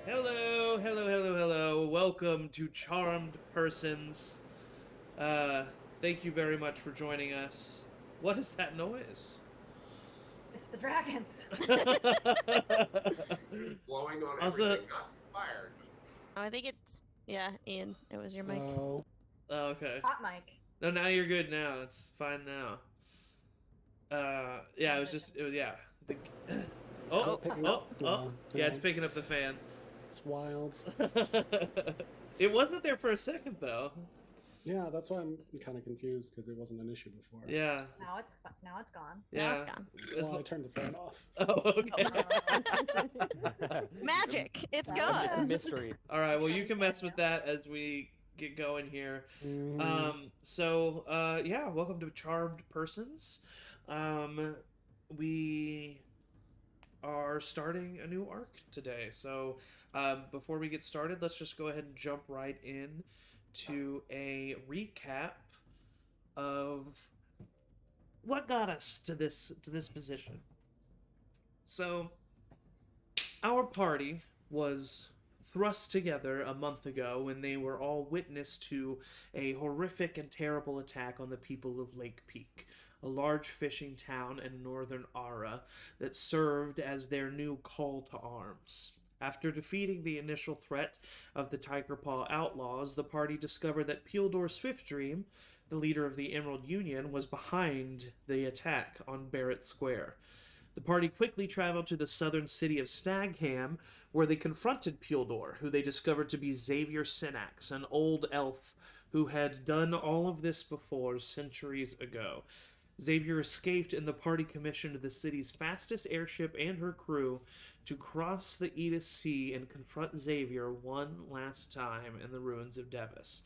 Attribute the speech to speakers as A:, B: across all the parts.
A: Hello, hello, hello, hello. Welcome to Charmed Persons. Uh, Thank you very much for joining us. What is that noise?
B: It's the dragons.
C: Just blowing on
A: Also,
C: everything, not fire. Just
D: Oh, I think yeah, Ian, it was your mic.
E: Oh,
A: oh, okay.
B: Hot mic.
A: No, now you're good. Now it's fine. Now. Yeah, it was
B: Transition.
A: just, yeah.
E: is
A: Oh,
E: it picking
A: oh,
E: up?
A: oh. Yeah, it's picking up the fan.
E: It's wild.
A: It wasn't there for a second though.
E: Yeah, that's why I'm kind of confused because it wasn't an issue before.
A: Yeah,
B: Now it's gone.
D: Now it's
A: yeah.
D: gone.
E: Well, I turned the fan off.
A: Oh, okay.
D: Magic! It's
B: It's
D: gone.
F: It's a mystery.
A: All right. Well, you can mess with that as we get going here. Yeah. Welcome to Charmed Persons. We are starting a new arc today. So, before we get started, let's just go ahead and jump right in to a recap of what got us to this position. So, our party was thrust together a month ago when they were all witness to a horrific and terrible attack on the people of Lake Peak, a large fishing town in northern Ara that served as their new call to arms. After defeating the initial threat of the Tiger Paw outlaws, the party discovered that Pildor Swiftdream, the leader of the Emerald Union, was behind the attack on Barrett Square. The party quickly traveled to the southern city of Stagham, where they confronted Pildor, who they discovered to be Xavier Synax, an old elf who had done all of this before centuries ago. Xavier escaped, and the party commissioned the city's fastest airship and her crew to cross the Edis Sea and confront Xavier one last time in the ruins of Devis.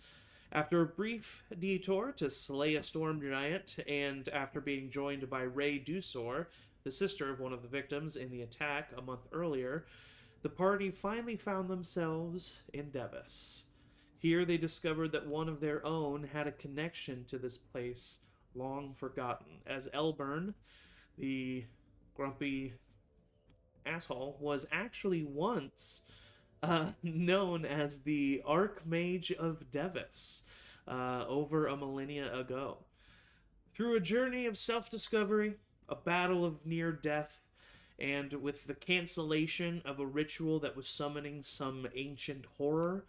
A: After a brief detour to slay a storm giant, and after being joined by Ray Dusor, the sister of one of the victims in the attack a month earlier, the party finally found themselves in Devis. Here they discovered that one of their own had a connection to this place long forgotten, as Elburn, the grumpy asshole, was actually once known as the Archmage of Devis over a millennia ago. Through a journey of self discovery, a battle of near death, and with the cancellation of a ritual that was summoning some ancient horror,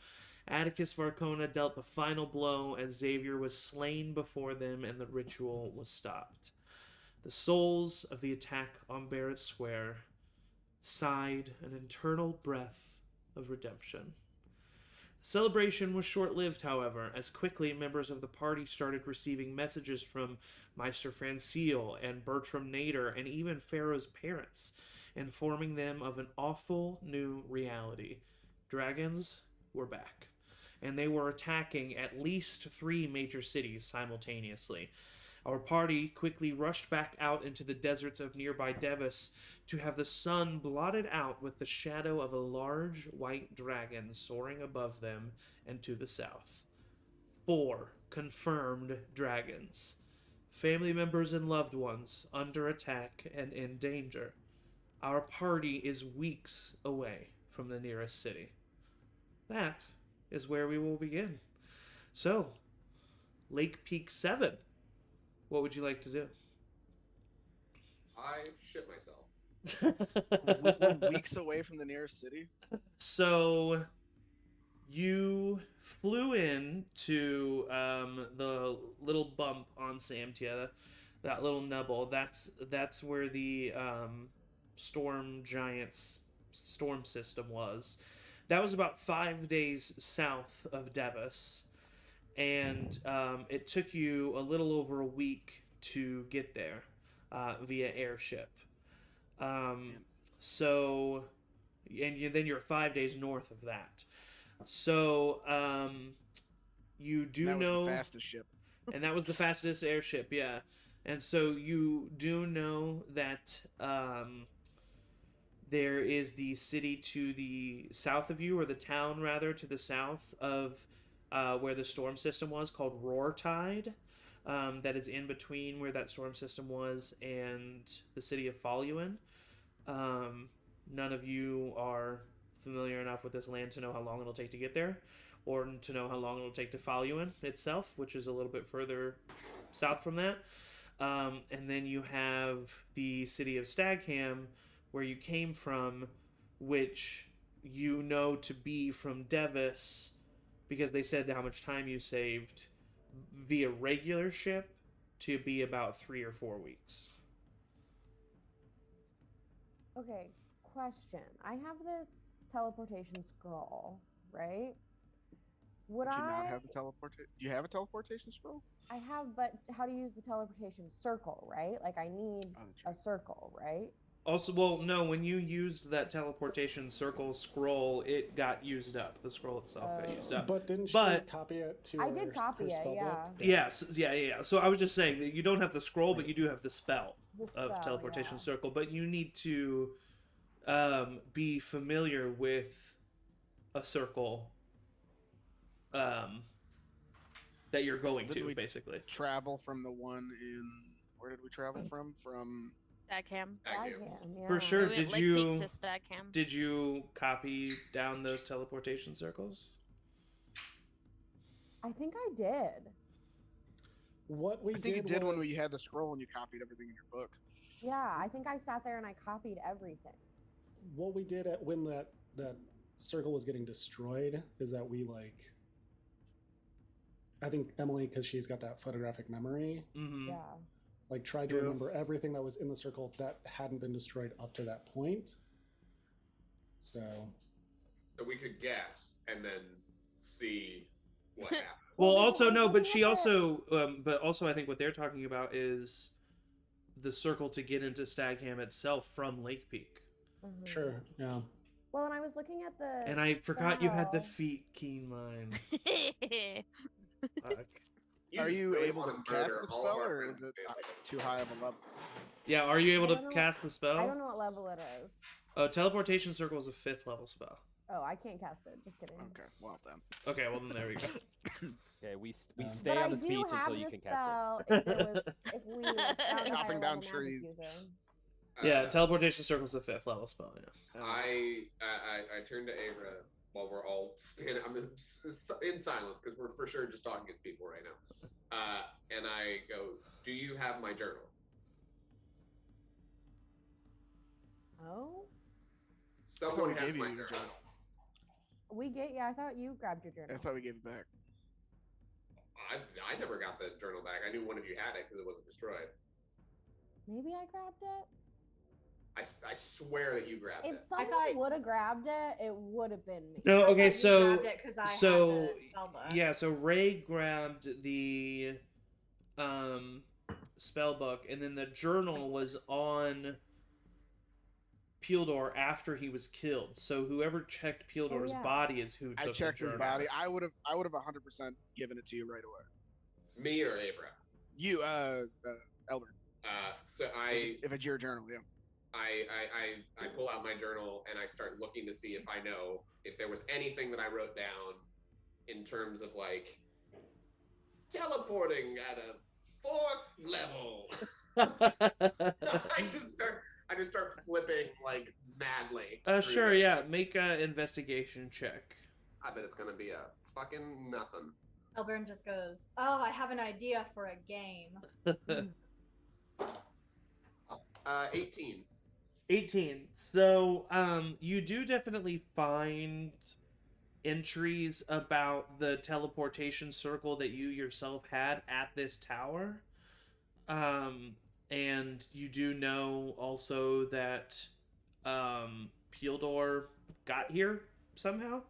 A: Atticus Varcona dealt the final blow as Xavier was slain before them and the ritual was stopped. The souls of the attack on Barrett Square sighed an eternal breath of redemption. The celebration was short-lived, however, as quickly members of the party started receiving messages from Meister Francile and Bertram Nader and even Pharaoh's parents, informing them of an awful new reality. Dragons were back, and they were attacking at least 3 major cities simultaneously. Our party quickly rushed back out into the deserts of nearby Devis to have the sun blotted out with the shadow of a large white dragon soaring above them and to the south. 4 confirmed dragons. Family members and loved ones under attack and in danger. Our party is weeks away from the nearest city. That is where we will begin. So, Lake Peak 7. What would you like to do?
C: I shit myself.
G: We're weeks away from the nearest city.
A: So, you flew in to the little bump on Samtia, that little nubble. That's where the storm giant's storm system was. That was about 5 days south of Devis, and it took you a little over a week to get there via airship. So, then you're 5 days north of that. So, you do
G: That was
A: know,
G: the fastest ship.
A: and that was the fastest airship, yeah. And so you do know that there is the city to the south of you, or the town rather, to the south of where the storm system was, called Roartide. That is in between where that storm system was and the city of Faluin. None of you are familiar enough with this land to know how long it'll take to get there, or to know how long it'll take to Faluin itself, which is a little bit further south from that. And then you have the city of Stagham, where you came from, which you know to be from Devis, because they said how much time you saved via regular ship to be about 3 or 4 weeks.
F: Okay, question. I have this teleportation scroll, right? Would
G: Did you
F: I
G: not have the teleportation? You have a teleportation scroll?
F: I have, but how to use the teleportation circle, right? Like I need
G: Oh, that's
F: a
G: right.
F: circle, right?
A: Also, well, no, when you used that teleportation circle scroll, it got used up. The scroll itself got used up.
E: But didn't she
A: But-
E: copy it to
F: I
E: her,
F: did copy
E: her
F: it,
E: spell
F: yeah.
E: book?
A: Yes, yeah. So I was just saying that you don't have the scroll, but you do have the spell
F: The
A: of
F: spell,
A: teleportation
F: yeah.
A: circle. But you need to be familiar with a circle that you're going
G: Didn't
A: to,
G: we-
A: basically.
G: Travel from the one in. Where did we travel from? From.
D: Stagham.
C: Thank you.
F: Stagham, yeah.
A: For sure.
D: We went
A: Did
D: Lake
A: you-
D: Peak to Stagham.
A: Did you copy down those teleportation circles?
F: I think I did.
E: What we
G: I think you did
E: was,
G: when you had the scroll and you copied everything in your book.
F: Yeah, I think I sat there and I copied everything.
E: what we did at when that circle was getting destroyed is that we I think Emily, because she's got that photographic memory,
A: Mm-hmm.
F: Yeah.
E: like tried to
A: Yeah.
E: remember everything that was in the circle that hadn't been destroyed up to that point. So
C: So we could guess and then see what happened.
A: Well,
F: Well,
A: also
F: because
A: no,
F: I'm
A: but she
F: looking at
A: also, but also I think what they're talking about is the circle to get into Stagham itself from Lake Peak.
F: Mhm.
E: sure, yeah.
F: Well, and I was looking at the.
A: And I forgot you had the
F: spell.
A: feet keen line. Fuck.
G: Are
C: just
G: you
C: really
G: able to
C: wanna
G: cast
C: murder
G: the
C: all of
G: spell,
C: our
G: or
C: friends
G: is it
C: and family.
G: too high of a level?
A: Yeah, are you able
F: I
A: to
F: don't know-
A: cast the
F: I
A: spell?
F: don't know what level it is.
A: Oh, teleportation circle is a 5th level spell.
F: Oh, I can't cast it. Just kidding.
G: Okay, well then.
A: Okay, well then there we go.
H: Okay, we
E: Um,
H: stay
F: But
H: on
F: I
H: the
F: do
H: speech
F: have
H: until you
F: the
H: can cast
F: spell if, there was, if we found a higher
G: Chopping down
F: level magic
G: trees.
F: user.
A: Yeah, teleportation circle is a 5th level spell. Yeah.
C: I turn to Avra while we're all standing. I'm in silence because we're for sure just talking against people right now. And I go, "Do you have my journal?"
F: Oh,
G: I thought
C: Someone
G: we
C: has
G: gave
C: my
G: you your
C: journal.
G: journal.
F: yeah. I thought you grabbed your journal.
G: I thought we gave it back.
C: I never got the journal back. I knew one of you had it because it wasn't destroyed.
F: Maybe I grabbed it.
C: I swear that you grabbed
F: If
C: it.
B: I
F: someone
B: thought-
F: would have grabbed it, it would have been me.
A: No,
B: I
A: okay,
B: thought you
A: so
B: grabbed it 'cause I had
A: so
B: the spell book.
A: yeah, so Ray grabbed the spell book, and then the journal was on Pildor after he was killed. So whoever checked Pildor's
F: yeah.
A: body is who took
G: I checked
A: the
G: his
A: journal.
G: body. I would have 100% given it to you right away.
C: Me or Avra?
G: You, Elder.
C: So
G: If it's your journal, yeah.
C: I pull out my journal and I start looking to see if I know if there was anything that I wrote down in terms of like teleporting at a 4th level. I just start flipping like madly. through
A: Sure,
C: this.
A: yeah. Make an investigation check.
C: I bet it's gonna be a fucking nothing.
B: Elburn just goes, "Oh, I have an idea for a game."
C: 18.
A: 18. So, you do definitely find entries about the teleportation circle that you yourself had at this tower. And you do know also that Pildor got here somehow.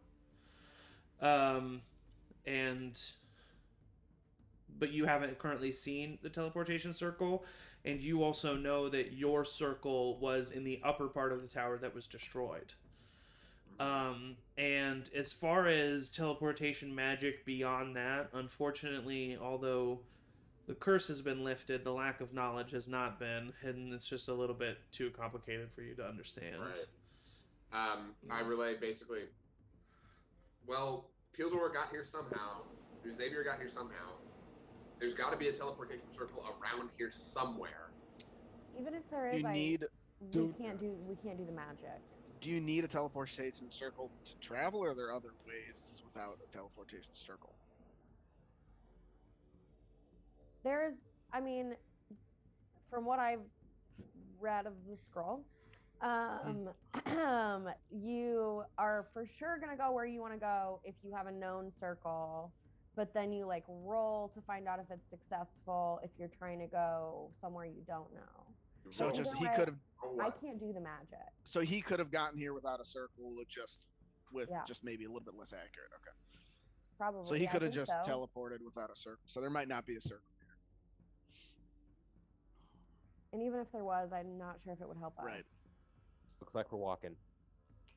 A: But you haven't currently seen the teleportation circle, and you also know that your circle was in the upper part of the tower that was destroyed. And as far as teleportation magic beyond that, unfortunately, although the curse has been lifted, the lack of knowledge has not been, and it's just a little bit too complicated for you to understand.
C: Right. I relay basically. Well, Pildor got here somehow. Xavier got here somehow. There's got to be a teleportation circle around here somewhere.
F: Even if there is,
G: You need.
F: we can't do the magic.
G: Do you need a teleportation circle to travel, or are there other ways without a teleportation circle?
F: There's, I mean, from what I've read of the scroll, you are for sure gonna go where you want to go if you have a known circle, but then you like roll to find out if it's successful if you're trying to go somewhere you don't know.
G: So
F: But
G: just
F: either
G: he
F: way,
G: could have.
F: I can't do the magic.
G: So he could have gotten here without a circle, with
F: Yeah.
G: just maybe a little bit less accurate. Okay.
F: Probably.
G: So he
F: I
G: could have
F: think
G: just
F: so.
G: teleported without a circle. So there might not be a circle.
F: And even if there was, I'm not sure if it would help us.
G: Right.
H: Looks like we're walking.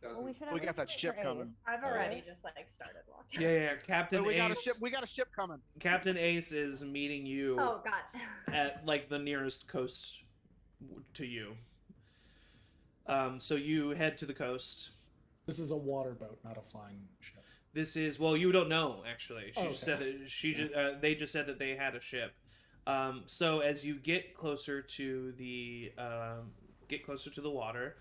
F: Well, we should.
G: We
F: at
G: got
F: least
G: that
F: wait
G: ship
F: for
G: coming.
F: Ace.
B: I've
H: All
B: already
F: right.
B: just like started walking.
A: Yeah, Captain
G: we got a
A: Ace.
G: ship. We got a ship coming.
A: Captain Ace is meeting you
B: Oh God.
A: at like the nearest coast to you. So you head to the coast.
E: This is a water boat, not a flying ship.
A: This is, well, you don't know actually. She
E: Oh,
A: just
E: okay.
A: said that they just said that they had a ship. So as you get closer to the water,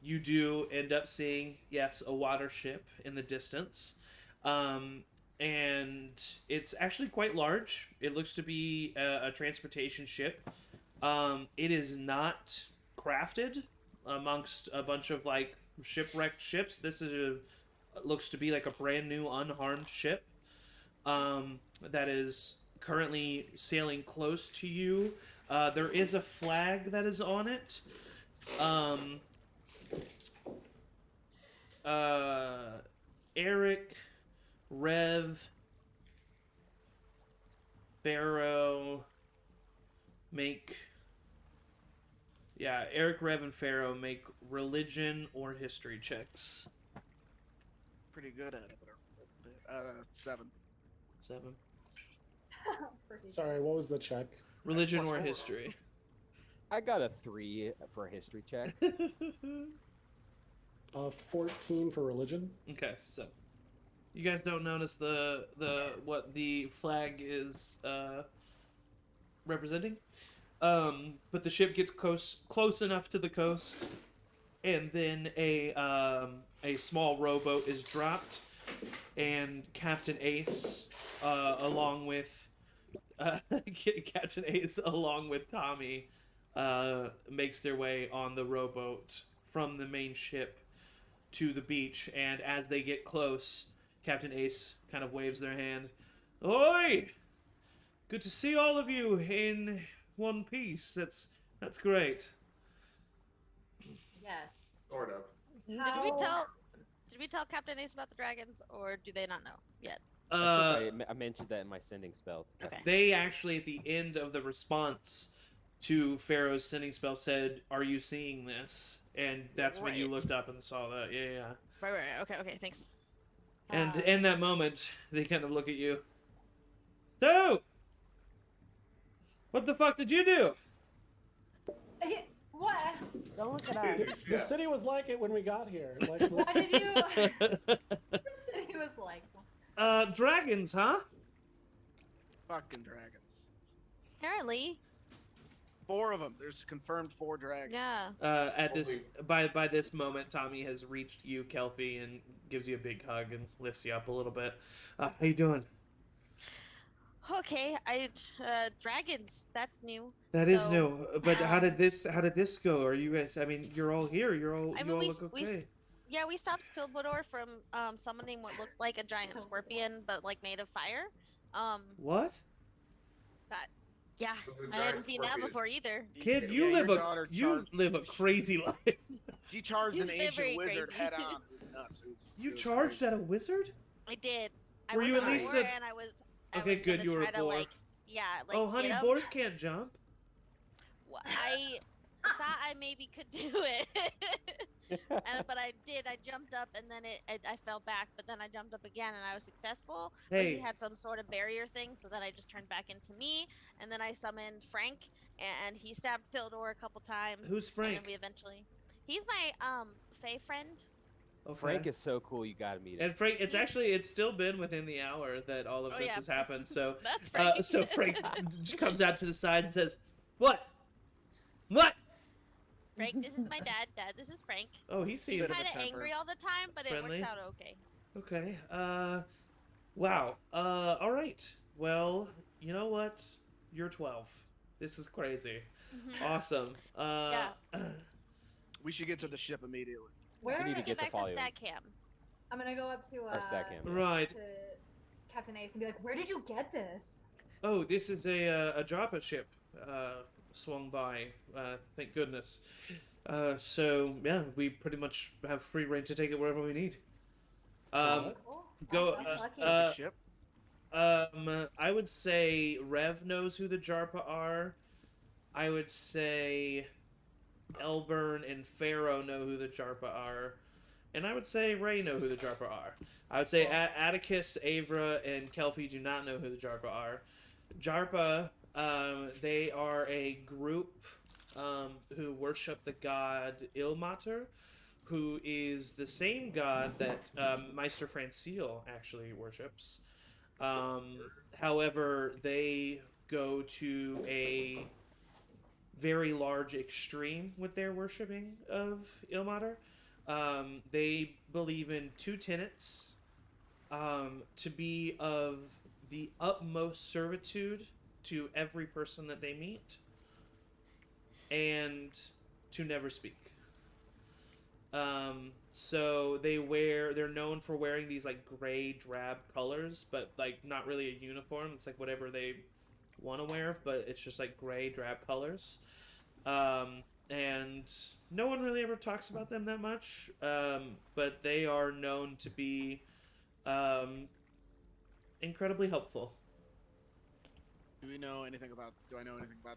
A: you do end up seeing, yes, a water ship in the distance, and it's actually quite large. It looks to be a transportation ship. It is not crafted amongst a bunch of like shipwrecked ships. This is looks to be like a brand new unharmed ship that is currently sailing close to you. There is a flag that is on it. Eric, Rev, Pharaoh Eric, Rev, and Pharaoh make religion or history checks.
G: Pretty good at it. 7.
A: 7.
B: Pretty
E: Sorry, what was the check?
A: Religion or
G: +4.
A: history.
H: I got a 3 for a history check.
E: 14 for religion.
A: Okay, so you guys don't notice the what the flag is representing, but the ship gets close enough to the coast, and then a small rowboat is dropped, and Captain Ace, along with Tommy, makes their way on the rowboat from the main ship to the beach, and as they get close, Captain Ace kind of waves their hand. Oi! Good to see all of you in one piece. That's great.
B: Yes.
C: Sort of.
D: Did
B: How-
D: we tell Captain Ace about the dragons, or do they not know yet?
H: I mentioned that in my sending spell.
D: Okay.
A: They actually, at the end of the response to Pharaoh's sending spell, said, "Are you seeing this?" And that's when you
D: Right.
A: looked up and saw that. Yeah.
D: Right. Okay. Thanks.
A: And
B: Uh,
A: in that moment, they kind of look at you. So, what the fuck did you do?
B: What?
F: Don't look it up.
E: The city was like it when we got here. Like,
B: What did you? He was like,
A: Dragons, huh?
G: Fucking dragons.
D: Apparently,
G: 4 of them. There's confirmed 4 dragons.
D: yeah.
A: At this, by this moment, Tommy has reached you, Kelpie, and gives you a big hug and lifts you up a little bit. How you doing?
D: Okay, dragons. That's new.
A: That is
D: So,
A: new. But how did this go? Are you guys? I mean, you're all here. You all look okay.
D: Yeah, we stopped Pilbador from summoning what looked like a giant scorpion, but like made of fire.
A: What?
D: Yeah,
C: So the
D: I
C: giant
D: hadn't seen that
C: scorpion.
D: before either.
A: Kid,
G: Yeah,
A: you
G: your
A: live
G: daughter
A: you
G: charged-
A: live a crazy life.
G: She charged
D: He's
G: an ancient
D: very
G: wizard
D: crazy.
G: head on. It was nuts.
A: You charged at a wizard?
D: I did. I
A: Were
D: was
A: you
D: a
A: at least
D: boar,
A: a-
D: and I was
A: Okay,
D: was
A: good,
D: gonna
A: you were a
D: try to,
A: boar.
D: like,
A: Oh, honey,
D: get up.
A: boars can't jump.
D: Well, I thought I maybe could do it, but I did. I jumped up and then I fell back, but then I jumped up again and I was successful. But
A: Hey.
D: he had some sort of barrier thing, so then I just turned back into me, and then I summoned Frank, and he stabbed Pildor a couple times.
A: Who's
D: And
A: Frank?
D: then we eventually. He's my Fae friend.
A: Okay.
H: Frank is so cool. You gotta meet him.
A: And Frank, it's still been within the hour that all of
D: Oh,
A: this
D: yeah.
A: has happened. So,
D: That's Frank.
A: so Frank just comes out to the side and says, "What? What?
D: Frank, this is my dad. Dad, this is Frank.
A: Oh, he
D: He's
A: sees
G: Bit of
D: kind
G: a
D: of
G: temper.
D: angry all the time, but it
A: Friendly.
D: works out okay.
A: Okay. Wow. All right. Well, you know what? You're 12. This is crazy.
D: Mhm.
A: Awesome.
D: Yeah.
G: We should get to the ship immediately.
B: Where?
H: We need to
D: Get
H: get the
D: back to
H: volume.
D: Stat Cam.
B: I'm gonna go up to
H: Or Stat Cam. yeah.
A: Right.
B: to Captain Ace and be like, "Where did you get this?"
A: Oh, this is a Joppa ship. Swung by. Thank goodness. So yeah, we pretty much have free reign to take it wherever we need.
B: Cool.
A: Go.
B: That's lucky.
G: The ship.
A: I would say Rev knows who the Jarpa are. I would say Elburn and Pharaoh know who the Jarpa are. And I would say Ray know who the Jarpa are. I would say Atticus, Avra, and Kelphi do not know who the Jarpa are. Jarpa, they are a group who worship the god Ilmater, who is the same god that Meister Francile actually worships. However, they go to a very large extreme with their worshipping of Ilmater. They believe in two tenets: to be of the utmost servitude to every person that they meet, and to never speak. So they're known for wearing these like gray drab colors, but like not really a uniform. It's like whatever they want to wear, but it's just like gray drab colors. And no one really ever talks about them that much. But they are known to be incredibly helpful.
G: Do I know anything about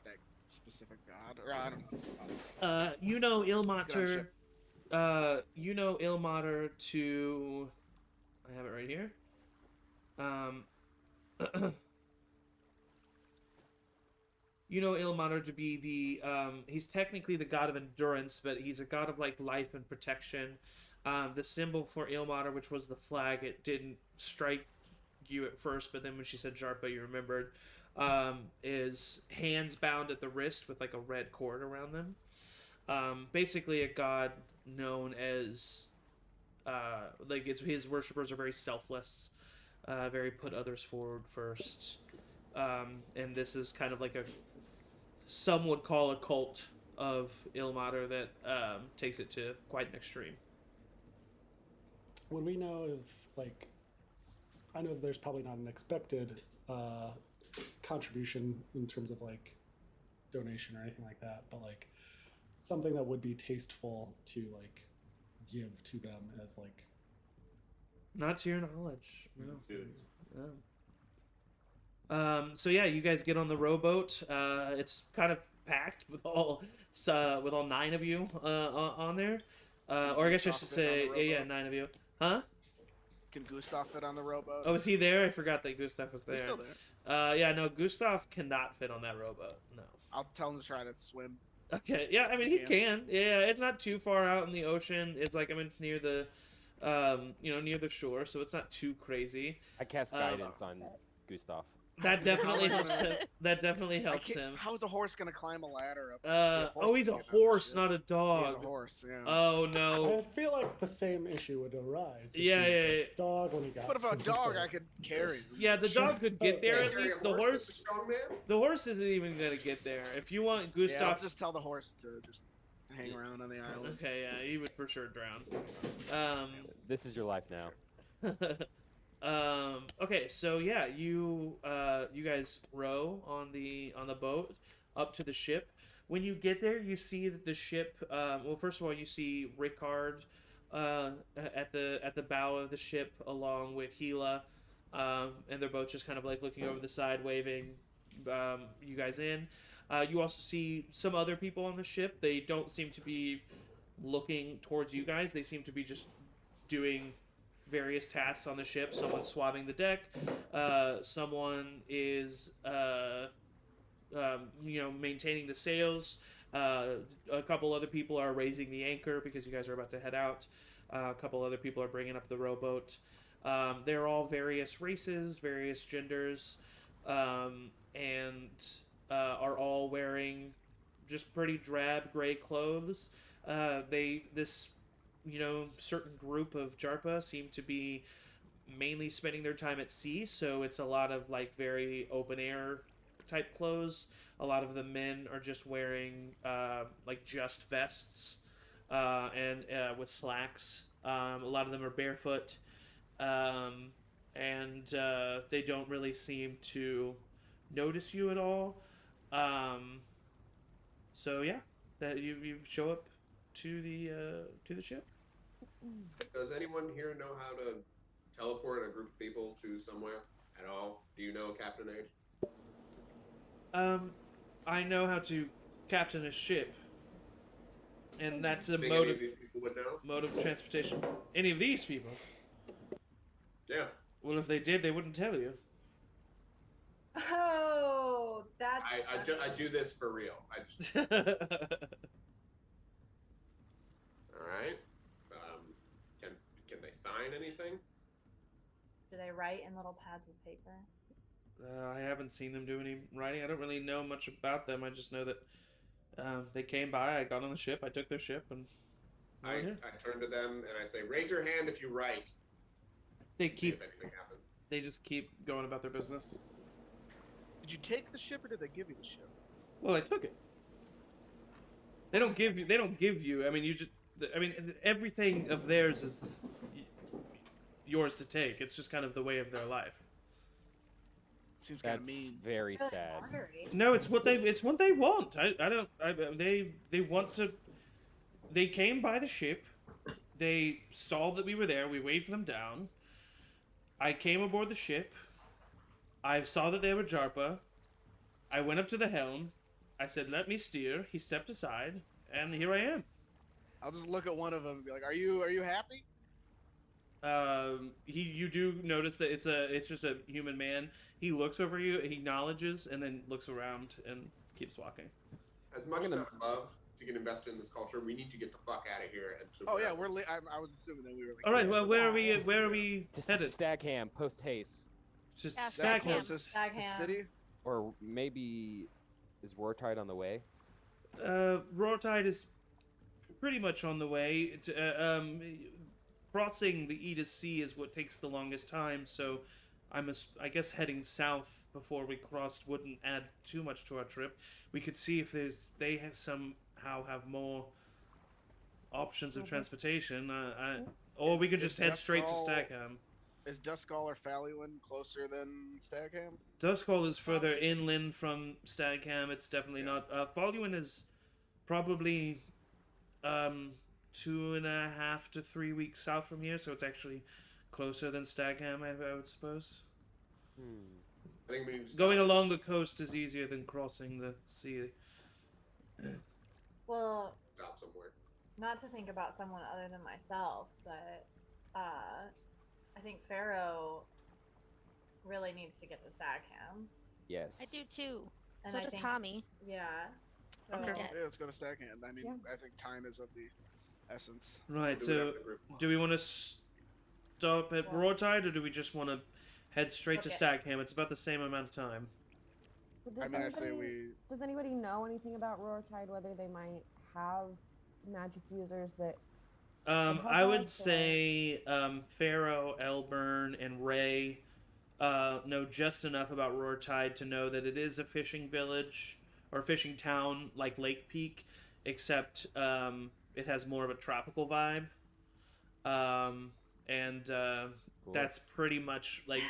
G: that specific god? Or I don't know.
A: You know
G: Let's get on
A: Ilmater.
G: ship.
A: You know Ilmater to. I have it right here. You know Ilmater to be the. He's technically the god of endurance, but he's a god of like life and protection. The symbol for Ilmater, which was the flag, it didn't strike you at first, but then when she said Jarpa, you remembered. Is hands bound at the wrist with like a red cord around them. Basically a god known as like his worshippers are very selfless, very put others forward first, and this is kind of like some would call a cult of Ilmater that takes it to quite an extreme.
E: Would we know if, like, I know there's probably not an expected contribution in terms of like donation or anything like that, but like something that would be tasteful to like give to them as like.
A: Not to your knowledge, no.
C: Dude.
A: So yeah, you guys get on the rowboat. It's kind of packed with all 9 of you on there, or I guess I should say, yeah, 9 of you. Huh?
G: Can Gustav fit on the rowboat?
A: Oh, is he there? I forgot that Gustav was there.
G: He's still there.
A: Yeah, no, Gustav cannot fit on that rowboat. No.
G: I'll tell him to try to swim.
A: Okay, yeah, I mean he
G: Yeah.
A: can. Yeah, it's not too far out in the ocean. It's like it's near the, near the shore, so it's not too crazy.
H: I cast guidance on Gustav.
A: That definitely
G: How is
A: helps
G: it-
A: him. That definitely
G: I
A: helps
G: can't-
A: him.
G: How is a horse gonna climb a ladder up? to the ship?
A: Oh, he's a
G: Horses can get on the
A: horse,
G: ship.
A: not a
G: He's
A: dog.
G: a horse, yeah.
A: Oh no.
E: I feel like the same issue would arise. if
A: Yeah,
E: he was
A: yeah,
E: a
A: yeah.
E: Dog when he got.
G: What about a
E: to
G: dog
E: the-
G: I could carry?
A: Yeah, the dog could get there
E: Yeah.
A: at least. The horse, the horse isn't even gonna get there. If you want
G: Yeah, I'll
A: Gustav,
G: just tell the horse to just hang around on the island.
A: okay, yeah, he would for sure drown.
H: This is your life now.
A: Okay, so yeah, you guys row on the boat up to the ship. When you get there, you see that the ship. Well, first of all, you see Rickard at the bow of the ship, along with Gila, and they're both just kind of like looking over the side, waving you guys in. You also see some other people on the ship. They don't seem to be looking towards you guys. They seem to be just doing various tasks on the ship. Someone's swabbing the deck. Someone is, maintaining the sails. A couple other people are raising the anchor because you guys are about to head out. A couple other people are bringing up the rowboat. They're all various races, various genders, and are all wearing just pretty drab gray clothes. This certain group of Jarpa seem to be mainly spending their time at sea, so it's a lot of like very open air type clothes. A lot of the men are just wearing like just vests and with slacks. A lot of them are barefoot, um, and they don't really seem to notice you at all. Um, so yeah, that you show up to the ship.
C: Does anyone here know how to teleport a group of people to somewhere at all? Do you know Captain H?
A: I know how to captain a ship, and that's a
C: Think
A: mode
C: any
A: of
C: of these people would know?
A: transportation. Any of these people?
C: Yeah.
A: Well, if they did, they wouldn't tell you.
B: Oh, that's.
C: I do this for real. I just, all right. Can they sign anything?
B: Do they write in little pads of paper?
A: I haven't seen them do any writing. I don't really know much about them. I just know that they came by. I got on the ship. I took their ship, and
C: I turn to them and I say, "Raise your hand if you write."
A: they
C: See
A: keep.
C: if anything happens.
A: They just keep going about their business.
G: Did you take the ship or did they give you the ship?
A: Well, I took it. They don't give you. They don't give you. I mean, you just. I mean, everything of theirs is yours to take. It's just kind of the way of their life.
G: Seems kind of
H: That's
G: mean.
H: very
B: Really
H: sad.
B: ornery.
A: No, it's what they want. They want to. They came by the ship. They saw that we were there. We waved them down. I came aboard the ship. I saw that they were Jarpa. I went up to the helm. I said, "Let me steer." He stepped aside, and here I am.
G: I'll just look at one of them and be like, "Are you happy?"
A: You do notice that it's just a human man. He looks over you, he acknowledges, and then looks around and keeps walking.
C: As much as I would love to get invested in this culture, we need to get the fuck out of here. And so
G: Oh yeah, I was assuming that we were. Like,
A: All right, well, where are we?
B: Yeah.
A: Where are we
H: To
A: headed?
H: Stagham, post haste,
A: Just
D: Yeah,
G: Is that
A: stack him.
G: closest
B: Stagham.
G: city?
H: or maybe is Rortide on the way?
A: Rortide is pretty much on the way. Crossing the Edis Sea is what takes the longest time, so I guess heading south before we crossed wouldn't add too much to our trip. We could see if they somehow have more options of transportation, or we could just head straight to Stagham.
G: Is Duskull or Faluin closer than Stagham?
A: Duskull is further inland from Stagham. It's definitely not. Faluin is probably 2.5 to 3 weeks south from here, so it's actually closer than Stagham, I would suppose.
C: I think we need to
A: Going along the coast is easier than crossing the sea.
B: Well,
C: stop somewhere.
B: not to think about someone other than myself, but I think Pharaoh really needs to get to Stagham.
H: Yes.
D: I do too.
B: And
D: So
B: I
D: does
B: think-
D: Tommy.
B: Yeah. So
G: Okay,
D: Yeah.
G: yeah, let's go to Stagham. I mean,
F: Yeah.
G: I think time is of the essence.
A: Right,
C: Do
A: so
C: whatever the group wants.
A: do we want to stop at
B: Well-
A: Rortide, or do we just want to head straight to
B: Okay.
A: Stagham? It's about the same amount of time.
F: Does
G: I mean, I say
F: anybody-
G: we.
F: Does anybody know anything about Rortide? Whether they might have magic users that? help
A: I would
F: us, or-
A: say Pharaoh, Elburn, and Ray know just enough about Rortide to know that it is a fishing village or fishing town like Lake Peak, except it has more of a tropical vibe. And
H: Cool.
A: that's pretty much like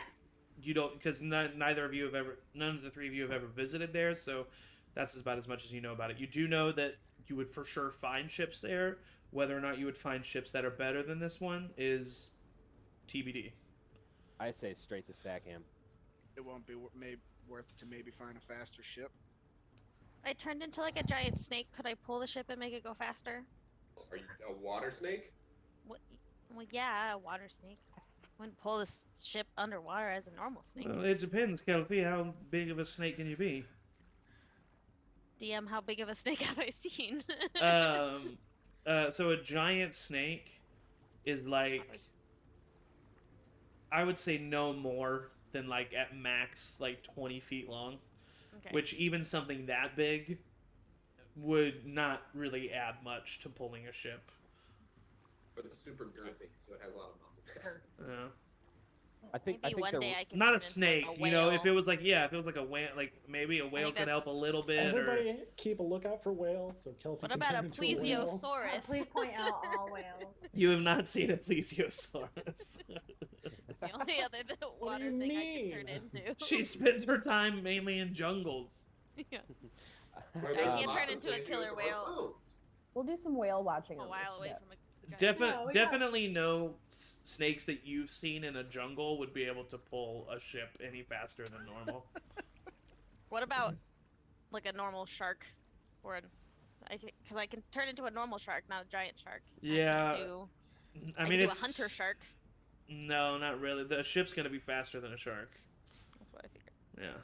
A: you don't, because neither of you have ever, none of the three of you have ever visited there, so that's about as much as you know about it. You do know that you would for sure find ships there. Whether or not you would find ships that are better than this one is TBD.
H: I say straight to Stagham.
G: It won't be worth it to maybe find a faster ship.
D: I turned into like a giant snake. Could I pull the ship and make it go faster?
C: Are you a water snake?
D: What? Well, yeah, a water snake. Wouldn't pull this ship underwater as a normal snake.
A: Well, it depends, Kelpie. How big of a snake can you be?
D: DM, how big of a snake have I seen?
A: So a giant snake is like, I would say no more than like at max like 20 feet long,
D: Okay.
A: which even something that big would not really add much to pulling a ship.
C: But it's super girthy, so it has a lot of muscle.
A: Yeah.
H: I think
D: Maybe one
H: the
D: day I can
A: Not
D: turn
A: a
D: into,
A: snake,
D: like, a
A: you know. If it
D: whale.
A: was like, if it was like a whale, like maybe a whale
D: think
A: could help a
D: that's-
A: little bit.
E: Everybody keep a lookout for whales, so Kelpie
D: What
E: can
D: about
E: turn
D: a
E: into a whale.
D: plesiosaurus?
B: Please point out all whales.
A: You have not seen a plesiosaurus.
D: It's the only other
E: What do
D: water
E: you
D: thing I
E: mean?
D: can turn into.
A: She spends her time mainly in jungles.
D: Yeah.
C: Where
D: I
C: there's
D: can't
C: lots
D: turn
C: of
D: into a killer
C: plesiosaurus
D: whale.
C: bones.
F: We'll do some whale watching.
D: A
F: on
D: while
F: this
D: away
F: trip.
D: from a giant
B: No, we got-
A: Definitely no snakes that you've seen in a jungle would be able to pull a ship any faster than normal.
D: What about like a normal shark, or because I can turn into a normal shark, not a giant shark.
A: Yeah,
D: I, can't do,
A: I
D: I
A: mean
D: can do
A: it's
D: a hunter shark.
A: No, not really. The ship's gonna be faster than a shark.
D: That's what I figured.
A: Yeah.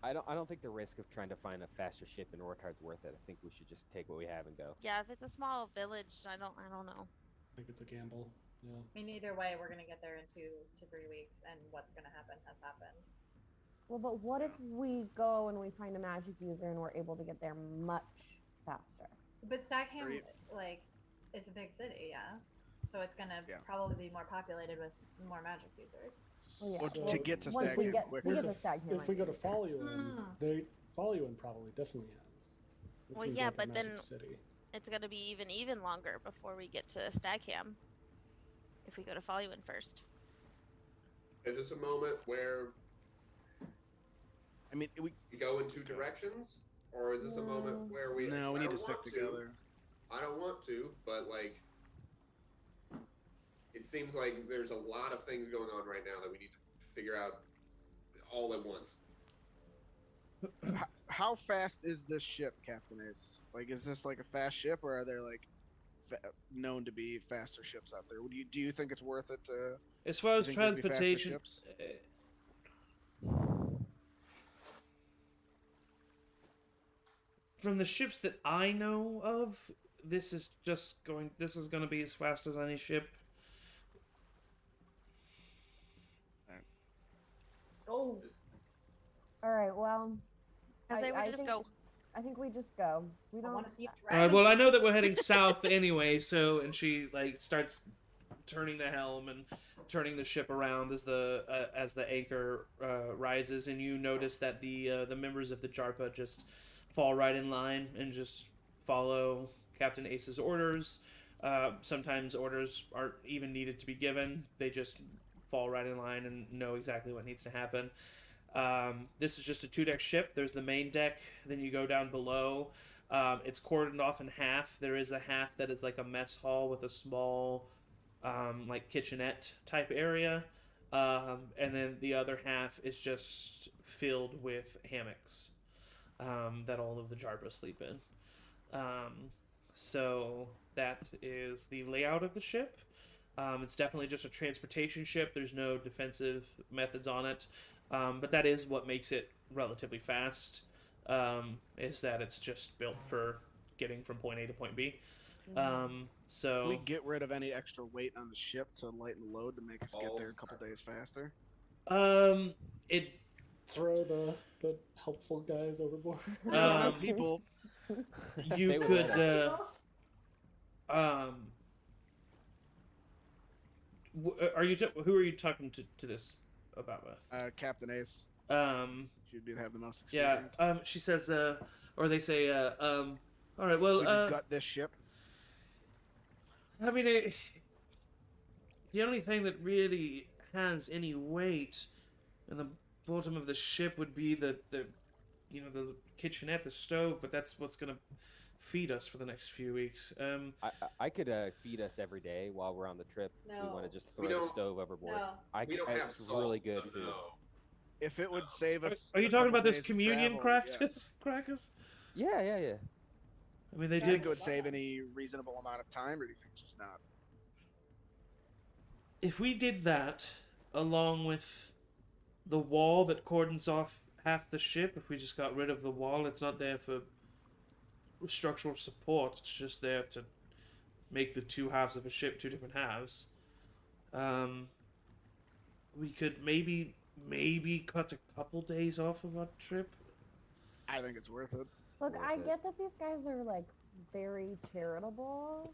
H: I don't think the risk of trying to find a faster ship in Ortard's worth it. I think we should just take what we have and go.
D: Yeah, if it's a small village, I don't know.
E: I think it's a gamble. Yeah.
B: I mean, either way, we're gonna get there in 2 to 3 weeks, and what's gonna happen has happened.
F: Well, but what if we go and we find a magic user and we're able to get there much faster?
B: But Stackham,
G: Right.
B: like, it's a big city, yeah. So it's gonna
G: Yeah.
B: probably be more populated with more magic users.
F: Oh, yeah.
G: Or
F: Well,
G: to get to
F: once we
G: Stagham
F: get
G: quicker.
F: to get to Stagham,
E: If we go to
F: I mean.
E: Faluin, they Faluin probably definitely has. It
D: Well,
E: seems
D: yeah,
E: like a
D: but
E: magic
D: then-
E: city.
D: It's gonna be even longer before we get to Stagham. If we go to Faluin first.
C: Is this a moment where
G: I mean, we
C: you go in 2 directions, or is this a moment where we?
G: no, we
C: I
G: need to
C: don't
G: stick
C: want
G: together.
C: I don't want to, but like, it seems like there's a lot of things going on right now that we need to figure out all at once.
G: How fast is this ship, Captain Ace? Like, is this like a fast ship, or are there like known to be faster ships out there? Do you think it's worth it to?
A: As far
G: You
A: as
G: think there'd be faster
A: transportation,
G: ships?
A: From the ships that I know of, this is going to be as fast as any ship.
B: Oh,
F: All right. Well,
D: I say we just
F: think,
D: go.
F: I think we just go. We
B: I
F: don't.
B: want to see a
A: All
B: dragon.
A: right. Well, I know that we're heading south anyway, so and she like starts turning the helm and turning the ship around as the anchor rises, and you notice that the members of the JARPA just fall right in line and just follow Captain Ace's orders. Sometimes orders aren't even needed to be given; they just fall right in line and know exactly what needs to happen. This is just a 2-deck ship. There's the main deck, then you go down below. It's cordoned off in half. There is a half that is like a mess hall with a small like kitchenette type area, and then the other half is just filled with hammocks that all of the JARPA sleep in. So that is the layout of the ship. It's definitely just a transportation ship. There's no defensive methods on it, but that is what makes it relatively fast. Is that it's just built for getting from point A to point B. So
G: Can we get rid of any extra weight on the ship to lighten the load to make us get there a couple days faster?
A: it
E: Throw the helpful guys overboard.
G: We don't have
A: Um,
G: people.
A: you
H: They would
A: could
H: let
A: are you who are you talking to this about with?
G: Captain Ace should be have the most
A: Yeah.
G: experience.
A: She says or they say all right, well
G: we just gut this ship.
A: I mean the only thing that really has any weight in the bottom of the ship would be the you know the kitchenette, the stove, but that's what's gonna feed us for the next few weeks.
H: I could feed us every day while we're on the trip. We want
B: No.
H: to just
C: We
H: throw the
C: don't-
H: stove overboard.
B: No.
C: We don't have
H: It's
C: salt,
H: really good
C: so
H: food.
C: no.
G: If it would save us.
A: Are you
G: a
A: talking
G: couple
A: about this
G: days of
A: communion
G: travel,
A: crackers?
G: yes.
A: Crackers?
H: Yeah, yeah, yeah.
A: I mean, they
G: Do you
A: did.
G: think it would save any reasonable amount of time, or do you think it's just not?
A: If we did that, along with the wall that cordons off half the ship, if we just got rid of the wall, it's not there for structural support. It's just there to make the two halves of a ship two different halves. We could maybe cut a couple days off of our trip.
G: I think it's worth it.
F: Look,
H: worth
F: I
H: it.
F: get that these guys are like very charitable,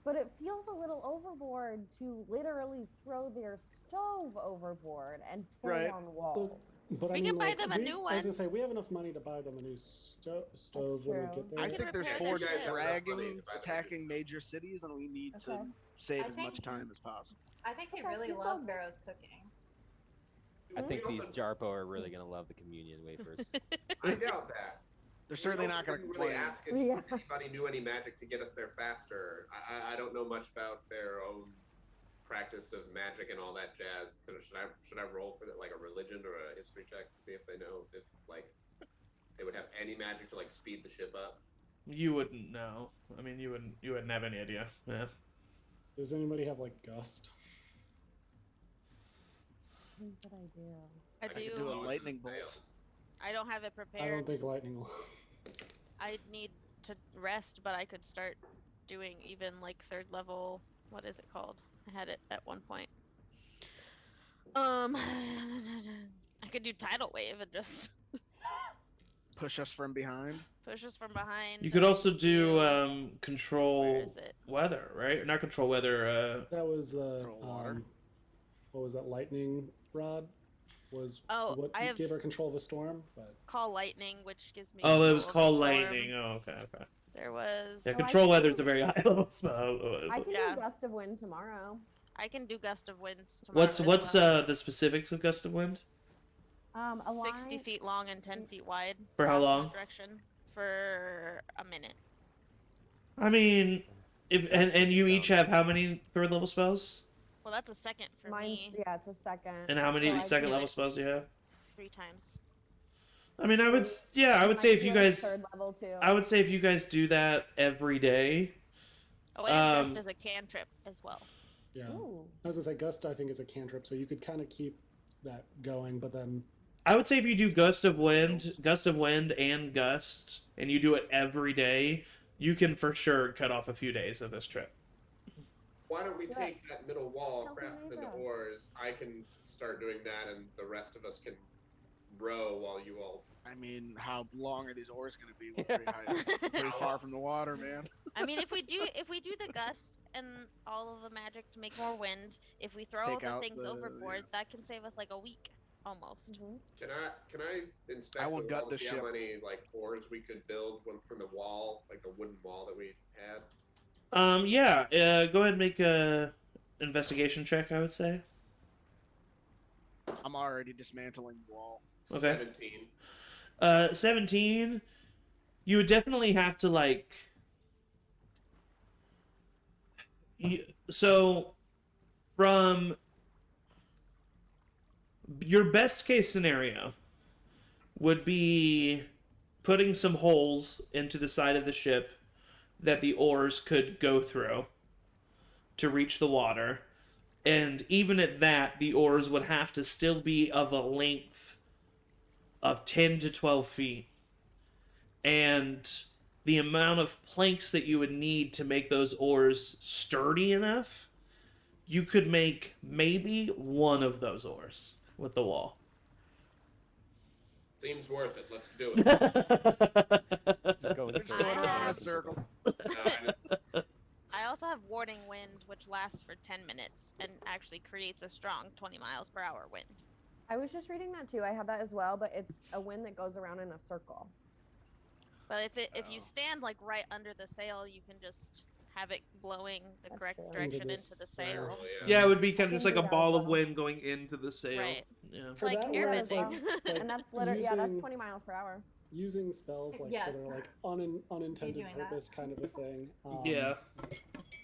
F: but it feels a little overboard to literally throw their stove overboard and tear
G: Right.
F: down walls.
E: But I
D: We
E: mean,
D: can buy
E: like,
D: them a new
E: I was
D: one.
E: gonna say we have enough money to buy them a new stove when we
F: true.
E: get there.
G: I
D: can
G: think there's
D: repair their
G: forged
D: ship.
C: Have enough money to
G: dragons
C: buy the
G: attacking major cities, and we need
F: Okay.
G: to save
B: I
G: as much
B: think-
G: time as possible.
B: I think they
F: Okay,
B: really
F: you
B: love
F: sold me.
B: Pharaoh's cooking.
H: I
C: We
H: think these
C: also-
H: Jarpo are really gonna love the communion wafers.
C: I doubt that.
G: They're certainly
C: We
G: not going to
C: didn't really
G: complain.
C: ask if
F: Yeah.
C: anybody knew any magic to get us there faster. I don't know much about their own practice of magic and all that jazz. Should I roll for that, like a religion or a history check to see if they know if like they would have any magic to like speed the ship up?
A: You wouldn't know. I mean, you wouldn't have any idea. Yeah.
E: Does anybody have like gust?
F: What I do?
D: I
G: could
D: do.
G: do a
C: Lower
G: lightning
C: than
G: bolt.
C: sails.
D: I don't have it
E: I
D: prepared.
E: don't think lightning will.
D: I need to rest, but I could start doing even like 3rd level. What is it called? I had it at one point. I could do tidal wave and just
G: Push us from behind.
D: push us from behind.
A: You could also do
D: Where
A: control
D: is it?
A: weather, right? Not control weather.
E: That was the
G: Control water.
E: what was that? Lightning rod was
D: Oh,
E: what
D: I have-
E: gave her control of a storm. But
D: Call lightning, which gives me.
A: Oh, it
D: control
A: was
D: of the
A: called
D: storm.
A: lightning. Oh, okay.
D: There was.
A: Yeah,
F: Oh, I
A: control
F: can
A: weather is
F: do-
A: a very high level spell.
F: I can
D: Yeah.
F: do gust of wind tomorrow.
D: I can do gust of winds tomorrow.
A: What's
D: as well.
A: the specifics of gust of wind?
F: A
D: 60
F: line-
D: feet long and 10 feet wide.
A: For how
D: across
A: long?
D: that direction for a minute.
A: I mean, if and you each have how many 3rd level spells?
D: Well, that's a second for
F: Mine's
D: me.
F: yeah, it's a second.
A: And how many
F: So I
A: second
F: can-
A: level spells do you have?
D: 3 times.
A: I mean, I would say
F: might
A: if
F: be
A: you
F: on
A: guys,
F: third level too.
A: I would say if you guys do that every day.
D: Oh, and gust
A: Um,
D: is a cantrip as well.
E: yeah,
F: Ooh.
E: I was gonna say gust. I think is a cantrip, so you could kind of keep that going, but then
A: I would say if you do gust of wind, and gust, and you do it every day, you can for sure cut off a few days of this trip.
C: Why don't we
F: Yeah.
C: take that middle wall,
F: Help
C: craft
F: me
C: it into
F: out.
C: oars? I can start doing that, and the rest of us can row while you all.
G: I mean, how long are these oars going to be? We're pretty high, pretty far from the water, man.
D: I mean, if we do the gust and all of the magic to make more wind, if we throw
G: Take
D: the
G: out
D: things
G: the-
D: overboard,
G: yeah.
D: that can save us like a week almost.
F: Mhm.
C: Can I inspect
G: I will
C: the
G: gut
C: wall
G: the
C: to see how
G: ship.
C: many like oars we could build from the wall, like the wooden wall that we had?
A: Yeah. Go ahead and make a investigation check. I would say.
G: I'm already dismantling the wall.
A: Okay.
C: 17.
A: 17. You would definitely have to like. So, from your best case scenario, would be putting some holes into the side of the ship that the oars could go through to reach the water. And even at that, the oars would have to still be of a length of 10 to 12 feet. And the amount of planks that you would need to make those oars sturdy enough, you could make maybe one of those oars with the wall.
C: Seems worth it. Let's do it.
H: Just go in
G: We're just
H: circles.
G: going
D: I
G: around in
D: have-
G: circles.
D: I also have warding wind, which lasts for 10 minutes and actually creates a strong 20 miles per hour wind.
F: I was just reading that too. I have that as well, but it's a wind that goes around in a circle.
D: But if you
G: Oh.
D: stand like right under the sail, you can just have it blowing the
F: That's
D: correct
F: true.
D: direction
E: Into
D: into
E: the
D: the
E: sail.
D: sail.
A: Yeah, it would be kind of
F: can
A: just like
F: do
A: a
F: that as
A: ball of
F: well.
A: wind going into the sail.
D: Right.
A: Yeah.
E: For
D: Like
E: that
F: Yeah,
E: one,
F: as well.
E: like,
F: And that's literally
E: using,
F: that's 20 miles per hour.
E: using spells like
B: Yes.
E: that are like unintended
B: doing that?
E: purpose kind of a thing.
A: Yeah.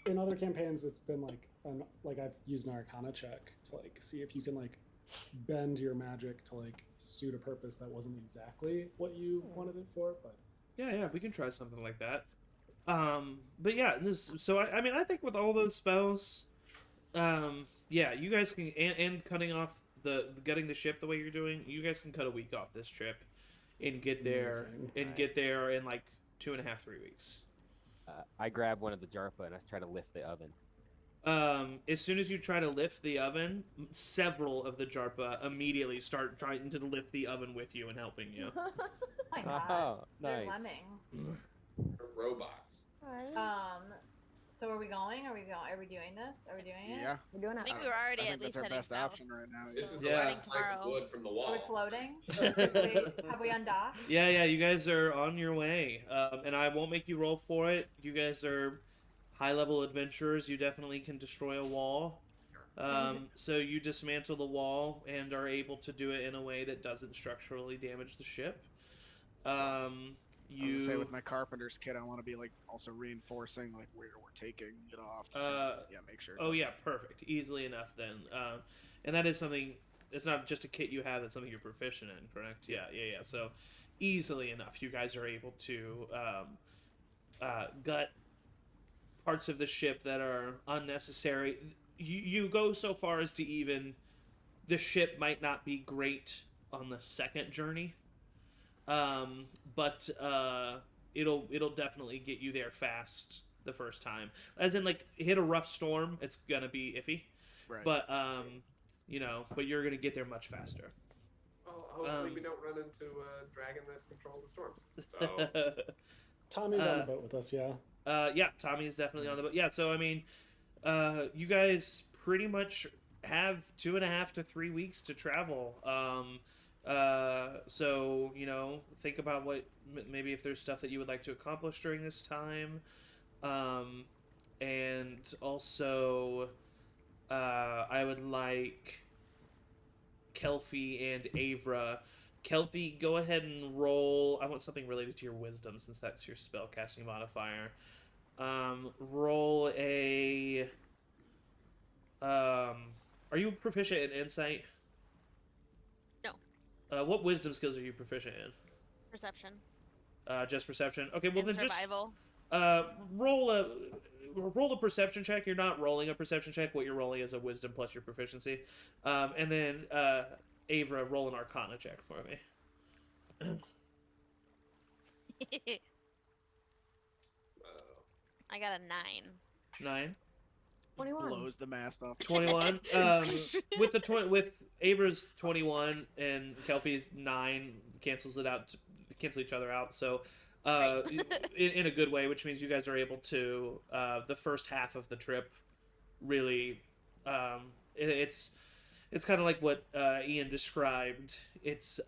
E: In other campaigns, it's been like I've used an Arcana check to like see if you can like bend your magic to like suit a purpose that wasn't exactly what you wanted it for, but
A: Yeah, we can try something like that. But yeah, I mean, I think with all those spells, yeah, you guys can, and cutting off getting the ship the way you're doing, you guys can cut a week off this trip and get there,
E: Amazing.
A: in like 2.5-3 weeks.
H: I grab one of the Jarpa and I try to lift the oven.
A: As soon as you try to lift the oven, several of the Jarpa immediately start trying to lift the oven with you and helping you.
B: Oh my god.
H: Oh,
B: They're
H: nice.
B: lemmings.
C: They're robots.
B: So are we going? Are we doing this? Are we doing it?
G: Yeah.
F: We're doing
D: I
F: it.
D: think we were already
G: I
D: at
G: think
D: least
G: that's our
D: heading
G: best
D: south.
G: option right now.
C: This
G: yeah.
C: is the
A: Yeah.
C: last plank of
D: Tomorrow.
C: wood from the wall.
B: Are we floating? Have we undocked?
A: Yeah, you guys are on your way, and I won't make you roll for it. You guys are high-level adventurers. You definitely can destroy a wall. So you dismantle the wall and are able to do it in a way that doesn't structurally damage the ship.
G: I was
A: You
G: gonna say with my carpenter's kit, I want to be like also reinforcing like where we're taking it off. To try and, make sure. it
A: Oh
G: doesn't-
A: yeah, perfect. Easily enough then. And that is something. It's not just a kit you have. It's something you're proficient in, correct? Yeah. So easily enough, you guys are able to gut parts of the ship that are unnecessary. You go so far as to even the ship might not be great on the second journey, but it'll definitely get you there fast the first time. As in, like, hit a rough storm, it's gonna be iffy.
G: Right.
A: But but you're gonna get there much faster.
C: Well, hopefully we don't run into a dragon that controls the storms. So,
E: Tommy's on the boat with us, yeah.
A: Yeah, Tommy is definitely on the boat. Yeah, so I mean, you guys pretty much have 2.5 to 3 weeks to travel. So think about what maybe if there's stuff that you would like to accomplish during this time, and also I would like Kelfie and Avra. Kelfie, go ahead and roll. I want something related to your wisdom since that's your spellcasting modifier. Roll a. Are you proficient in insight?
D: No.
A: What wisdom skills are you proficient in?
D: Perception.
A: Just perception. Okay, well
D: And
A: then
D: survival.
A: just roll a perception check. You're not rolling a perception check. What you're rolling is a wisdom plus your proficiency. And then Avra, roll an Arcana check for me.
D: I got a 9.
A: 9.
F: 21.
G: blows the mast off.
A: 21. With Avra's 21 and Kelpie's 9 cancel each other out. So in a good way, which means you guys are able to the first half of the trip really it's kind of like what Ian described. It's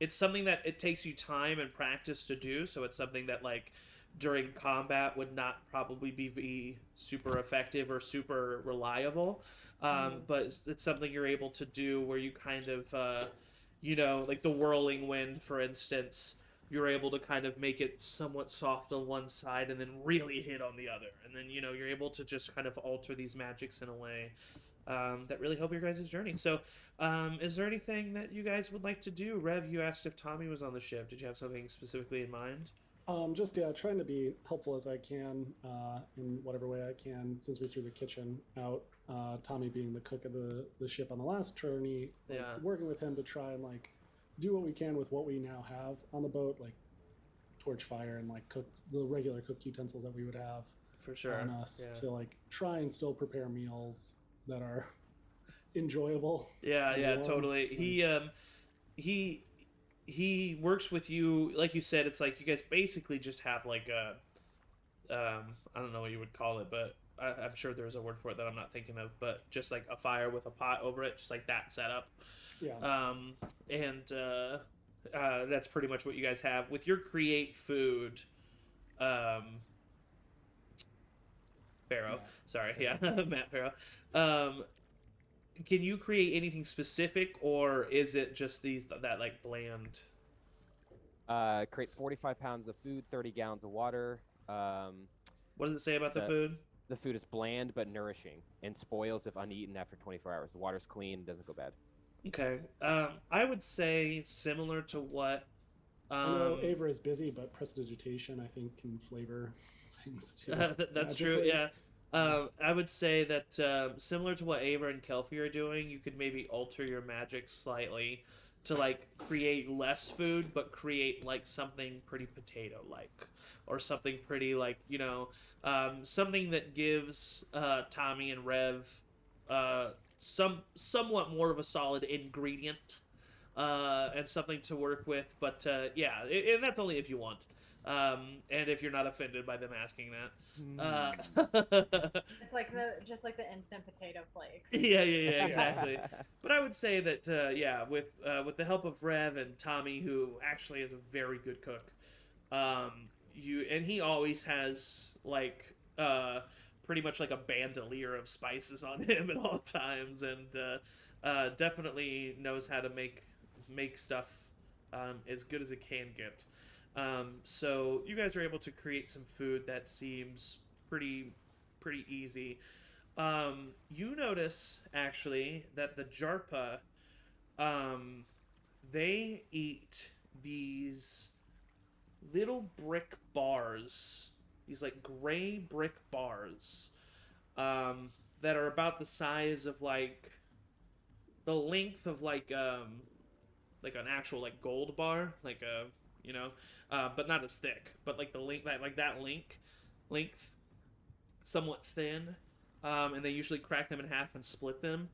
A: something that it takes you time and practice to do, so it's something that like during combat would not probably be super effective or super reliable, but it's something you're able to do where you kind of like the whirling wind, for instance, you're able to kind of make it somewhat soft on one side and then really hit on the other, and then you're able to just kind of alter these magics in a way that really help your guys' journey. So is there anything that you guys would like to do? Rev, you asked if Tommy was on the ship. Did you have something specifically in mind?
E: Just trying to be helpful as I can in whatever way I can. Since we threw the kitchen out, Tommy being the cook of the ship on the last journey, working with him to try and like do what we can with what we now have on the boat, like torch fire and like cook the regular cook utensils that we would have
A: For sure.
E: on us to like try and still prepare meals that are enjoyable.
A: Yeah, totally. He works with you, like you said. It's like you guys basically just have like a I don't know what you would call it, but I'm sure there's a word for it that I'm not thinking of, but just like a fire with a pot over it, just like that setup. And that's pretty much what you guys have with your create food. Pharaoh, sorry, Matt Pharaoh. Can you create anything specific, or is it just that like bland?
H: Create 45 pounds of food, 30 gallons of water.
A: What does it say about the food?
H: The food is bland but nourishing and spoils if uneaten after 24 hours. The water's clean, doesn't go bad.
A: Okay. I would say similar to what.
E: I know Avra is busy, but prestidigitation I think can flavor things too.
A: That's true. Yeah. I would say that similar to what Avra and Kelfie are doing, you could maybe alter your magic slightly to like create less food, but create like something pretty potato-like, or something pretty like something that gives Tommy and Rev somewhat more of a solid ingredient and something to work with. But yeah, and that's only if you want. And if you're not offended by them asking that.
B: It's like just like the instant potato flakes.
A: Yeah, exactly. But I would say that yeah, with the help of Rev and Tommy, who actually is a very good cook, he always has like pretty much like a bandolier of spices on him at all times, and definitely knows how to make stuff as good as it can get. So you guys are able to create some food that seems pretty easy. You notice actually that the Jarpa, they eat these little brick bars, these like gray brick bars, that are about the size of like the length of like an actual like gold bar, like a but not as thick, but like the length, somewhat thin, and they usually crack them in half and split them,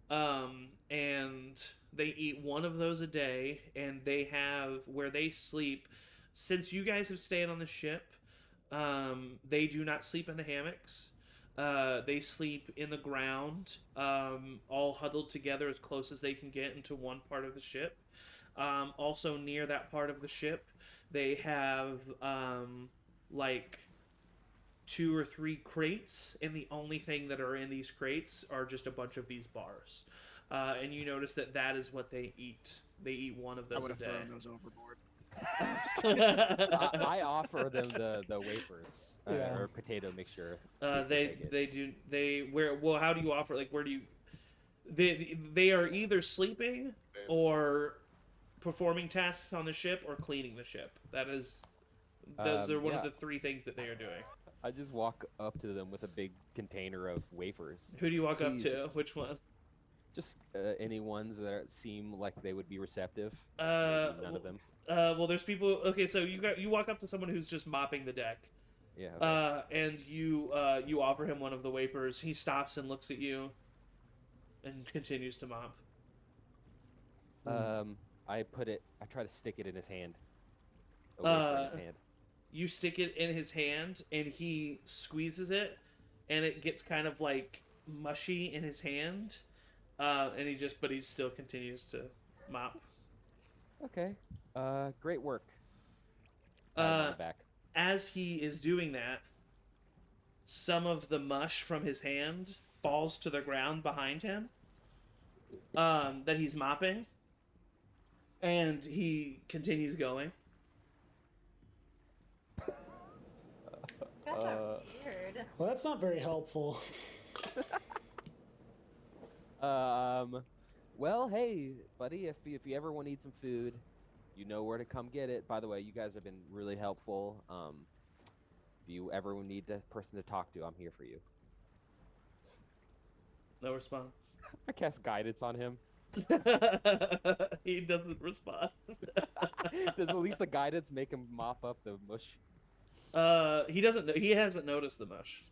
A: and they eat one of those a day, and they have where they sleep. Since you guys have stayed on the ship, they do not sleep in the hammocks. They sleep in the ground, all huddled together as close as they can get into one part of the ship. Also near that part of the ship, they have like 2 or 3 crates, and the only thing that are in these crates are just a bunch of these bars. And you notice that is what they eat. They eat one of
G: I
A: those
G: would
A: a
G: have
A: day.
G: thrown those overboard.
H: I offer them the wafers
E: Yeah.
H: or potato mixture. See if take it.
A: They do well, how do you offer, like, where do you they are either sleeping or performing tasks on the ship or cleaning the ship. Those are one of
H: yeah.
A: the 3 things that they are doing.
H: I just walk up to them with a big container of wafers.
A: Who do you walk
H: Please.
A: up to? Which one?
H: Just any ones that seem like they would be receptive.
A: None
H: None of them.
A: Well, there's people. Okay, so you walk up to someone who's just mopping the deck.
H: Yeah. Okay.
A: And you offer him one of the wafers. He stops and looks at you, and continues to mop.
H: I try to stick it in his hand. A wafer in his hand.
A: You stick it in his hand, and he squeezes it, and it gets kind of like mushy in his hand. And he still continues to mop.
H: Okay. Great work. Pat him on the back.
A: As he is doing that, some of the mush from his hand falls to the ground behind him, that he's mopping, and he continues going.
B: That's weird.
E: Well, that's not very helpful.
H: Well, hey, buddy, if you ever want to eat some food, you know where to come get it. By the way, you guys have been really helpful. If you ever need a person to talk to, I'm here for you.
A: No response.
H: I cast guidance on him.
A: He doesn't respond.
H: Does at least the guidance make him mop up the mush?
A: He doesn't. He hasn't noticed the mush.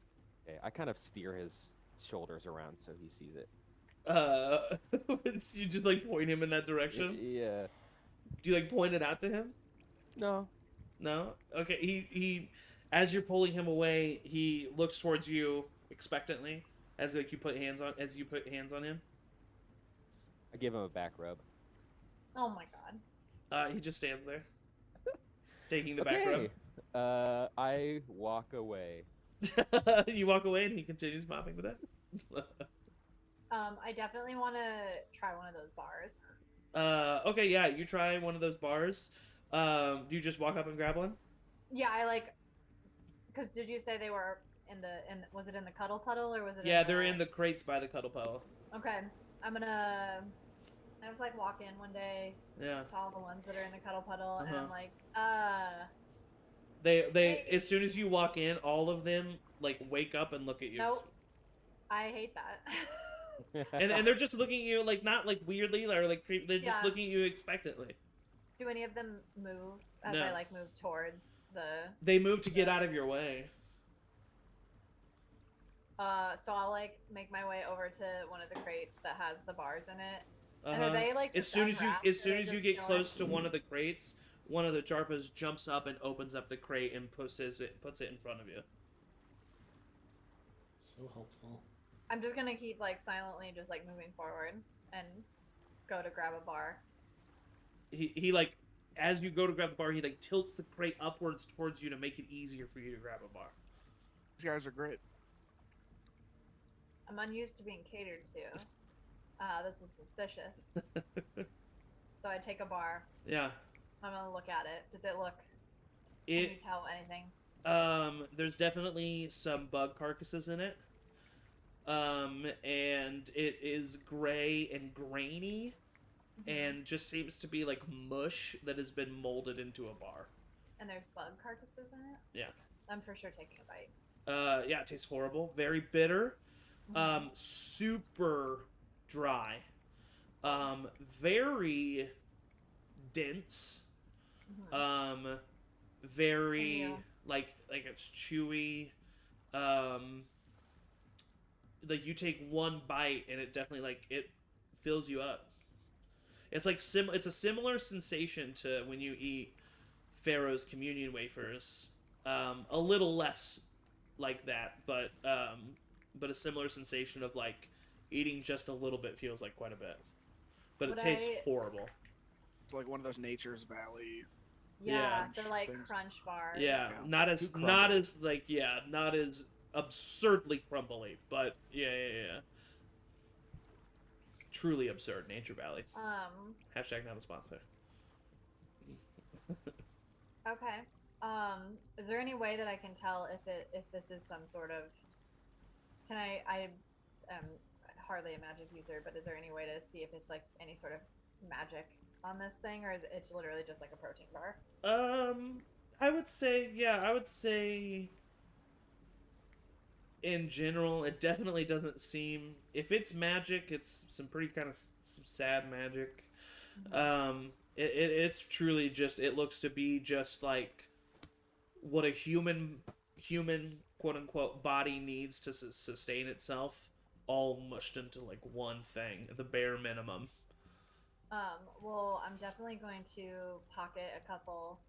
H: Okay, I kind of steer his shoulders around so he sees it.
A: You just like point him in that direction.
H: Yeah.
A: Do you like point it out to him?
H: No.
A: No. Okay. He as you're pulling him away, he looks towards you expectantly as you put hands on him.
H: I give him a back rub.
B: Oh my god.
A: He just stands there, taking the back rub.
H: I walk away.
A: You walk away, and he continues mopping the deck.
B: I definitely want to try one of those bars.
A: Okay, yeah, you try one of those bars. Do you just walk up and grab one?
B: Yeah, because did you say they were was it in the cuddle puddle or was it?
A: Yeah, they're in the crates by the cuddle puddle.
B: Okay, I was like walk in one day.
A: Yeah.
B: To all the ones that are in the cuddle puddle, and I'm like,
A: They as soon as you walk in, all of them like wake up and look at you.
B: Nope. I hate that.
A: and they're just looking at you like not like weirdly or like they're just
B: Yeah.
A: looking at you expectantly.
B: Do any of them move as
A: No.
B: I like move towards the?
A: They move to get out of your way.
B: So I'll like make my way over to one of the crates that has the bars in it. And are
A: Uh-huh.
B: they like
A: As
B: just
A: soon as you
B: unwrapped,
A: as
B: or
A: soon
B: they
A: as you
B: just
A: get
B: chilling?
A: close to one of the crates, one of the Jarpas jumps up and opens up the crate and puts it in front of you.
E: So helpful.
B: I'm just gonna keep like silently just like moving forward and go to grab a bar.
A: He like as you go to grab the bar, he like tilts the crate upwards towards you to make it easier for you to grab a bar.
G: These guys are great.
B: I'm unused to being catered to. This is suspicious. So I take a bar.
A: Yeah.
B: I'm gonna look at it. Does it look? Can you tell anything?
A: There's definitely some bug carcasses in it. And it is gray and grainy, and just seems to be like mush that has been molded into a bar.
B: And there's bug carcasses in it?
A: Yeah.
B: I'm for sure taking a bite.
A: Yeah, it tastes horrible. Very bitter. Super dry. Very dense. Very
B: Yeah.
A: like it's chewy. Like you take one bite and it definitely like it fills you up. It's like it's a similar sensation to when you eat Pharaoh's communion wafers. A little less like that, but a similar sensation of like eating just a little bit feels like quite a bit. But it tastes horrible.
G: It's like one of those Nature's Valley.
B: Yeah,
A: Yeah.
B: the like
G: Things.
B: crunch bars.
A: Yeah,
G: Yeah.
A: not as
H: Too
A: not
H: crumbly.
A: as like not as absurdly crumbly, but yeah. Truly absurd, Nature Valley. Hashtag not a sponsor.
B: Okay. Is there any way that I can tell if this is some sort of? Can I am hardly a magic user, but is there any way to see if it's like any sort of magic on this thing, or is it literally just like a protein bar?
A: I would say in general, it definitely doesn't seem. If it's magic, it's some pretty kind of some sad magic. It's truly just. It looks to be just like what a human quote unquote body needs to sustain itself, all mushed into like one thing, the bare minimum.
B: Well, I'm definitely going to pocket a couple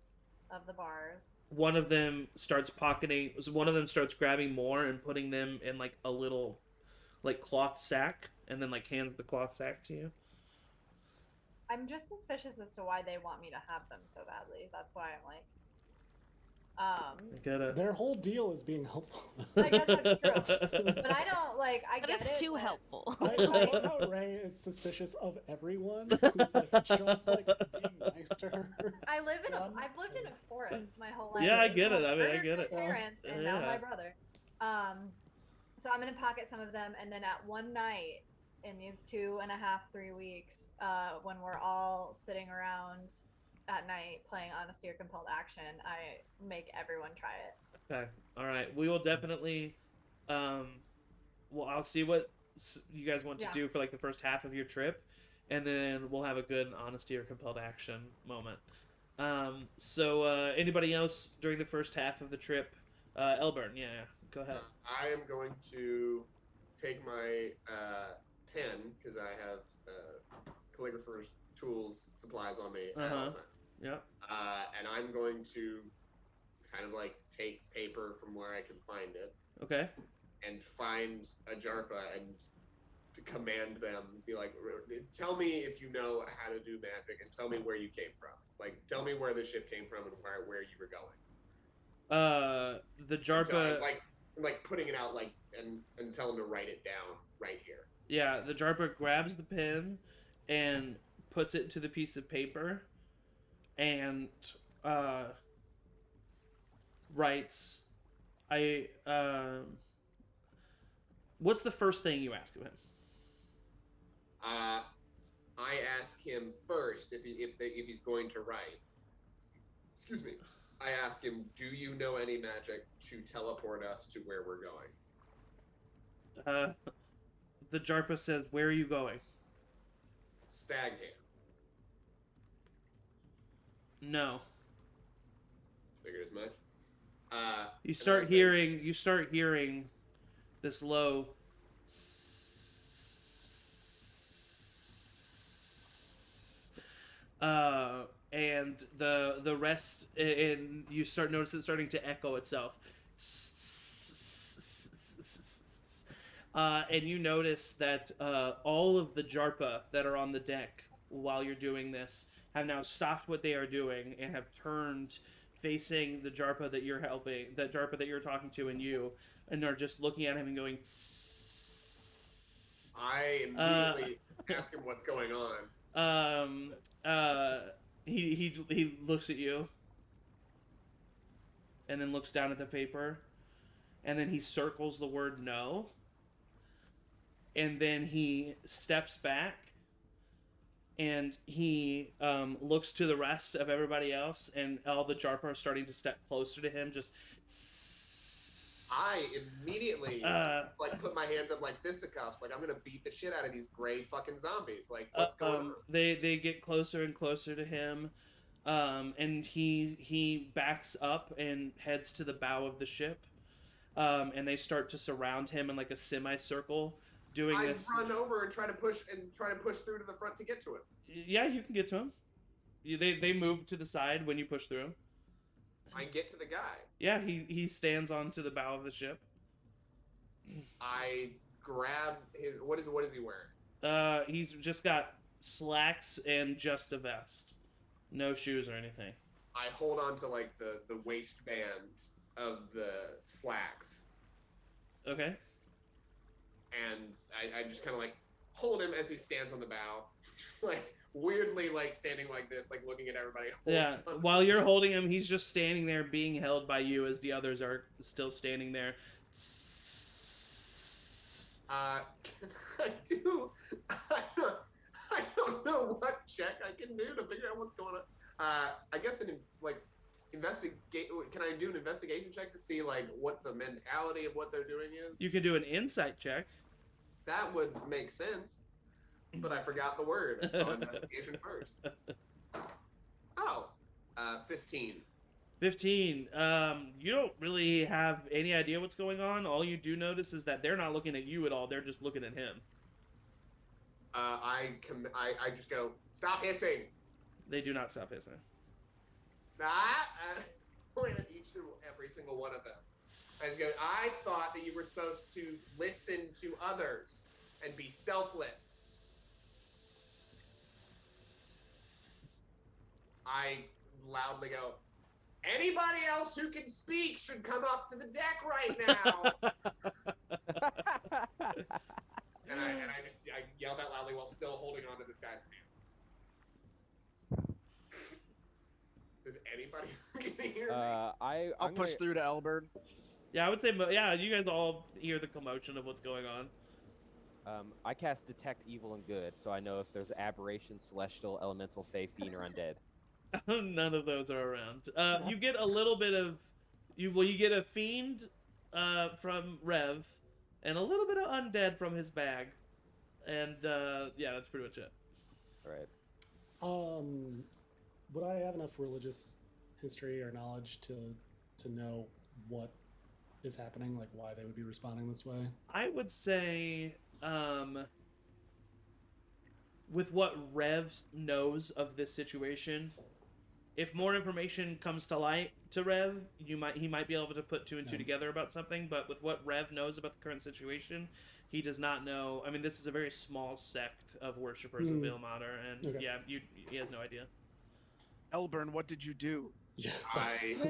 B: of the bars.
A: One of them starts pocketing. One of them starts grabbing more and putting them in like a little, like cloth sack, and then like hands the cloth sack to you.
B: I'm just suspicious as to why they want me to have them so badly. That's why I'm like,
A: I gotta.
E: Their whole deal is being helpful.
B: I guess that's true. But I don't like. I
D: But
B: get
D: it's
B: it,
D: too
B: but
D: helpful.
E: I love how Ray is suspicious of everyone who's like just like being nice to her.
B: I live in a.
E: One-
B: I've lived in a forest my whole life.
A: Yeah, I
B: It's
A: get it.
B: like
A: I mean, I
B: murdered
A: get
B: my
A: it.
B: Parents and now
A: Yeah.
B: my brother. So I'm gonna pocket some of them, and then at one night in these 2.5, 3 weeks, when we're all sitting around at night playing Honesty or Compelled Action, I make everyone try it.
A: Okay. All right. We will definitely. Well, I'll see what you guys want to
B: Yeah.
A: do for like the first half of your trip, and then we'll have a good honesty or compelled action moment. So anybody else during the first half of the trip? Elburn, yeah, go ahead.
C: I am going to take my pen because I have calligrapher's tools supplies on me at all the time.
A: Yeah.
C: And I'm going to kind of like take paper from where I can find it
A: Okay.
C: and find a Jarpa and command them, be like, tell me if you know how to do magic and tell me where you came from. Like, tell me where the ship came from and where you were going.
A: The Jarpa.
C: Like putting it out, like, and tell them to write it down right here.
A: Yeah, the Jarpa grabs the pen and puts it to the piece of paper and writes, what's the first thing you ask of him?
C: I ask him first if he's going to write. Excuse me. I ask him, do you know any magic to teleport us to where we're going?
A: The Jarpa says, "Where are you going?"
C: Stag camp.
A: No.
C: Figured as much.
A: You
C: and
A: start
C: I say,
A: hearing this low and the rest, and you start noticing it starting to echo itself. And you notice that all of the Jarpa that are on the deck while you're doing this have now stopped what they are doing and have turned facing the Jarpa that you're helping, that Jarpa that you're talking to, and you, and are just looking at him and going.
C: I immediately ask him what's going on.
A: He looks at you, and then looks down at the paper, and then he circles the word no, and then he steps back, and he looks to the rest of everybody else, and all the Jarpa are starting to step closer to him. Just.
C: I immediately like put my hands up like fisticuffs, like I'm gonna beat the shit out of these gray fucking zombies. Like what's going on?
A: They get closer and closer to him, and he backs up and heads to the bow of the ship, and they start to surround him in like a semicircle. Doing
C: I
A: this.
C: run over and try to push through to the front to get to him.
A: Yeah, you can get to him. They move to the side when you push through him.
C: I get to the guy.
A: Yeah, he stands onto the bow of the ship.
C: I grab his. What is he wearing?
A: He's just got slacks and just a vest, no shoes or anything.
C: I hold on to like the waistband of the slacks.
A: Okay.
C: And I just kind of like hold him as he stands on the bow, just like weirdly like standing like this, like looking at everybody.
A: Yeah, while you're holding him, he's just standing there being held by you as the others are still standing there.
C: I don't know what check I can do to figure out what's going on. I guess investigate. Can I do an investigation check to see like what the mentality of what they're doing is?
A: You can do an insight check.
C: That would make sense, but I forgot the word. So investigation first. Oh, 15.
A: 15. You don't really have any idea what's going on. All you do notice is that they're not looking at you at all. They're just looking at him.
C: I just go, stop hissing.
A: They do not stop hissing.
C: Point at each and every single one of them. I just go, I thought that you were supposed to listen to others and be selfless. I loudly go, anybody else who can speak should come up to the deck right now. and I yell that loudly while still holding on to this guy's hand. Does anybody hear me?
G: I'll push through to Elbert.
A: Yeah, I would say, yeah, you guys all hear the commotion of what's going on.
H: I cast Detect Evil and Good, so I know if there's aberration, celestial, elemental, fey, fiend, or undead.
A: None of those are around. You get a little bit of, you get a fiend from Rev, and a little bit of undead from his bag, and yeah, that's pretty much it.
H: All right.
E: Would I have enough religious history or knowledge to know what is happening, like why they would be responding this way?
A: I would say, with what Rev knows of this situation, if more information comes to light to Rev, he might be able to put two and two together about something. But with what Rev knows about the current situation, he does not know. I mean, this is a very small sect of worshippers of Ilmater, and yeah, he has no idea.
G: Elburn, what did you do?
E: Yeah.
C: Hold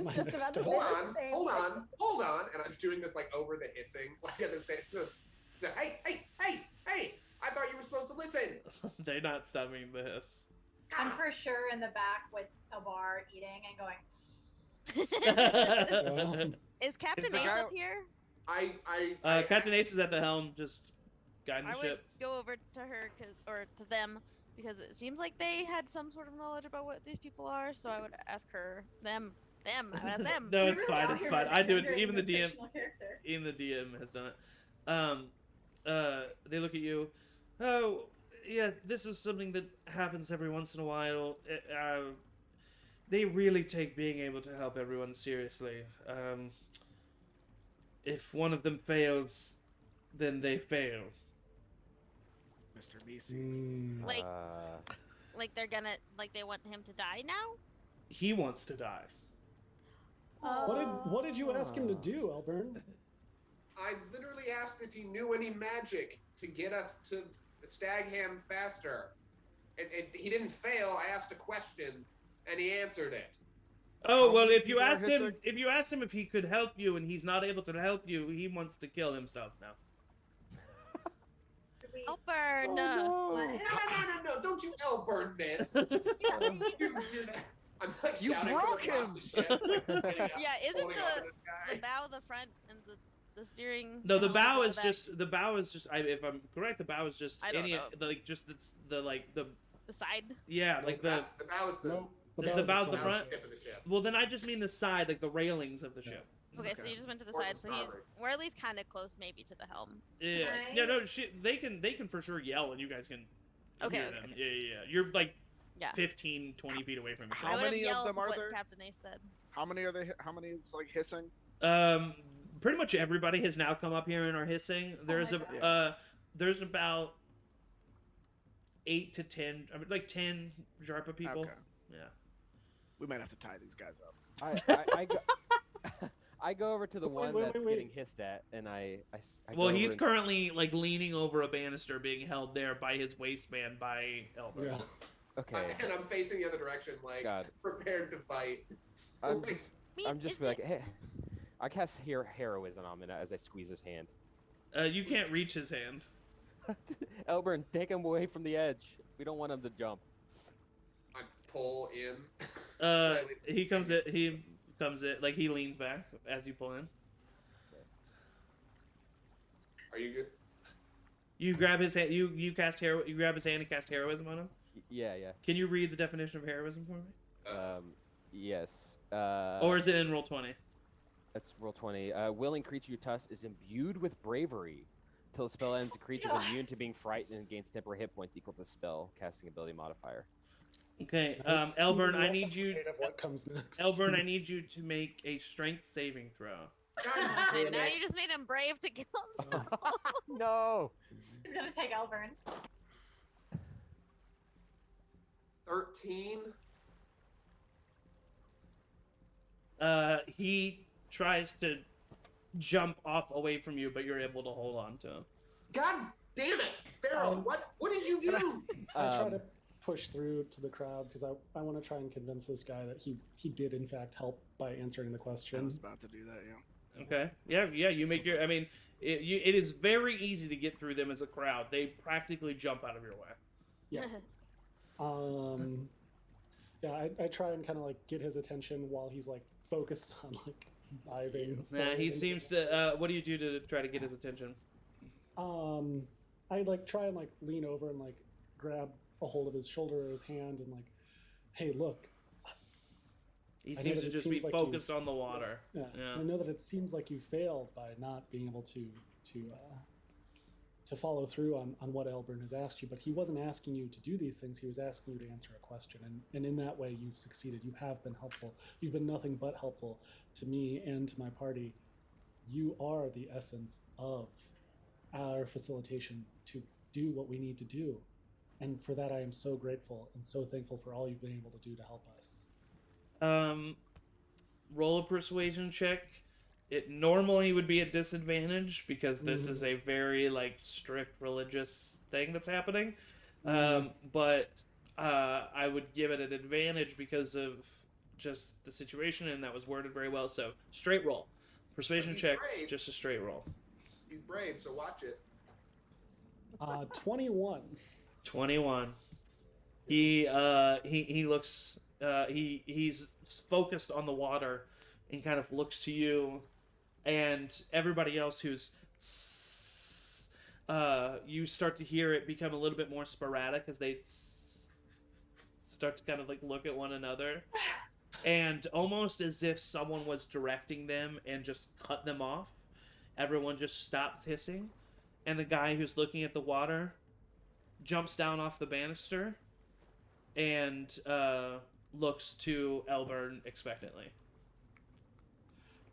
C: on, and I'm doing this like over the hissing, like at the same. Hey! I thought you were supposed to listen.
A: They're not stopping the hiss.
B: I'm for sure in the back with a bar eating and going.
D: Is Captain
G: the
D: Ace
G: guy-
D: up here?
A: Captain Ace is at the helm, just guiding the
D: I would
A: ship.
D: go over to her or to them because it seems like they had some sort of knowledge about what these people are. So I would ask her them. I would ask them.
A: No,
B: We
A: it's
B: really
A: fine.
B: out
A: It's
B: here
A: fine. I do it.
B: misgendering
A: Even the
B: this
A: DM.
B: fictional character.
A: Even the DM has done it. they look at you. Oh, yes, this is something that happens every once in a while. They really take being able to help everyone seriously. If one of them fails, then they fail.
G: Mr. BC's.
E: Mm.
D: Like, like they're gonna, like they want him to die now?
A: He wants to die.
E: What did you ask him to do, Elburn?
C: I literally asked if he knew any magic to get us to Stagham faster. He didn't fail. I asked a question, and he answered it.
A: Oh,
G: How
A: well,
G: many
A: if you
G: people are
A: asked him,
G: hissing?
A: if you asked him if he could help you and he's not able to help you, he wants to kill himself now.
B: Should we-
D: Elburn!
C: No! Don't you Elburn this. I'm like
G: You
C: shouting
G: broke
C: from across the ship, like, getting up,
D: Yeah, isn't
C: holding on to this
D: the
C: guy.
D: bow the front and the steering?
A: No, the
D: wheel
A: bow
D: go
A: is
D: back?
A: just the bow is just. If I'm correct, the bow is just
D: I don't
A: any
D: know.
A: like just the like the
D: The side.
A: yeah like the.
C: The bow is the
E: No,
A: Is the bow at the
C: bow is
A: front?
C: tip of the ship.
A: Well, then I just mean the side, like the railings of the ship.
D: Okay, so
G: Okay.
D: he just went to the
C: Or
D: side,
C: the
D: so he's
C: starboard.
D: we're at least kind of close, maybe to the helm.
A: Yeah,
B: Right.
A: yeah, no, they can for sure yell, and you guys can
D: Okay,
A: hear
D: okay,
A: them.
D: okay.
A: Yeah. You're like
D: Yeah.
A: 15, 20 feet away from each
G: How
D: I
A: other.
D: would have
G: many of
D: yelled
G: them are
D: what
G: there?
D: Captain Ace said.
G: How many are they? How many is like hissing?
A: Pretty much everybody has now come up here and are hissing. There's
B: my
A: a there's about 8 to 10, I mean, like 10 Jarpa people.
G: Okay.
A: Yeah.
G: We might have to tie these guys up.
H: I go, I go over to the one
E: wait,
H: that's
E: wait.
H: getting hissed at, and I go
A: Well,
H: over
A: he's
H: and-
A: currently like leaning over a banister, being held there by his waistband by Elbow.
E: Yeah.
H: Okay.
C: And I'm facing the other direction, like
H: God.
C: prepared to fight.
H: I'm
C: Like,
H: just
D: Wait,
H: I'm just
D: it's
H: like, hey, I cast heroism on him as I squeeze his hand.
A: You can't reach his hand.
H: Elburn, take him away from the edge. We don't want him to jump.
C: I pull in.
A: He comes in, like he leans back as you pull in.
C: Are you good?
A: You grab his hand. You cast hero. You grab his hand and cast heroism on him.
H: Yeah.
A: Can you read the definition of heroism for me?
H: Yes.
A: Or is it in roll 20?
H: That's roll 20. Willing creature you touch is imbued with bravery. Till the spell ends, the creature is immune to being frightened and gains temporary hit points equal to the spell casting ability modifier.
A: Okay,
E: That's
A: Elburn, I
E: not
A: need you.
E: afraid of what comes next.
A: Elburn, I need you to make a strength saving throw.
D: I say, now you just made him brave to kill himself.
H: No.
B: He's gonna take Elburn.
C: 13.
A: He tries to jump off away from you, but you're able to hold on to him.
C: God damn it, Pharaoh! What did you do?
E: I try to push through to the crowd because I want to try and convince this guy that he did in fact help by answering the
G: I
E: question.
G: was about to do that. Yeah.
A: Okay. Yeah. You make your. I mean, it is very easy to get through them as a crowd. They practically jump out of your way.
E: Yeah. Yeah, I try and kind of like get his attention while he's like focused on like diving.
A: Nah,
E: forward
A: he
E: into
A: seems
E: the-
A: to. What do you do to try to get his attention?
E: I like try and like lean over and like grab a hold of his shoulder or his hand and like, hey, look.
A: He
E: I know
A: seems
E: that
A: to
E: it
A: just
E: seems
A: be
E: like
A: focused on the water.
E: Yeah.
A: Yeah.
E: I know that it seems like you failed by not being able to follow through on what Elburn has asked you, but he wasn't asking you to do these things. He was asking you to answer a question, and in that way, you've succeeded. You have been helpful. You've been nothing but helpful to me and to my party. You are the essence of our facilitation to do what we need to do, and for that, I am so grateful and so thankful for all you've been able to do to help us.
A: Roll a persuasion check. It normally would be a disadvantage because this is a very like strict religious thing that's happening. But I would give it an advantage because of just the situation, and that was worded very well. So straight roll, persuasion
C: He's
A: check,
C: brave.
A: just a straight roll.
C: He's brave, so watch it.
E: 21.
A: 21. He looks he's focused on the water and kind of looks to you and everybody else who's you start to hear it become a little bit more sporadic as they start to kind of like look at one another, and almost as if someone was directing them and just cut them off, everyone just stops hissing, and the guy who's looking at the water jumps down off the banister and looks to Elburn expectantly.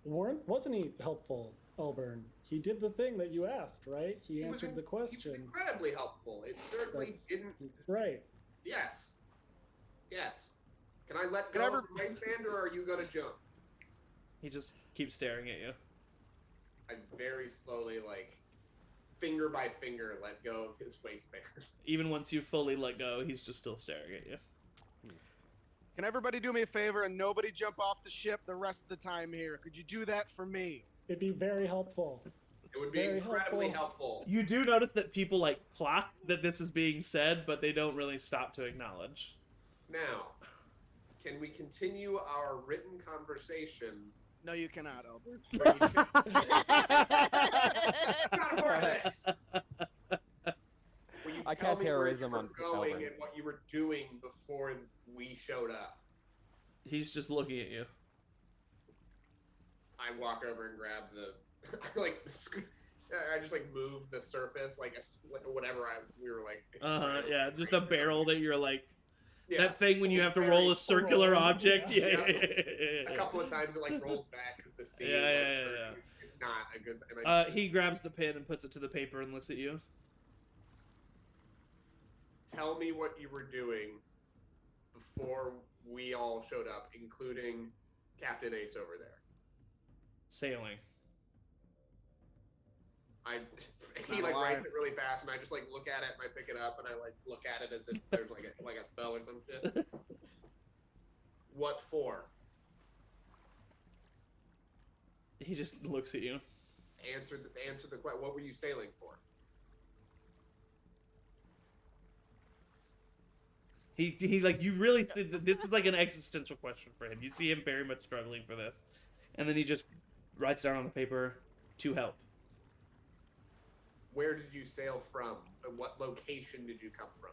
E: Wasn't he helpful, Elburn? He did the thing that you asked, right? He
C: was
E: answered the
C: He was
E: question.
C: incredibly helpful. It certainly didn't.
E: That's right.
C: Yes. Yes. Can I let
G: Can
C: go
G: I
C: of the waistband, or are you gonna jump?
A: He just keeps staring at you.
C: I very slowly, like, finger by finger, let go of his waistband.
A: Even once you fully let go, he's just still staring at you.
G: Can everybody do me a favor and nobody jump off the ship the rest of the time here? Could you do that for me?
E: It'd be very helpful.
C: It would be
E: Very
C: incredibly
E: helpful.
C: helpful.
A: You do notice that people like clock that this is being said, but they don't really stop to acknowledge.
C: Now, can we continue our written conversation?
G: No, you cannot, Albert.
C: Not for this. Will you
H: I
C: tell
H: cast
C: me where you
H: heroism
C: were
H: on
C: going
H: Elburn.
C: and what you were doing before we showed up?
A: He's just looking at you.
C: I walk over and grab the, I just like move the surface like whatever we were like.
A: Yeah, just a barrel that you're like
C: Yeah.
A: that thing when you have to
C: Very
A: roll a circular
E: roll.
A: object. Yeah.
C: A couple of times it like rolls back because the sea.
A: Yeah,
C: is,
A: yeah,
C: like,
A: yeah.
C: It's not a good. And
A: He grabs the pen and puts it to the paper and looks at you.
C: tell me what you were doing before we all showed up, including Captain Ace over there.
A: Sailing.
C: He
G: Not
C: like writes
G: alive.
C: it really fast, and I just like look at it and I pick it up and I like look at it as if there's like a spell or some shit. What for?
A: He just looks at you.
C: Answer the question. What were you sailing for?
A: He like you really this is like an existential question for him. You see him very much struggling for this, and then he just writes down on the paper to help.
C: Where did you sail from? And what location did you come from?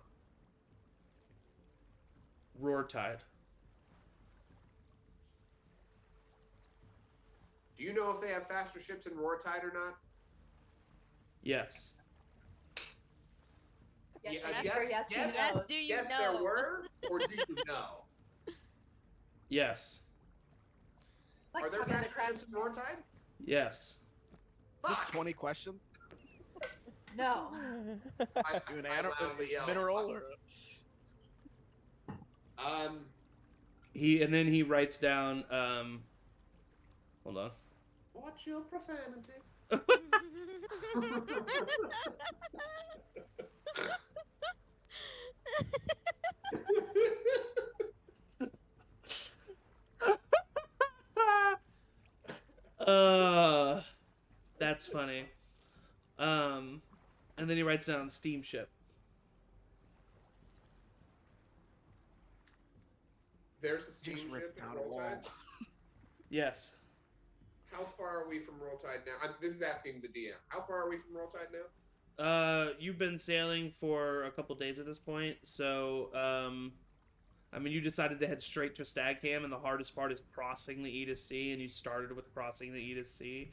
A: Roar tide.
C: Do you know if they have faster ships in Roar Tide or not?
A: Yes.
B: Yes,
C: Yeah,
B: yes,
C: yes,
B: or yes, he
C: yes,
D: Yes,
B: knows.
D: do you
C: Yes,
D: know?
C: there were, or do you know?
A: Yes.
B: Like
C: Are there
B: Hugging the
C: faster
B: Crab.
C: ships in Roar Tide?
A: Yes.
G: Just
C: Fuck!
G: 20 questions?
B: No.
C: I,
G: Do an
C: I loudly yell,
G: mineral or
A: He writes down hold on.
C: watch your profanity.
A: That's funny. And then he writes down steamship.
C: There's a
G: just
C: steamship
G: ripped
C: in
G: down a
C: Roll
G: wall?
C: Tide.
A: Yes.
C: How far are we from Roll Tide now? This is asking the DM. How far are we from Roll Tide now?
A: You've been sailing for a couple days at this point, so I mean, you decided to head straight to Stagham, and the hardest part is crossing the Edis Sea, and you started with crossing the Edis Sea.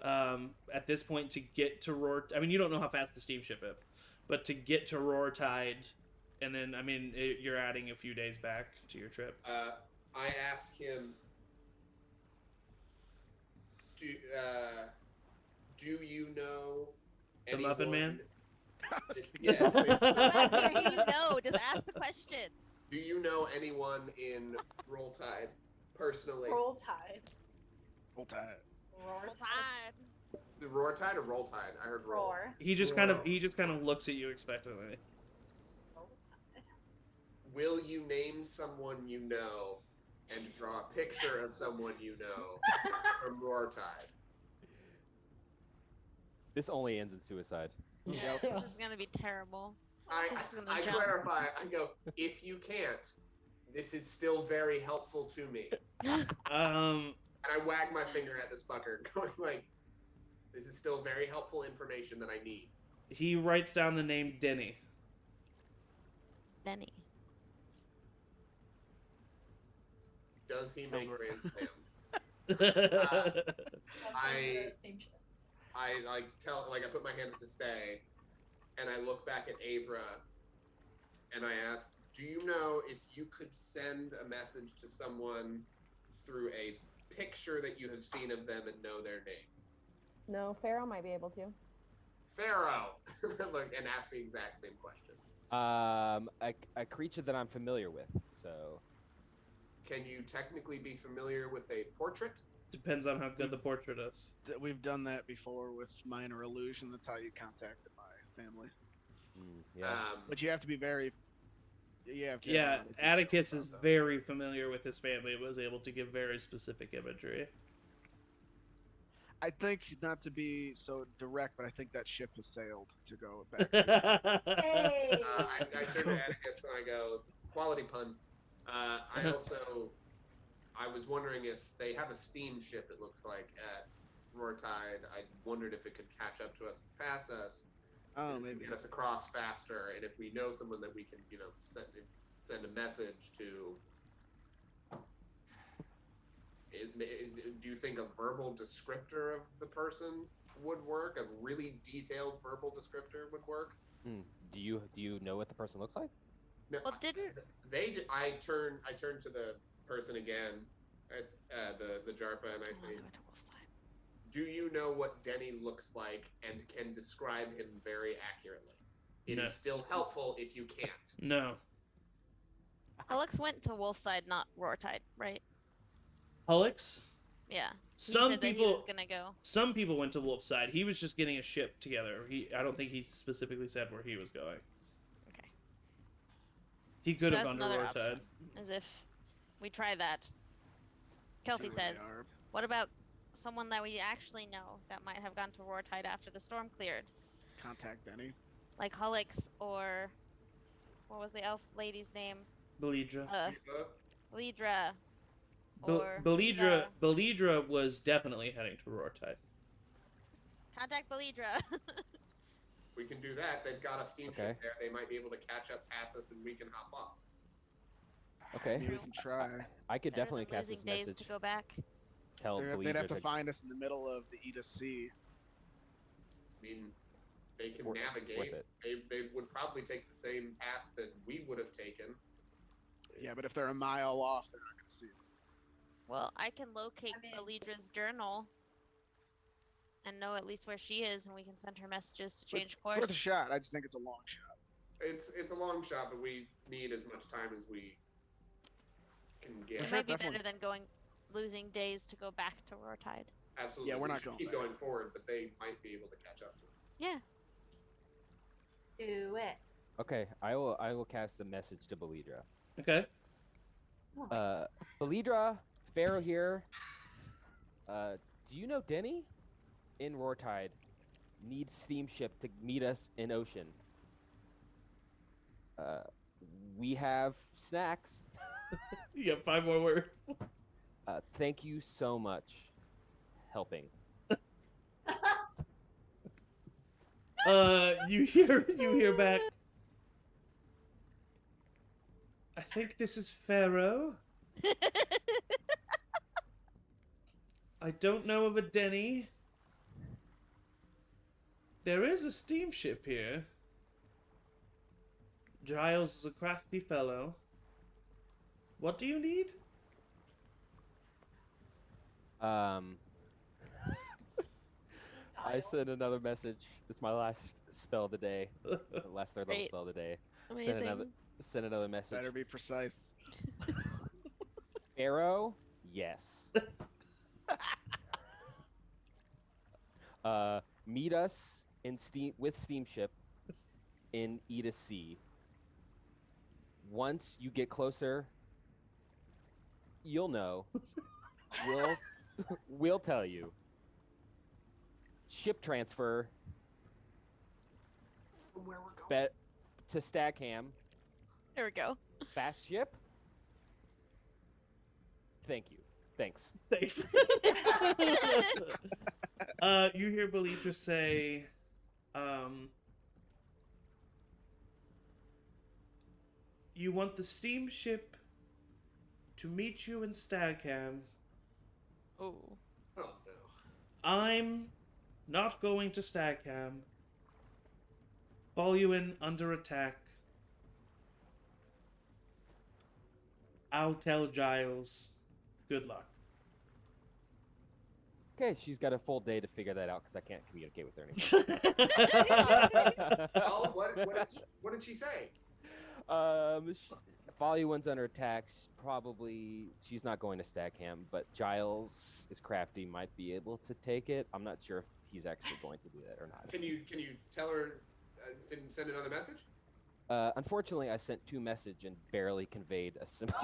A: At this point, to get to Roar, I mean, you don't know how fast the steamship is, but to get to Roar Tide, and then, I mean, you're adding a few days back to your trip.
C: I ask him, do you know
A: The Muffin Man?
C: Yes.
D: I'm asking, do you know? Just ask the question.
C: Do you know anyone in Roll Tide personally?
B: Roll Tide.
G: Roll Tide.
B: Roar
D: Roll
B: Tide.
D: Tide.
C: The Roar Tide or Roll Tide? I heard Roll.
B: Roar.
A: He just kind of looks at you expectantly.
B: Roll Tide.
C: Will you name someone you know and draw a picture of someone you know from Roar Tide?
H: This only ends in suicide.
D: Yeah, this is gonna be terrible.
C: I
D: gonna jump.
C: clarify. I go, if you can't, this is still very helpful to me. And I wag my finger at this fucker, going like, this is still very helpful information that I need.
A: He writes down the name Denny.
D: Benny.
C: Does he make grandstands?
B: That's
C: I-
B: the steamship.
C: I I put my hand up to stay, and I look back at Avra, and I ask, "Do you know if you could send a message to someone through a picture that you have seen of them and know their name?"
F: No, Pharaoh might be able to.
C: Pharaoh, look, and ask the exact same question.
H: A creature that I'm familiar with. So,
C: Can you technically be familiar with a portrait?
A: Depends on how good the portrait is.
G: We've done that before with minor illusion. That's how you contacted my family.
H: yeah.
G: But you have to be very. You have to. have a
A: Yeah,
G: lot of details
A: Atticus
G: about
A: is
G: that.
A: very familiar with his family and was able to give very specific imagery.
G: I think not to be so direct, but I think that ship has sailed to go back. To
B: Hey.
C: I turn to Atticus and I go, quality pun. I was wondering if they have a steamship, it looks like, at Roartide. I wondered if it could catch up to us and pass us.
G: Oh,
C: and
G: maybe.
C: Get us across faster. And if we know someone that we can, send a message to. Do you think a verbal descriptor of the person would work? A really detailed verbal descriptor would work?
H: Do you know what the person looks like?
C: No,
D: Well, didn't
C: I turn to the person again, the Jarpa, and I
D: oh,
C: say,
D: they went to Wolfside.
C: "Do you know what Denny looks like and can describe him very accurately? It
A: No.
C: is still helpful if you can't."
A: No.
D: Alex went to Wolfside, not Roartide, right?
A: Hullix?
D: Yeah.
A: Some
D: he said
A: people
D: that he was gonna go.
A: Some people went to Wolf's side. He was just getting a ship together. I don't think he specifically said where he was going.
D: Okay.
A: He could have
D: That's
A: gone to
D: another
A: Roartide.
D: option. As if we try that.
G: See
D: Kelpie
G: where they
D: says,
G: are.
D: "What about someone that we actually know that might have gone to Roartide after the storm cleared,
G: Contact Denny.
D: like Hullix or what was the elf lady's name?
A: Belidra.
D: Lidra." Or
A: Belidra was definitely heading to Roartide.
D: Contact Belidra.
C: We can do that. They've got a steamship
H: Okay.
C: there. They might be able to catch up past us, and we can hop off.
H: Okay.
G: See, we can try.
H: I could
D: Better
H: definitely
D: than
H: cast
D: losing
H: this
D: days
H: message.
D: to go back.
H: Tell
G: They'd have
H: Belidra
G: to find us in the middle of the Eda Sea.
C: I mean, they can
H: Worth
C: navigate.
H: it.
C: They would probably take the same path that we would have taken.
G: Yeah, but if they're a mile off, they're not going to see us.
D: Well, I can locate
B: I mean-
D: Belidra's journal and know at least where she is, and we can send her messages to change course.
G: It's worth a shot. I just think it's a long shot.
C: It's a long shot, but we need as much time as we can get.
D: It
G: sure,
D: might be
G: definitely.
D: better than losing days to go back to Roartide.
C: Absolutely.
G: Yeah, we're
C: we
G: not
C: should
G: going
C: keep
G: back.
C: going forward, but they might be able to catch up to us.
D: Yeah.
B: Do it.
H: Okay, I will cast the message to Belidra.
A: Okay.
H: Belidra, Pharaoh here. Do you know Denny? In Roartide, needs steamship to meet us in ocean. We have snacks.
A: You got 5 more words.
H: Thank you so much. Helping.
A: You hear back. I think this is Pharaoh. I don't know of a Denny. There is a steamship here. Giles is a crafty fellow. What do you need?
H: I sent another message. This is my last spell of the day. The last third level
D: Great.
H: spell of the day.
D: Amazing.
H: Send another message.
G: Better be precise.
H: Arrow, yes. Meet us in steamship in Eda Sea. Once you get closer, you'll know. We'll tell you. Ship transfer.
C: From where we're going.
H: To Stagham.
D: There we go.
H: Fast ship. Thank you. Thanks.
A: Thanks. You hear Belidra say, you want the steamship to meet you in Stagham.
D: Oh.
C: Oh no.
A: I'm not going to Stagham. Voluin under attack. I'll tell Giles. Good luck.
H: Okay, she's got a full day to figure that out because I can't communicate with her anymore.
C: Oh, what did she say?
H: Voluin's under attack. Probably she's not going to Stackham, but Giles is crafty, might be able to take it. I'm not sure if he's actually going to do that or not.
C: Can you tell her? Send another message.
H: Unfortunately, I sent 2 messages and barely conveyed a simple.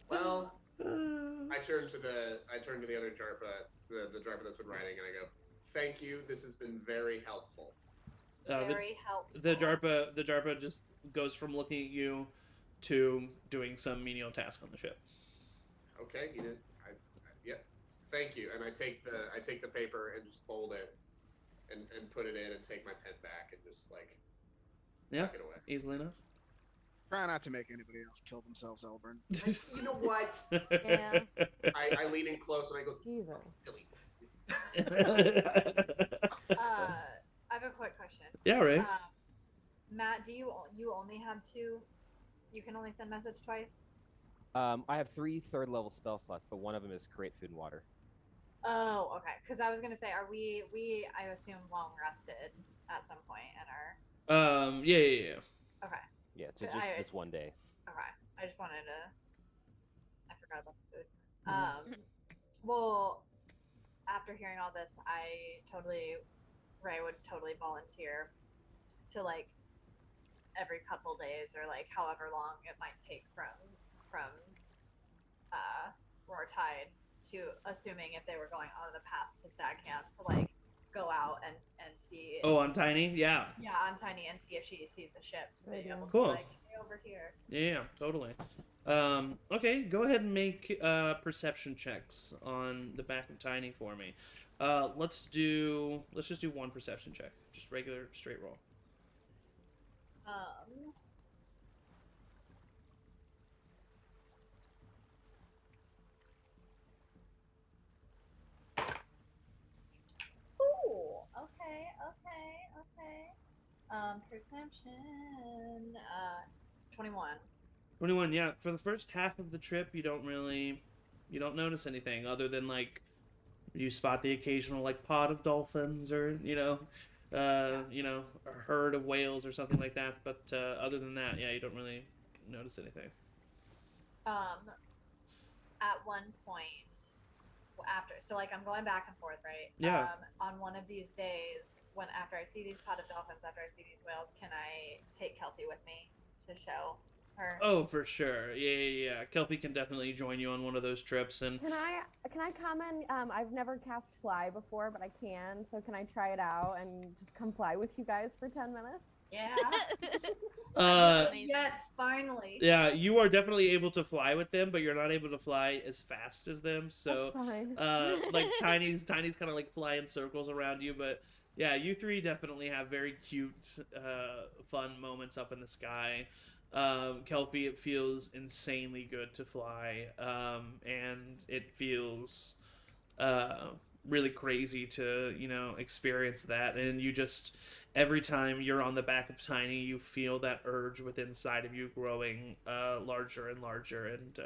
C: Well, I turn to the other Jarpa, the Jarpa that's been writing, and I go, "Thank you. This has been very helpful."
B: Very helpful.
A: The Jarpa just goes from looking at you to doing some menial task on the ship.
C: Okay, you did. Yep. Thank you. And I take the paper and just fold it, and put it in, and take my pen back and just tuck it away.
A: Easily enough.
G: Try not to make anybody else kill themselves, Elburn.
C: You know what?
D: Yeah.
C: I lean in close and I go,
F: Jesus.
C: silly.
B: I have a quick question.
A: Yeah, right.
B: Matt, do you only have 2? You can only send message twice?
H: I have 3 third-level spell slots, but one of them is create food and water.
B: Oh, okay. Because I was gonna say, are we I assume long rested at some point in our.
A: Yeah.
B: Okay.
H: Yeah, just this one day.
B: Okay. I just wanted to. I forgot about the food.
A: Mhm.
B: Well, after hearing all this, Ray would totally volunteer to every couple days or however long it might take from Roar Tide to, assuming if they were going on the path to Stagham, to go out and see.
A: Oh, on Tiny? Yeah.
B: Yeah, on Tiny, and see if she sees the ship to be able
A: Cool.
B: to hey, over here.
A: Yeah, totally. Okay, go ahead and make perception checks on the back of Tiny for me. Let's just do one perception check. Just regular straight roll.
B: Ooh, okay. Perception, 21.
A: 21, yeah. For the first half of the trip, you don't notice anything other than you spot the occasional pod of dolphins or a herd of whales or something like that. But other than that, yeah, you don't really notice anything.
B: At one point, after, so I'm going back and forth, right?
A: Yeah.
B: On one of these days, after I see these pod of dolphins, after I see these whales, can I take Kelpie with me to show her?
A: Oh, for sure. Yeah. Kelpie can definitely join you on one of those trips. And
F: Can I comment? I've never cast fly before, but I can. So can I try it out and just come fly with you guys for 10 minutes?
B: Yeah.
D: Amazing.
B: Yes, finally.
A: yeah, you are definitely able to fly with them, but you're not able to fly as fast as them. So,
F: That's fine.
A: Tiny's kind of fly in circles around you, but yeah, you 3 definitely have very cute, fun moments up in the sky. Kelpie, it feels insanely good to fly, and it feels really crazy to experience that. And you just, every time you're on the back of Tiny, you feel that urge within inside of you growing larger and larger, and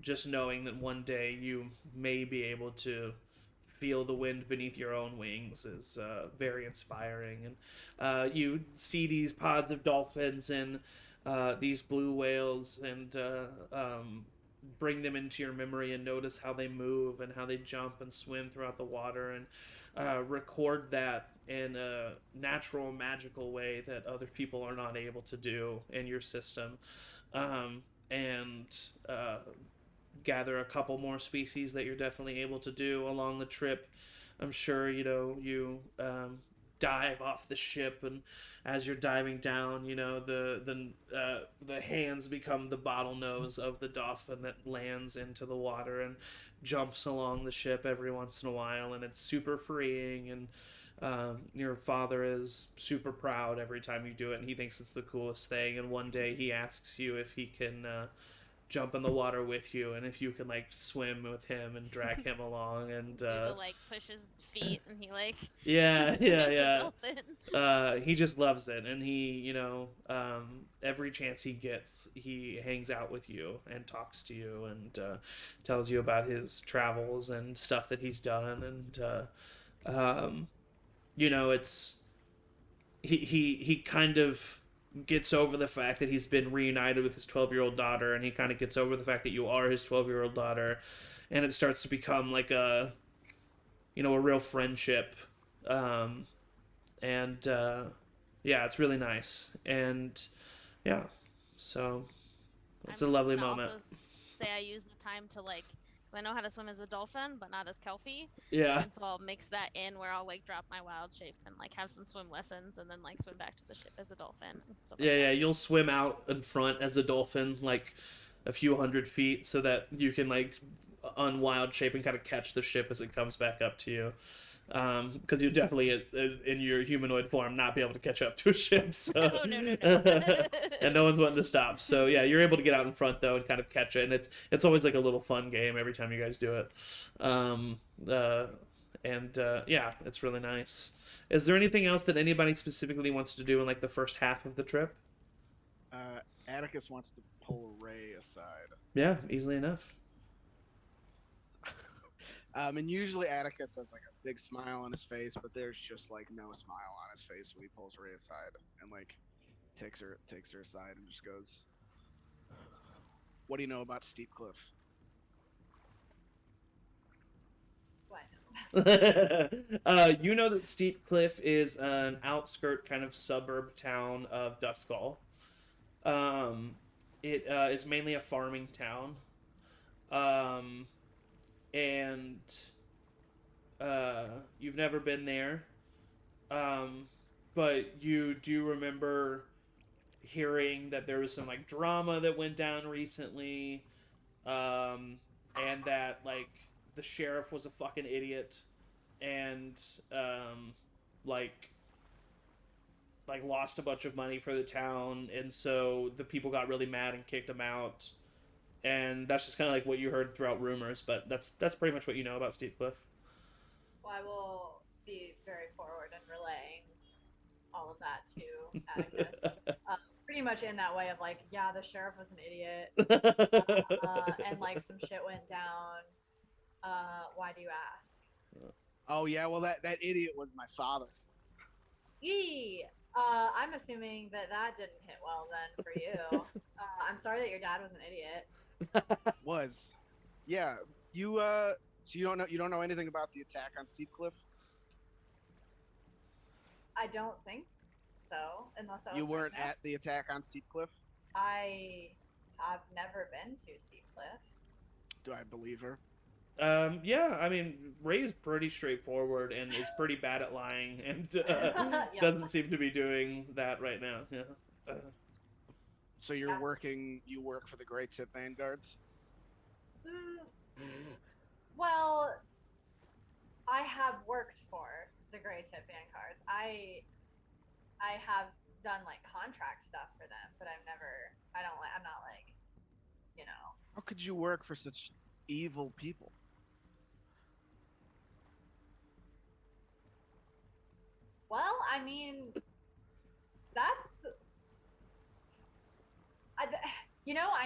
A: just knowing that one day you may be able to feel the wind beneath your own wings is very inspiring. And you see these pods of dolphins and these blue whales, and bring them into your memory and notice how they move and how they jump and swim throughout the water, and record that in a natural, magical way that other people are not able to do in your system. And gather a couple more species that you're definitely able to do along the trip. I'm sure you dive off the ship, and as you're diving down, the hands become the bottlenose of the dolphin that lands into the water and jumps along the ship every once in a while, and it's super freeing. And your father is super proud every time you do it, and he thinks it's the coolest thing. And one day he asks you if he can jump in the water with you, and if you can like swim with him and drag him along, and
D: Do the like push his feet and he like
A: yeah, yeah,
D: the
A: yeah.
D: dolphin.
A: He just loves it, and he, every chance he gets, he hangs out with you and talks to you and tells you about his travels and stuff that he's done, and it's he kind of gets over the fact that he's been reunited with his 12-year-old daughter, and he kind of gets over the fact that you are his 12-year-old daughter, and it starts to become like a real friendship. And yeah, it's really nice, and yeah, so it's a lovely
D: gonna
A: moment.
D: Also say I use the time to like, because I know how to swim as a dolphin, but not as Kelpie.
A: Yeah,
D: And so I'll mix that in where I'll like drop my wild shape and like have some swim lessons, and then like swim back to the ship as a dolphin and stuff like
A: yeah, yeah.
D: that.
A: You'll swim out in front as a dolphin, like a few hundred feet, so that you can like unwild shape and kind of catch the ship as it comes back up to you. Because you definitely in your humanoid form not be able to catch up to a ship, so
D: Oh, no.
A: and no one's wanting to stop. So yeah, you're able to get out in front though and kind of catch it, and it's always like a little fun game every time you guys do it. Yeah, it's really nice. Is there anything else that anybody specifically wants to do in like the first half of the trip?
G: Atticus wants to pull Ray aside.
A: Yeah, easily enough.
G: And usually Atticus has like a big smile on his face, but there's just like no smile on his face when he pulls Ray aside and like takes her aside and just goes, "What do you know about Steep Cliff?"
A: You know that Steep Cliff is an outskirt kind of suburb town of Duskull. It is mainly a farming town. And you've never been there. But you do remember hearing that there was some like drama that went down recently, and that like the sheriff was a fucking idiot, and like lost a bunch of money for the town, and so the people got really mad and kicked him out. And that's just kind of like what you heard throughout rumors, but that's pretty much what you know about Steep Cliff.
B: Well, I will be very forward in relaying all of that to Atticus. Pretty much in that way of like, yeah, the sheriff was an idiot, and like some shit went down. Why do you ask?
G: Oh yeah, well that idiot was my father.
B: Yee. I'm assuming that didn't hit well then for you. I'm sorry that your dad was an idiot.
G: Was, yeah. You so you don't know anything about the attack on Steep Cliff?
B: I don't think so, unless I was
G: You weren't
B: right now.
G: at the attack on Steep Cliff?
B: I have never been to Steep Cliff.
G: Do I believe her?
A: Yeah, I mean, Ray's pretty straightforward and is pretty bad at lying, and
B: Yes.
A: doesn't seem to be doing that right now. Yeah.
G: So you work for the Great Tip Vanguards?
B: Well, I have worked for the Grey Tip Vanguards. I have done like contract stuff for them, but I'm not like,
G: How could you work for such evil people?
B: well, I mean, that's, I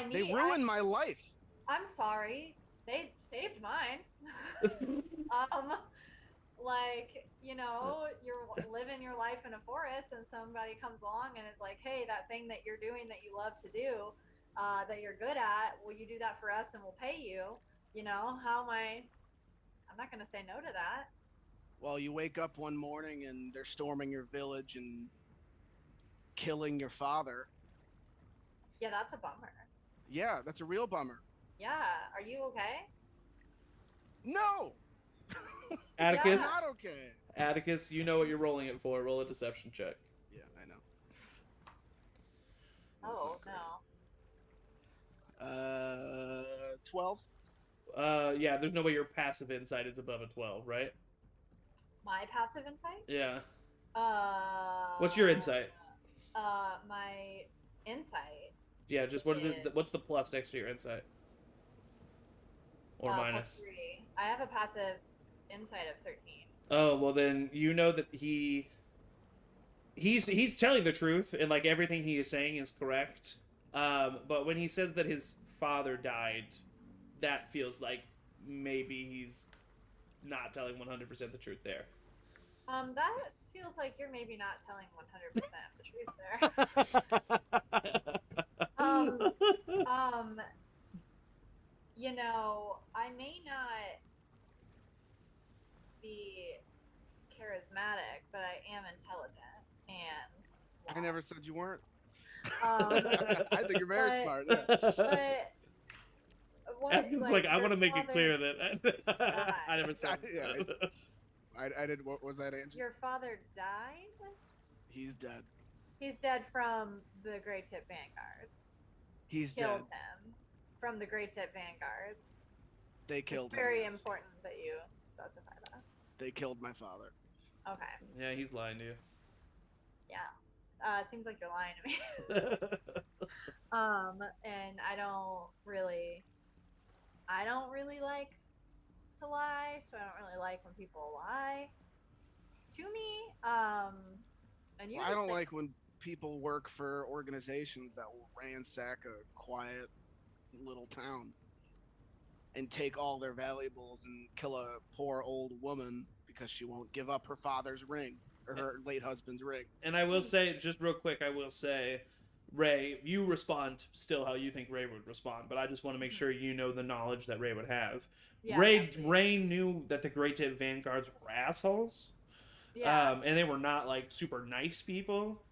B: need.
G: They ruined my life.
B: I'm sorry. They saved mine. Like, you're living your life in a forest and somebody comes along and is like, hey, that thing that you're doing that you love to do, that you're good at, will you do that for us and we'll pay you? How am I'm not going to say no to that.
G: Well, you wake up one morning and they're storming your village and killing your father.
B: Yeah, that's a bummer.
G: Yeah, that's a real bummer.
B: Yeah. Are you okay?
G: No!
A: Atticus,
G: Not okay.
A: Atticus, you know what you're rolling it for. Roll a deception check.
G: Yeah, I know.
B: Oh, no.
G: 12?
A: Yeah, there's no way your passive insight is above a 12, right?
B: My passive insight?
A: Yeah.
B: Uh.
A: What's your insight?
B: My insight.
A: Yeah, just what is it? What's the plus next to your insight? Or minus?
B: +3. I have a passive insight of 13.
A: Oh, well then you know that he's telling the truth and like everything he is saying is correct. But when he says that his father died, that feels like maybe he's not telling 100% the truth there.
B: That feels like you're maybe not telling 100% the truth there. You know, I may not be charismatic, but I am intelligent and
G: I never said you weren't.
B: Um,
G: I think you're very
B: but-
G: smart. Yeah.
B: but what?
A: It's like I
B: your
A: want to make it
B: father-
A: clear that I never said.
G: Yeah, I did. What was that, Angie?
B: Your father died?
G: He's dead.
B: He's dead from the Grey Tip Vanguards.
G: He's
B: Killed
G: dead.
B: him from the Grey Tip Vanguards.
G: They killed
B: It's very
G: him. Yes.
B: important that you specify that.
G: They killed my father.
B: Okay.
A: Yeah, he's lying to you.
B: Yeah. It seems like you're lying to me. And I don't really like to lie, so I don't really like when people lie to me. And you
G: I
B: just
G: don't
B: think-
G: like when people work for organizations that will ransack a quiet little town and take all their valuables and kill a poor old woman because she won't give up her father's ring or her late husband's ring.
A: And I will say, just real quick, I will say, Ray, you respond still how you think Ray would respond, but I just want to make sure you know the knowledge that Ray would have.
B: Yeah,
A: Ray knew that the Great Tip Vanguards were assholes.
B: Yeah.
A: And they were not like super nice people,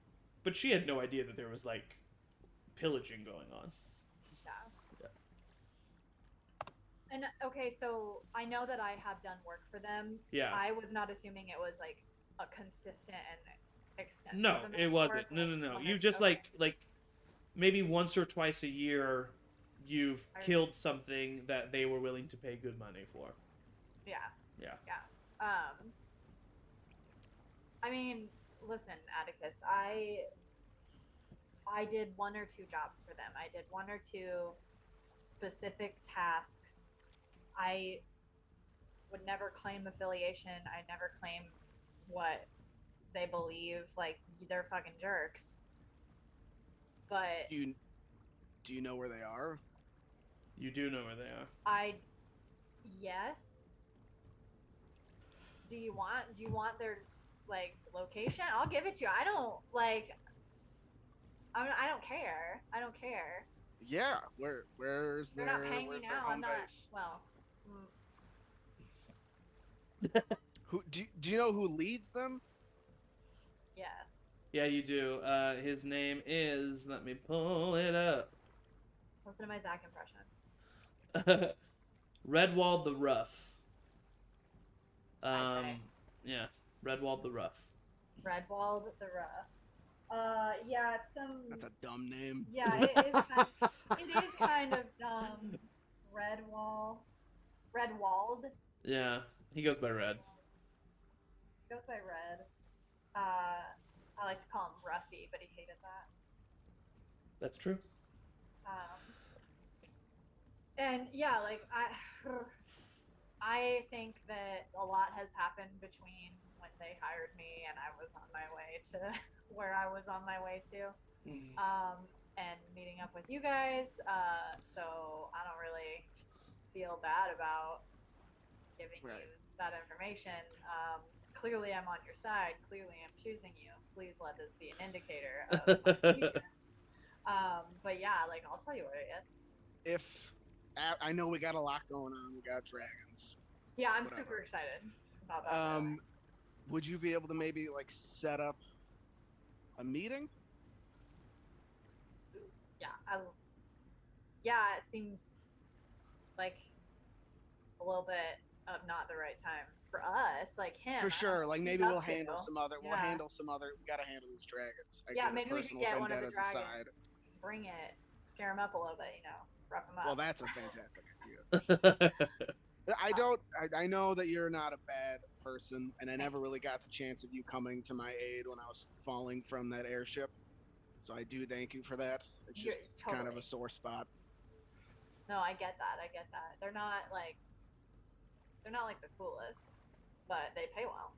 A: but she had no idea that there was like pillaging going on.
B: And okay, so I know that I have done work for them.
A: Yeah.
B: I was not assuming it was like a consistent and extensive.
A: No,
B: amount
A: it
B: of
A: wasn't.
B: work,
A: No,
B: like,
A: no, no.
B: okay,
A: You just
B: okay.
A: like maybe once or twice a year, you've
B: I-
A: killed something that they were willing to pay good money for.
B: Yeah.
A: Yeah.
B: I mean, listen, Atticus, I did 1 or 2 jobs for them. I did 1 or 2 specific tasks. I would never claim affiliation. I never claim what they believe. Like, they're fucking jerks. But
G: Do you know where they are?
A: You do know where they are.
B: yes. Do you want their like location? I'll give it to you. I don't care. I don't care.
G: Yeah. Where's
B: They're
G: their
B: not paying me
G: where's their
B: now.
G: home
B: I'm not.
G: base?
B: Well,
G: Who do you know who leads them?
B: yes.
A: Yeah, you do. His name is. Let me pull it up.
B: Listen to my Zach impression.
A: Redwald the Rough.
B: I say.
A: Yeah, Redwald the Rough.
B: Redwald the Rough. Yeah, it's some.
G: That's a dumb name.
B: Yeah, it is kind of dumb. Redwald.
A: Yeah, he goes by Red.
B: Goes by Red. I like to call him Ruffy, but he hated that.
A: That's true.
B: And yeah, like I think that a lot has happened between when they hired me and I was on my way to where I was on my way to, and meeting up with you guys. So I don't really feel bad about giving you that information. Clearly, I'm on your side. Clearly, I'm choosing you. Please let this be an indicator of my weakness. But yeah, like I'll tell you what it is.
G: I know we got a lot going on. We got dragons.
B: Yeah, I'm
G: Whatever.
B: super excited about that.
G: Would you be able to maybe like set up a meeting?
B: Yeah, it seems like a little bit of not the right time for us, like him.
G: For
B: I don't
G: sure.
B: know
G: Like
B: what
G: maybe
B: he's
G: we'll
B: up to.
G: handle some other. We'll
B: Yeah.
G: handle some other. We gotta handle these dragons. I
B: Yeah,
G: get
B: maybe we should
G: personal
B: get one of the
G: vendettas
B: dragons.
G: aside.
B: Bring it, scare him up a little bit, rough him up.
G: Well, that's a fantastic idea. I know that you're not a bad person, and I never really got the chance of you coming to my aid when I was falling from that airship. So I do thank you for that. It's
B: You're-
G: just it's kind of
B: totally.
G: a sore spot.
B: No, I get that. I get that. They're not like the coolest, but they pay well.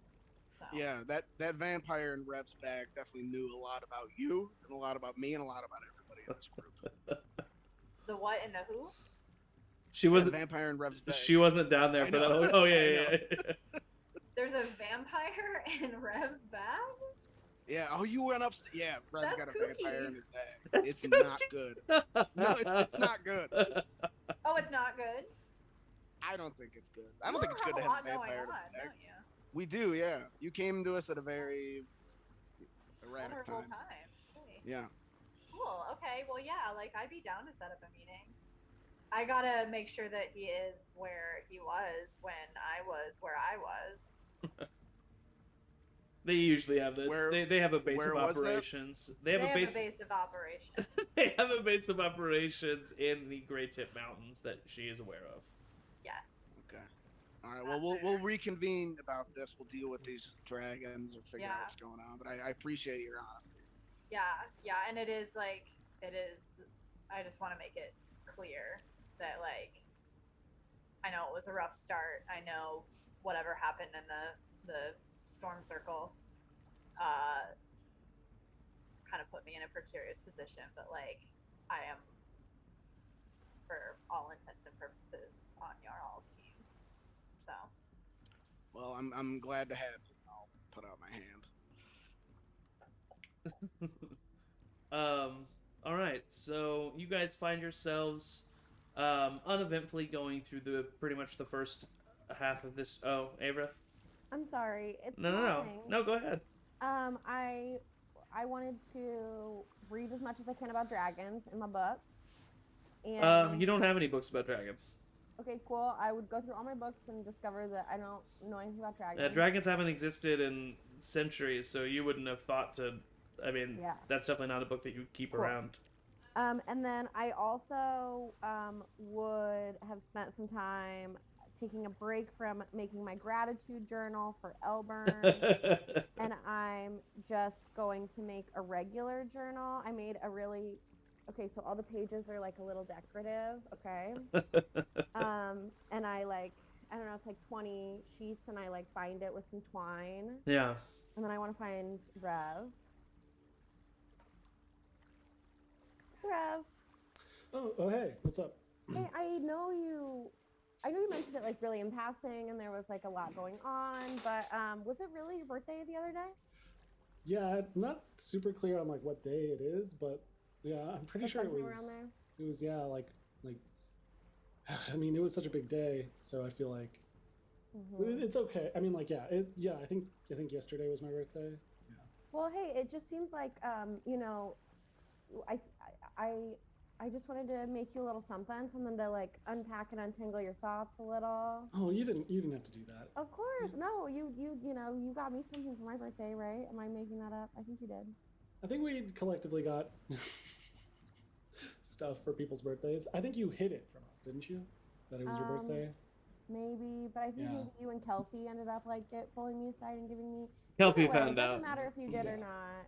B: So
G: Yeah, that vampire in Rev's bag definitely knew a lot about you and a lot about me and a lot about everybody in this group.
B: The what and the who?
A: She
G: Yeah,
A: wasn't.
G: vampire in Rev's bag.
A: She wasn't down there
G: I
A: for that.
G: know.
A: Oh
G: I
A: yeah,
G: know.
A: yeah.
B: There's a vampire in Rev's bag?
G: Yeah. Oh, you went upstairs. Yeah, Rev's
B: That's
G: got a vampire
B: kooky.
G: in his bag.
A: That's
G: It's
A: kooky.
G: not good. No, it's not good.
B: Oh, it's not good?
G: I don't think it's good. I
B: You
G: don't think it's good to have a
B: lot going
G: vampire in a
B: on,
G: bag.
B: don't you?
G: We do, yeah. You came to us at a very erratic
B: Vulnerable
G: time.
B: time. Okay.
G: Yeah.
B: Cool. Okay. Well, yeah. Like, I'd be down to set up a meeting. I gotta make sure that he is where he was when I was where I was.
A: They usually have the.
G: Where-
A: they have a base
G: where
A: of
G: was that?
A: operations. They have a base.
B: of operations.
A: They have a base of operations in the Grey Tip Mountains that she is aware of.
B: Yes.
G: Okay. All right. Well, we'll reconvene about this. We'll deal with these dragons or figure out
B: Yeah.
G: what's going on. But I appreciate your honesty.
B: Yeah, and it is like it is. I just want to make it clear that like I know it was a rough start. I know whatever happened in the storm circle, kind of put me in a precarious position. But like I am, for all intents and purposes, on Jarl's team. So
G: Well, I'm glad to have you. I'll put out my hand.
A: All right. So you guys find yourselves uneventfully going through the pretty much the first half of this. Oh, Avra.
F: I'm sorry. It's
A: No.
F: morning.
A: No, go ahead.
F: I wanted to read as much as I can about dragons in my book. And
A: You don't have any books about dragons.
F: okay, cool. I would go through all my books and discover that I don't know anything about dragons.
A: Dragons haven't existed in centuries, so you wouldn't have thought to. I mean,
F: Yeah.
A: that's definitely not a book that you keep
F: Cool.
A: around.
F: And then I also would have spent some time taking a break from making my gratitude journal for Elburn. And I'm just going to make a regular journal. I made a really so all the pages are like a little decorative, okay? And I don't know, it's like 20 sheets, and I like bind it with some twine.
A: Yeah.
F: And then I want to find Rev. Rev.
E: Oh, hey, what's up?
F: Hey, I know you mentioned it like really in passing, and there was like a lot going on, but was it really your birthday the other day?
E: Yeah, I'm not super clear on like what day it is, but yeah, I'm pretty
F: Like
E: sure it
F: something
E: was.
F: around there?
E: It was like. I mean, it was such a big day, so I feel like
F: Mhm.
E: it's okay. I mean, like, yeah, I think yesterday was my birthday. Yeah.
F: Well, hey, it just seems like you know, I just wanted to make you a little something to like unpack and untangle your thoughts a little.
E: Oh, you didn't have to do that.
F: Of course, no, you know, you got me something for my birthday, right? Am I making that up? I think you did.
E: I think we collectively got stuff for people's birthdays. I think you hid it from us, didn't you? That it was your birthday.
F: Maybe, but I think
E: Yeah.
F: maybe you and Kelpie ended up like pulling me aside and giving me.
A: Kelpie
F: Either way,
A: found
F: it doesn't
A: out.
F: matter if you did or
E: Yeah.
F: not.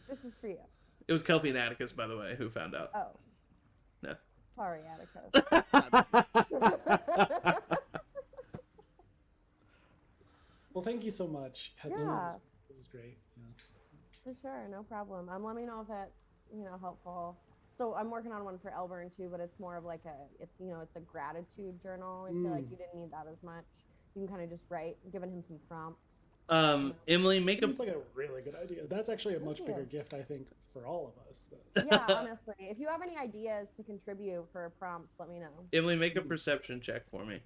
F: This is for you.
A: It was Kelpie and Atticus, by the way, who found out.
F: Oh.
A: Yeah.
F: Sorry, Atticus.
E: Well, thank you so much.
F: Yeah.
E: This is great. Yeah.
F: For sure, no problem. Let me know if it's helpful. So I'm working on one for Elburn too, but it's more of like it's a gratitude journal. I feel like you didn't need that as much. You can kind of just write, giving him some prompts.
A: Emily, make a.
E: Seems like a really good idea. That's actually a much
F: Thank
E: bigger
F: you.
E: gift, I think, for all of us.
F: Yeah, honestly, if you have any ideas to contribute for prompts, let me know.
A: Emily, make a perception check for me.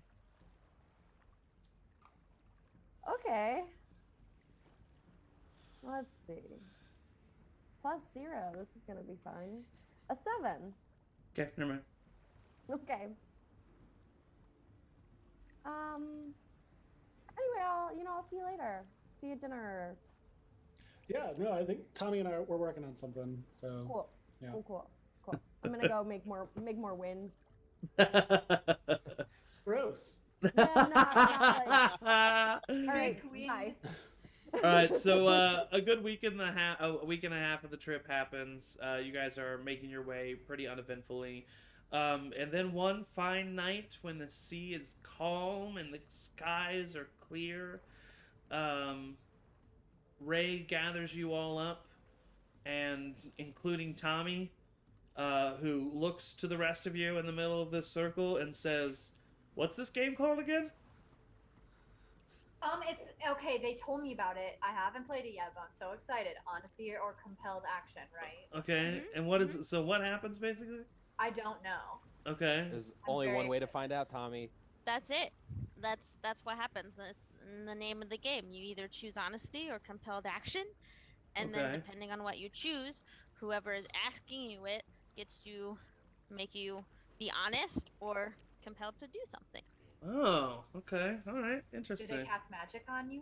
F: Okay. Let's see. +0. This is gonna be fun. A 7.
A: Okay, never mind.
F: Okay. Anyway, I'll see you later. See you at dinner.
E: Yeah, no, I think Tommy and we're working on something. So
F: Cool.
E: Yeah.
F: Cool. I'm gonna go make more wind.
E: Gross.
F: No, not like. All right.
B: Make wind.
F: Bye.
A: All right, so a good week and a week and a half of the trip happens. You guys are making your way pretty uneventfully, and then one fine night when the sea is calm and the skies are clear, um, Ray gathers you all up, and including Tommy, who looks to the rest of you in the middle of this circle and says, "What's this game called again?"
B: It's okay. They told me about it. I haven't played it yet, but I'm so excited. Honesty or compelled action, right?
A: Okay, and what is it? So what happens basically?
B: I don't know.
A: Okay.
H: There's
B: I'm
H: only
B: very
H: one way to
B: excited.
H: find out, Tommy.
D: That's it. That's what happens. That's in the name of the game. You either choose honesty or compelled action, and then
A: Okay.
D: depending on what you choose, whoever is asking you it gets to make you be honest or compelled to do something.
A: Oh, okay. All right.
B: Do
A: Interesting.
B: they cast magic on you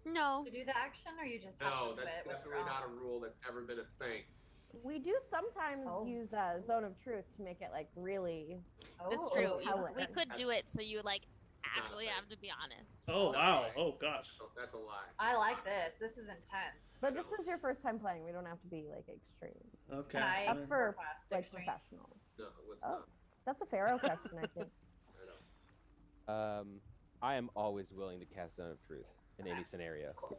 D: No,
B: to do the action, or you just have
C: No,
B: to do
C: that's
B: it with
C: definitely
B: your
C: not a
B: own?
C: rule that's ever been a thing.
F: We do sometimes
B: Oh.
F: use Zone of Truth to make it like really.
D: it's
B: Oh,
D: true.
F: Helen.
D: We could do it so you like
C: It's not a
D: actually
C: thing.
D: have to be honest.
A: Oh wow. Oh gosh.
C: Oh, that's a lie.
B: I
C: That's
B: like
C: not-
B: this. This is intense.
F: But this is your first time playing. We don't have to be like extreme.
A: Okay.
B: Can I
F: That's for
B: request
F: like
B: extreme?
F: professionals.
C: No, it's
F: Oh.
C: not.
F: That's a Pharaoh question, I think.
C: I know.
H: I am always willing to cast Zone of Truth in any scenario,
B: Cool.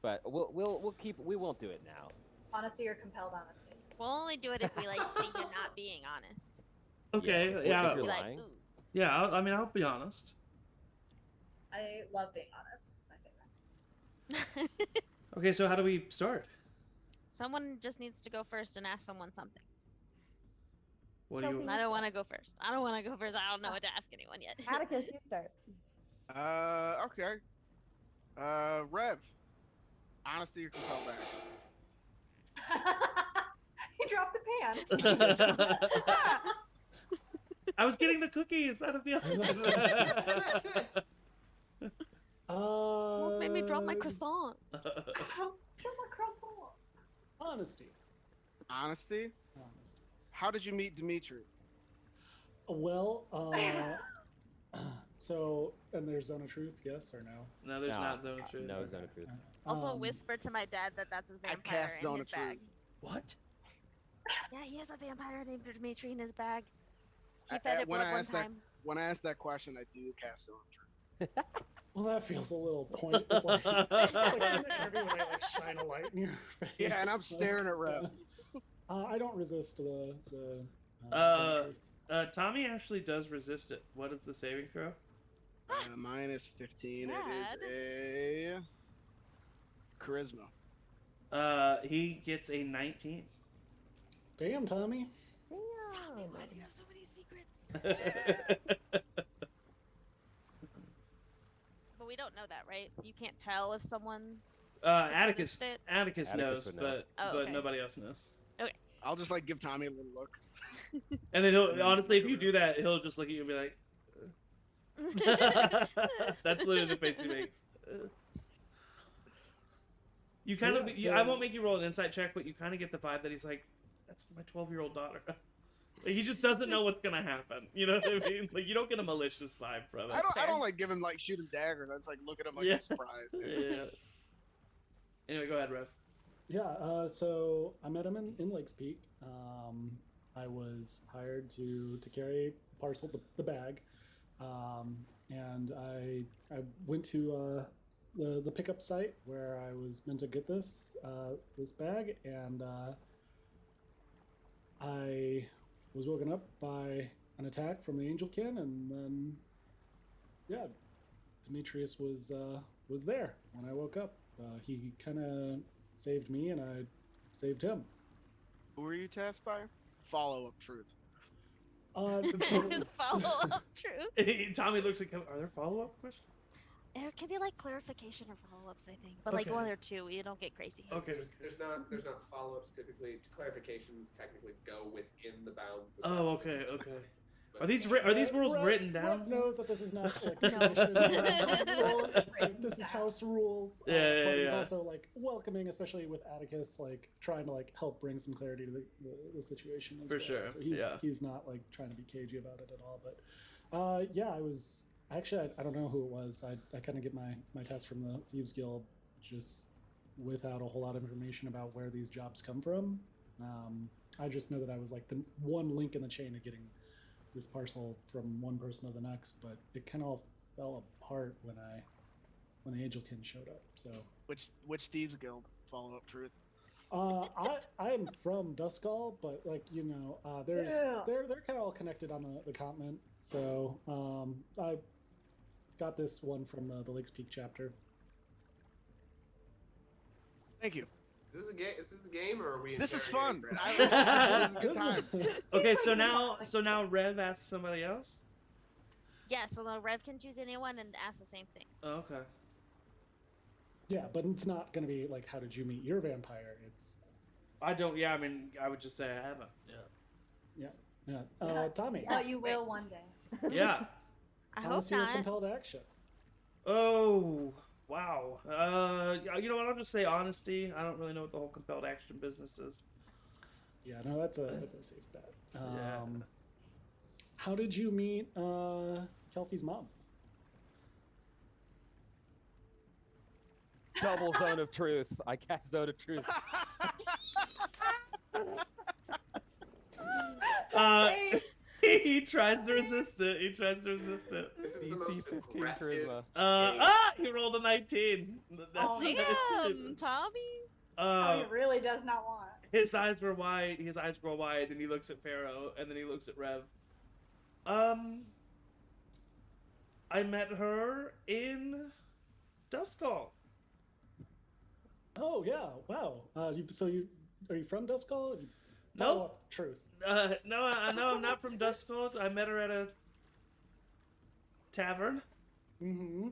H: but we won't do it now.
B: Honesty or compelled honesty?
D: We'll only do it if we like think you're not being honest.
A: Okay.
H: if
A: Yeah.
H: you're
D: Be like,
H: lying.
D: ooh.
A: Yeah. I'll be honest.
B: I love being honest. It's my favorite.
A: Okay. So how do we start?
D: Someone just needs to go first and ask someone something.
A: What do you?
F: Sophie.
D: I don't want to go first. I don't want to go first. I don't know what to ask anyone yet.
F: Atticus, you start.
G: Okay. Rev. Honesty or compelled action?
B: He dropped the pan.
A: I was getting the cookies out of the oven.
D: Almost made me drop my croissant.
B: Kill my croissant.
E: Honesty.
G: Honesty?
E: Honesty.
G: How did you meet Dimitri?
E: Well, so, and there's Zone of Truth, yes or no?
A: No, there's
H: No,
A: not Zone of Truth.
H: No Zone of Truth.
D: Also,
E: Um,
D: whisper to my dad that that's his
G: I
D: vampire
G: cast
D: in
G: Zone
D: his
G: of Truth.
D: bag.
A: What?
D: Yeah, he has a vampire named Dimitri in his bag. He
G: I-
D: fed it
G: when
D: blood
G: I
D: one
G: asked that-
D: time.
G: When I asked that question, I do cast Zone of Truth.
E: Well, that feels a little point. It's like, in every way, like shine a light in your face.
G: Yeah, and I'm staring at Rev.
E: I don't resist the Zone
A: Uh,
E: of Truth.
A: Tommy actually does resist it. What is the saving throw?
G: Mine is 15.
D: Dad?
G: It is a charisma.
A: He gets a 19.
E: Damn, Tommy.
D: Tommy, why do you have so many secrets? But we don't know that, right? You can't tell if someone.
A: Atticus
D: resist it?
A: Atticus knows,
H: would know.
A: but
D: Oh,
A: but
D: okay.
A: nobody else knows.
G: I'll just like give Tommy a little look.
A: And then he'll honestly, if you do that, he'll just look at you and be like, "That's literally the face he makes." You kind
E: Yeah,
A: of,
E: so-
A: I won't make you roll an insight check, but you kind of get the vibe that he's like, "That's my 12-year-old daughter." Like, he just doesn't know what's gonna happen. You know what I mean? Like, you don't get a malicious vibe from it.
G: I
D: fair.
G: don't like give him like shoot him daggers. I just like look at him like
A: Yeah.
G: I'm surprised.
A: Yeah. Anyway, go ahead, Rev.
E: Yeah, so I met him in Lakes Peak. I was hired to carry parcel the bag, and I went to the pickup site where I was meant to get this bag, and I was woken up by an attack from the Angelkin, and then yeah, Demetrius was there when I woke up. He kind of saved me, and I saved him.
G: Who were you tasked by? Follow up truth.
D: Follow up, true.
A: Tommy looks like, are there follow-up questions?
D: It can be like clarification or follow-ups, I think, but like
A: Okay.
D: one or two. You don't get crazy.
A: Okay.
C: There's not follow-ups typically. Clarifications technically go within the bounds. Of the
A: Oh,
C: question.
A: okay.
C: But
A: Are these rules
E: Brett-
A: written down?
E: Brett knows that this is not like
D: No.
B: Rules written
E: this is
B: down.
E: house rules.
A: Yeah, yeah,
E: but he's
A: yeah.
E: also like welcoming, especially with Atticus, like trying to like help bring some clarity to the situation. As
A: For
E: well.
A: sure,
E: So
A: yeah.
E: he's not like trying to be cagey about it at all. But yeah, I was actually I don't know who it was. I kind of get my test from the Thieves Guild just without a whole lot of information about where these jobs come from. I just know that I was like the one link in the chain of getting this parcel from one person to the next, but it kind of all fell apart when the Angelkin showed up. So
G: Which thieves guild? Follow up truth.
E: I am from Duskull, but like there's they're kind of all connected on the continent. So I got this one from the Lakes Peak chapter.
G: Thank you.
C: Is this a game, or are we?
G: This is fun.
C: interrogating
G: This is a good time.
A: Okay, so now Rev asks somebody else.
D: Yeah, so the Rev can choose anyone and ask the same thing.
A: Oh, okay.
E: Yeah, but it's not going to be like, how did you meet your vampire? It's
A: I don't. Yeah, I mean, I would just say I haven't.
E: yeah. Tommy.
B: But you will one day.
A: Yeah.
D: I
E: wanna
D: hope
E: see your
D: not.
E: compelled action.
A: Oh, wow. You know what? I'll just say honesty. I don't really know what the whole compelled action business is.
E: Yeah, no, that's a safe bet.
A: Yeah.
E: How did you meet Kelpie's mom?
H: Double zone of truth. I cast zone of truth.
A: He tries to resist it.
C: This is the most
H: DC 15
C: aggressive.
H: charisma.
A: He rolled a 19. That's
B: Oh,
A: right.
D: Damn, Tommy.
B: Oh, he really does not want.
A: His eyes were wide. His eyes grow wide, and he looks at Pharaoh, and then he looks at Rev. I met her in Duskull.
E: Oh yeah, wow. Are you from Duskull?
A: No.
E: Follow up, truth.
A: No, I'm not from Duskull. I met her at a tavern.
E: Mm-hmm.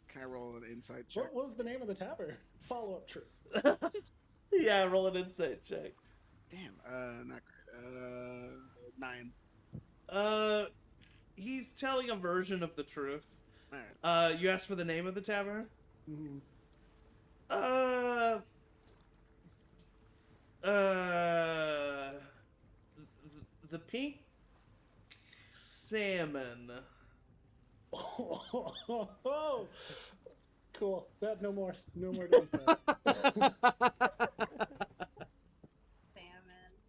G: Can I roll an insight check?
E: What was the name of the tavern? Follow up, truth.
A: Yeah, roll an insight check.
G: Damn. Not great. 9.
A: He's telling a version of the truth.
G: All right.
A: You asked for the name of the tavern?
E: Mm-hmm.
A: The Pink Salmon.
E: Oh, cool. That no more to be said.
B: Salmon.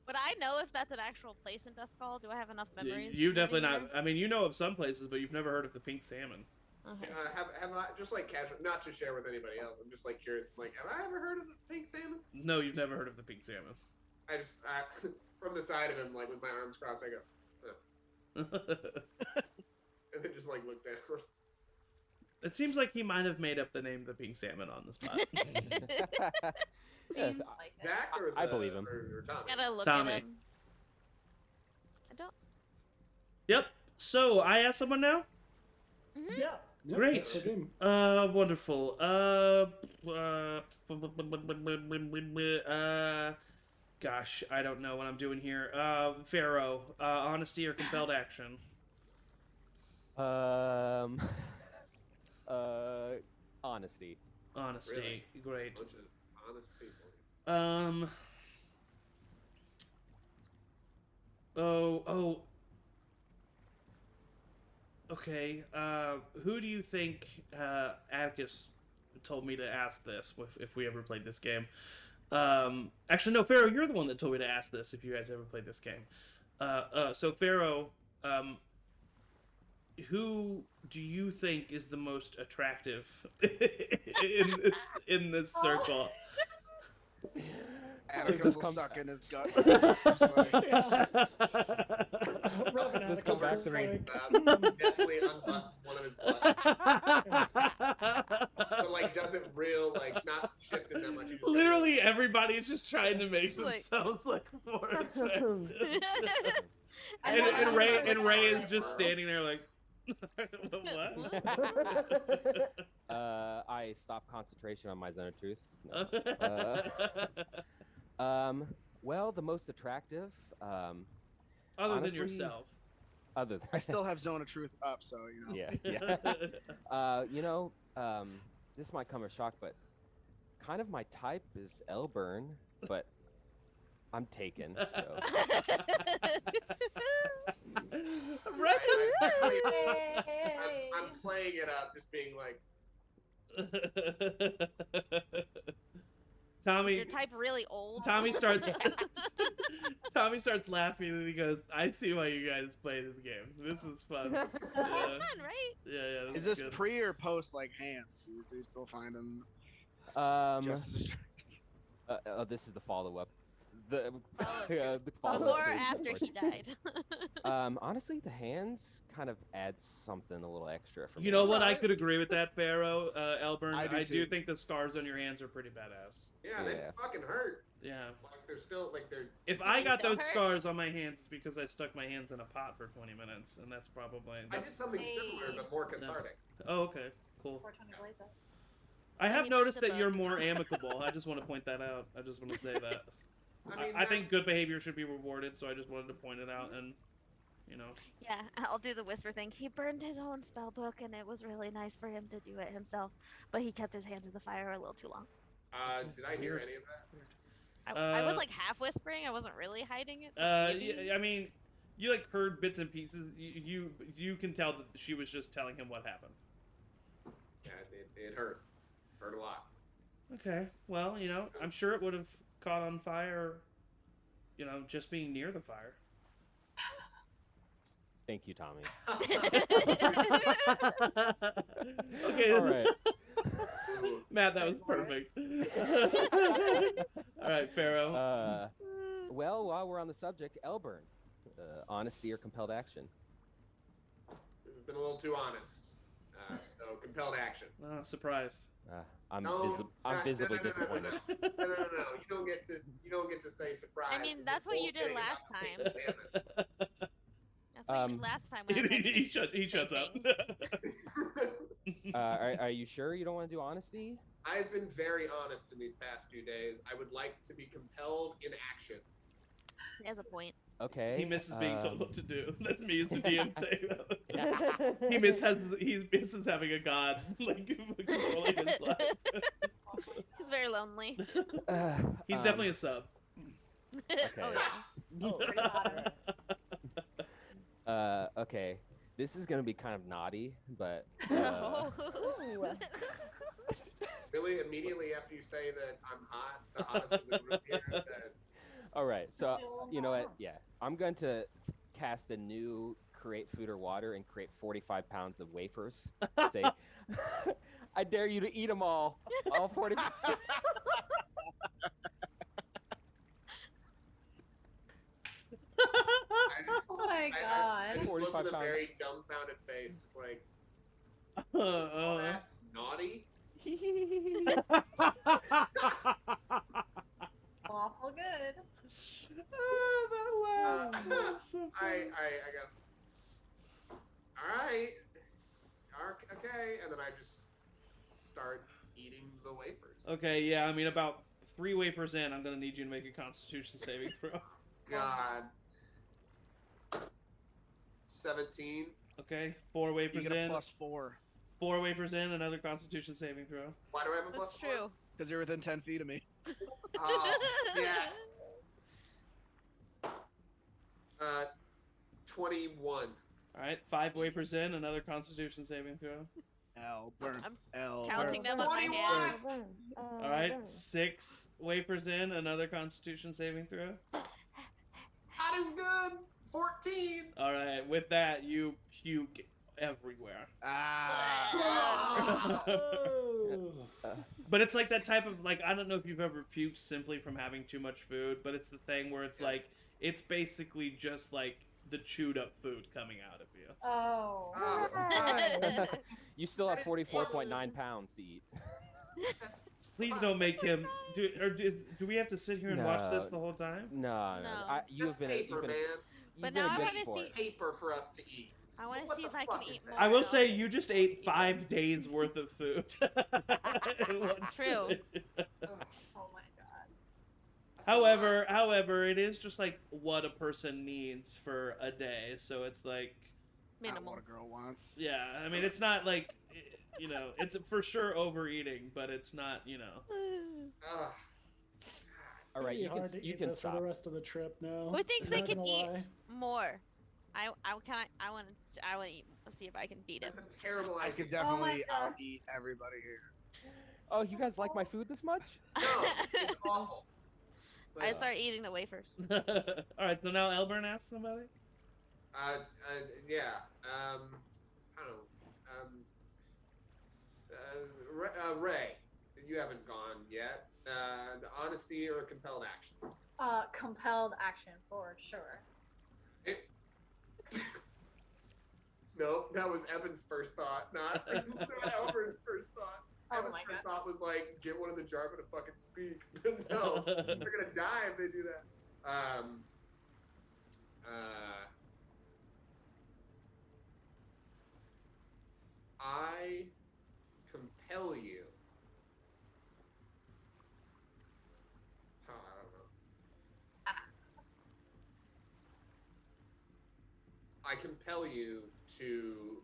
D: Would I know if that's an actual place in Duskull? Do I have enough memories?
A: You
D: from
A: definitely
D: living
A: not. I mean, you know of some places, but you've never heard of the Pink Salmon.
D: there? Okay.
C: Have I just like casual, not to share with anybody else? I'm just like curious. Like, have I ever heard of the pink salmon?
A: No, you've never heard of the Pink Salmon.
C: I from the side of him, like with my arms crossed, I go, and then just like look down.
A: It seems like he might have made up the name of the Pink Salmon on the spot.
H: Yeah,
B: Seems like it.
C: Zach or
H: I believe him.
C: or Tommy?
D: Gotta look
A: Tommy.
D: at him. I don't.
A: Yep. So I ask someone now.
E: Yeah. Yep,
A: Great.
E: again.
A: Wonderful. Gosh, I don't know what I'm doing here. Pharaoh, honesty or compelled action?
H: Honesty.
A: Honesty. Great.
C: Bunch of honest people.
A: Oh. Okay. Who do you think Atticus told me to ask this if we ever played this game? Actually, no, Pharaoh, you're the one that told me to ask this if you guys ever played this game. So Pharaoh, who do you think is the most attractive in this circle?
G: Atticus will
H: come-
G: suck in his gut. Just like,
E: Rubbing
H: This
E: Atticus
H: comes back
E: is
H: to me.
E: like,
C: Definitely unbuttons one of his buttons, but like doesn't real like not shifted that much. He just, like,
A: Literally everybody just trying to make
D: Like-
A: themselves like more attractive.
B: I
A: and,
B: love
A: and
B: how
A: Ray
B: you're
A: and Ray is
B: like,
A: just standing there like, what?
H: I stop concentration on my zone of truth. No. Well, the most attractive.
A: Other
H: Honestly,
A: than yourself.
H: Other than
G: I still have Zone of Truth up, so you know.
H: yeah. This might come as a shock, but kind of my type is Elburn, but I'm taken. So
A: Right?
C: I'm playing it up, just being like,
D: Is
A: Tommy,
D: your type really old?
A: Tommy starts laughing and he goes, "I see why you guys play this game. This is fun."
D: It's fun, right?
A: Yeah.
G: Is this
A: good.
G: pre or post like hands? Do you still find them just as attractive?
H: This is the follow-up. The,
D: Follow-up.
H: the follow-up
D: Before or
H: to this
D: after he
H: question.
D: died?
H: Honestly, the hands kind of adds something a little extra for me.
A: You know what? I could agree with that, Pharaoh. Elburn,
G: I do
A: I do
G: too.
A: think the scars on your hands are pretty badass.
C: Yeah, they
H: Yeah.
C: fucking hurt.
A: Yeah.
C: Like they're still like they're.
A: If I
D: They
A: got
D: still
A: those
D: hurt?
A: scars on my hands, it's because I stuck my hands in a pot for 20 minutes, and that's probably.
C: I did something
B: Hey.
C: similar but more cathartic.
A: Oh, okay, cool.
B: 420 blaze up.
A: I have
D: you
A: noticed
D: read the
A: that you're
D: book.
A: more amicable. I just want to point that out. I just want to say that.
C: I mean,
A: I think good behavior should be rewarded, so I just wanted to point it out, and you know.
D: Yeah, I'll do the whisper thing. He burned his own spell book, and it was really nice for him to do it himself, but he kept his hands in the fire a little too long.
C: Did I hear
A: Weird.
C: any of that?
D: I was
A: Uh,
D: like half whispering. I wasn't really hiding it. So maybe.
A: Yeah, I mean, you like heard bits and pieces. You can tell that she was just telling him what happened.
C: Yeah, it hurt. Hurt a lot.
A: Okay, well, you know, I'm sure it would have caught on fire, you know, just being near the fire.
H: Thank you, Tommy.
A: Okay,
H: All right.
A: Matt, that was perfect. All right, Pharaoh.
H: Well, while we're on the subject, Elburn, honesty or compelled action?
C: We've been a little too honest. So compelled action.
A: Oh, surprise.
H: I'm
C: No,
H: visibly
C: no.
H: disappointed.
C: No. You don't get to say surprise.
D: I mean, that's what you did last time. That's what you did last time. When I tried to
A: he shuts
D: say
A: up.
D: things.
H: Are you sure you don't want to do honesty?
C: I've been very honest in these past few days. I would like to be compelled in action.
D: He has a point.
H: Okay.
A: He misses being told what to do. That's me as the DM saying that.
F: Yeah.
A: He misses having a god like controlling his life.
D: He's very lonely.
A: He's definitely a sub.
D: Oh yeah.
B: Oh, pretty honest.
H: Okay. This is gonna be kind of naughty, but
D: Oh.
F: Ooh.
C: Really, immediately after you say that I'm hot, the hottest in the room here, that
H: all right. So you know what? Yeah, I'm going to cast a new create food or water and create 45 pounds of wafers. Say, I dare you to eat them all 45.
B: Oh my
C: I
B: god.
C: just looked
H: 45
C: with a
H: pounds.
C: very dumbfounded face, just like,
A: Oh,
C: all that naughty?
B: Awful good.
A: that laugh. That's so funny.
C: I got. Alright. Okay. And then I just start eating the wafers.
A: Okay, yeah, I mean, about 3 wafers in, I'm gonna need you to make a Constitution saving throw.
C: God. 17.
A: Okay, 4
G: You
A: wafers
G: get a
A: in.
G: +4
A: 4 wafers in, another Constitution saving throw.
C: Why do I have a
D: That's
C: +4?
D: true.
G: because you're within 10 feet of me.
C: Oh, yes. 21.
A: All right, 5 wafers in, another Constitution saving throw.
G: L burn.
D: I'm
G: L
D: counting
G: burn.
D: them with my
C: 21.
D: hands.
A: All right, 6 wafers in, another Constitution saving throw.
C: That is good. 14.
A: All right, with that, you puke everywhere.
G: Ah.
A: But it's like that type of, like, I don't know if you've ever puked simply from having too much food, but it's the thing where it's like, it's basically just like the chewed up food coming out of you.
B: Oh.
C: Oh.
H: You still have
C: That is
H: 44.9 pounds to eat.
A: Please don't make him. Do we have to sit here and watch this
H: No.
A: the whole time?
H: No.
D: No.
H: You
C: That's
H: have been.
C: paper,
H: You've been,
C: man.
H: you've
D: But
H: been
D: now
H: a
D: I
H: good
D: wanna
H: sport.
D: see-
C: Paper for us to eat.
D: I want
C: What
D: to see
C: the
D: if I
C: fuck
D: can
C: is
D: eat
C: that?
D: more.
A: I will
D: now
A: say
D: that
A: you just
D: you've
A: ate
D: eaten.
A: 5 days worth of food. in one
D: True.
A: sitting.
B: Oh my god.
A: However, it is just like what a person needs for a day. So it's like,
G: Not
D: Minimal.
G: what a girl wants.
A: yeah. I mean, it's not like, you know, it's for sure overeating, but it's not, you know.
C: Ugh.
H: All right,
E: Pretty
H: you
E: hard
H: can
E: to
H: you
E: eat
H: can
E: this for
H: stop.
E: the rest of the trip now.
D: Who thinks
E: I'm
D: they
E: not
D: can
E: gonna
D: eat
E: lie.
D: more? I want to eat. See if I can beat him.
C: That's a terrible
G: I
C: idea.
G: could definitely
B: gosh.
G: out-eat everybody here.
H: Oh, you guys like my food this much?
C: No, it's awful.
D: I
C: But,
D: start eating the wafers.
A: All right, so now Elburn asks somebody.
C: yeah. I don't know. Ray, you haven't gone yet. Honesty or compelled action?
B: Compelled action for sure.
C: No, that was Evan's first thought, not Elburn's first thought.
B: Oh
C: Evan's
B: my
C: first
B: God.
C: thought was like, get one of the Jarvan to fucking speak. No, they're gonna die if they do that. I compel you. Oh, I don't know. I compel you to.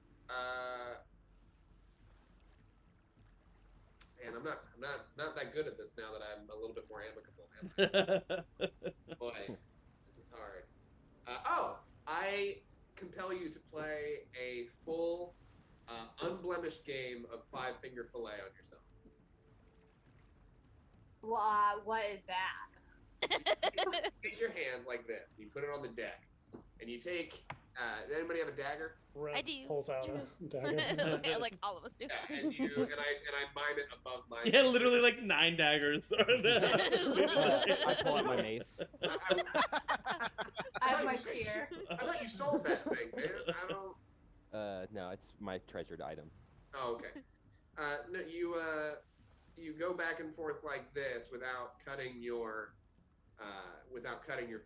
C: Man, I'm not that good at this now that I'm a little bit more amicable. Boy, this is hard. I compel you to play a full, unblemished game of 5-finger fillet on yourself.
B: What is that?
C: Take your hand like this. You put it on the deck, and you take. Anybody have a dagger?
E: Rev
D: I do.
E: pulls out a dagger.
D: Yeah, like all of us do.
C: Yeah, and I mime it above my.
A: Yeah, literally like 9 daggers.
H: I pull out my mace.
B: I have my spear.
C: I thought you sold that thing, man. I don't.
H: No, it's my treasured item.
C: Oh, okay. No, you go back and forth like this without cutting your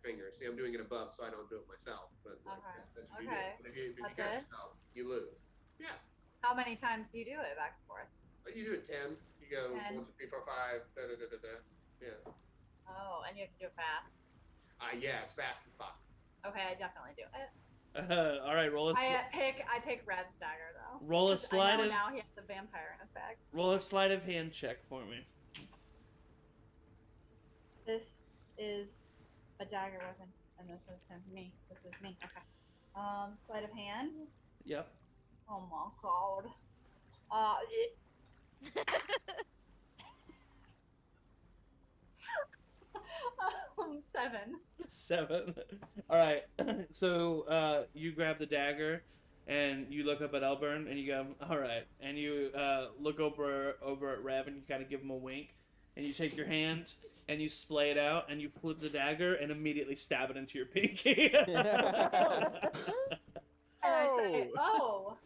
C: fingers. See, I'm doing it above, so I don't do it myself. But like,
B: Okay.
C: that's what you
B: Okay.
C: do. But if you
B: That's
C: cut
B: it?
C: yourself, you lose. Yeah.
B: How many times do you do it back and forth?
C: But you do it 10. You go
B: 10.
C: 1, 2, 3, 4, 5. Da da da da da. Yeah.
B: Oh, and you have to do it fast.
C: Yeah, as fast as possible.
B: Okay, I definitely do it.
A: All right, roll a
B: I pick Red's dagger though.
A: roll a
B: 'Cause
A: sleight
B: I know
A: of
B: now he has the vampire in his bag.
A: roll a sleight of hand check for me.
B: This is a dagger weapon, and this is me. This is me. Okay. Sleight of hand.
A: Yep.
B: Oh my god. 7.
A: 7. All right. So you grab the dagger, and you look up at Elburn, and you go, "All right." And you look over at Rev, and you kind of give him a wink, and you take your hand and you splay it out, and you flip the dagger, and immediately stab it into your pinky.
B: And I say, "Oh,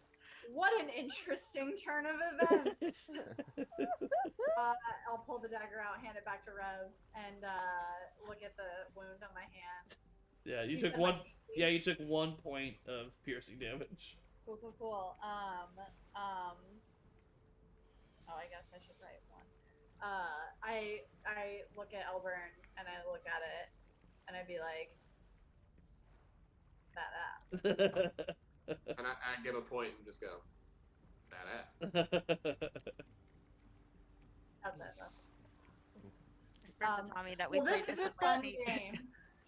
B: what an interesting turn of events." I'll pull the dagger out, hand it back to Rev, and look at the wound on my hand.
A: Yeah, you
B: said
A: took
B: my
A: one.
B: pinky?
A: Yeah, you took 1 point of piercing damage.
B: Cool. Oh, I guess I should write one. I look at Elburn and I look at it, and I'd be like, badass.
C: And I give a point and just go, badass.
B: That's it. That's.
D: Sprint to Tommy that we
B: Well,
D: played
B: this
D: this
B: is a
D: with last
B: fun
D: week.
B: game.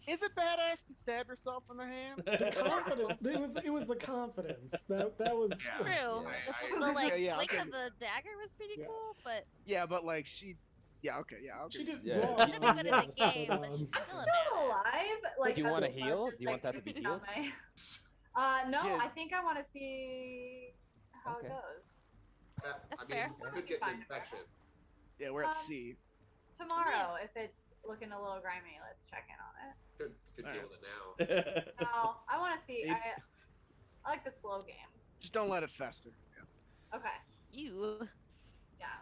G: Is it badass to stab yourself in the hand?
E: The confidence. It was the confidence that was.
C: Yeah.
D: True.
C: I-
D: The like
G: Yeah,
D: flick
G: okay.
D: of the dagger was pretty
E: Yeah.
D: cool, but
G: Yeah, but like she. Yeah, okay, yeah. Okay.
E: She did
H: Yeah.
E: wrong.
D: she did be good in the
E: yes,
D: game,
E: but,
D: but she's
B: I'm
D: still a
B: still
D: badass.
B: alive. Like,
H: Do you
B: as
H: want a
B: much
H: heal?
B: as,
H: Do you want
B: like,
H: that to be
B: creeping down
H: healed?
B: No,
G: Yeah.
B: I think I want to see how
H: Okay.
B: it goes.
D: That's
C: I mean,
D: fair.
C: You could get an infection.
G: Yeah, we're at
B: Um,
G: C.
B: Tomorrow, if it's looking a little grimy, let's check in on it.
C: Could deal with it now.
B: No, I want to see.
G: It-
B: I like the slow game.
G: Just don't let it fester. Yeah.
B: Okay.
D: You.
B: Yeah.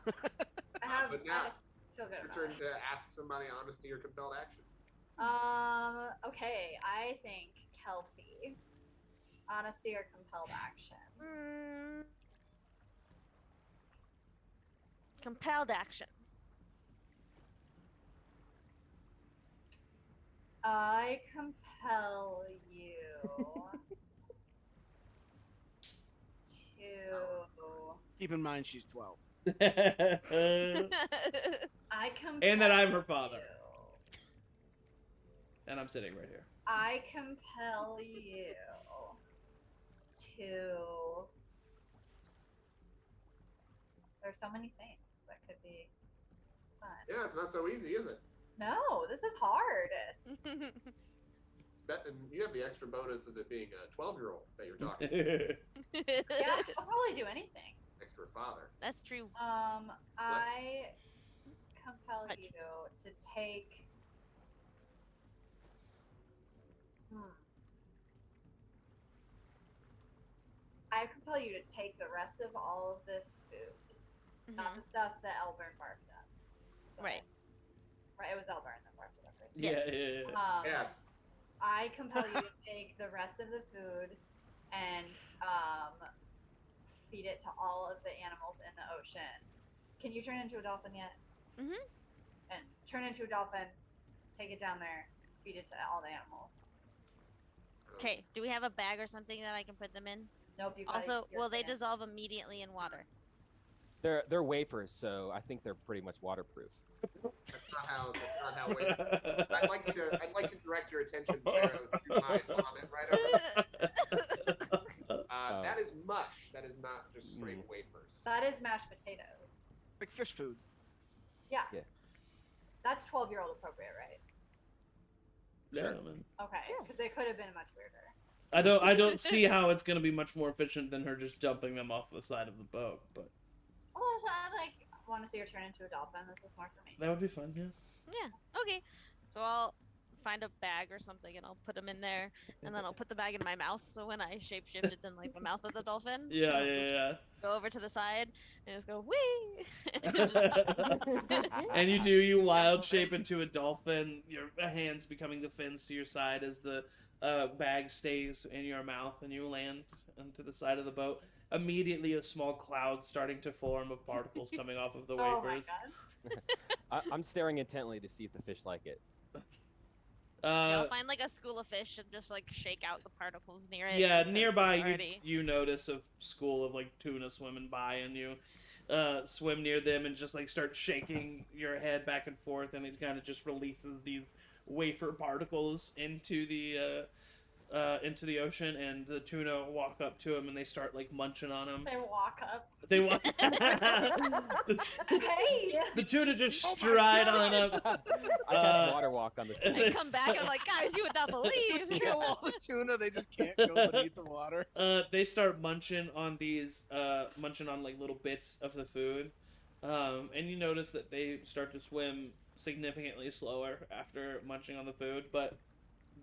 B: I have.
C: But now,
B: I feel good
C: Your
B: about
C: turn
B: it.
C: to ask somebody honesty or compelled action.
B: Okay. I think Kelsey. Honesty or compelled action.
D: Compelled action.
B: I compel you to.
G: Keep in mind she's 12.
B: I compel.
A: And that I'm her father.
B: you-
A: And I'm sitting right here.
B: I compel you to. There's so many things that could be fun.
C: Yeah, it's not so easy, is it?
B: No, this is hard.
C: And you have the extra bonus of it being a 12-year-old that you're talking.
B: Yeah, I'll probably do anything.
C: Extra father.
D: That's true.
B: I compel
D: What?
B: you to take. I compel you to take the rest of all of this food, not
D: Mhm.
B: the stuff that Elburn barfed up.
D: Right.
B: Right. It was Elburn that barfed it up, right?
D: Yes.
A: Yeah.
C: Yes.
B: I compel you to take the rest of the food and feed it to all of the animals in the ocean. Can you turn into a dolphin yet?
D: Mhm.
B: And turn into a dolphin, take it down there, feed it to all the animals.
D: Okay. Do we have a bag or something that I can put them in?
B: Nope. You gotta
D: Also,
B: use your
D: will they
B: fin.
D: dissolve immediately in water?
H: They're wafers, so I think they're pretty much waterproof.
C: That's not how. I'd like to direct your attention there to my vomit right over there. That is mush. That is not just straight wafers.
B: That is mashed potatoes.
G: Like fish food.
B: Yeah.
H: Yeah.
B: That's 12-year-old appropriate, right?
A: Yeah,
G: Sure.
A: man.
B: Okay, because they could have been much weirder.
A: I don't see how it's gonna be much more efficient than her just dumping them off the side of the boat, but
B: Oh, I want to see her turn into a dolphin. This is more for me.
A: that would be fun, yeah.
D: Yeah. Okay. So I'll find a bag or something and I'll put them in there, and then I'll put the bag in my mouth. So when I shapeshift, it's in like the mouth of the dolphin.
A: Yeah,
D: and I'll
A: yeah,
D: just
A: yeah.
D: Go over to the side and just go wee. And just-
A: And you wild shape into a dolphin, your hands becoming the fins to your side as the bag stays in your mouth, and you land onto the side of the boat. Immediately, a small cloud starting to form of particles coming off of the
B: Oh my
A: wafers.
B: god.
H: I'm staring intently to see if the fish like it.
D: Yeah, I'll find like a school of fish and just like shake out the particles near it.
A: Yeah,
D: because
A: nearby
D: already...
A: you notice a school of like tuna swimming by, and you swim near them and just like start shaking your head back and forth, and it kind of just releases these wafer particles into the ocean, and the tuna walk up to them and they start like munching on them.
B: They walk up.
A: They walk.
B: Hey!
A: The tuna just stride on up.
H: I cast water walk on the
D: I come back and I'm like, guys, you would not believe.
G: Kill all the tuna. They just can't go beneath the water.
A: They start munching on like little bits of the food, and you notice that they start to swim significantly slower after munching on the food, but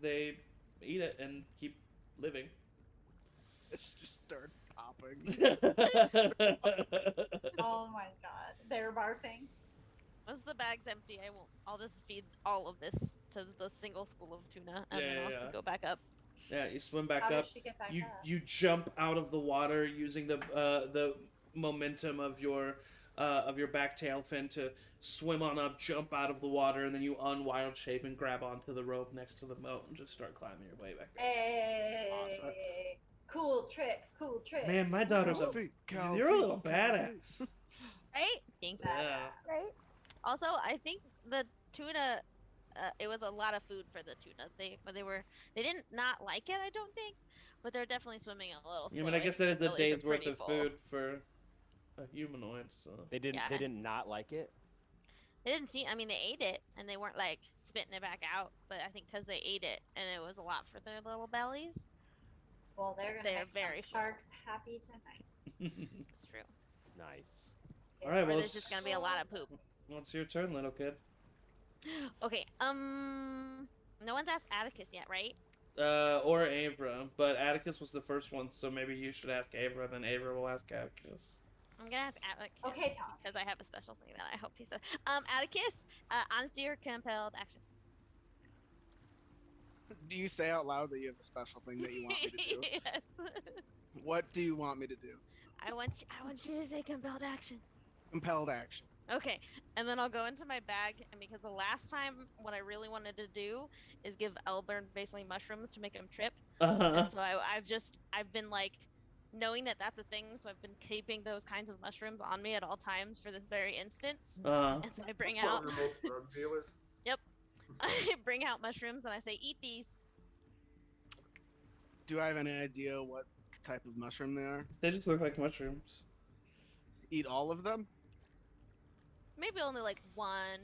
A: they eat it and keep living.
G: It's just start popping.
B: Oh my god. They were barfing.
D: Once the bag's empty, I'll just feed all of this to the single school of tuna, and then I'll go back up.
A: Yeah, you swim back
B: How
A: up.
B: does she get back
A: You
B: up?
A: you jump out of the water using the momentum of your back tail fin to swim on up, jump out of the water, and then you unwild shape and grab onto the rope next to the moat and just start climbing your way back up.
B: Hey!
G: Awesome.
B: Cool tricks, cool tricks.
A: Man, my daughter's you're a little badass.
D: Right? Thanks.
A: Yeah.
F: Right?
D: Also, I think the tuna, it was a lot of food for the tuna. They didn't not like it, I don't think, but they're definitely swimming a little
A: Yeah,
D: slower.
A: but I guess that is a
D: Bellies are
A: day's worth
D: pretty
A: of
D: full.
A: food for a humanoid. So
H: They didn't.
D: Yeah.
H: They did not like it.
D: They didn't see. I mean, they ate it and they weren't like spitting it back out. But I think because they ate it and it was a lot for their little bellies.
B: Well, they're gonna
D: They're
B: make
D: very
B: some
D: full.
B: sharks happy tonight.
D: It's true.
H: Nice.
A: all right,
D: Or
A: well,
D: there's just gonna be a lot of poop.
A: What's your turn, little kid?
D: Okay. No one's asked Atticus yet, right?
A: Or Avra, but Atticus was the first one, so maybe you should ask Avra, then Avra will ask Atticus.
D: I'm gonna ask Atticus.
B: Okay, Tom.
D: Because I have a special thing that I hope he says. Atticus, honesty or compelled action?
G: Do you say out loud that you have a special thing that you want me to do?
D: Yes.
G: What do you want me to do?
D: I want you to say compelled action.
G: Compelled action.
D: Okay, and then I'll go into my bag, and because the last time what I really wanted to do is give Elburn basically mushrooms to make him trip, and so I've been like knowing that that's a thing, so I've been keeping those kinds of mushrooms on me at all times for this very instance. And so I bring out
C: Remote drug dealer.
D: I bring out mushrooms and I say, eat these.
G: Do I have any idea what type of mushroom they are?
A: They just look like mushrooms.
G: Eat all of them?
D: maybe only like one,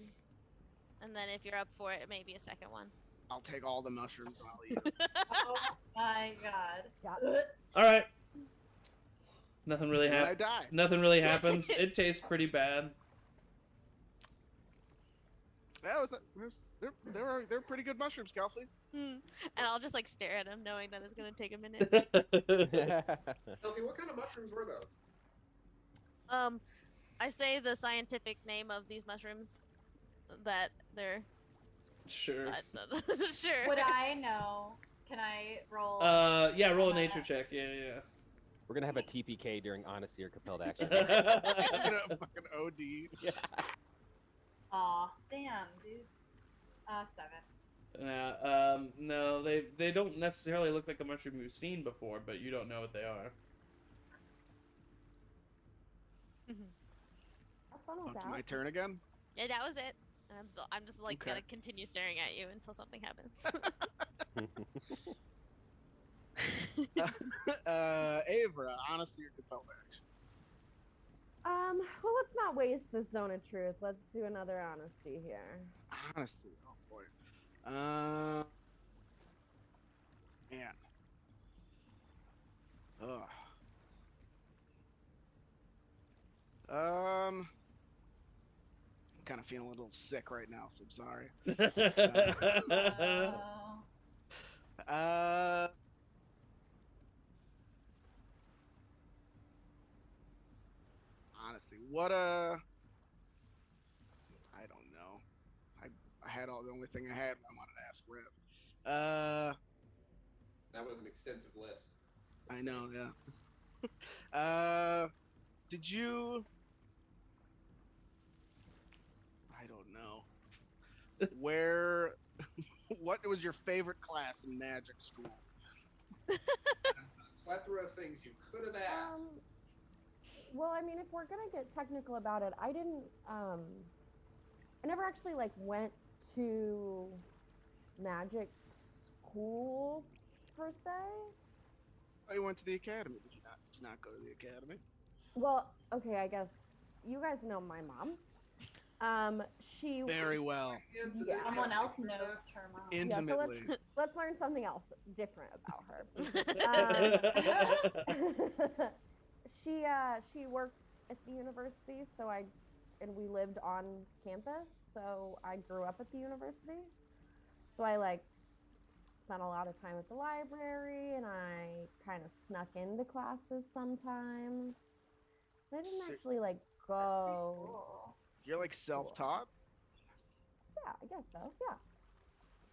D: and then if you're up for it, maybe a second one.
G: I'll take all the mushrooms and I'll eat them.
B: Oh my god.
F: Yeah.
A: All right. Nothing really
G: And I
A: happens.
G: die.
A: Nothing really happens. It tastes pretty bad.
G: They're pretty good mushrooms, Kelsey.
D: And I'll just like stare at him, knowing that it's gonna take a minute.
C: Elfie, what kind of mushrooms were those?
D: I say the scientific name of these mushrooms. That they're
A: Sure.
D: sure.
B: Would I know? Can I roll?
A: Yeah, roll a nature check. Yeah.
H: We're gonna have a TPK during honesty or compelled action.
G: I'm gonna fucking OD.
H: Yeah.
B: Aw, damn, dudes. 7.
A: No, they don't necessarily look like a mushroom you've seen before, but you don't know what they are.
F: Have fun with
G: Onto
F: that.
G: my turn again.
D: Yeah, that was it. And I'm just like
G: Okay.
D: gonna continue staring at you until something happens.
G: Avra, honesty or compelled action?
F: Well, let's not waste this zone of truth. Let's do another honesty here.
G: Honesty. Oh boy. Man. Ugh. I'm kind of feeling a little sick right now, so I'm sorry.
B: Oh.
G: Honestly, I don't know. I had the only thing I had when I wanted to ask Rev.
C: That was an extensive list.
G: I know, yeah. Did you? I don't know. Where? What was your favorite class in magic school?
C: A plethora of things you could have asked.
F: Well, I mean, if we're gonna get technical about it, I didn't. I never actually like went to magic school per se.
G: Oh, you went to the academy. Did you not go to the academy?
F: Well, okay, I guess you guys know my mom. She
G: Very well.
F: Yeah.
B: Someone else knows her mom.
G: Intimately.
F: Yeah, so let's learn something else different about her. She worked at the university, and we lived on campus, so I grew up at the university. So I like spent a lot of time at the library, and I kind of snuck into classes sometimes. I didn't
G: So-
F: actually like
B: That's pretty
F: go.
B: cool.
G: You're like self-taught.
F: Yeah, I guess so. Yeah.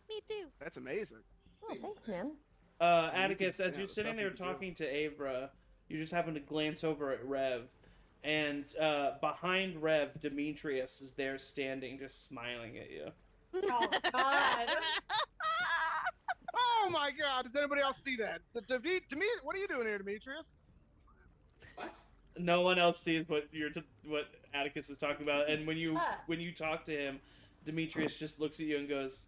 D: Me too.
G: That's amazing.
F: Oh, thanks, man.
A: Atticus, as
G: yeah,
A: you're
G: the
A: sitting
G: stuff
A: there
G: you can do.
A: talking to Avra, you just happen to glance over at Rev, and behind Rev, Demetrius is there standing, just smiling at you.
B: Oh god.
G: Oh my God! Does anybody else see that? What are you doing here, Demetrius?
C: What?
A: No one else sees what what Atticus is talking about, and when you
B: Ah.
A: talk to him, Demetrius just looks at you and goes,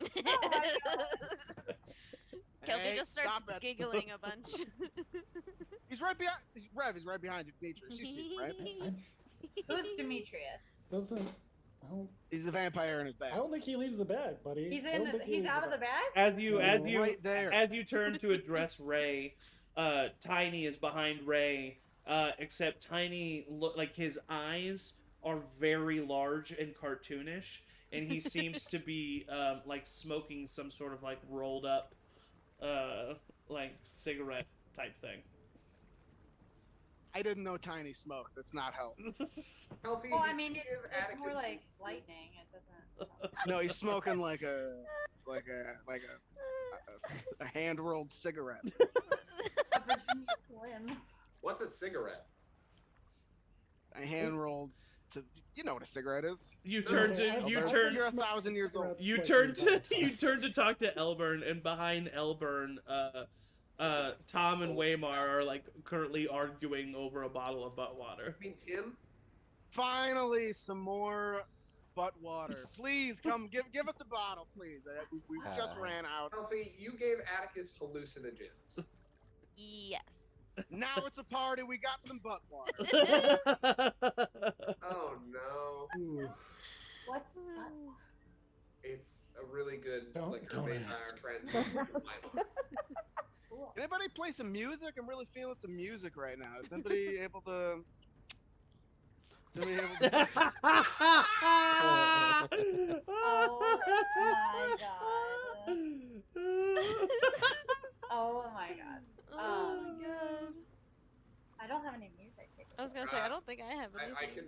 B: Oh my god.
D: Kelby
G: Hey,
D: just starts
G: stop it.
D: giggling a bunch.
G: He's right behind. Rev is right behind you, Demetrius. You see him, right?
B: Who's Demetrius?
E: Doesn't.
G: He's the vampire in his bag.
E: I don't think he leaves the bag, buddy.
B: He's
E: I don't
B: in.
E: think he
B: He's
E: leaves
B: out of the bag.
A: as you
G: Right there.
A: as you turn to address Ray, Tiny is behind Ray, except Tiny look like his eyes are very large and cartoonish, and he seems to be like smoking some sort of like rolled up like cigarette type thing.
G: I didn't know Tiny smoked. That's not help.
C: Elfie,
B: Well, I
C: did
B: mean,
C: you
B: it's
C: give
B: more
C: Atticus-
B: like lightning. It doesn't.
G: No, he's smoking like a hand rolled cigarette.
B: A Virginia Slim.
C: What's a cigarette?
G: A hand rolled. You know what a cigarette is?
A: You turn to
G: You're 1,000 years old.
A: you turn to talk to Elburn, and behind Elburn, Tom and Waymar are like currently arguing over a bottle of butt water.
C: I mean, Tim?
G: Finally, some more butt water. Please come, give us the bottle, please. We just ran out.
C: Elfie, you gave Atticus hallucinogens.
D: Yes.
G: Now it's a party. We got some butt water.
C: Oh no.
E: Ooh.
B: What's that?
C: It's a really good
E: Don't
C: liquor made by
E: ask.
C: our friends.
B: Cool.
G: Can anybody play some music? I'm really feeling some music right now. Is anybody able to? Is anybody able to?
B: Oh my god.
D: Oh my god.
B: I don't have any music.
D: I was gonna say I don't think I have anything.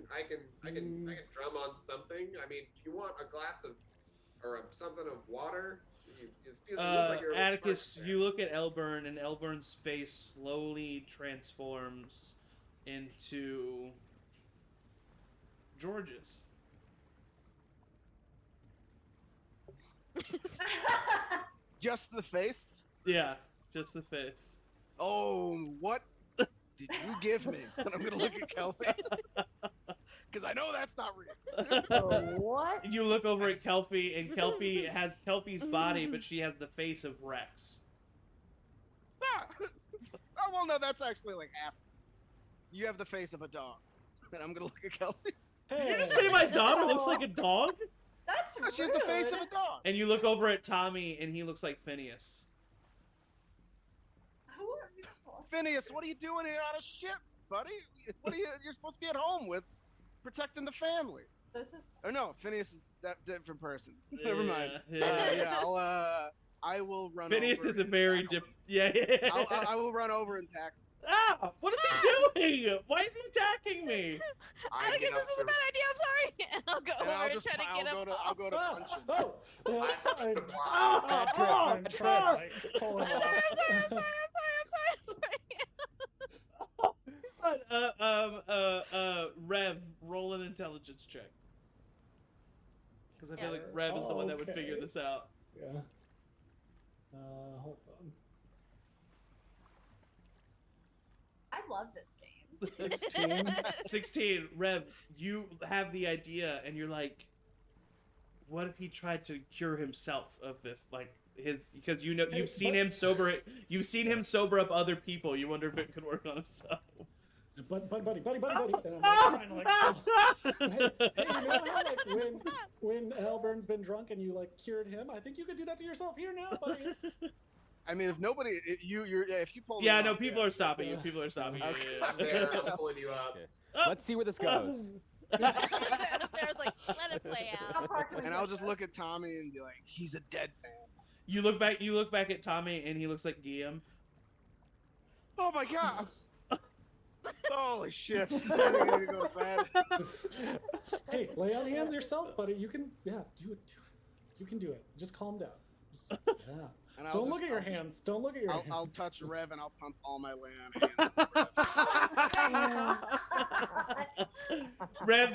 C: I can drum on something. I mean, do you want a glass of or something of water? You look like you're
A: Atticus, you look at Elburn, and Elburn's face slowly transforms into George's.
G: Just the face?
A: Yeah, just the face.
G: Oh, what did you give me? And I'm gonna look at Kelpie. Because I know that's not real.
F: Oh, what?
A: You look over at Kelpie, and Kelpie has Kelpie's body, but she has the face of Rex.
G: Ah! Oh, well, no, that's actually like half. You have the face of a dog. And I'm gonna look at Kelpie.
A: Did you just say my daughter looks like a dog?
B: That's
G: No,
B: rude.
G: she has the face of a dog.
A: And you look over at Tommy, and he looks like Phineas.
B: Who are you?
G: Phineas, what are you doing here on a ship, buddy? What are you? You're supposed to be at home with protecting the family.
B: This is
G: Oh no, Phineas is that different person. Never mind.
A: Yeah.
G: I will run.
A: Phineas
G: over
A: is a
G: and
A: very
G: tackle
A: different. Yeah.
G: I will run over and tackle.
A: Ah! What is he doing? Why is he attacking me?
D: Atticus, this is a bad idea. I'm sorry. And I'll go
G: And
D: over
G: I'll
D: and
G: just
D: try to get him.
G: I'll go to punch him.
E: Oh, yeah,
C: I'm
E: try pull him
D: I'm sorry.
A: Rev, roll an intelligence check. Because I feel like Rev is the one that would figure
E: Okay.
A: this out.
E: Yeah. Hold on.
B: I love this game.
E: 16.
A: 16, Rev, you have the idea, and you're like, what if he tried to cure himself of this? Like, because you know, you've seen him sober up other people. You wonder if it could work on himself.
E: Buddy. And I'm like, trying to, like, hey, you know how, like, when Elburn's been drunk and you, like, cured him? I think you could do that to yourself here now, buddy.
G: I mean, if nobody, if you pull. me
A: Yeah,
G: off,
A: no, people are stopping you. People are stopping you.
G: Okay.
A: Yeah,
C: I'm there. I'm pulling you up.
H: Okay.
A: Oh.
H: Let's see where this goes.
D: There's like, let it play
B: How
D: out.
B: far can we
G: And I'll
B: push
G: just
B: this?
G: look at Tommy and be like, "He's a dead man."
A: You look back at Tommy, and he looks like Guillaume.
G: Oh my god! Holy shit! It's gonna go bad.
E: Hey, lay on hands yourself, buddy. You can, do it. You can do it. Just calm down. Just, yeah.
G: And
E: Don't look at your hands. Don't look at your hands.
G: I'll touch Rev and I'll pump all my lay on hands.
A: Rev,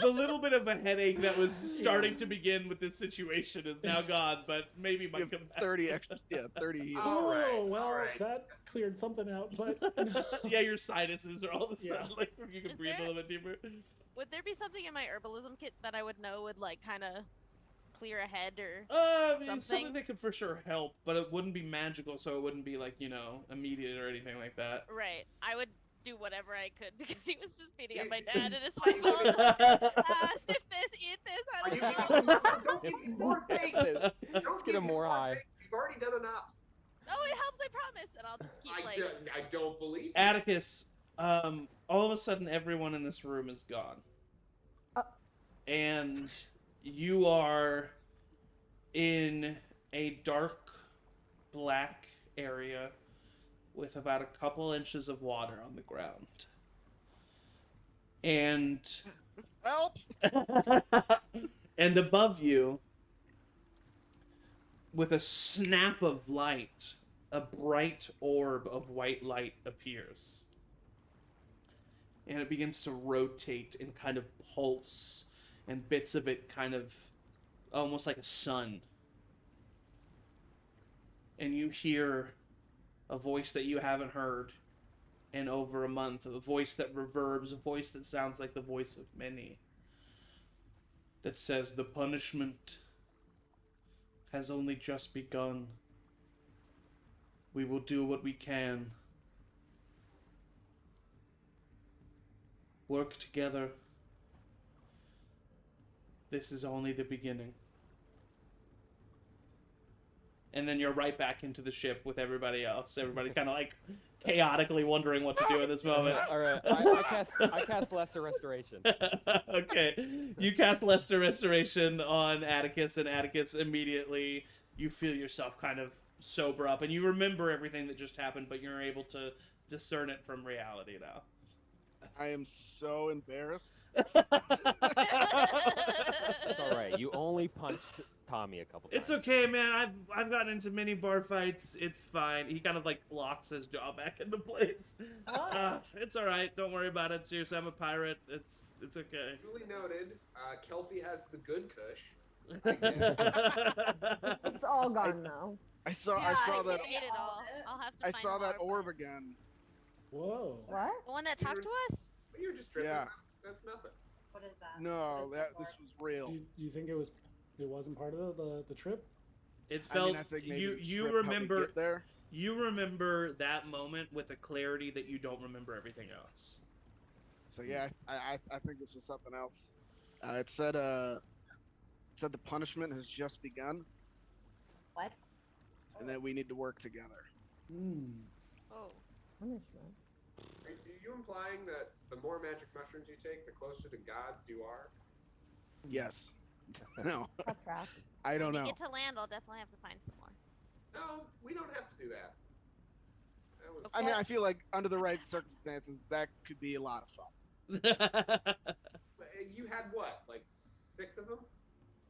A: the little bit of a headache that was starting to begin with this situation is now gone, but maybe might
G: Give
A: come back.
G: 30 extra, 30 heals.
E: Oh, well,
C: alright.
E: that cleared something out, but
A: Yeah, your sinuses are all of a
E: Yeah.
A: sudden like you can
D: Is
A: breathe a
D: there-
A: little bit deeper.
D: Would there be something in my herbalism kit that I would know would like kind of clear a head or?
A: Something
D: Something?
A: that could for sure help, but it wouldn't be magical, so it wouldn't be like, immediate or anything like that.
D: Right. I would do whatever I could because he was just beating up
C: Yeah,
D: my dad and it's my fault. Sniff this, eat this. I
C: Are you
D: don't know.
C: don't give me more things.
H: Let's
C: Don't
H: get
C: give
H: him
C: me
H: more high.
C: things. You've already done enough.
D: Oh, it helps. I promise. And I'll just keep like.
C: I don't believe you.
A: Atticus, all of a sudden everyone in this room is gone. And you are in a dark black area with about a couple inches of water on the ground. And
G: Help!
A: and above you, with a snap of light, a bright orb of white light appears. And it begins to rotate and kind of pulse, and bits of it kind of almost like a sun. And you hear a voice that you haven't heard in over a month, a voice that reverbs, a voice that sounds like the voice of many, that says, "The punishment has only just begun. We will do what we can work together. This is only the beginning. And then you're right back into the ship with everybody else. Everybody kind of like chaotically wondering what to do in this moment.
H: All right, I cast Lesser Restoration.
A: Okay, you cast Lesser Restoration on Atticus, and Atticus immediately you feel yourself kind of sober up, and you remember everything that just happened, but you're able to discern it from reality now.
G: I am so embarrassed.
H: It's all right. You only punched Tommy a couple times.
A: It's okay, man. I've gotten into many bar fights. It's fine. He kind of like locks his jaw back into place. It's all right. Don't worry about it. Seriously, I'm a pirate. It's okay.
C: Duly noted. Kelpie has the good kush.
F: It's all gone now.
G: I saw
B: Yeah,
G: that
B: I
D: Ate it all. I'll have to
G: I
D: find
G: saw
D: the
G: that
D: water
G: orb
D: part.
G: again.
E: Whoa.
F: What?
D: The one that talked to us?
C: But you're just dripping.
G: Yeah.
C: That's nothing.
B: What is that?
G: No,
B: What is
G: that
B: this
G: this was real.
E: Do you think it wasn't part of the trip?
A: It
G: I
A: felt
G: mean, I think maybe the
A: you
G: trip helped me
A: remember
G: get there.
A: you remember that moment with a clarity that you don't remember everything else.
G: So yeah, I think this was something else. It said the punishment has just begun,
B: What?
G: and that we need to work together.
D: Oh.
F: Punishment.
C: Are you implying that the more magic mushrooms you take, the closer to gods you are?
G: Yes. No,
F: That tracks.
G: I don't
D: when
G: know.
D: we get to land, I'll definitely have to find some more.
C: No, we don't have to do that. That was.
G: I mean, I feel like under the right circumstances, that could be a lot of fun.
C: You had what, like 6 of them?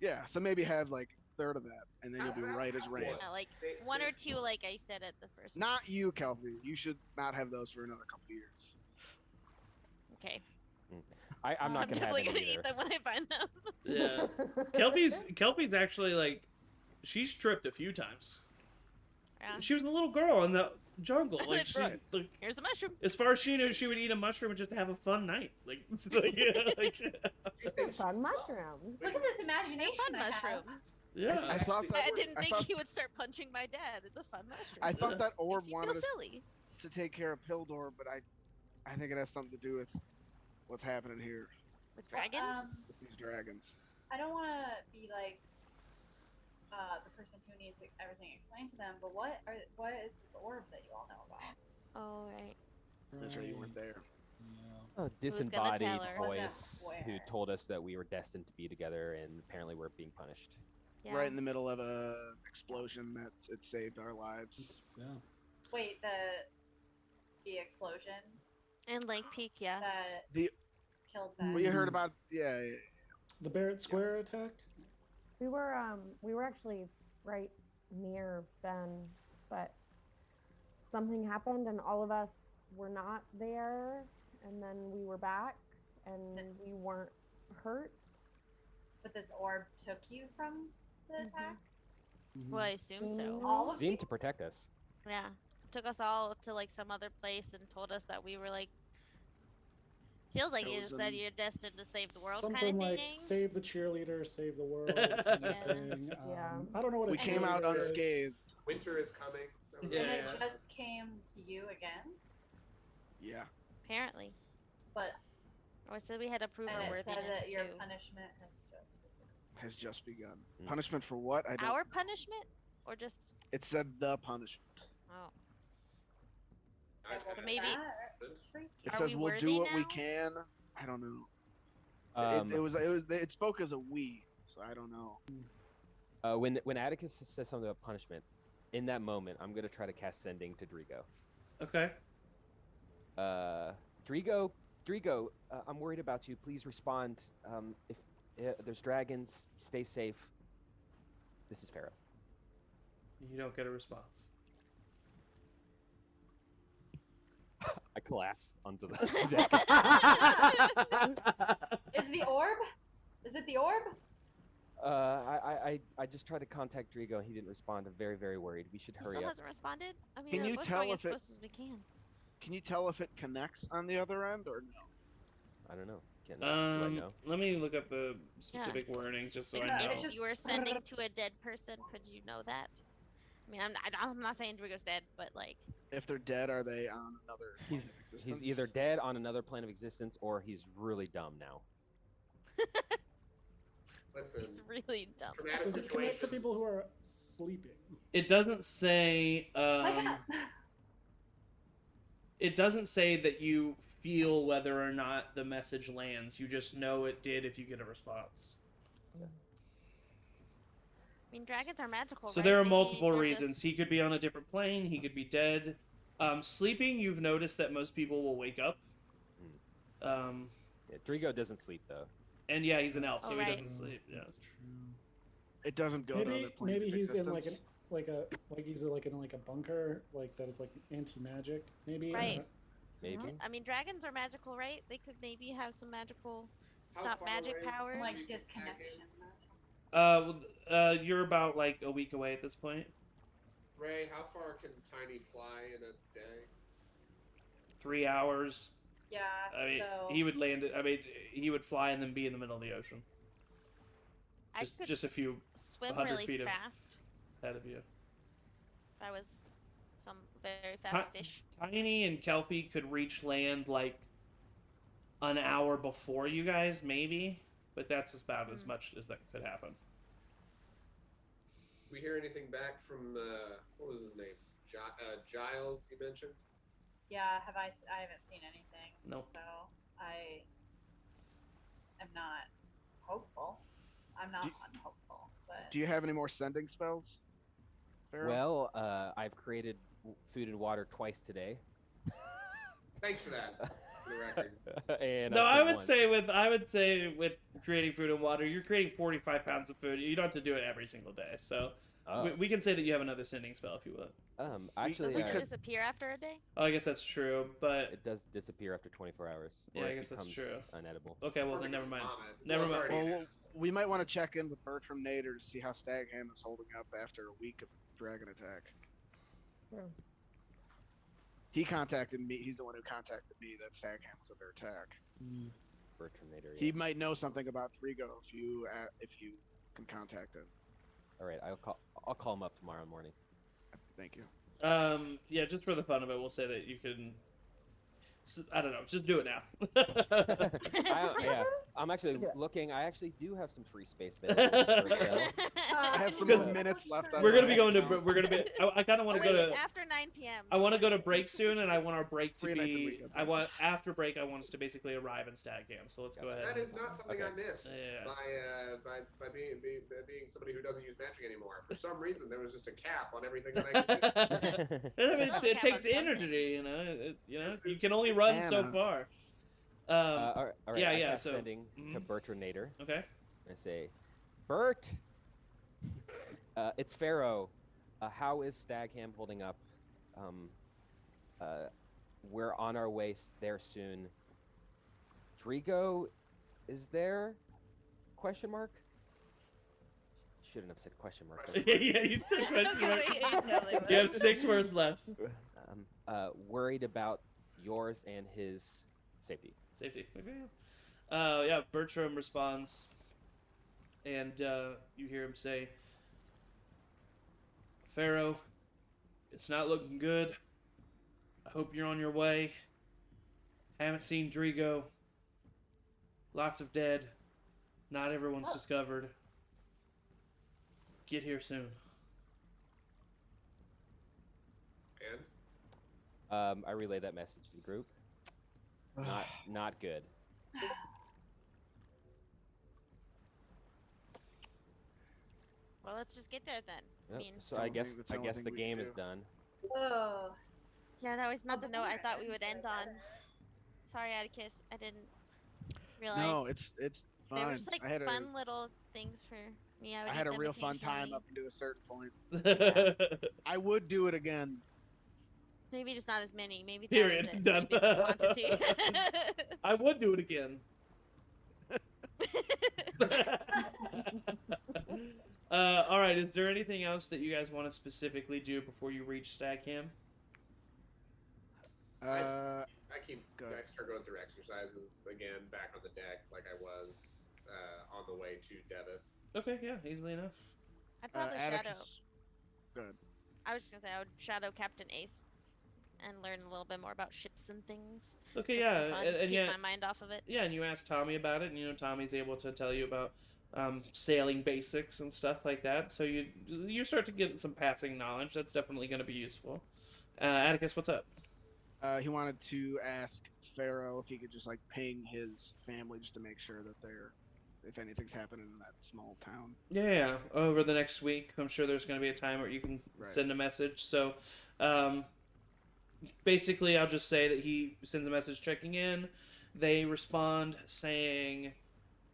G: Yeah, so maybe have like a third of that, and then you'll be right as rain.
C: Yeah.
D: Yeah, like
C: They-
D: one
C: they-
D: or two, like I said at the first.
G: Not you, Kelvin. You should not have those for another couple of years.
D: Okay.
H: I'm not
D: I'm
H: gonna have
D: definitely
H: any
D: gonna
H: either.
D: eat them when I find them.
A: Yeah. Kelpie's actually like she's tripped a few times.
D: Yeah.
A: She was a little girl in the jungle. Like she
G: Right.
A: like,
D: Here's a mushroom.
A: as far as she knew, she would eat a mushroom and just have a fun night. Like, yeah, like,
C: You think she-
F: Fun mushrooms.
B: Look at this
D: They're
B: imagination.
D: fun
B: I have.
D: mushrooms.
A: yeah.
G: I thought that.
D: I didn't
G: I
D: think
G: thought,
D: he would start punching my dad. It's a fun mushroom.
G: I thought that orb
D: Makes you
G: wanted
D: feel
G: us
D: silly.
G: to take care of Pildor, but I think it has something to do with what's happening here
D: With dragons?
G: with these dragons.
B: I don't want to be like the person who needs everything explained to them, but what is this orb that you all know about?
D: Oh, right.
G: That's right, you weren't there.
E: Yeah.
H: A
D: gonna tell
H: disembodied
D: her?
H: voice
B: Wasn't
H: who
B: where.
H: told us that we were destined to be together, and apparently we're being punished.
D: Yeah.
G: Right in the middle of a explosion that it saved our lives.
E: It's, yeah.
B: Wait, the explosion
D: And Lake Peak, yeah.
B: that
G: The
B: killed them.
G: well, you heard about yeah.
E: The Barrett Square attack?
F: We were actually right near Ben, but something happened and all of us were not there, and then we were back and we weren't hurt.
B: But this orb took you from the attack.
E: Mhm.
D: Well, I assume so.
B: All of
H: Seemed
B: you?
H: to protect us.
D: Yeah. Took us all to like some other place and told us that we were like. Feels like you just said
G: Chosen.
D: you're destined to save the world
E: Something
D: kind of
E: like
D: thing.
E: save the cheerleader, save the world kind of
D: Yeah.
E: thing.
F: Yeah.
E: I don't know what a
G: We came out
E: cheerleader is.
G: unscathed.
C: Winter is coming.
A: Yeah.
B: And it just came to you again.
G: Yeah.
D: Apparently.
B: But
D: Or it said we had to prove our
B: and it said
D: worthiness
B: that your
D: too.
B: punishment has just begun.
G: Has just begun.
H: Mm.
G: Punishment for what? I don't.
D: Our punishment? Or just.
G: It said the punishment.
D: Oh.
C: I-
B: Yeah, well,
C: I-
D: maybe-
B: It's freaky.
G: It
D: Are
G: says
D: we
G: we'll
D: worthy
G: do what we
D: now?
G: can. I don't know.
H: Um,
G: It spoke as a we, so I don't know.
H: when Atticus says something about punishment, in that moment, I'm gonna try to cast Sending to Drigo.
A: Okay.
H: Drigo, I'm worried about you. Please respond. If there's dragons, stay safe. This is Pharaoh.
A: You don't get a response.
H: I collapse onto the deck.
B: Is the orb? Is it the orb?
H: I just tried to contact Drigo and he didn't respond. I'm very, very worried. We should
D: He
H: hurry
D: still
H: up.
D: hasn't responded? I mean,
G: Can you
D: we're
G: tell
D: going as
G: if it-
D: close as we can.
G: Can you tell if it connects on the other end or no?
H: I don't know. Do I know?
A: Let me look up the specific wordings just so I
B: Yeah,
A: know.
B: it's
D: If you were sending to a dead person, could you know that? I mean, I'm not saying Drigo's dead, but like,
G: If they're dead, are they on another plane
H: He's
G: of existence?
H: either dead on another plane of existence or he's really dumb now.
C: Listen,
D: He's really dumb.
C: traumatic
E: Does it connect to
C: situation.
E: people who are sleeping?
A: It doesn't say.
B: Like that.
A: It doesn't say that you feel whether or not the message lands. You just know it did if you get a response.
D: I mean, dragons are magical.
A: So
D: right?
A: there are
D: Maybe
A: multiple
D: they're
A: reasons.
D: just-
A: He could be on a different plane. He could be dead. Sleeping, you've noticed that most people will wake up.
H: Yeah, Drigo doesn't sleep though.
A: And yeah, he's an elf, so
D: Oh,
A: he
D: right.
A: doesn't sleep. Yeah.
E: That's true.
G: It doesn't go to other
E: Maybe
G: planes of
E: he's in
G: existence.
E: he's in like a bunker, like that is like anti-magic. Maybe.
D: Right.
H: Maybe.
D: I mean, dragons are magical, right? They could maybe have some magical
C: How
D: stop
C: far
D: magic
C: away
D: powers.
B: Like
C: Is he
B: disconnection.
A: You're about like a week away at this point.
C: Ray, how far can Tiny fly in a day?
A: 3 hours.
B: Yeah.
A: I mean,
B: so
A: he would land it. I mean, he would fly and then be in the middle of the ocean,
D: I could
A: just a few
D: swim
A: 100
D: really
A: feet of-
D: fast
A: ahead of you.
D: if I was some very fast fish.
A: Tiny and Kelpie could reach land like an hour before you guys, maybe, but that's about as much as that could happen.
C: We hear anything back from what was his name? Giles, you mentioned.
B: yeah, I haven't seen anything.
A: Nope.
B: So I am not hopeful. I'm not
G: Do-
B: unhopeful, but
G: Do you have any more sending spells? Pharaoh?
H: Well, I've created food and water twice today.
C: Thanks for that. For the record.
H: And
A: No,
H: I've
A: I
H: sent
A: would
H: one.
A: say with creating food and water, you're creating 45 pounds of food. You don't have to do it every single day. So
H: Oh.
A: we can say that you have another sending spell if you want.
H: Actually,
D: Doesn't it
G: could-
D: disappear after a day?
A: Oh, I guess that's true, but
H: it does disappear after 24 hours.
A: Yeah,
H: or
A: I
H: it
A: guess that's
H: becomes
A: true.
H: Unedible.
A: okay, well then
C: Perfect
A: never mind.
C: vomit.
A: Never
C: Well, it's
A: mind.
C: already
G: Well, we might want to check in with Bertram Nader to see how Stagham is holding up after a week of dragon attack.
F: Yeah.
G: He contacted me. He's the one who contacted me that Stagham was under attack.
H: Bertramator.
G: He might know something about Drigo if you can contact him.
H: All right, I'll call him up tomorrow morning.
G: Thank you.
A: Yeah, just for the fun of it, we'll say that you can. I don't know. Just do it now.
H: Yeah, I'm actually
F: Do it.
H: looking. I actually do have some free space available. for sale.
G: I have some
A: Because
G: minutes left. On
A: We're gonna
G: my
A: be going to.
G: account.
A: We're gonna be. I kind of want to go
D: Wait,
A: to.
D: after 9 p.m.
A: I want to go to break soon, and I want our break to
G: 3 nights a
A: be.
G: week,
A: I
G: okay.
A: want after break. I want us to basically arrive in Stagham. So let's go ahead.
C: That is not something I
H: Okay.
C: miss
A: Yeah.
C: by being somebody who doesn't use magic anymore. For some reason, there was just a cap on everything that I could do.
A: I mean,
D: It's
A: it
D: not
A: takes
D: cap on some
A: energy,
D: things.
A: you know.
C: It's
A: You
C: just
A: can only run so
G: mana.
A: far.
H: All right,
A: yeah,
H: I
A: yeah,
H: cast
A: so-
H: sending to
A: mhm.
H: Bertramator.
A: Okay.
H: I say, Bert, it's Pharaoh. How is Stagham holding up? We're on our way there soon. Drigo, is there? Question mark? Shouldn't have said question mark.
A: yeah, you said
D: I was
A: question
D: gonna
A: mark.
D: say, you totally would.
A: You have 6 words left.
H: Worried about yours and his safety.
A: Safety. Okay. Yeah. Bertram responds, and you hear him say, "Pharaoh, it's not looking good. I hope you're on your way. Haven't seen Drigo. Lots of dead. Not everyone's discovered. Get here soon."
C: And
H: I relay that message to the group. Not good.
D: Well, let's just get there then.
H: Yep,
D: I mean,
H: so
G: the
H: I
G: only
H: guess
G: thing- that's the only thing
H: the
G: we
H: game
G: can
H: is
G: do.
H: done.
B: oh,
D: yeah, that was not the note I thought we would end on. Sorry, Atticus, I didn't realize.
G: No, it's fine.
D: They were just like
G: I had
D: fun little things for me. I would
G: I
D: eat
G: had a
D: them
G: real fun time
D: occasionally.
G: up to a certain point.
A: Period.
G: I would do it again.
D: Maybe just not as many. Maybe that
A: Period.
D: was it.
A: Done.
D: Maybe it's quantity.
A: I would do it again. All right. Is there anything else that you guys want to specifically do before you reach Stagham?
C: I keep
G: Go
C: I
G: ahead.
C: start going through exercises again, back on the deck like I was on the way to Devis.
A: Okay. Yeah. Easily enough.
D: I'd probably shadow.
G: Atticus. Good.
D: I was just gonna say I would shadow Captain Ace. and learn a little bit more about ships and things.
A: Okay,
D: Just
A: yeah,
D: for fun, to
A: and
D: keep
A: yeah,
D: my mind off of it.
A: yeah, and you ask Tommy about it, and Tommy's able to tell you about sailing basics and stuff like that. So you start to get some passing knowledge. That's definitely going to be useful. Atticus, what's up?
G: He wanted to ask Pharaoh if he could just like ping his family just to make sure that if anything's happening in that small town.
A: Yeah, over the next week, I'm sure there's going to be a time where you can
G: Right.
A: send a message. So, basically, I'll just say that he sends a message checking in. They respond saying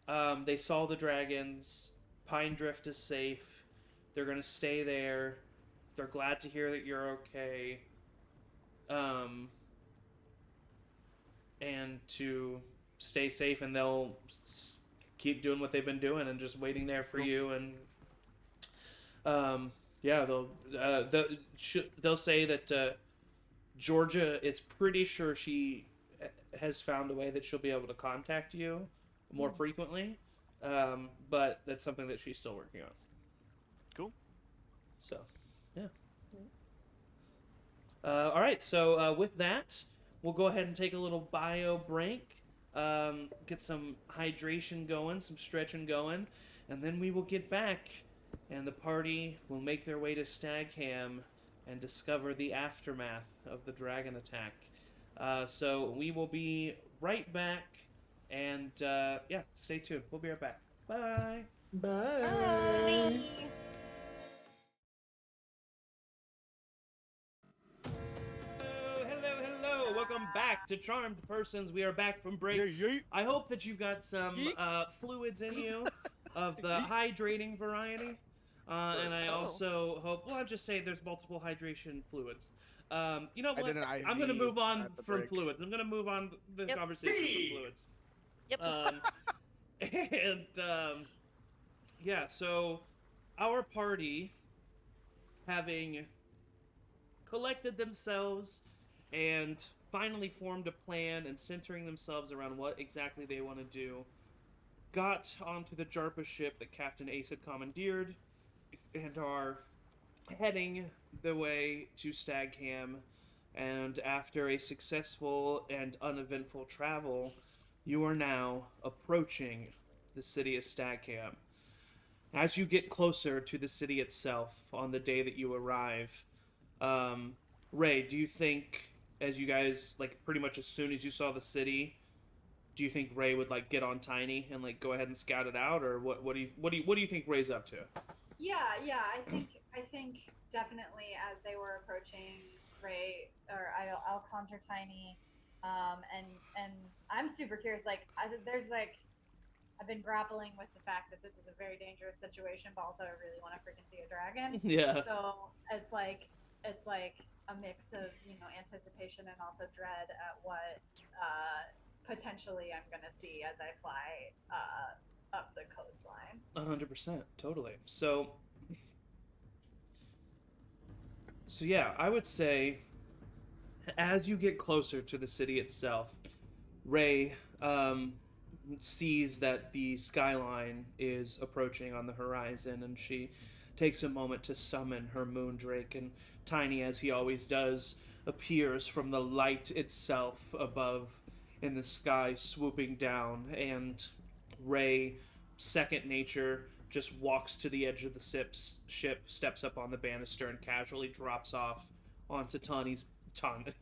A: they saw the dragons. Pine Drift is safe. They're going to stay there. They're glad to hear that you're okay. And to stay safe, and they'll keep doing what they've been doing and just waiting there for you. And yeah, they'll say that Georgia is pretty sure she has found a way that she'll be able to contact you more frequently, but that's something that she's still working on.
G: Cool.
A: So, yeah. All right, so with that, we'll go ahead and take a little bio break, get some hydration going, some stretching going, and then we will get back, and the party will make their way to Stagham and discover the aftermath of the dragon attack. So we will be right back, and yeah, stay tuned. We'll be right back. Bye.
E: Bye.
A: Hello. Welcome back to Charmed Persons. We are back from break. I hope that you got some fluids in you of the hydrating variety. And I also hope, well, I'll just say there's multiple hydration fluids. You know what? I'm going to move on from fluids. I'm going to move on the conversation from fluids.
D: Yep.
A: And yeah, so our party, having collected themselves and finally formed a plan and centering themselves around what exactly they want to do, got onto the Jarpa ship that Captain Ace had commandeered and are heading the way to Stagham. And after a successful and uneventful travel, you are now approaching the city of Stagham. As you get closer to the city itself on the day that you arrive, Ray, do you think, as you guys, like, pretty much as soon as you saw the city, do you think Ray would, like, get on Tiny and, like, go ahead and scout it out, or what do you think Ray's up to?
B: Yeah, I think definitely as they were approaching Ray, or I'll conjure Tiny, and I'm super curious. Like, I've been grappling with the fact that this is a very dangerous situation, but also I really want to freaking see a dragon.
A: Yeah.
B: So it's like a mix of anticipation and also dread at what potentially I'm gonna see as I fly up the coastline.
A: 100%, totally. So yeah, I would say as you get closer to the city itself, Ray sees that the skyline is approaching on the horizon, and she takes a moment to summon her moondrake, and Tiny, as he always does, appears from the light itself above in the sky, swooping down, and Ray, second nature, just walks to the edge of the ship, steps up on the banister, and casually drops off onto Tany's back.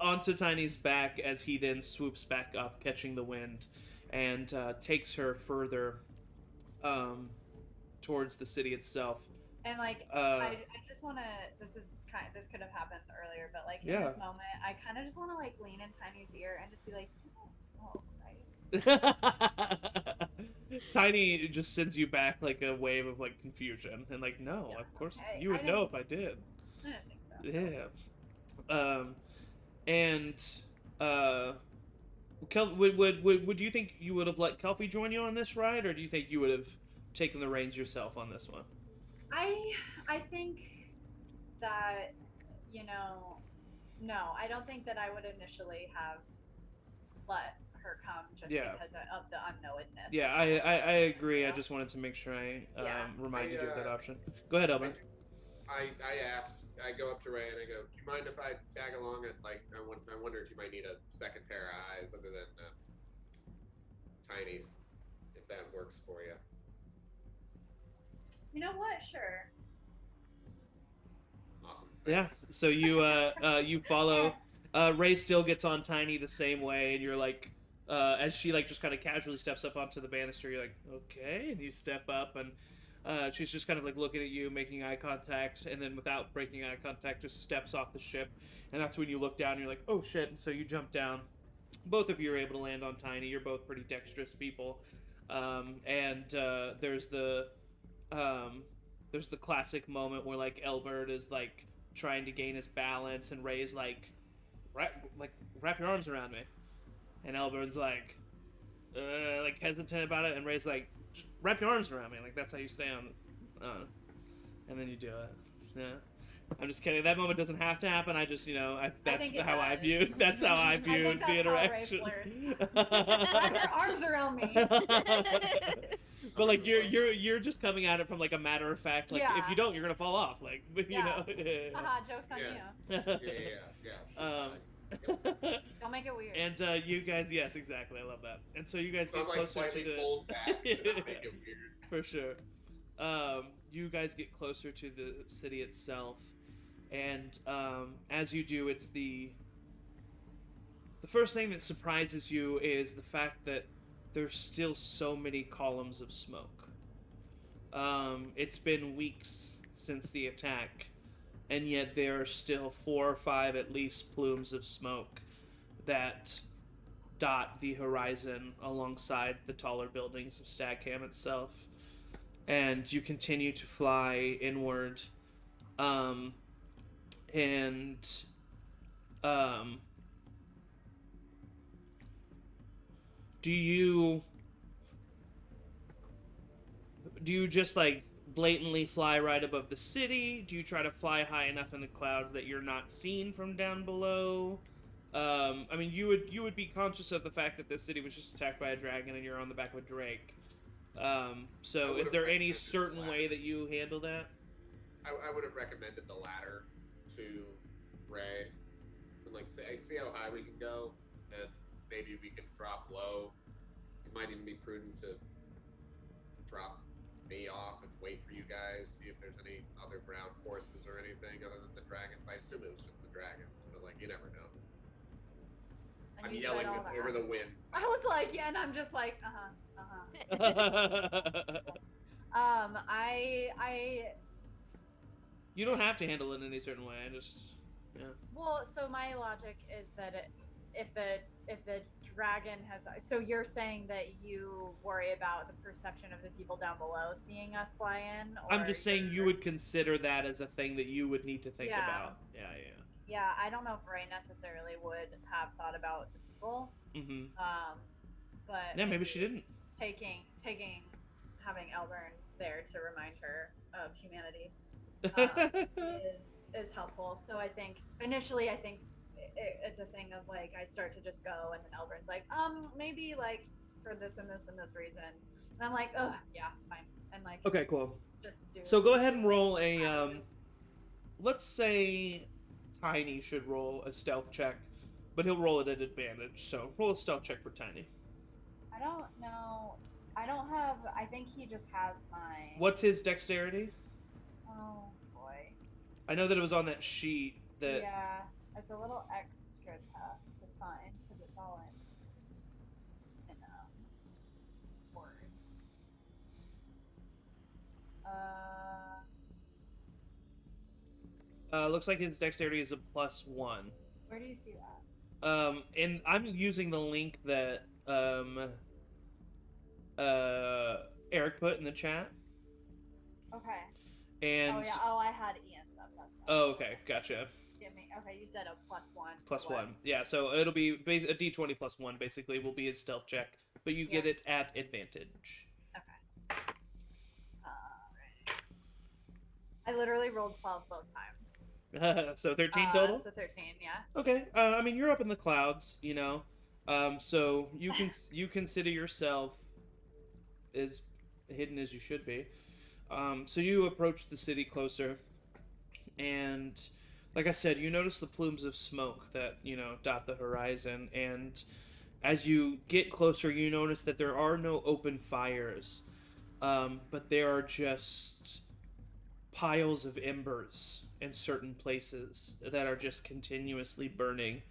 A: Onto Tiny's back, as he then swoops back up, catching the wind, and takes her further towards the city itself.
B: And like, I just want to. This could have happened earlier, but like in this moment, I kind of just want to like lean in Tiny's ear and just be like, "You don't smoke, right?"
A: Tiny just sends you back like a wave of like confusion, and like, no, of course you would know if I did.
B: I didn't think so.
A: Yeah. Would you think you would have let Kelpie join you on this ride, or do you think you would have taken the reins yourself on this one?
B: I think that, no, I don't think that I would initially have let her come just
A: Yeah.
B: because of the unknownness.
A: Yeah, I agree. I just wanted to make sure I
B: Yeah.
A: reminded you of that option. Go ahead, Elmer.
C: I go up to Ray and I go, do you mind if I tag along? And like, I wonder if you might need a second pair of eyes other than Tiny's, if that works for you.
B: You know what? Sure.
C: Awesome.
A: Yeah.
C: Thanks.
A: So you follow. Ray still gets on Tiny the same way, and you're like, as she like just kind of casually steps up onto the banister, you're like, okay, and you step up, and she's just kind of like looking at you, making eye contact, and then without breaking eye contact, just steps off the ship, and that's when you look down, and you're like, oh shit, and so you jump down. Both of you are able to land on Tiny. You're both pretty dexterous people, and there's the classic moment where like Elbert is like trying to gain his balance, and Ray's like, wrap your arms around me, and Elbert's like hesitant about it, and Ray's like, just wrap your arms around me, like that's how you stay on, and then you do it. Yeah. I'm just kidding. That moment doesn't have to happen. I just, that's how I viewed. That's how I viewed the interaction.
B: Wrap your arms around me.
A: But like you're just coming at it from like a matter of fact. Like if you don't, you're gonna fall off. Like
B: Haha, joke's on you. Don't make it weird.
A: And you guys, yes, exactly. I love that. And so you guys
C: So
A: get
C: I'm like
A: closer
C: slightly
A: to the.
C: pulled back to not make it weird.
A: For sure. You guys get closer to the city itself, and as you do, it's the first thing that surprises you is the fact that there's still so many columns of smoke. It's been weeks since the attack, and yet there are still 4 or 5 at least plumes of smoke that dot the horizon alongside the taller buildings of Stagham itself. And you continue to fly inward, do you just like blatantly fly right above the city? Do you try to fly high enough in the clouds that you're not seen from down below? I mean, you would be conscious of the fact that this city was just attacked by a dragon and you're on the back of a drake. So is there any certain way that you handle that?
C: I would have recommended the latter to Ray. And like say, see how high we can go, and maybe we can drop low. It might even be prudent to drop me off and wait for you guys, see if there's any other ground forces or anything other than the dragons. I assume it was just the dragons, but like you never know.
B: And
C: I'm
B: you
C: yelling
B: said all
C: this
B: that.
C: over the wind.
B: I was like, yeah, and I'm just like,
A: You don't have to handle it in any certain way. I just, yeah.
B: Well, so my logic is that if the dragon has, so you're saying that you worry about the perception of the people down below seeing us fly in? Or
A: I'm just saying you would consider that as a thing that you would need to think about. Yeah.
B: Yeah, I don't know if Ray necessarily would have thought about the people.
A: Mm-hmm.
B: But
A: yeah, maybe she didn't.
B: Having Elburn there to remind her of humanity is helpful. So I think initially it's a thing of like I start to just go, and then Elburn's like, maybe like for this and this and this reason, and I'm like, oh yeah, fine, and like
A: okay, cool.
B: Just do.
A: So go ahead and roll a let's say Tiny should roll a stealth check, but he'll roll it at advantage. So roll a stealth check for Tiny.
B: I don't know. I don't have. I think he just has my.
A: What's his dexterity?
B: Oh boy.
A: I know that it was on that sheet. That.
B: Yeah, it's a little extra tough to find because it's all in words.
A: Looks like his dexterity is a +1.
B: Where do you see that?
A: And I'm using the link that Eric put in the chat.
B: Okay.
A: And
B: oh yeah. Oh, I had Ian stuff.
A: Oh, okay, gotcha.
B: Give me. Okay, you said a +1.
A: +1. Yeah, so it'll be a d20 +1. Basically, will be his stealth check, but you get it at advantage.
B: Okay. Alright. I literally rolled 12 both times.
A: So 13 total.
B: So 13, yeah.
A: Okay. I mean, you're up in the clouds, So you consider yourself as hidden as you should be. So you approach the city closer, and like I said, you notice the plumes of smoke that dot the horizon. And as you get closer, you notice that there are no open fires, but there are just piles of embers in certain places that are just continuously burning,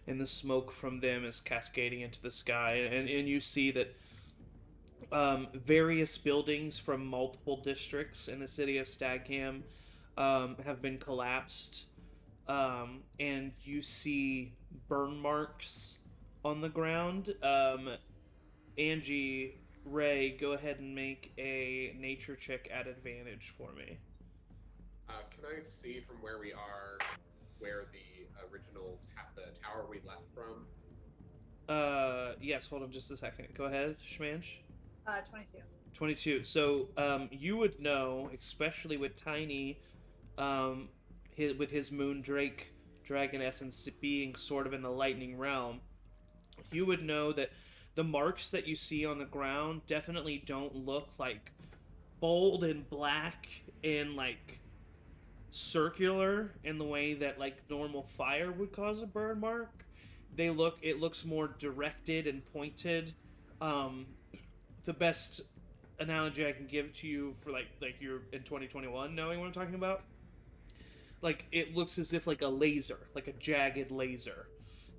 A: and the smoke from them is cascading into the sky. And you see that various buildings from multiple districts in the city of Stagham have been collapsed, and you see burn marks on the ground. Angie, Ray, go ahead and make a nature check at advantage for me.
C: Can I see from where we are where the original the tower we left from?
A: Yes, hold on just a second. Go ahead, Shmanch.
B: 22.
A: 22. So, you would know, especially with Tiny, with his Moondrake dragon essence being sort of in the lightning realm, you would know that the marks that you see on the ground definitely don't look like bold and black and like circular in the way that like normal fire would cause a burn mark. It looks more directed and pointed. The best analogy I can give to you for like you're in 2021 knowing what I'm talking about, like it looks as if like a laser, like a jagged laser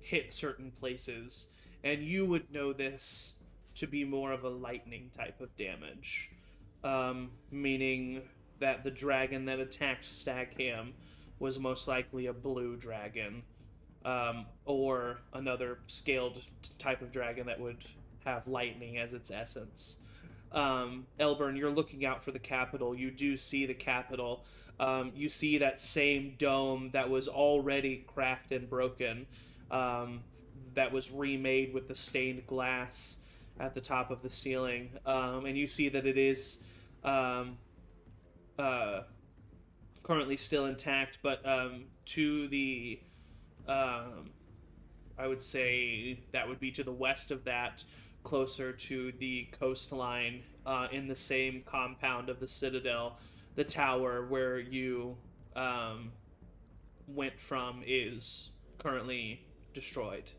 A: hit certain places, and you would know this to be more of a lightning type of damage, meaning that the dragon that attacked Stagham was most likely a blue dragon, or another scaled type of dragon that would have lightning as its essence. Elburn, you're looking out for the capital. You do see the capital. You see that same dome that was already cracked and broken, that was remade with the stained glass at the top of the ceiling. And you see that it is currently still intact, but to the I would say that would be to the west of that, closer to the coastline, in the same compound of the citadel. The tower where you went from is currently destroyed.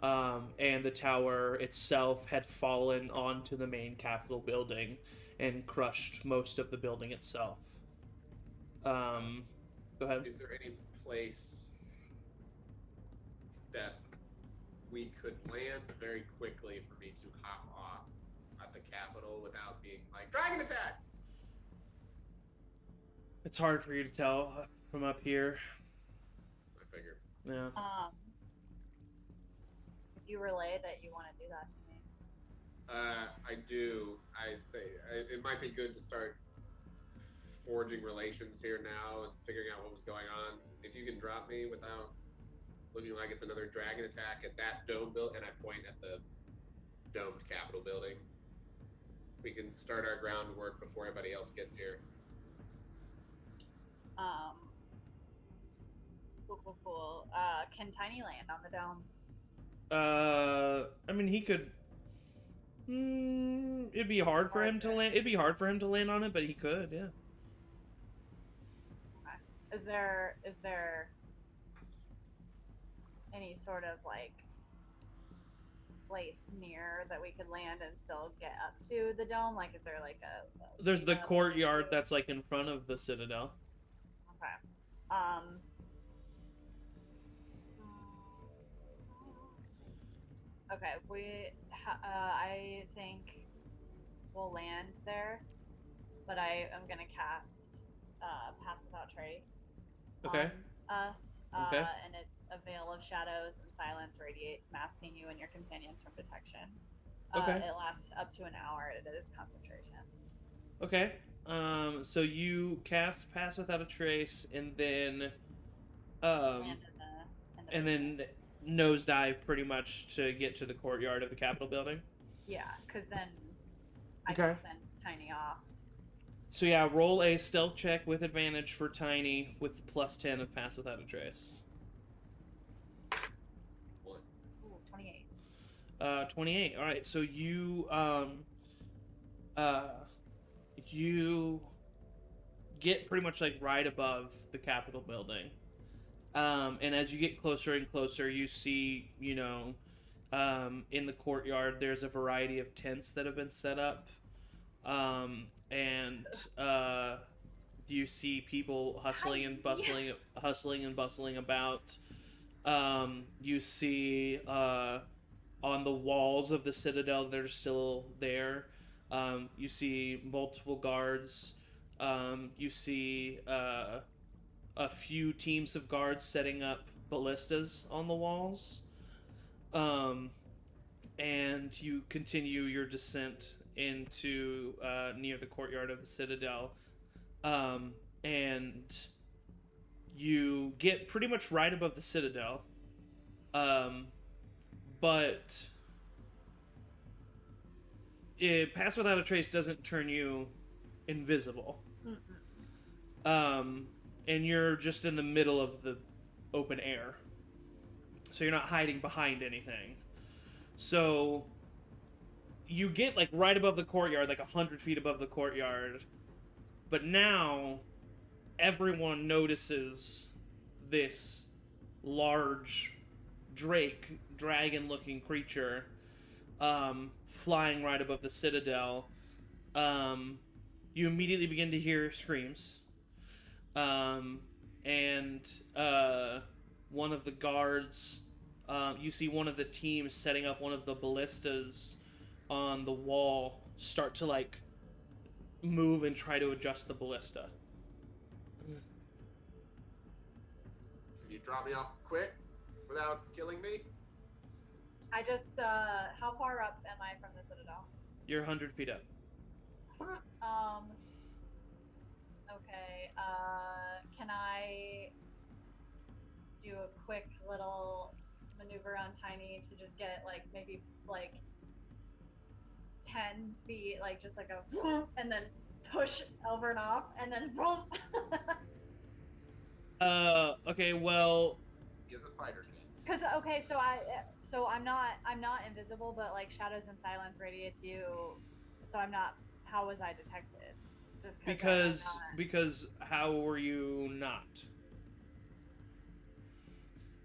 A: And the tower itself had fallen onto the main Capitol building and crushed most of the building itself. Go ahead.
C: Is there any place that we could land very quickly for me to hop off at the Capitol without being like, dragon attack?
A: It's hard for you to tell from up here.
C: I figured.
A: Yeah.
B: If you relay that you want to do that to me.
C: I do. It might be good to start forging relations here now and figuring out what was going on. If you can drop me without looking like it's another dragon attack at that dome build, and I point at the domed Capitol building, we can start our groundwork before everybody else gets here.
B: Cool. Can Tiny land on the dome?
A: I mean, he could. It'd be hard for him to land. It'd be hard for him to land on it, but he could, yeah.
B: Okay. Is there any sort of like place near that we could land and still get up to the dome? Like, is there like a
A: There's the courtyard that's like in front of the citadel.
B: Okay. Okay, I think we'll land there, but I am gonna cast Pass Without Trace
A: Okay.
B: on us.
A: Okay.
B: And it's a veil of shadows and silence radiates, masking you and your companions from detection.
A: Okay.
B: It lasts up to an hour. It is concentration.
A: Okay. So you cast Pass Without a Trace, and then
B: Land in the
A: and then nosedive pretty much to get to the courtyard of the Capitol building.
B: yeah, because then I
A: Okay.
B: can send Tiny off.
A: So yeah, roll a stealth check with advantage for Tiny with +10 of Pass Without a Trace.
C: One.
B: Ooh, 28.
A: 28. All right, so you get pretty much like right above the Capitol building. And as you get closer and closer, you see, in the courtyard, there's a variety of tents that have been set up. And you see people hustling and bustling about. You see on the walls of the citadel that are still there. You see multiple guards. You see a few teams of guards setting up ballistas on the walls. And you continue your descent into near the courtyard of the citadel. And you get pretty much right above the citadel. But Pass Without a Trace doesn't turn you invisible. And you're just in the middle of the open air. So you're not hiding behind anything. So you get like right above the courtyard, like 100 feet above the courtyard. But now everyone notices this large dragon-looking creature flying right above the citadel. You immediately begin to hear screams. And one of the guards, you see one of the teams setting up one of the ballistas on the wall start to like move and try to adjust the ballista.
C: Can you drop me off quick without killing me?
B: I just, how far up am I from the citadel?
A: You're 100 feet up.
B: Okay, can I do a quick little maneuver on Tiny to just get, like, maybe, like, 10 feet, like, just like a, and then push Elvern off, and then,
A: Okay, well...
C: He is a fighter king.
B: Because, okay, so I'm not invisible, but, like, shadows and silence radiates you, so I'm not, how was I detected? Just
A: because how were you not?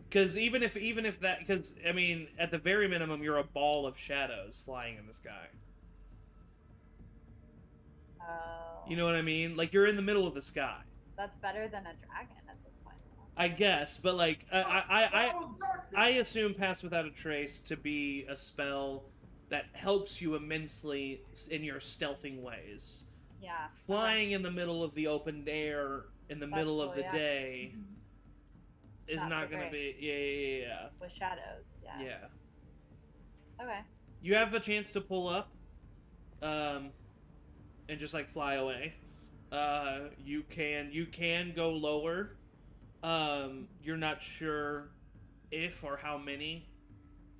A: Because even if that, because I mean, at the very minimum, you're a ball of shadows flying in the sky.
B: Oh.
A: You know what I mean? Like you're in the middle of the sky.
B: That's better than a dragon at this point.
A: I guess, but like I assume Pass Without a Trace to be a spell that helps you immensely in your stealthing ways.
B: Yeah.
A: Flying in the middle of the open air in the middle of the day is not going to be... Yeah.
B: With shadows, yeah.
A: Yeah.
B: Okay.
A: You have a chance to pull up and just, like, fly away. You can go lower. You're not sure if or how many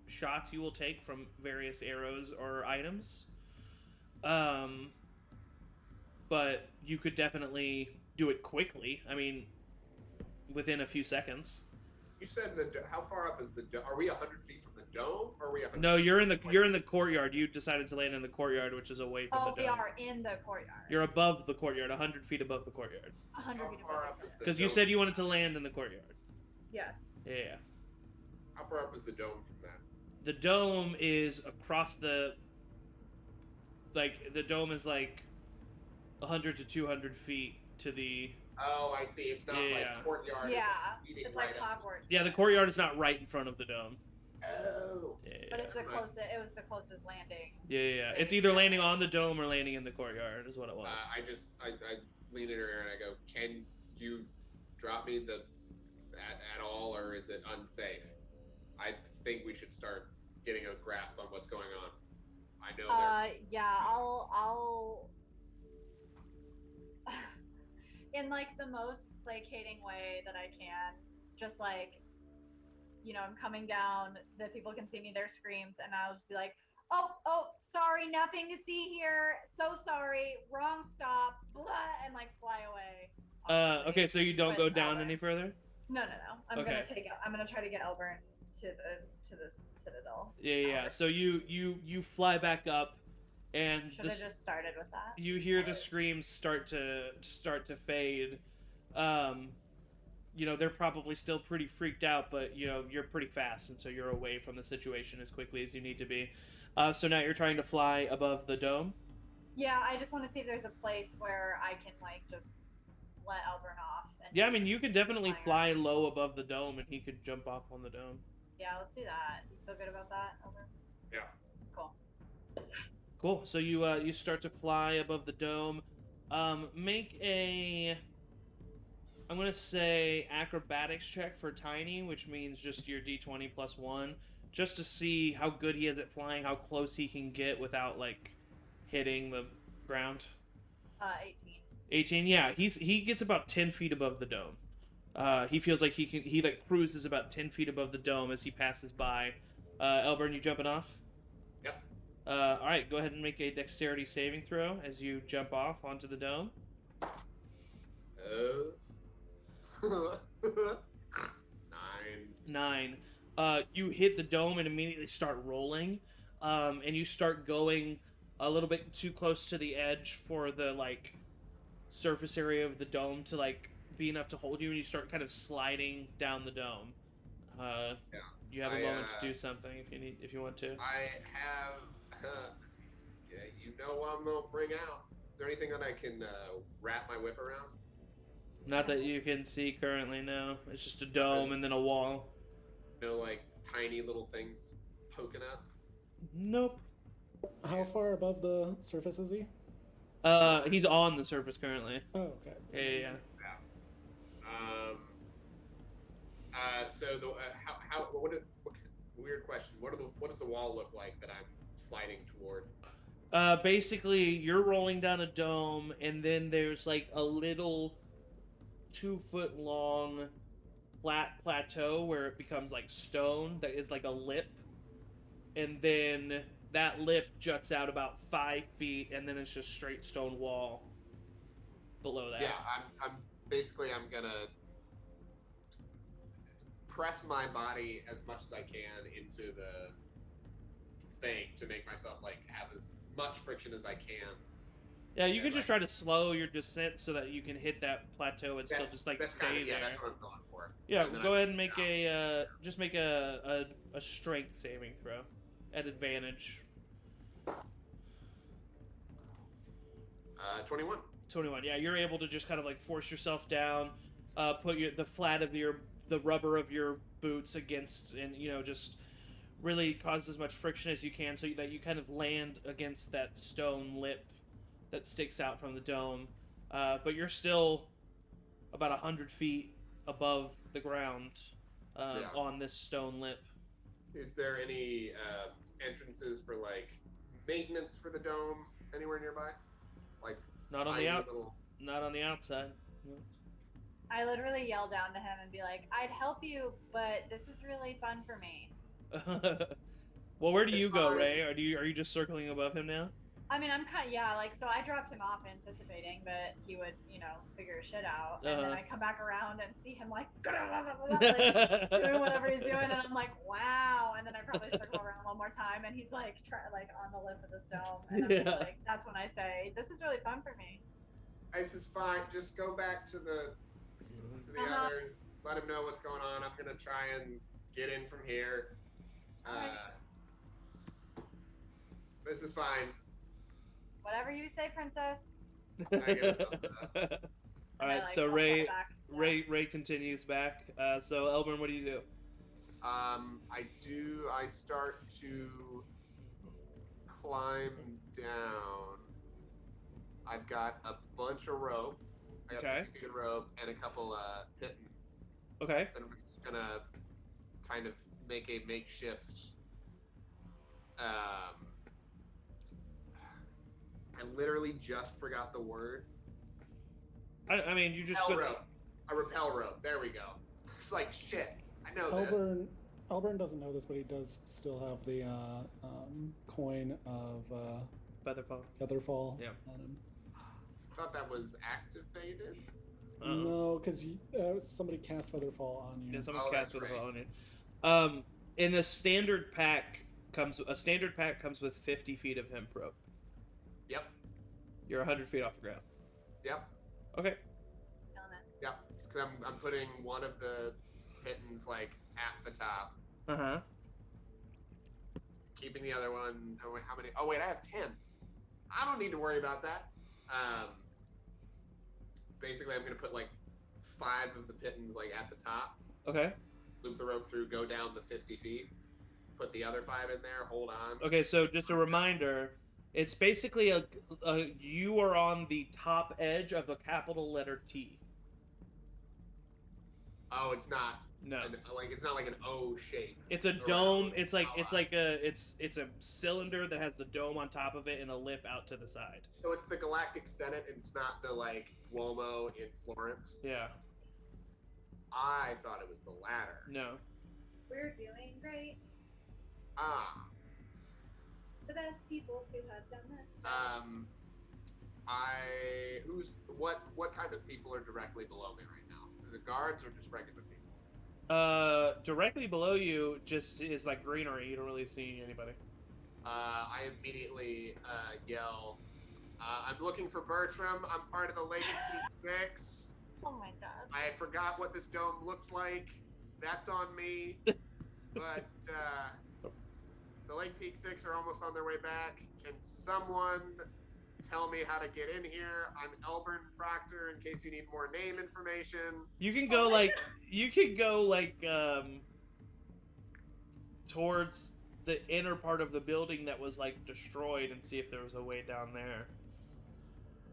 A: shots you will take from various arrows or items. But you could definitely do it quickly. I mean, within a few seconds.
C: You said how far up is the dome? Are we 100 feet from the dome, or are we 100?
A: No, you're in the courtyard. You decided to land in the courtyard, which is away from the dome.
B: Oh, we are in the courtyard.
A: You're above the courtyard, 100 feet above the courtyard.
B: 100 feet
C: How far up is the
A: Because you
C: dome?
A: said you wanted to land in the courtyard.
B: Yes.
A: Yeah.
C: How far up is the dome from that?
A: The dome is across the... Like, the dome is like 100 to 200 feet to the...
C: Oh, I see. It's not like courtyard.
B: Yeah,
C: it's
B: it's
C: right
B: like
C: up.
B: Hogwarts.
A: Yeah, the courtyard is not right in front of the dome.
C: Oh.
A: Yeah.
B: But it's the closest. It was the closest landing.
A: Yeah. It's either landing on the dome or landing in the courtyard, is what it was.
C: I lean in her ear and I go, "Can you drop me at all, or is it unsafe? I think we should start getting a grasp on what's going on. I know
B: Yeah, I'll in like the most placating way that I can, just like, you know, I'm coming down, the people can see me, their screams, and I'll just be like, oh, sorry, nothing to see here, so sorry, wrong stop, blah, and like fly away.
A: Okay, so you don't go down any further?
B: No. I'm
A: Okay.
B: gonna try to get Elburn to the citadel.
A: Yeah. So you fly back up, and
B: Should have just started with that.
A: you hear the screams start to fade. They're probably still pretty freaked out, but you're pretty fast, and so you're away from the situation as quickly as you need to be. So now you're trying to fly above the dome.
B: Yeah, I just want to see if there's a place where I can like just let Elburn off. And
A: Yeah, I mean, you could definitely
B: flying
A: fly low above the dome, and he could jump off on the dome.
B: Yeah, let's do that. You feel good about that, Elburn?
C: Yeah.
B: Cool.
A: Cool. So you start to fly above the dome. Make a, I'm gonna say, acrobatics check for Tiny, which means just your d20 plus 1, just to see how good he is at flying, how close he can get without like hitting the ground.
B: 18.
A: 18. Yeah, he gets about 10 feet above the dome. He feels like he like cruises about 10 feet above the dome as he passes by. Elburn, you jumping off?
C: Yep.
A: All right, go ahead and make a dexterity saving throw as you jump off onto the dome. 9. You hit the dome and immediately start rolling, and you start going a little bit too close to the edge for the like surface area of the dome to like be enough to hold you, and you start kind of sliding down the dome.
C: Yeah.
A: You have a moment to do something if you want to.
C: I have, what I'm gonna bring out. Is there anything that I can wrap my whip around?
A: Not that you can see currently, no. It's just a dome and then a wall.
C: No, like tiny little things poking up.
A: Nope.
E: How far above the surface is he?
A: He's on the surface currently.
E: Oh, okay.
A: Yeah.
C: So weird question. What does the wall look like that I'm sliding toward?
A: Basically, you're rolling down a dome, and then there's like a little 2-foot long flat plateau where it becomes like stone that is like a lip, and then that lip juts out about 5 feet, and then it's just straight stone wall below that.
C: Yeah, I'm gonna press my body as much as I can into the thing to make myself like have as much friction as I can.
A: Yeah, you can just try to slow your descent so that you can hit that plateau and still just like stay there.
C: Yeah, that's what I'm going for.
A: Yeah,
C: And then
A: go
C: I
A: ahead and
C: push
A: make
C: down.
A: just make a strength saving throw at advantage.
C: 21.
A: 21. Yeah, you're able to just kind of like force yourself down, put the flat of the rubber of your boots against, and just really cause as much friction as you can so that you kind of land against that stone lip that sticks out from the dome. But you're still about 100 feet above the ground on this stone lip.
C: Is there any entrances for like maintenance for the dome anywhere nearby? Like
A: Not on the outside.
B: I literally yell down to him and be like, "I'd help you, but this is really fun for me."
A: Well, where do you
C: It's
A: go,
C: fine.
A: Ray? Are you just circling above him now?
B: I mean, I'm kind of, so I dropped him off anticipating that he would, figure shit out. And then I come back around and see him like doing whatever he's doing. And I'm like, wow. And then I probably circle around one more time and he's like, on the lip of this dome. And I'm just like, that's when I say, this is really fun for me.
C: This is fine. Just go back to the others. Let him know what's going on. I'm gonna try and get in from here. This is fine.
B: Whatever you say, princess.
C: I get a thumbs up.
A: All right, so Ray continues back. So Elburn, what do you do?
C: I start to climb down. I've got a bunch of rope. I got 50 feet of rope and a couple pittons.
A: Okay.
C: And I'm just gonna kind of make a makeshift. I literally just forgot the word.
A: I mean, you just
C: Rappel rope. A rappel rope. There we go. It's like shit. I know this.
E: Elburn doesn't know this, but he does still have the coin of Featherfall
A: Yeah.
E: on him.
C: I thought that was activated.
E: No, because somebody cast Featherfall on you.
A: Yeah, someone
C: Oh,
A: cast
C: that's
A: Featherfall
C: right.
A: on you. In the standard pack comes with 50 feet of hemp rope.
C: Yep.
A: You're 100 feet off the ground.
C: Yep.
A: Okay.
B: Killing it.
C: Yep. Because I'm putting one of the pittons like at the top,
A: Uh-huh.
C: keeping the other one. Oh wait, how many? Oh wait, I have 10. I don't need to worry about that. Basically, I'm gonna put like 5 of the pittons like at the top.
A: Okay.
C: Loop the rope through, go down the 50 feet, put the other 5 in there, hold on.
A: Okay, so just a reminder, it's basically a you are on the top edge of a capital letter T.
C: Oh, it's not.
A: No.
C: It's not like an O shape.
A: It's a
C: around
A: dome. It's
C: the
A: a cylinder that has the dome on top of it and a lip out to the side.
C: So it's the Galactic Senate, and it's not the like Duomo in Florence.
A: Yeah.
C: I thought it was the latter.
A: No.
B: We're doing great.
C: Ah.
B: The best people who have done this.
C: What kind of people are directly below me right now? Is it guards or just regular people?
A: Directly below you just is like greenery. You don't really see anybody.
C: I immediately yell, I'm looking for Bertram. I'm part of the Lake Peak 6.
B: Oh my god.
C: I forgot what this dome looked like. That's on me. But the Lake Peak 6 are almost on their way back. Can someone tell me how to get in here? I'm Elburn Proctor in case you need more name information.
A: You can go towards the inner part of the building that was like destroyed and see if there was a way down there.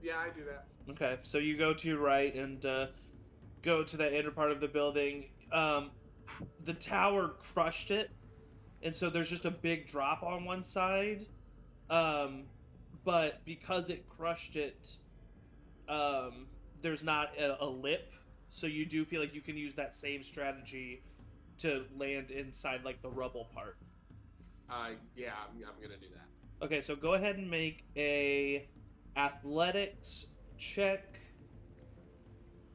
C: Yeah, I do that.
A: Okay, so you go to your right and go to that inner part of the building. The tower crushed it, and so there's just a big drop on one side. But because it crushed it, there's not a lip, so you do feel like you can use that same strategy to land inside like the rubble part.
C: Yeah, I'm gonna do that.
A: Okay, so go ahead and make a athletics check.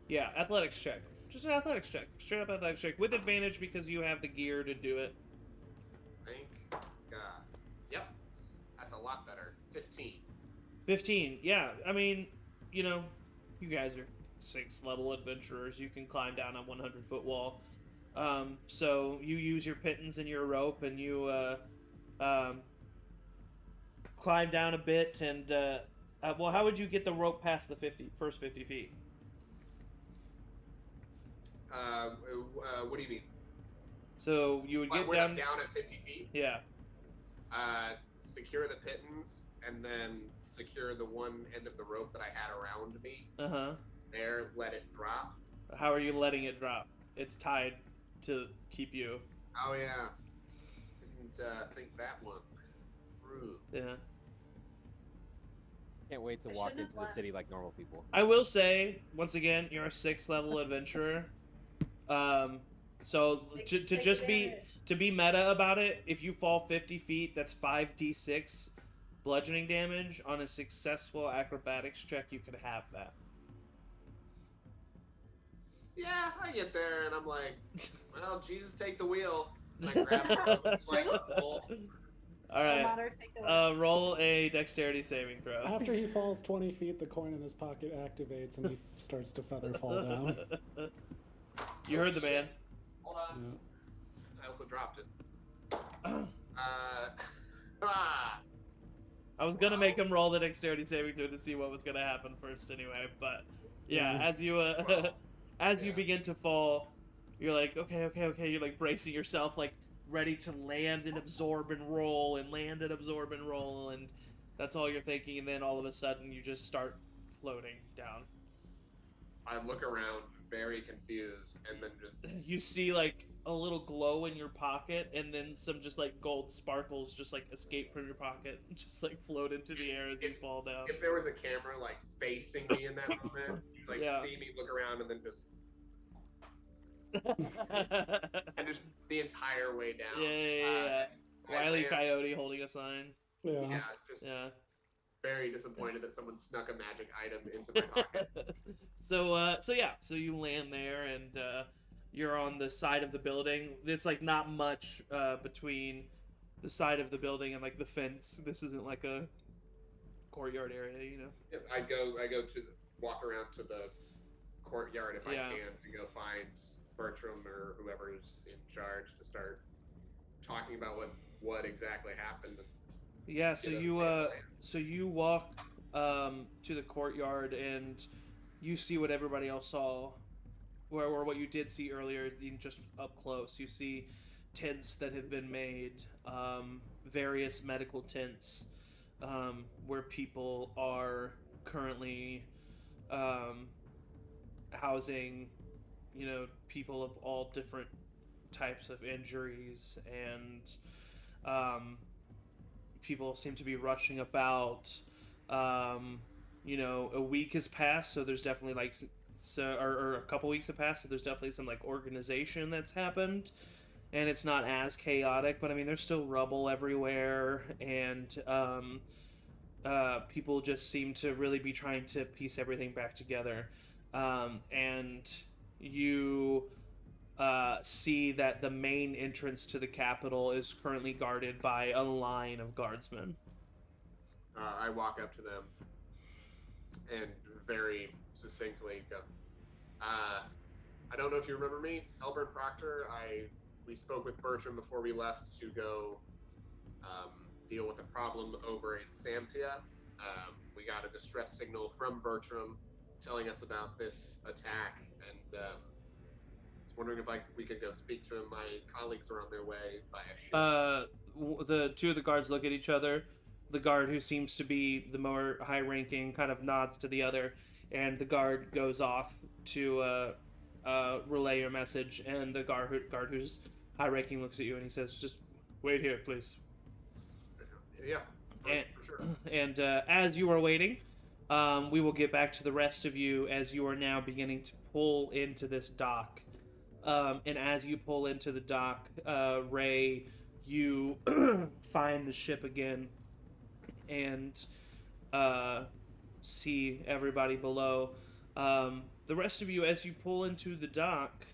A: Yeah, athletics check. Just an athletics check. Straight up athletics check. With advantage because you have the gear to do it.
C: Thank God. Yep. That's a lot better. 15.
A: 15. Yeah, I mean, you know, you guys are 6th level adventurers. You can climb down a 100-foot wall. So you use your pittons and your rope and you climb down a bit and well, how would you get the rope past the first 50 feet?
C: What do you mean?
A: So you would get
C: When
A: down.
C: I'm down at 50 feet?
A: Yeah.
C: Secure the pittons and then secure the one end of the rope that I had around me.
A: Uh-huh.
C: There, let it drop.
A: How are you letting it drop? It's tied to keep you.
C: Oh yeah. Didn't think that one through.
A: Yeah.
H: Can't wait to
B: I
H: walk
B: shouldn't
H: into
B: have
H: the city like normal people.
A: I will say, once again, you're a 6th level adventurer. So to be meta about it, if you fall 50 feet, that's 5d6 bludgeoning damage. On a successful acrobatics check, you could have that.
C: Yeah, I get there and I'm like, well, Jesus, take the wheel. And I grab the rope and like pull.
A: All right.
B: Matter, take the
A: Roll a dexterity saving throw.
E: After he falls 20 feet, the coin in his pocket activates and he starts to feather fall down.
A: You heard the man.
C: Hold on.
E: Yeah.
C: I also dropped it.
A: I was gonna make him roll the dexterity saving throw to see what was gonna happen first, anyway. But yeah, as you you begin to fall, you're like, okay. You're like bracing yourself, like ready to land and absorb and roll, and that's all you're thinking. And then all of a sudden, you just start floating down.
C: I look around, very confused, and then just
A: You see like a little glow in your pocket, and then some just like gold sparkles just like escape from your pocket, and just like float into the air as you fall down.
C: if there was a camera like facing me in that moment, you'd, like
A: Yeah.
C: see me look around and then just and just the entire way down.
A: Yeah.
C: I
A: Wile E.
C: land-
A: Coyote holding a sign.
E: Yeah.
C: Yeah, just
A: Yeah.
C: very disappointed that someone snuck a magic item into my pocket.
A: So you land there, and you're on the side of the building. It's like not much between the side of the building and like the fence. This isn't like a courtyard area, you know.
C: Yep, I go to walk around to the courtyard if I can to go find Bertram or whoever's in charge to start talking about what exactly happened.
A: Yeah, so you walk to the courtyard and you see what everybody else saw, or what you did see earlier, just up close. You see tents that have been made, various medical tents, where people are currently housing, people of all different types of injuries, and people seem to be rushing about. A week has passed, so there's definitely or a couple weeks have passed, so there's definitely some like organization that's happened, and it's not as chaotic. But I mean, there's still rubble everywhere, and people just seem to really be trying to piece everything back together. And you see that the main entrance to the Capitol is currently guarded by a line of guardsmen.
C: I walk up to them and very succinctly go, I don't know if you remember me, Albert Proctor. We spoke with Bertram before we left to go deal with a problem over in Samtia. We got a distress signal from Bertram telling us about this attack, and was wondering if we could go speak to him. My colleagues are on their way via ship.
A: The two of the guards look at each other. The guard who seems to be the more high-ranking kind of nods to the other, and the guard goes off to relay your message. And the guard who's high-ranking looks at you and he says, "Just wait here, please."
C: Yeah, for sure.
A: And as you are waiting, we will get back to the rest of you as you are now beginning to pull into this dock. And as you pull into the dock, Ray, you find the ship again and see everybody below. The rest of you, as you pull into the dock,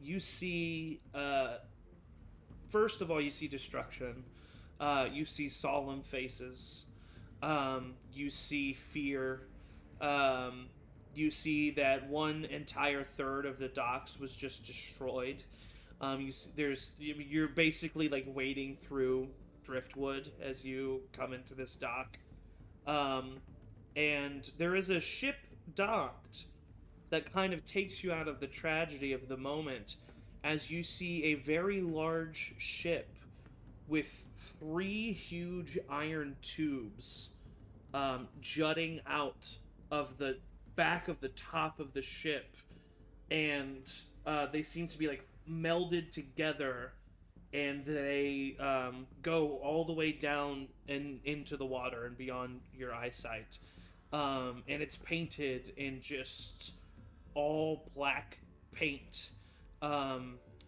A: you see, first of all, you see destruction. You see solemn faces. You see fear. You see that one entire third of the docks was just destroyed. You're basically like wading through driftwood as you come into this dock. And there is a ship docked that kind of takes you out of the tragedy of the moment as you see a very large ship with 3 huge iron tubes jutting out of the back of the top of the ship, and they seem to be like melded together, and they go all the way down and into the water and beyond your eyesight. And it's painted in just all black paint,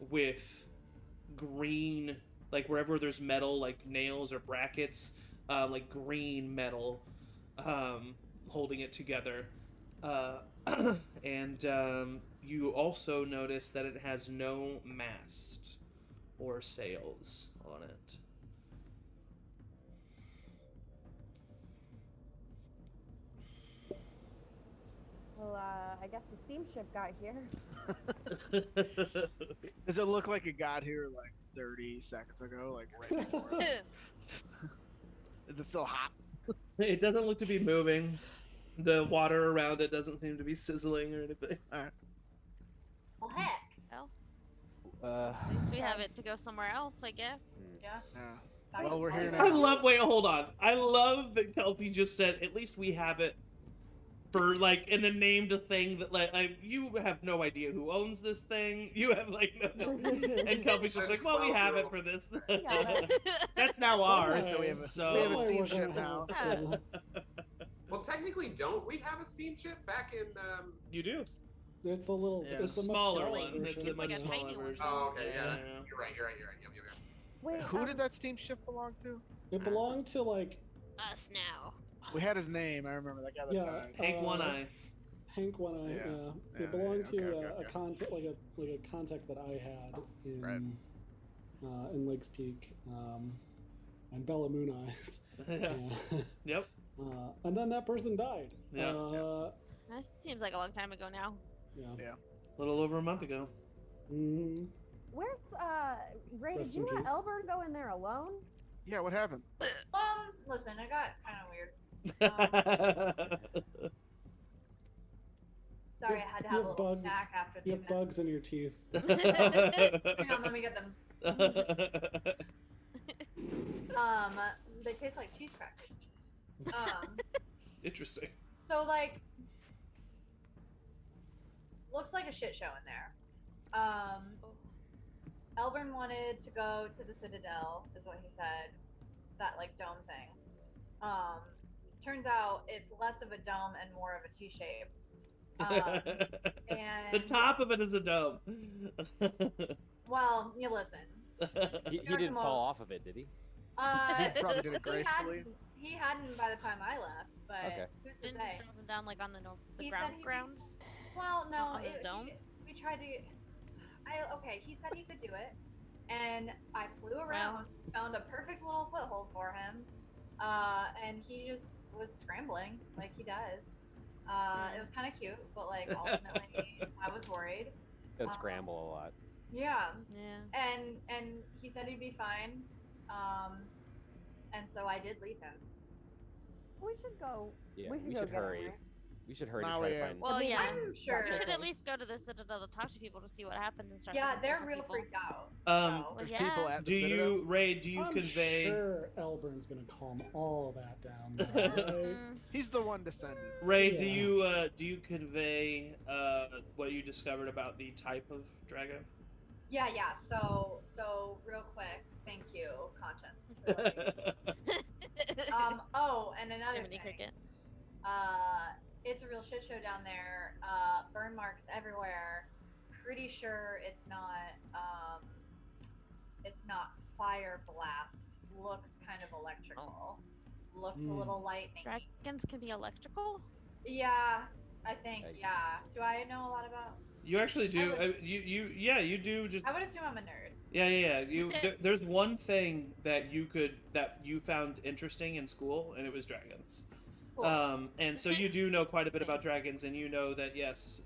A: with green, like wherever there's metal, like nails or brackets, like green metal, holding it together. And you also notice that it has no mast or sails on it.
F: Well, I guess the steamship got here.
G: Does it look like it got here like 30 seconds ago, like right before? Is it still hot?
A: It doesn't look to be moving. The water around it doesn't seem to be sizzling or anything.
G: All right.
B: Well, heck.
D: Well, at least we have it to go somewhere else, I guess.
B: Yeah.
G: Yeah. Well, we're here
A: I
G: now.
A: wait, hold on. I love that Kelpie just said, at least we have it for, like, in the named a thing that, like, you have no idea who owns this thing. You have, like, no. And Kelpie's just like, well, we have it for this. That's now ours.
G: So we have a steamship now.
C: Well, technically, don't we have a steamship back in?
A: You do.
E: It's a little.
G: Yeah.
A: It's a
E: much
A: smaller
E: smaller
A: one.
E: version.
A: It's a much
D: like a
A: smaller
D: tiny one.
A: version.
C: Oh, okay, yeah.
A: Yeah.
C: You're right. Yep.
F: Wait,
G: Who did that steamship belong to?
E: It belonged to like
D: Us now.
G: We had his name. I remember that guy that
E: Yeah.
G: died.
A: Hank One Eye.
E: Hank, when I
G: Yeah.
E: it belonged to
G: Okay.
E: a contact like a contact that I had in in Lakes Peak, and Bella Moon Eyes.
A: Yep.
E: And then that person died.
A: Yeah.
D: That seems like a long time ago now.
E: Yeah.
A: A little over a month ago.
E: Mm-hmm.
F: Where's Ray?
E: Rest
F: Did you
E: in
F: let
E: peace.
F: Elburn go in there alone?
G: Yeah, what happened?
B: Listen, I got kind of weird. Sorry, I had to have a little snack after the
E: You have bugs in your teeth.
B: Hang on, let me get them. They taste like cheese crackers.
A: Interesting.
B: So like, looks like a shit show in there. Elburn wanted to go to the Citadel, is what he said. That like dome thing. Turns out it's less of a dome and more of a T shape. And
A: the top of it is a dome.
B: well, you listen.
H: He didn't fall off of it, did he?
G: He probably did it gracefully.
B: He hadn't by the time I left, but
H: Okay.
B: who's to
D: Didn't
B: say?
D: just drop him down like on the
B: He
D: ground
B: said he-
D: grounds.
B: Well, no,
D: On the dome?
B: we tried to. Okay, he said he could do it, and I flew around, found a perfect little foothold for him, and he just was scrambling like he does. It was kind of cute, but like ultimately, I was worried.
H: Does scramble a lot.
B: Yeah,
D: Yeah.
B: and he said he'd be fine, and so I did leave him.
F: We should go.
H: Yeah,
F: we should,
H: we
F: go
H: should
F: get him,
H: hurry.
F: right?
H: We should hurry
G: Now
H: to try
G: we
H: to
G: have-
H: find.
D: Well, yeah.
B: I'm sure.
D: We should at least go to the Citadel to talk to people to see what happened and start.
B: Yeah,
D: looking for
B: they're
D: some
B: real
D: people.
B: freaked out.
D: Well,
G: There's
D: yeah.
G: people at the
A: Do
G: Citadel.
A: you, Ray? Do you
E: I'm
A: convey?
E: sure Elburn's gonna calm all that down. Though, right?
D: Mm,
G: He's the one descended.
A: Ray,
E: Yeah.
A: do you convey what you discovered about the type of dragon?
B: Yeah. So real quick, thank you, Conscience. Oh, and another
D: Jiminy
B: thing.
D: Cricket.
B: It's a real shit show down there. Burn marks everywhere. Pretty sure it's not fire blast. Looks kind of electrical. Looks a little lightning.
D: Dragons can be electrical.
B: Yeah, I think.
H: Yikes.
B: Yeah. Do I know a lot about?
A: You actually do.
B: I would-
A: You do. Just
B: I would assume I'm a nerd.
A: yeah. There's one thing that you found interesting in school, and it was dragons.
B: Cool.
A: And so you do know quite a bit
D: Same.
A: about dragons, and you know that yes,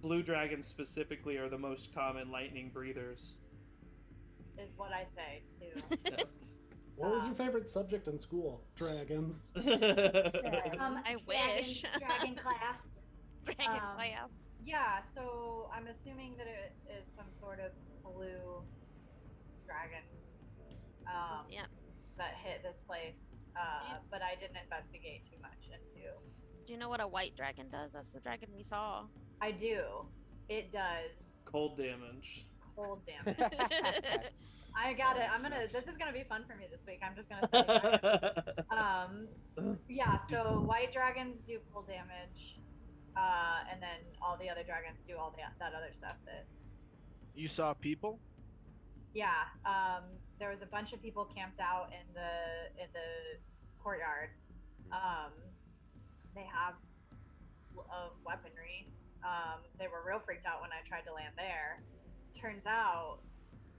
A: blue dragons specifically are the most common lightning breathers.
B: Is what I say too.
E: What was your favorite subject in school? Dragons.
D: I
B: Dragon-
D: wish.
B: Dragon class.
D: Dragon
B: Um,
D: class.
B: Yeah, so I'm assuming that it is some sort of blue dragon
D: Yeah.
B: that hit this place, but I didn't investigate too much into.
D: Do you know what a white dragon does? That's the dragon we saw.
B: I do. It does
A: Cold damage.
B: cold damage. I got it. This is gonna be fun for me this week. I'm just gonna say yeah, so white dragons do cold damage, and then all the other dragons do all that other stuff that.
G: You saw people?
B: Yeah, there was a bunch of people camped out in the courtyard. They have weaponry. They were real freaked out when I tried to land there. Turns out,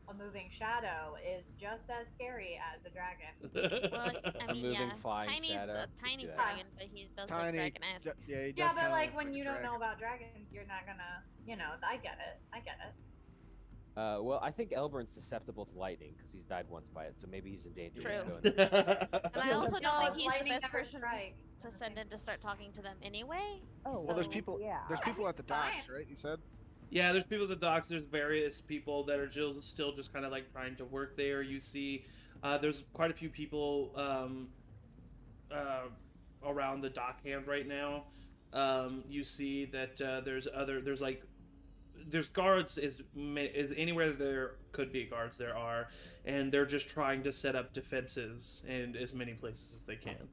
B: a moving shadow is just as scary as a dragon.
D: Well, I
H: A
D: mean,
H: moving
D: yeah.
H: flying
D: Tiny's
H: shadow.
D: a
H: I can
D: tiny
H: see that.
D: dragon, but he does look
G: Tiny.
D: dragon-esque.
G: Yeah, he does
B: Yeah, but
G: kinda
B: like
G: look
B: when
G: like a
B: you don't
G: dragon.
B: know about dragons, you're not gonna, I get it.
H: Well, I think Elburn's susceptible to lightning because he's died once by it, so maybe he's in danger.
D: True.
H: Of going there.
D: And I also don't think he's the
B: lightning
D: best
B: never
D: person
B: strikes.
D: to send in to start talking to them anyway.
F: Oh,
G: Well, there's
D: So-
G: people.
F: Yeah.
G: There's people at the
B: He's
G: docks,
B: fine.
G: right? You said.
A: Yeah, there's people at the docks. There's various people that are still just kind of like trying to work there. You see, there's quite a few people around the dock hand right now. You see that there's guards is anywhere there could be guards there are, and they're just trying to set up defenses in as many places as they can.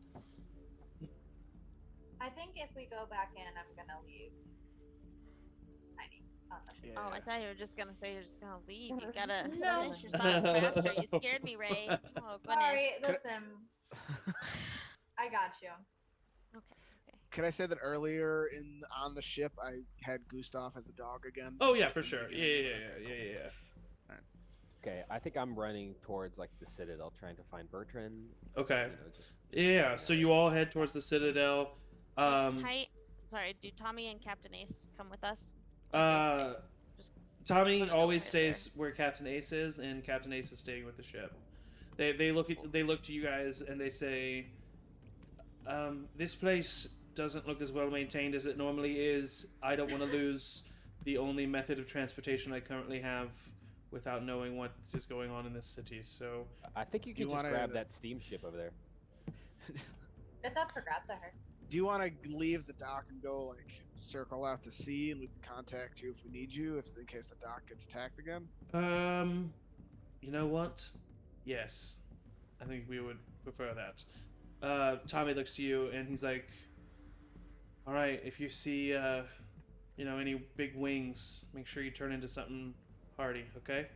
B: I think if we go back in, I'm gonna leave Tiny.
G: Yeah.
D: Oh, I thought you were just gonna say you're just gonna leave. You gotta
B: No.
D: finish your thoughts faster. You scared me, Ray. Oh goodness.
B: Sorry, listen. I got you.
D: Okay.
G: Could I say that earlier on the ship I had Gustav as the dog again?
A: Oh yeah,
G: Just
A: for
G: in the
A: sure.
G: beginning?
A: Yeah.
G: Okay, cool.
H: Okay, I think I'm running towards like the Citadel, trying to find Bertrand.
A: Okay.
H: You know, just
A: Yeah. So you all head towards the Citadel.
D: Do Tommy and Captain Ace come with us?
A: Uh,
D: Just
A: Tommy
D: wanna know
A: always
D: where
A: stays where Captain Ace is, and Captain Ace is staying with the ship. They look to you guys and they say, "This place doesn't look as well maintained as it normally is. I don't want to lose the only method of transportation I currently have without knowing what is going on in this city. So
H: I think you
G: Do you
H: can just
G: wanna-
H: grab that steamship over there.
B: It's up for grabs, I heard.
G: Do you want to leave the dock and go like circle out to sea, and we can contact you if we need you, if in case the dock gets attacked again?
A: you know what? Yes, I think we would prefer that." Tommy looks to you and he's like, "All right, if you see, any big wings, make sure you turn into something hardy, okay?"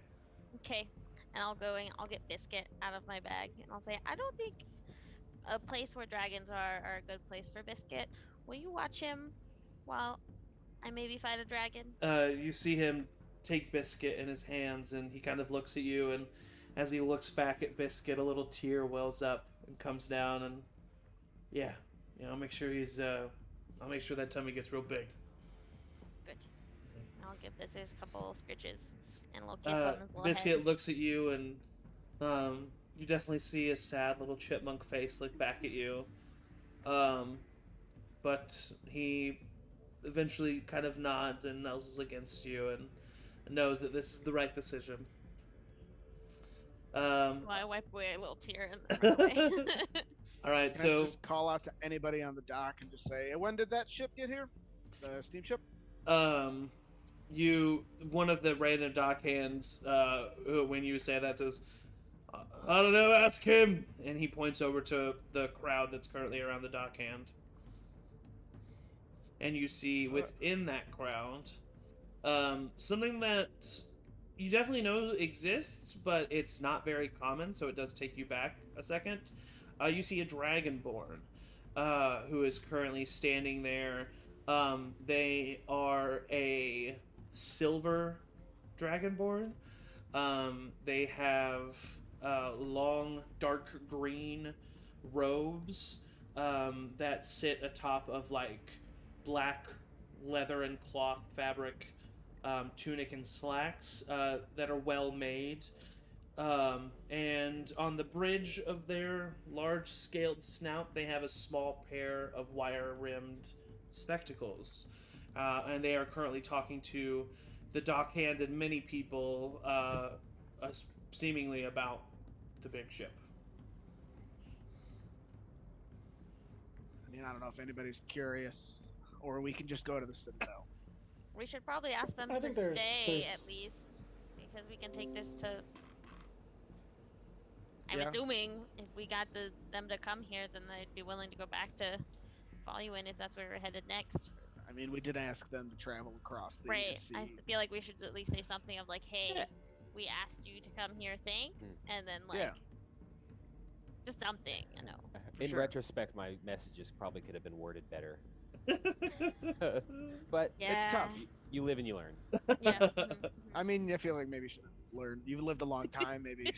D: Okay. And I'll go and I'll get Biscuit out of my bag and I'll say, I don't think a place where dragons are a good place for Biscuit. Will you watch him while I maybe fight a dragon?
A: You see him take Biscuit in his hands, and he kind of looks at you, and as he looks back at Biscuit, a little tear wells up and comes down, and yeah, I'll make sure I'll make sure that tummy gets real big.
D: Good. I'll give Biscuit a couple scritches and a little kiss on his little
A: Biscuit
D: head.
A: looks at you, and you definitely see a sad little chipmunk face look back at you. But he eventually kind of nods and nuzzles against you and knows that this is the right decision.
D: Well, I wipe away a little tear and run away.
A: All right,
G: Can I
A: so
G: just call out to anybody on the dock and just say, when did that ship get here? The steamship?
A: one of the random dockhands, when you say that, says, "I don't know, ask him," and he points over to the crowd that's currently around the dockhand. And you see within that crowd, something that you definitely know exists, but it's not very common, so it does take you back a second. You see a dragonborn, who is currently standing there. They are a silver dragonborn. They have long, dark green robes that sit atop of like black leather and cloth fabric tunic and slacks that are well made. And on the bridge of their large scaled snout, they have a small pair of wire rimmed spectacles. And they are currently talking to the dockhand and many people, seemingly about the big ship.
G: I mean, I don't know if anybody's curious, or we can just go to the Citadel.
D: We should probably ask them
E: I
D: to
E: think
D: stay
E: there's-
D: at least, because we can take this to. I'm
G: Yeah.
D: assuming if we got them to come here, then they'd be willing to go back to Voluin if that's where we're headed next.
G: I mean, we did ask them to travel across the
D: Right.
G: sea.
D: I feel like we should at least say something of like, "Hey, we asked you to come here, thanks," and then like,
G: Yeah.
D: just something,
H: In
G: sure.
H: retrospect, my messages probably could have been worded better. But
D: Yeah.
G: It's tough.
H: you live and you learn.
D: Yeah. Mhm,
G: I mean, I feel like maybe you should have learned. You've lived a long time. Maybe you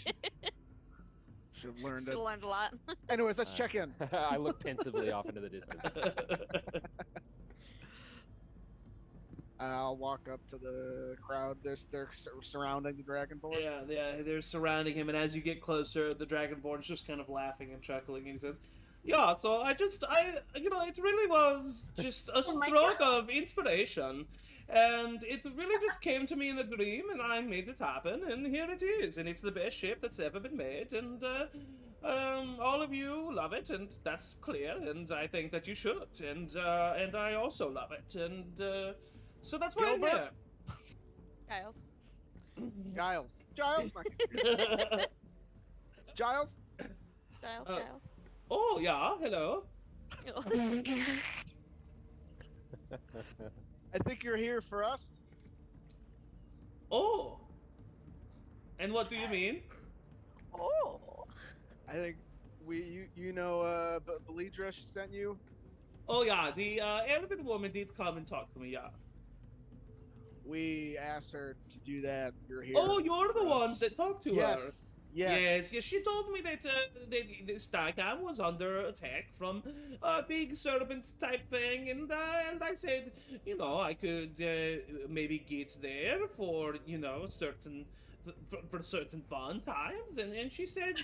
G: should have learned
D: Should
G: it.
D: have learned a lot.
G: Anyways, let's check in.
H: I look pensively off into the distance.
G: I'll walk up to the crowd. They're surrounding the dragonborn.
A: Yeah, they're surrounding him, and as you get closer, the dragonborn's just kind of laughing and chuckling, and he says, "Yeah, so it really was just a stroke of inspiration, and it really just came to me in a dream, and I made it happen, and here it is, and it's the best ship that's ever been made, and all of you love it, and that's clear, and I think that you should, and I also love it, and so that's why I'm
G: Gilbert?
A: here."
D: Giles.
G: Giles, Giles.
D: Giles.
A: Oh, yeah, hello.
G: I think you're here for us.
A: Oh. And what do you mean?
D: Oh.
G: I think Belidra, she sent you.
A: Oh yeah, the elven woman did come and talk to me. Yeah.
G: We asked her to do that. You're here.
A: Oh, you're
G: for
A: the ones
G: us.
A: that talked to her.
G: Yes.
A: Yes, yes. She told me that the Starcam was under attack from a big serpent type thing, and I said, I could maybe get there for certain for certain fun times, and she said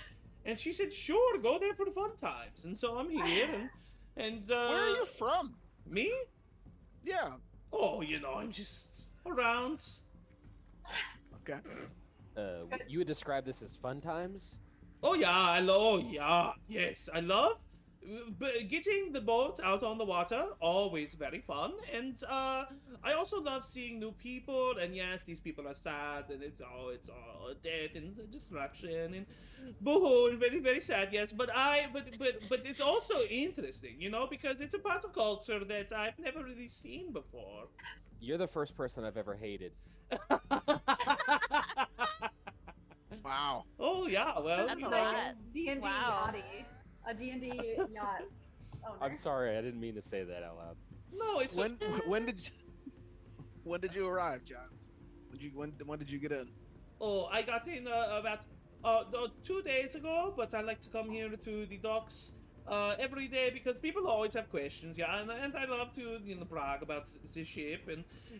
A: sure, go there for the fun times, and so I'm here, and
G: Where are you from?
A: me?
G: Yeah.
A: Oh, I'm just around.
G: Okay.
H: You would describe this as fun times?
A: Oh yeah, yes, I love getting the boat out on the water. Always very fun, and I also love seeing new people. And yes, these people are sad, and it's all death and destruction and boo and very very sad. Yes, but it's also interesting, because it's a part of culture that I've never really seen before.
H: You're the first person I've ever hated.
G: Wow.
A: Oh yeah, well,
D: That's a
B: like
D: lot.
B: D&D
D: Wow.
B: yachty. A D&D yacht owner.
H: I'm sorry, I didn't mean to say that out loud.
A: no, it's
G: When did you arrive, Giles? When did you get in?
A: Oh, I got in about 2 days ago, but I like to come here to the docks every day because people always have questions, yeah, and I love to brag about the ship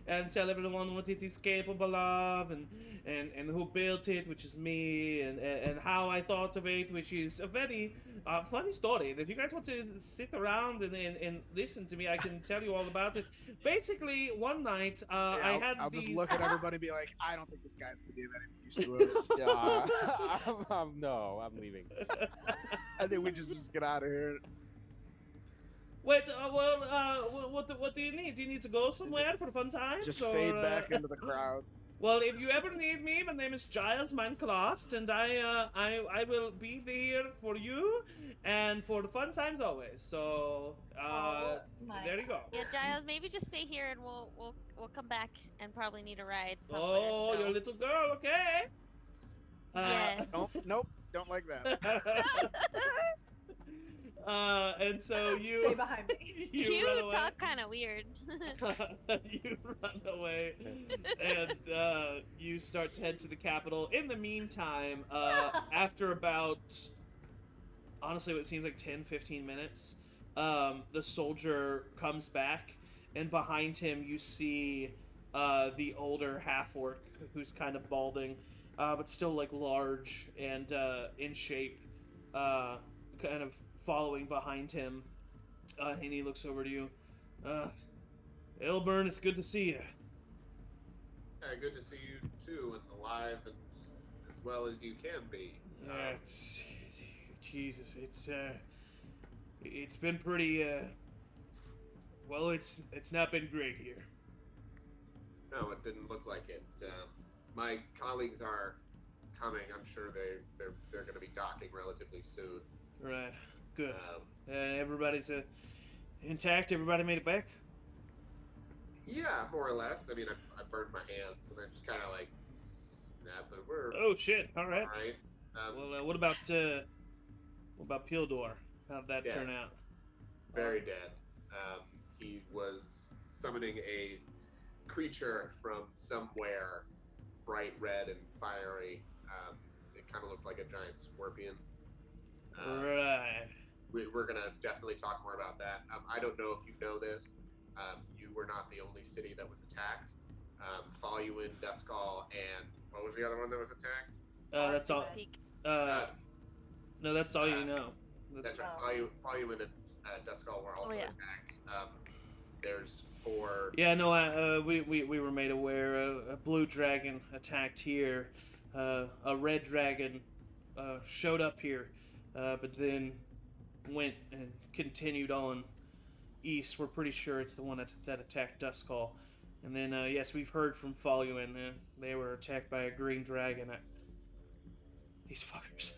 A: and tell everyone what it is capable of and who built it, which is me, and how I thought of it, which is a very funny story. And if you guys want to sit around and listen to me, I can tell you all about it. Basically, one night
G: I'll
A: these.
G: just look at everybody and be like, I don't think this guy's gonna be of any use to us.
H: Yeah, no, I'm leaving.
G: I think we just get out of here.
A: Wait, what do you need? Do you need to go somewhere for fun times?
G: Just
A: or,
G: fade back into the crowd.
A: Well, if you ever need me, my name is Giles Minecraft, and I will be there for you and for the fun times always. So,
B: Oh my
A: there you go.
D: Yeah, Giles, maybe just stay here and we'll come back and probably need a ride somewhere.
A: Oh,
D: so.
A: your little girl, okay?
D: Yes.
G: Nope, don't like that.
A: And so you
B: Stay behind me.
A: you run away.
D: talk kind of weird.
A: You run away, and you start to head to the capital. In the meantime, after about, honestly, what seems like 10-15 minutes, the soldier comes back, and behind him you see the older half-orc who's kind of balding, but still like large and in shape, kind of following behind him, and he looks over to you. Elburn, it's good to see you.
C: Yeah, good to see you too, and alive and as well as you can be.
A: Jesus, it's been pretty. Well, it's not been great here.
C: No, it didn't look like it. My colleagues are coming. I'm sure they're going to be docking relatively soon.
A: Right. Good. Everybody's intact. Everybody made it back.
C: Yeah, more or less. I mean, I burned my hands, and I just kind of like, but we're
A: Oh shit! All right.
C: all right.
A: Well, what about Pildor? How'd that
C: Yeah.
A: turn out?
C: Very dead. He was summoning a creature from somewhere, bright red and fiery. It kind of looked like a giant scorpion.
A: Right.
C: We're gonna definitely talk more about that. I don't know if you know this. You were not the only city that was attacked. Faluin, Duscall, and what was the other one that was attacked?
A: That's all.
D: Peak.
A: No, that's all you know.
C: That's right. Faluin and Duscall were also
D: yeah.
C: attacked. There's 4.
A: Yeah, no, we were made aware. A blue dragon attacked here. A red dragon showed up here, but then went and continued on east. We're pretty sure it's the one that attacked Duscall. And then, yes, we've heard from Faluin. They were attacked by a green dragon. These fuckers,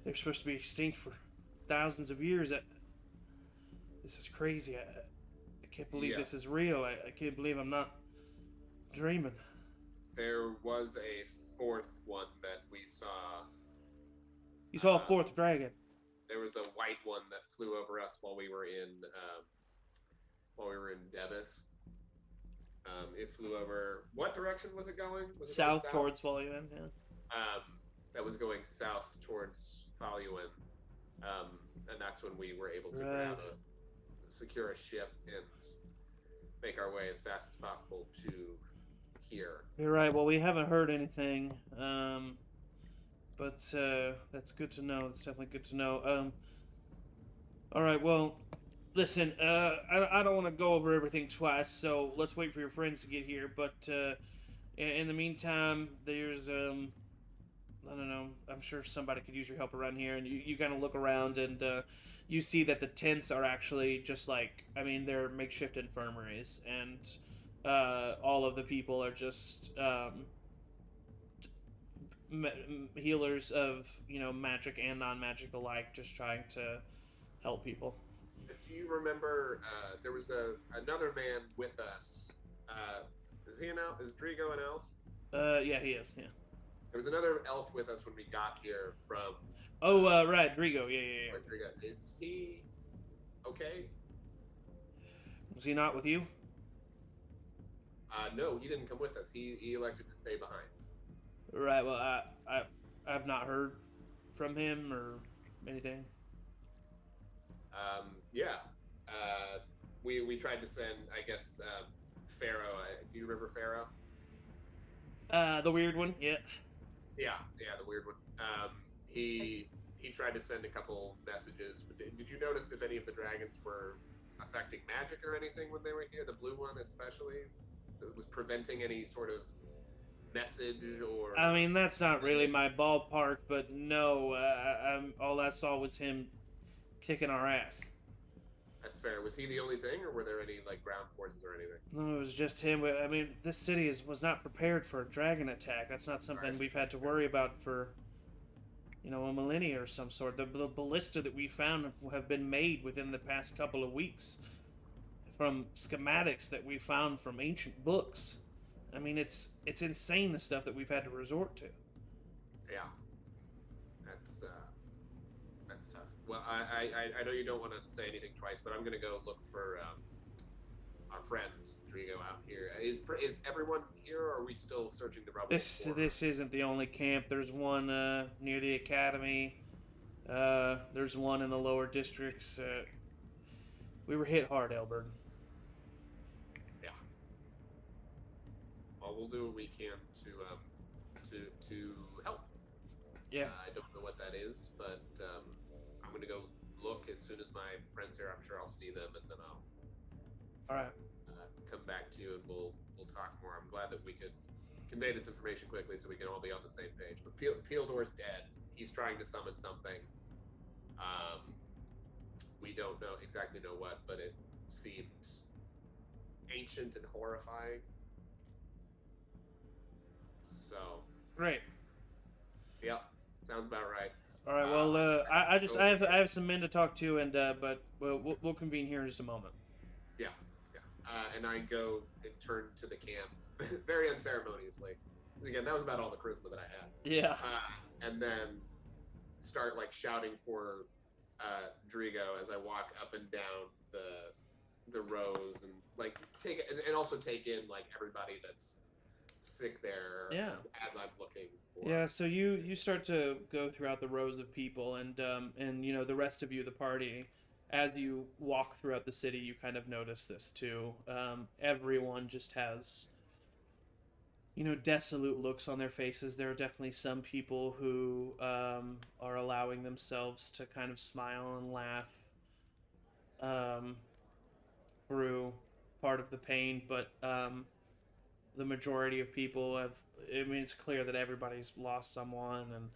A: they're supposed to be extinct for thousands of years. This is crazy. I can't believe
C: Yeah.
A: this is real. I can't believe I'm not dreaming.
C: There was a 4th one that we saw.
A: You saw a fourth dragon.
C: There was a white one that flew over us while we were in while we were in Debus. It flew over. What direction was it going? Was it
A: South
C: going
A: towards Volumen, yeah.
C: That was going south towards Faluan. And that's when we were able to secure a ship and make our way as fast as possible to here.
A: You're right. Well, we haven't heard anything, but that's good to know. That's definitely good to know. All right. Well, listen. I don't want to go over everything twice, so let's wait for your friends to get here. But in the meantime, there's I don't know. I'm sure somebody could use your help around here, and you kind of look around and you see that the tents are actually just like, I mean, they're makeshift infirmaries, and all of the people are just healers of, you know, magic and non-magic alike, just trying to help people.
C: Do you remember there was another man with us? Is he an elf? Is Drigo an elf?
A: Yeah, he is. Yeah.
C: There was another elf with us when we got here from.
A: Oh, right, Drigo. Yeah.
C: Drigo. Is he okay?
A: Was he not with you?
C: No, he didn't come with us. He elected to stay behind.
A: Right. Well, I've not heard from him or anything.
C: Yeah. We tried to send, I guess, Pharaoh. Do you remember Pharaoh?
A: The weird one. Yeah.
C: Yeah, the weird one. He tried to send a couple messages, but did you notice if any of the dragons were affecting magic or anything when they were here? The blue one especially, it was preventing any sort of message or.
A: I mean, that's not really my ballpark, but no, all I saw was him kicking our ass.
C: That's fair. Was he the only thing, or were there any like ground forces or anything?
A: No, it was just him. I mean, this city was not prepared for a dragon attack. That's not something we've had to worry about for, you know, a millennia or some sort. The ballista that we found have been made within the past couple of weeks from schematics that we found from ancient books. I mean, it's insane, the stuff that we've had to resort to.
C: Yeah. That's tough. Well, I know you don't want to say anything twice, but I'm gonna go look for our friend Drigo out here. Is everyone here, or are we still searching the rubble?
A: This isn't the only camp. There's one near the academy. There's one in the lower districts. We were hit hard, Elbert.
C: Yeah. Well, we'll do what we can to help.
A: Yeah.
C: I don't know what that is, but I'm gonna go look as soon as my friends here. I'm sure I'll see them, and then I'll.
A: All right.
C: Come back to you, and we'll talk more. I'm glad that we could convey this information quickly, so we can all be on the same page. But Peeldor's dead. He's trying to summon something. We don't exactly know what, but it seems ancient and horrifying. So.
A: Great.
C: Yep. Sounds about right.
A: All right. Well, I have some men to talk to, and but we'll convene here in just a moment.
C: Yeah. And I go and turn to the camp very unceremoniously. Again, that was about all the charisma that I had.
A: Yeah.
C: And then start like shouting for Drigo as I walk up and down the rows, and like take and also take in like everybody that's sick there.
A: Yeah.
C: As I'm looking for.
A: Yeah. So you start to go throughout the rows of people, and you know, the rest of you, the party. As you walk throughout the city, you kind of notice this too. Everyone just has, you know, desolate looks on their faces. There are definitely some people who are allowing themselves to kind of smile and laugh through part of the pain, but the majority of people have. I mean, it's clear that everybody's lost someone,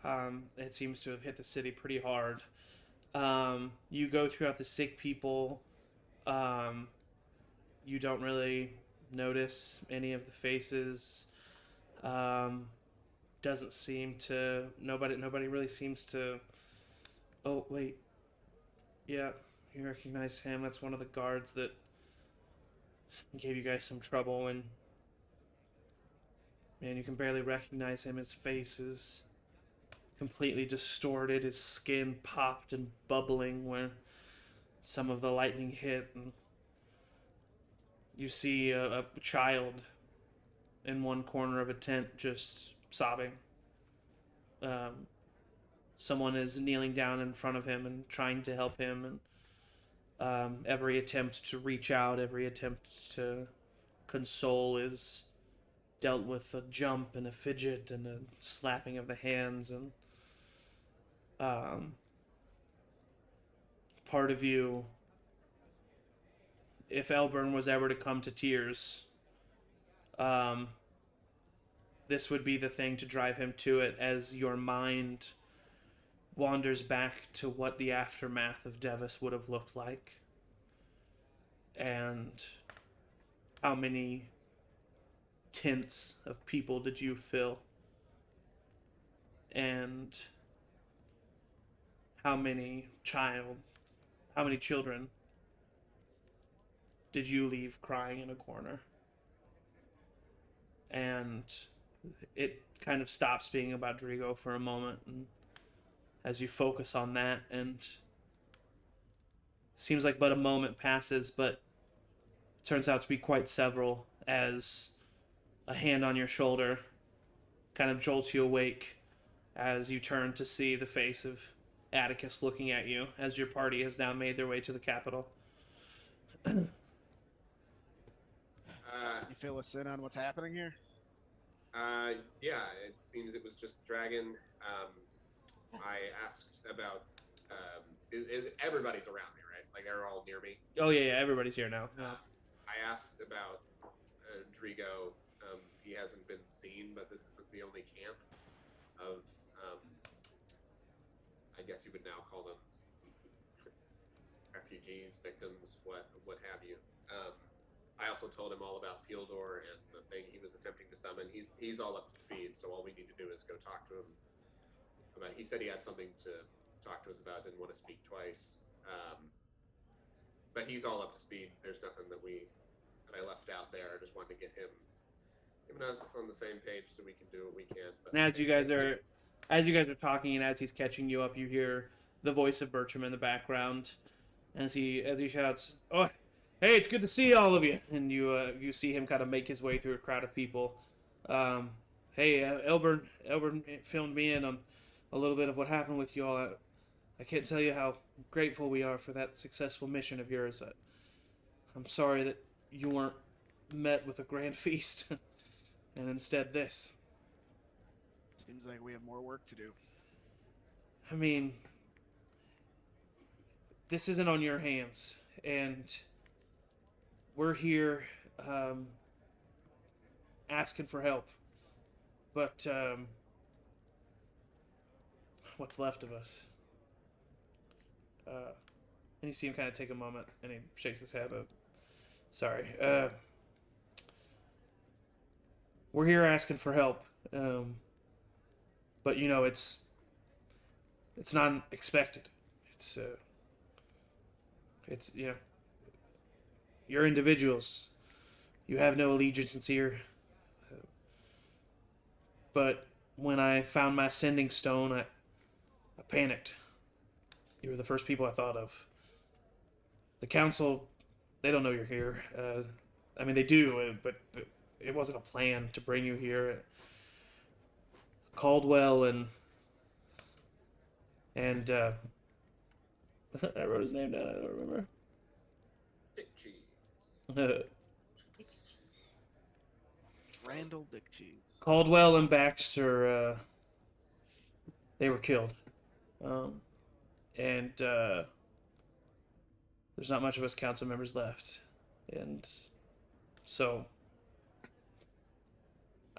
A: and it seems to have hit the city pretty hard. You go throughout the sick people. You don't really notice any of the faces. Doesn't seem to. Nobody really seems to. Oh wait. Yeah, you recognize him. That's one of the guards that gave you guys some trouble, and man, you can barely recognize him. His face is completely distorted. His skin popped and bubbling when some of the lightning hit, and You see a child in one corner of a tent just sobbing. Someone is kneeling down in front of him and trying to help him, and every attempt to reach out, every attempt to console is dealt with a jump and a fidget and a slapping of the hands, and part of you, if Elburn was ever to come to tears, this would be the thing to drive him to it, as your mind wanders back to what the aftermath of Devis would have looked like, and how many tents of people did you fill, and how many children did you leave crying in a corner? And it kind of stops being about Drigo for a moment, and as you focus on that, and seems like but a moment passes, but turns out to be quite several, as a hand on your shoulder kind of jolts you awake as you turn to see the face of Atticus looking at you as your party has now made their way to the capital.
G: You fill us in on what's happening here?
C: Yeah, it seems it was just Dragon.
B: Yes.
C: I asked about. Everybody's around me, right? Like they're all near me.
A: Oh yeah, everybody's here now.
C: I asked about Drigo. He hasn't been seen, but this isn't the only camp of. I guess you would now call them refugees, victims, what have you. I also told him all about Pildor and the thing he was attempting to summon. He's all up to speed, so all we need to do is go talk to him about. He said he had something to talk to us about. Didn't want to speak twice, but he's all up to speed. There's nothing that I left out there. I just wanted to get him and us on the same page so we can do what we can. But
A: And as you guys are talking, and as he's catching you up, you hear the voice of Bertram in the background, as he shouts, "Oh, hey, it's good to see all of you!" And you see him kind of make his way through a crowd of people. Hey, Elburn filmed me in on a little bit of what happened with you all. I can't tell you how grateful we are for that successful mission of yours. I'm sorry that you weren't met with a grand feast, and instead this.
G: Seems like we have more work to do.
A: I mean, this isn't on your hands, and we're here asking for help. But what's left of us? And you see him kind of take a moment, and he shakes his head. Sorry. We're here asking for help. But it's not expected. It's you're individuals. You have no allegiance here. But when I found my sending stone, I panicked. You were the first people I thought of. The council, they don't know you're here. I mean, they do, but it wasn't a plan to bring you here. Caldwell and I wrote his name down. I don't remember.
C: Dick Cheese.
G: Randall Dick Cheese.
A: Caldwell and Baxter, they were killed. And there's not much of us council members left. And so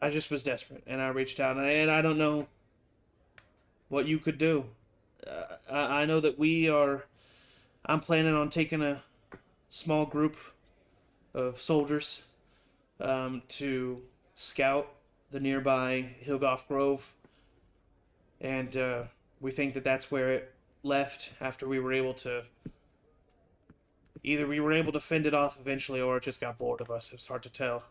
A: I just was desperate, and I reached out, and I don't know what you could do. I know that I'm planning on taking a small group of soldiers to scout the nearby Hillgoff Grove, and we think that that's where it left after we were able to. Either we were able to fend it off eventually, or it just got bored of us. It's hard to tell.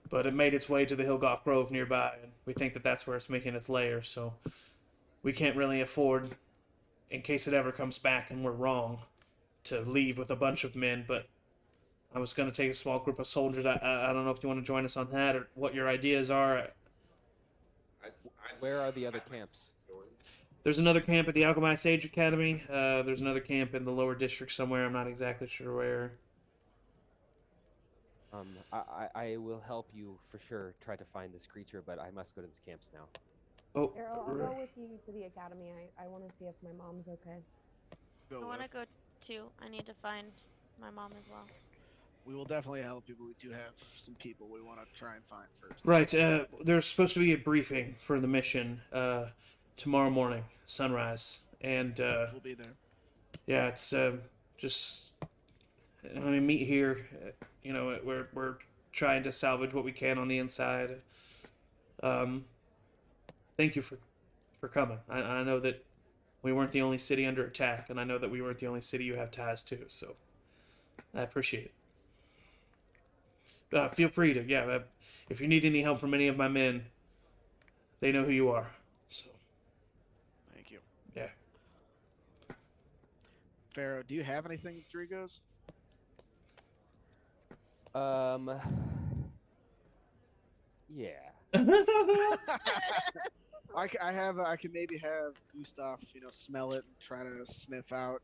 A: But it made its way to the Hillgoff Grove nearby, and we think that that's where it's making its lair, so we can't really afford, in case it ever comes back and we're wrong, to leave with a bunch of men, but I was going to take a small group of soldiers. I don't know if you want to join us on that or what your ideas are.
H: Where are the other camps?
A: There's another camp at the Alchemy Sage Academy. There's another camp in the lower district somewhere. I'm not exactly sure where.
H: I will help you for sure try to find this creature, but I must go to this camps now.
A: Oh,
F: Arrow, I'll go with you to the academy. I want to see if my mom's okay.
D: I want to go too. I need to find my mom as well.
G: We will definitely help you, but we do have some people we want to try and find first.
A: right. There's supposed to be a briefing for the mission tomorrow morning, sunrise, and
G: We'll be there.
A: yeah, it's just I mean, meet here. You know, we're trying to salvage what we can on the inside. Thank you for coming. I know that we weren't the only city under attack, and I know that we weren't the only city you have ties to. So I appreciate it. Feel free to if you need any help from any of my men, they know who you are. So
G: Thank you.
A: yeah.
G: Pharaoh, do you have anything with Drigos?
H: Yeah.
G: I can maybe have Gustav, smell it and try to sniff out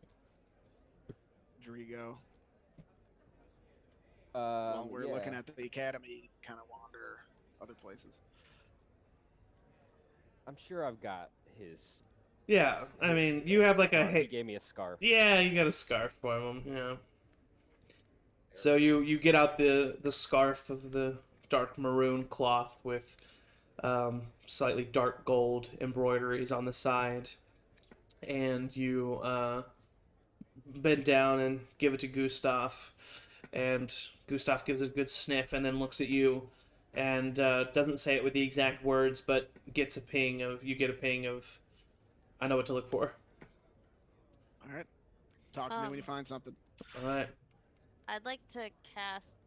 G: Drigo. While we're looking at the academy, kind of wander other places.
H: I'm sure I've got his.
A: Yeah, I mean, you have like a
H: He gave me a scarf.
A: Yeah, you got a scarf for him. Yeah. So you get out the scarf of the dark maroon cloth with slightly dark gold embroideries on the side, and you bend down and give it to Gustav, and Gustav gives it a good sniff and then looks at you, and doesn't say it with the exact words, but gets a ping of I know what to look for.
G: All right. Talk to me when you find something.
A: All right.
D: I'd like to cast,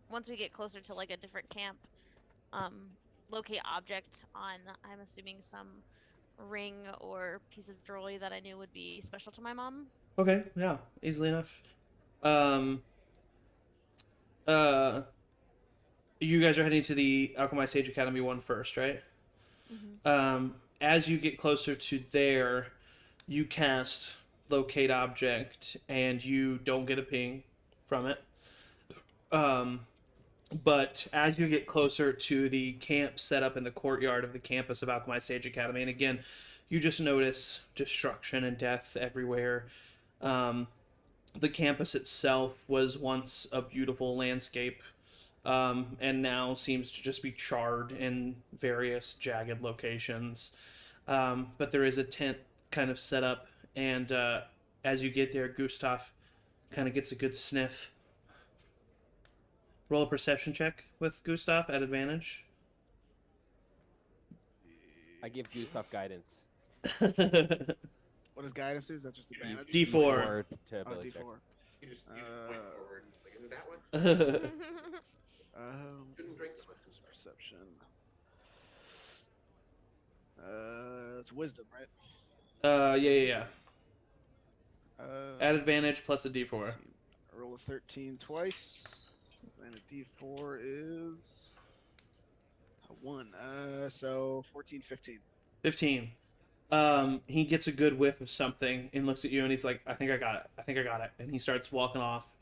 D: once we get closer to like a different camp, locate object on, I'm assuming some ring or piece of jewelry that I knew would be special to my mom.
A: Okay, yeah, easily enough. You guys are heading to the Alchemy Sage Academy one first, right?
D: Mm-hmm.
A: As you get closer to there, you cast Locate Object, and you don't get a ping from it. But as you get closer to the camp set up in the courtyard of the campus of Alchemy Sage Academy, and again, you just notice destruction and death everywhere. The campus itself was once a beautiful landscape, and now seems to just be charred in various jagged locations. But there is a tent kind of set up, and as you get there, Gustav kind of gets a good sniff. Roll a perception check with Gustav at advantage.
H: I give Gustav guidance.
G: What does guidance do? Is that just advantage?
A: D4.
H: To
G: Oh,
H: ability check.
G: D4.
C: You just point forward. Like, is it that one? Shouldn't drink so much.
G: Perception. It's wisdom, right?
A: Yeah. At advantage plus a D4.
G: I roll a 13 twice, and a D4 is a 1. So 14, 15.
A: 15. He gets a good whiff of something and looks at you and he's like, I think I got it. And he starts walking off.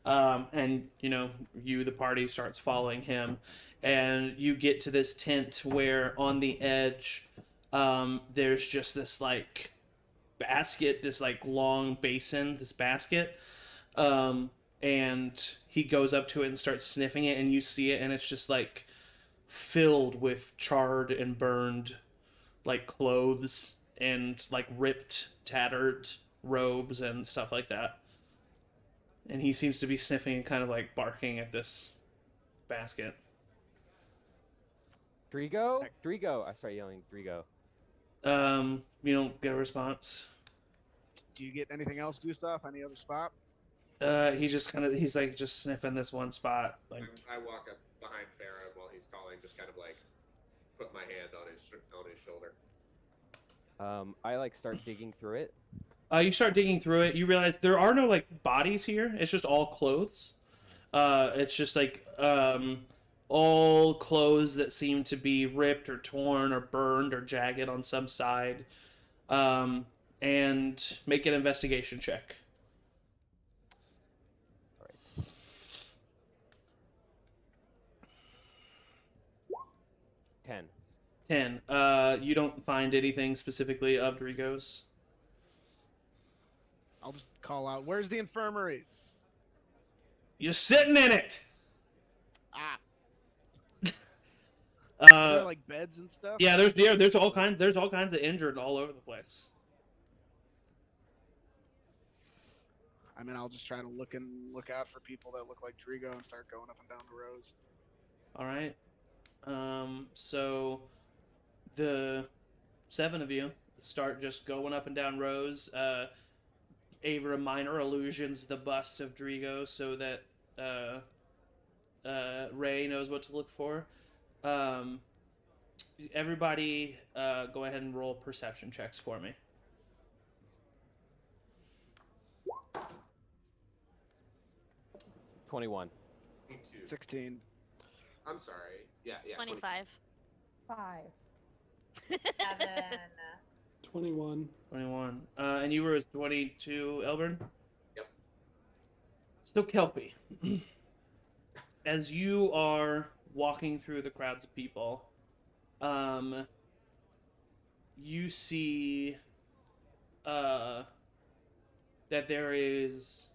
A: And, you, the party, starts following him. And you get to this tent where on the edge, there's just this, basket, this, long basin, this basket. And he goes up to it and starts sniffing it, and you see it, and it's just, filled with charred and burned clothes and ripped, tattered robes and stuff like that. And he seems to be sniffing and kind of barking at this basket.
H: Drigo? Drigo! I start yelling, Drigo.
A: You don't get a response.
G: Do you get anything else, Gustav? Any other spot?
A: He's just just sniffing this one spot.
C: I walk up behind Farah while he's calling, just kind of put my hand on his shoulder.
H: I start digging through it.
A: You start digging through it. You realize there are no like bodies here. It's just all clothes. It's just like all clothes that seem to be ripped or torn or burned or jagged on some side. And make an investigation check.
H: All right. 10.
A: 10. You don't find anything specifically of Drigo's.
G: I'll just call out, "Where's the infirmary?"
A: You're sitting in it.
G: Ah, are there
A: Uh,
G: like beds and stuff?
A: yeah, there's all kinds of injured all over the place.
G: I mean, I'll just try to look out for people that look like Drigo and start going up and down the rows.
A: All right. So the 7 of you start just going up and down rows. Ava Minor illusions the bust of Drigo so that Ray knows what to look for. Everybody, go ahead and roll perception checks for me.
H: 21.
G: 16.
C: I'm sorry. Yeah.
D: 25.
F: 5.
B: 7.
E: 21.
A: 21. And you were 22, Elburn?
C: Yep.
A: So, Kelpie, as you are walking through the crowds of people, you see that there is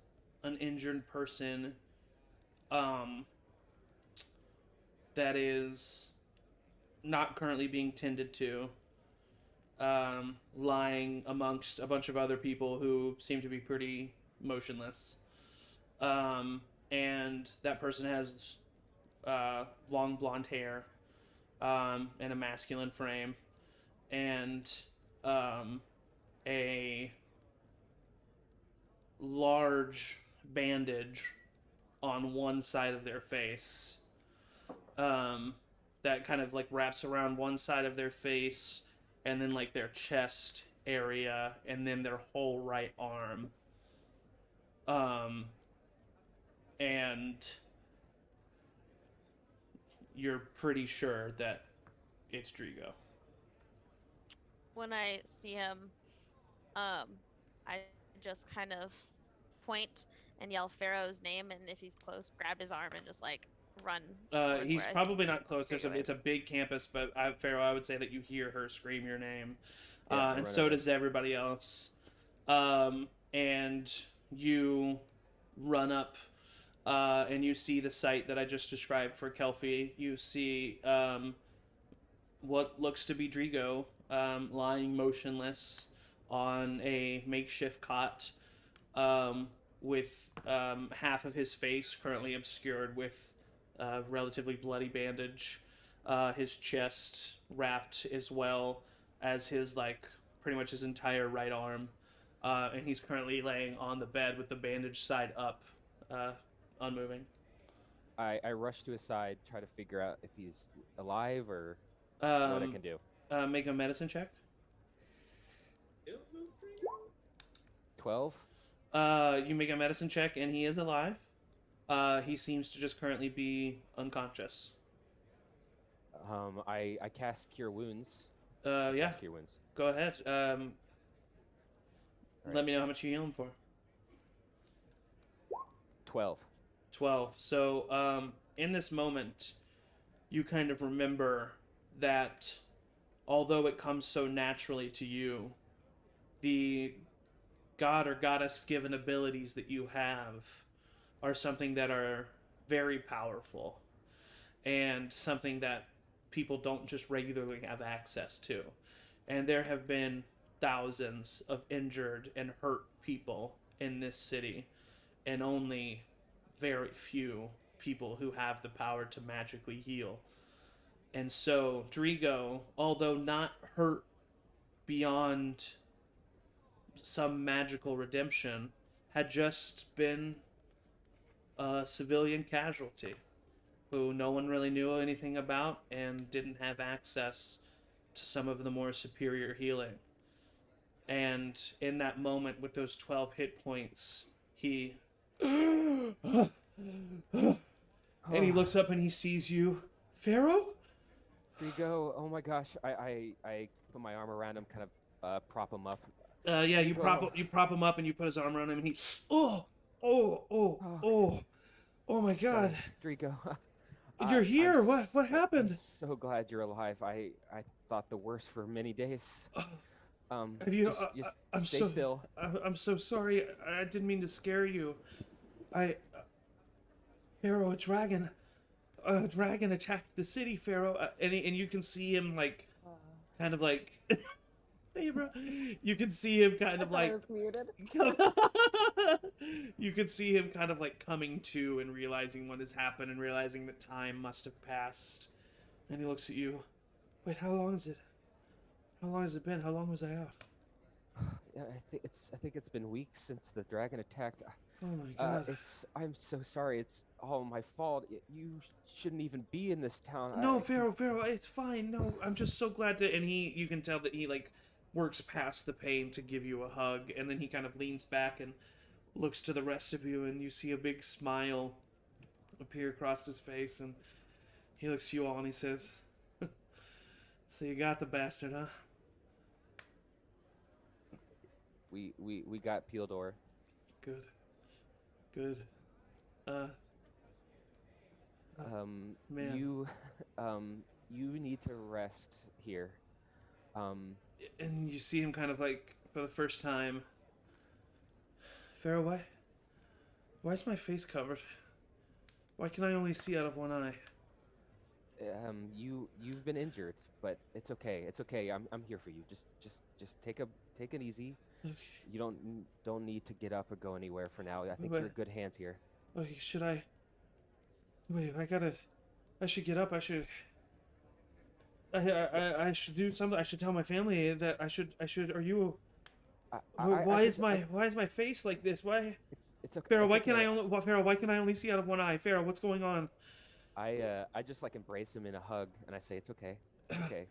A: an injured person that is not currently being tended to, lying amongst a bunch of other people who seem to be pretty motionless. And that person has long blonde hair and a masculine frame and a large bandage on one side of their face that kind of like wraps around one side of their face and then like their chest area and then their whole right arm. And you're pretty sure that it's Drigo.
D: When I see him, I just kind of point and yell Pharaoh's name, and if he's close, grab his arm and just like run. towards
A: He's
D: where I
A: probably
D: think
A: not close. It's
D: Drigo
A: a
D: is.
A: big campus, but Pharaoh, I would say that you hear her scream your name,
H: Yeah, I
A: and
H: run
A: so
H: over.
A: does everybody else. And you run up, and you see the site that I just described for Kelpie. You see what looks to be Drigo lying motionless on a makeshift cot, with half of his face currently obscured with relatively bloody bandage, his chest wrapped as well as his like pretty much his entire right arm, and he's currently laying on the bed with the bandage side up, unmoving.
H: I rush to his side, try to figure out if he's alive or what I can do.
A: Make a medicine check.
H: 12.
A: You make a medicine check, and he is alive. He seems to just currently be unconscious.
H: I cast Cure Wounds.
A: Yeah,
H: Cast Cure Wounds.
A: go ahead.
H: All
A: Let
H: right.
A: me know how much you heal him for.
H: 12.
A: 12. So, in this moment, you kind of remember that although it comes so naturally to you, the god or goddess given abilities that you have are something that are very powerful and something that people don't just regularly have access to. And there have been thousands of injured and hurt people in this city, and only very few people who have the power to magically heal. And so Drigo, although not hurt beyond some magical redemption, had just been a civilian casualty who no one really knew anything about and didn't have access to some of the more superior healing. And in that moment, with those 12 hit points, he and he looks up and he sees you, Pharaoh.
H: Drigo, oh my gosh, I put my arm around him, kind of prop him up.
A: Yeah,
H: Drigo.
A: you prop him up and you put his arm around him and he,
H: Oh,
A: oh my
H: sorry,
A: God,
H: Drigo.
A: you're here. What
H: I'm
A: happened?
H: so glad you're alive. I thought the worst for many days.
A: Have you?
H: Just
A: I'm
H: stay
A: so
H: still.
A: I'm so sorry. I didn't mean to scare you. I Pharaoh, a dragon attacked the city. Pharaoh, and you can see him like, kind of like, hey bro, you can see him kind of
F: I
A: like,
F: was muted.
A: you can see him kind of like coming to and realizing what has happened and realizing that time must have passed. And he looks at you. Wait, how long is it? How long has it been? How long was I out?
H: I think it's been weeks since the dragon attacked.
A: Oh my God.
H: I'm so sorry. It's all my fault. You shouldn't even be in this town.
A: No, Pharaoh, it's fine. No, I'm just so glad to. And you can tell that he like works past the pain to give you a hug, and then he kind of leans back and looks to the rest of you, and you see a big smile appear across his face, and he looks at you all and he says, "So you got the bastard, huh?"
H: We got Peeldor.
A: Good, good. Uh, man.
H: You need to rest here.
A: And you see him kind of like for the first time. Pharaoh, why is my face covered? Why can I only see out of one eye?
H: You've been injured, but it's okay. It's okay. I'm here for you. Just take it easy.
A: Okay.
H: You don't need to get up or go anywhere for now. I think
A: But-
H: you're in good hands here.
A: Okay, should I? Wait, I should get up. I should do something. I should tell my family that I should. Are you? Why is my face like this? Why?
H: It's okay.
A: Pharaoh,
H: it's
A: why can
H: okay.
A: Pharaoh, why can I only see out of one eye? Pharaoh, what's going on?
H: I just like embrace him in a hug and I say it's okay. It's okay.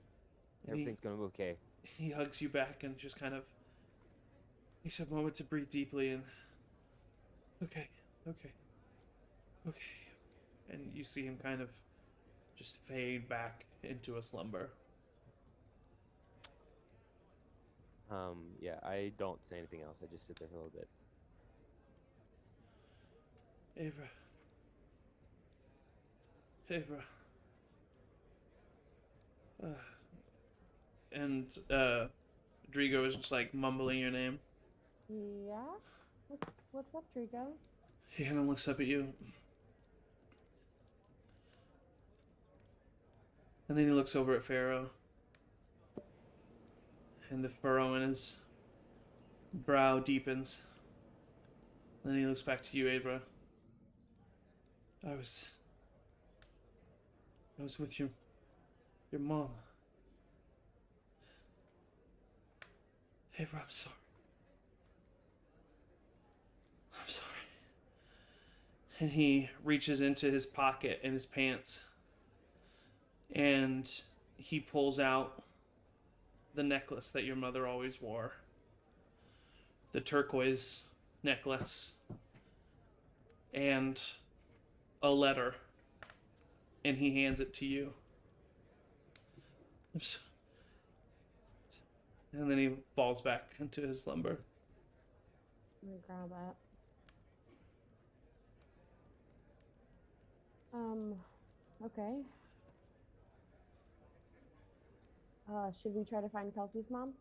H: Everything's gonna be okay.
A: He hugs you back and just kind of takes a moment to breathe deeply and okay. And you see him kind of just fade back into a slumber.
H: Yeah, I don't say anything else. I just sit there for a little bit.
A: Avra. And Drigo is just like mumbling your name.
F: Yeah. What's up, Drigo?
A: He kind of looks up at you. And then he looks over at Pharaoh. And the furrow in his brow deepens. And then he looks back to you, Avra. I was with your mom. Avra, I'm sorry. I'm sorry. And he reaches into his pocket in his pants. And he pulls out the necklace that your mother always wore. The turquoise necklace. And a letter. And he hands it to you. And then he falls back into his slumber.
F: I'm gonna grab that. Okay. Should we try to find Kelpie's mom?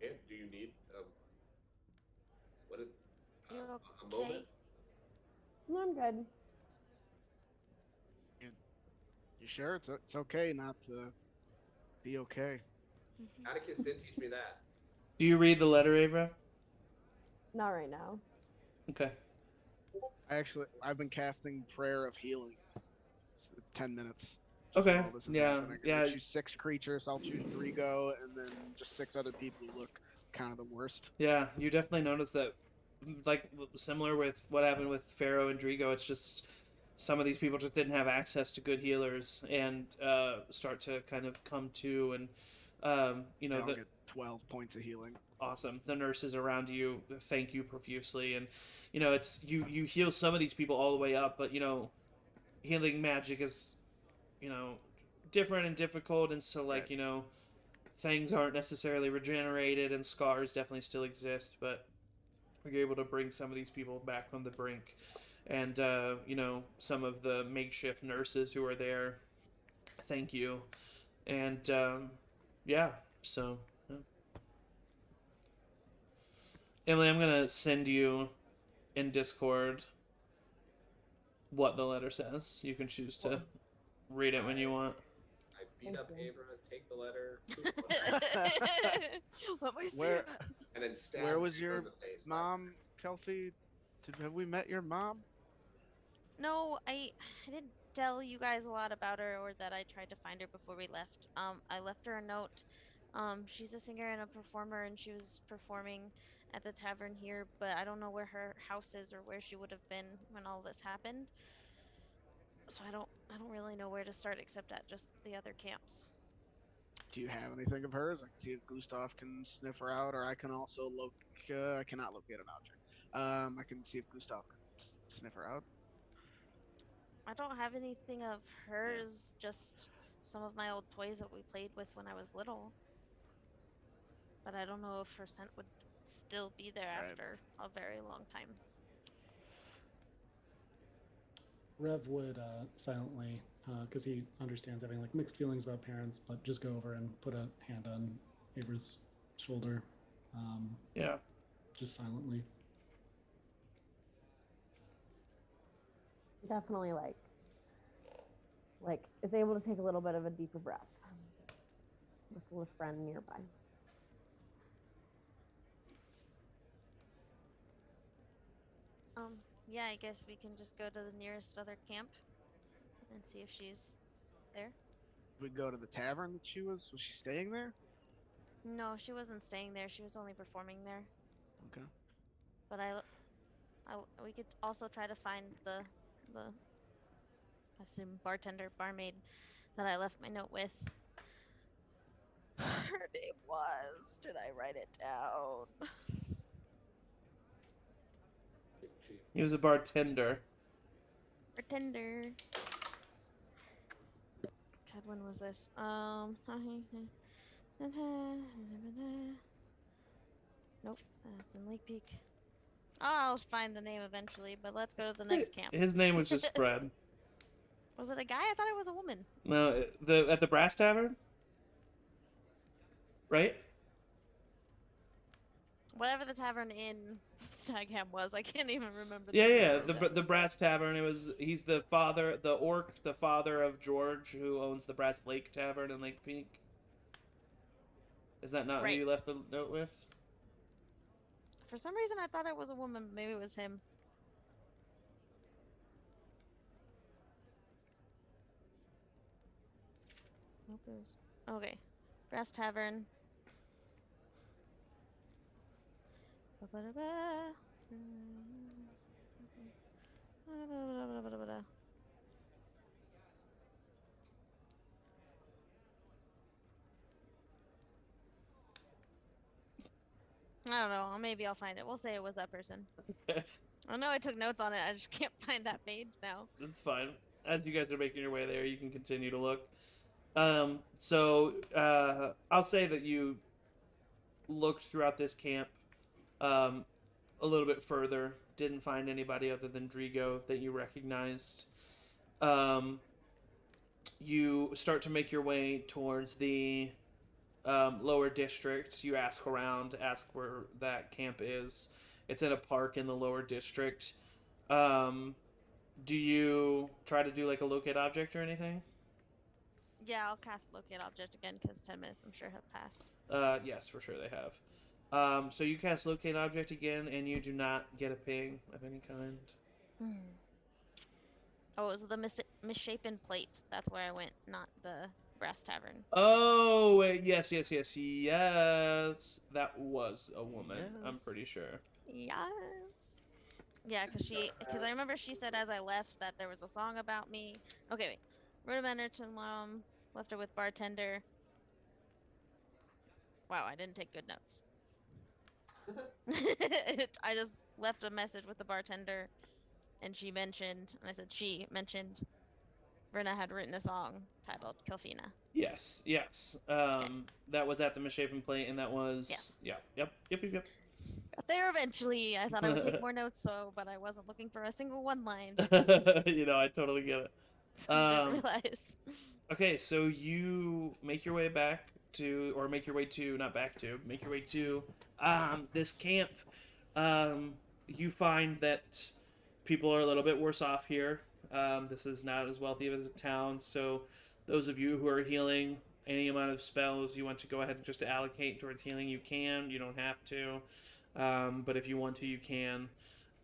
C: Yeah, do you need what is
D: You
C: a
D: okay?
C: moment?
F: No, I'm good.
G: You sure it's okay not to be okay?
D: Mhm.
C: Atticus did teach me that.
A: Do you read the letter, Avra?
F: Not right now.
A: Okay.
G: I've been casting Prayer of Healing. It's 10 minutes.
A: Okay.
G: While this is
A: Yeah.
G: happening. And
A: Yeah.
G: I choose 6 creatures. I'll choose Drigo, and then just 6 other people who look kind of the worst.
A: Yeah. You definitely notice that, like similar with what happened with Pharaoh and Drigo. It's just some of these people just didn't have access to good healers and start to kind of come to, and
G: They all get 12 points of healing.
A: Awesome. The nurses around you thank you profusely, and it's you heal some of these people all the way up, but healing magic is different and difficult, and so like
G: Right.
A: things aren't necessarily regenerated, and scars definitely still exist, but you're able to bring some of these people back from the brink, and some of the makeshift nurses who are there thank you, and yeah, so. Yeah. Emily, I'm gonna send you in Discord what the letter says. You can choose to read it when you want.
C: I beat up Abra, take the letter,
D: What was
G: Where
C: and then stab
G: where was
C: Abra
G: your
C: in the face.
G: mom, Kelfie? Have we met your mom?
D: No, I didn't tell you guys a lot about her or that I tried to find her before we left. I left her a note. She's a singer and a performer, and she was performing at the tavern here, but I don't know where her house is or where she would have been when all this happened. So I don't really know where to start except at just the other camps.
G: Do you have anything of hers? I can see if Gustav can sniff her out, or I can also look. I cannot locate an object. I can see if Gustav can sniff her out.
D: I don't have anything of hers, just some of my old toys that we played with when I was little. But I don't know if her scent would still be there
G: Right.
D: after a very long time.
E: Rev would silently, because he understands having like mixed feelings about parents, but just go over and put a hand on Abra's shoulder.
A: Yeah.
E: Just silently.
F: Definitely like is able to take a little bit of a deeper breath with a friend nearby.
D: Yeah, I guess we can just go to the nearest other camp and see if she's there.
G: We go to the tavern that she was. Was she staying there?
D: No, she wasn't staying there. She was only performing there.
G: Okay.
D: But we could also try to find the I assume barmaid that I left my note with. Her name was. Did I write it down?
A: He was a bartender.
D: Bartender. God, when was this? Nope, that's in Lake Peak. I'll find the name eventually, but let's go to the next camp.
A: His name was just Fred.
D: Was it a guy? I thought it was a woman.
A: No, at the Brass Tavern, right?
D: Whatever the tavern in Stagham was, I can't even remember.
A: Yeah. The Brass Tavern. He's the father, the orc, the father of George, who owns the Brass Lake Tavern in Lake Peak. Is that not who you left the note with?
D: For some reason, I thought it was a woman, but maybe it was him. Nope, it was... Okay. Brass Tavern. I don't know. Maybe I'll find it. We'll say it was that person. I know I took notes on it. I just can't find that page now.
A: That's fine. As you guys are making your way there, you can continue to look. I'll say that you looked throughout this camp a little bit further. Didn't find anybody other than Drigo that you recognized. You start to make your way towards the lower district. You ask around, ask where that camp is. It's in a park in the lower district. Do you try to do like a locate object or anything?
D: Yeah, I'll cast locate object again because 10 minutes I'm sure have passed.
A: Yes, for sure they have. So you cast locate object again, and you do not get a ping of any kind.
D: Oh, it was the misshapen plate. That's where I went, not the Brass Tavern.
A: Oh, yes. That was a woman.
G: Yes.
A: I'm pretty sure.
D: Yes. Yeah, because I remember she said as I left that there was a song about me. Okay, wait. Rudimenter to mom, left her with bartender. Wow, I didn't take good notes. I just left a message with the bartender, and she mentioned, and I said she mentioned, Verna had written a song titled Kelfina.
A: Yes.
D: Okay.
A: That was at the Misshapen Plate, and that was
D: Yes.
A: Yep.
D: Got there eventually. I thought I would take more notes, but I wasn't looking for a single one line because
A: You know, I totally get it.
D: I didn't realize.
A: Okay, so you make your way back to, or make your way to, not back to, make your way to this camp. You find that people are a little bit worse off here. This is not as wealthy as a town, so those of you who are healing any amount of spells you want to go ahead and just allocate towards healing, you can. You don't have to, but if you want to, you can.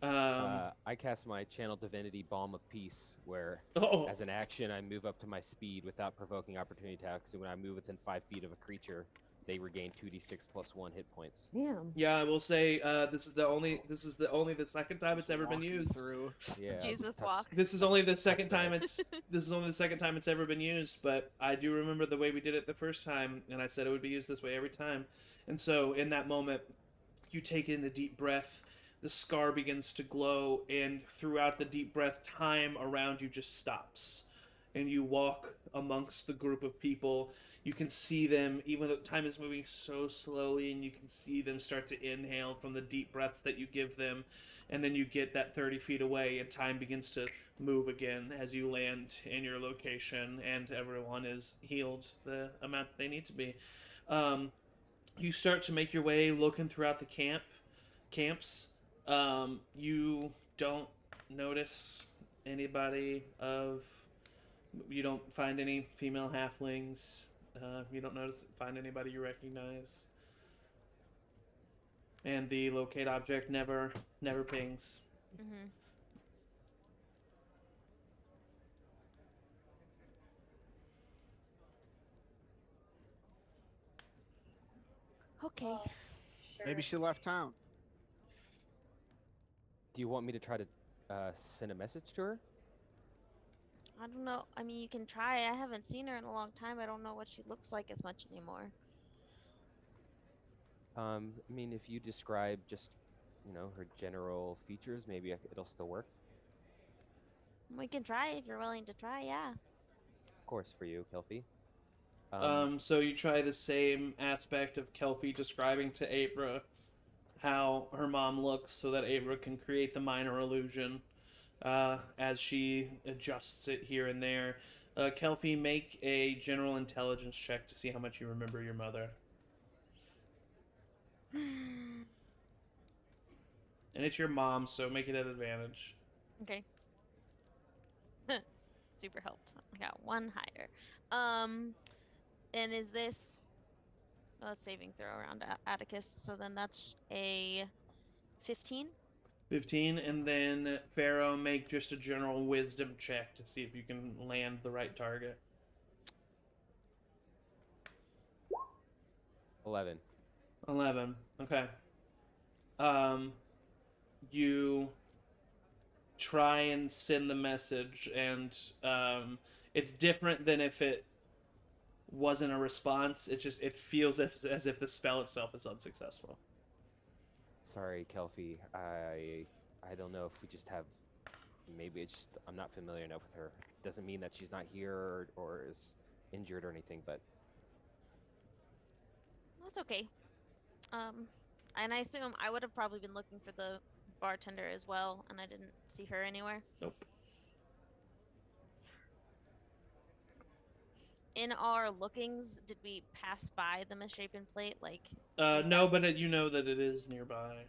H: I cast my Channel Divinity Balm of Peace, where
A: Oh,
H: as an action I move up to my speed without provoking opportunity attacks, and when I move within 5 feet of a creature, they regain 2d6 plus 1 hit points.
F: Damn.
A: yeah, I will say this is the only the second time it's ever been
G: Walking
A: used.
G: through.
H: Yeah.
D: Jesus
H: touch-
D: walk.
A: This is only the second
H: Touch
A: time
H: that.
A: it's ever been used, but I do remember the way we did it the first time, and I said it would be used this way every time. And so in that moment, you take in a deep breath, the scar begins to glow, and throughout the deep breath, time around you just stops. And you walk amongst the group of people. You can see them, even though time is moving so slowly, and you can see them start to inhale from the deep breaths that you give them. And then you get that 30 feet away, and time begins to move again as you land in your location, and everyone is healed the amount that they need to be. You start to make your way looking throughout the camps. You don't notice anybody of. You don't find any female halflings. You don't find anybody you recognize. And the locate object never pings.
D: Mm-hmm. Okay.
G: Maybe she left town.
H: Do you want me to try to send a message to her?
D: I don't know. I mean, you can try. I haven't seen her in a long time. I don't know what she looks like as much anymore.
H: I mean, if you describe just, her general features, maybe it'll still work.
D: We can try if you're willing to try, yeah.
H: Of course, for you, Kelpie.
A: So you try the same aspect of Kelpie describing to Avra how her mom looks so that Avra can create the minor illusion as she adjusts it here and there. Kelpie, make a general intelligence check to see how much you remember your mother. And it's your mom, so make it an advantage.
D: Okay. Super helped. I got one higher. And is this... Let's saving throw around Atticus. So then that's a 15.
A: 15, and then Pharaoh, make just a general wisdom check to see if you can land the right target.
H: 11.
A: 11. Okay. You try and send the message, and it's different than if it wasn't a response. It feels as if the spell itself is unsuccessful.
H: Sorry, Kelpie. I don't know if we just have. Maybe it's just I'm not familiar enough with her. Doesn't mean that she's not here or is injured or anything, but
D: That's okay. And I assume I would have probably been looking for the bartender as well, and I didn't see her anywhere.
A: Nope.
D: In our lookings, did we pass by the misshapen plate? Like,
A: No, but you know that it is nearby.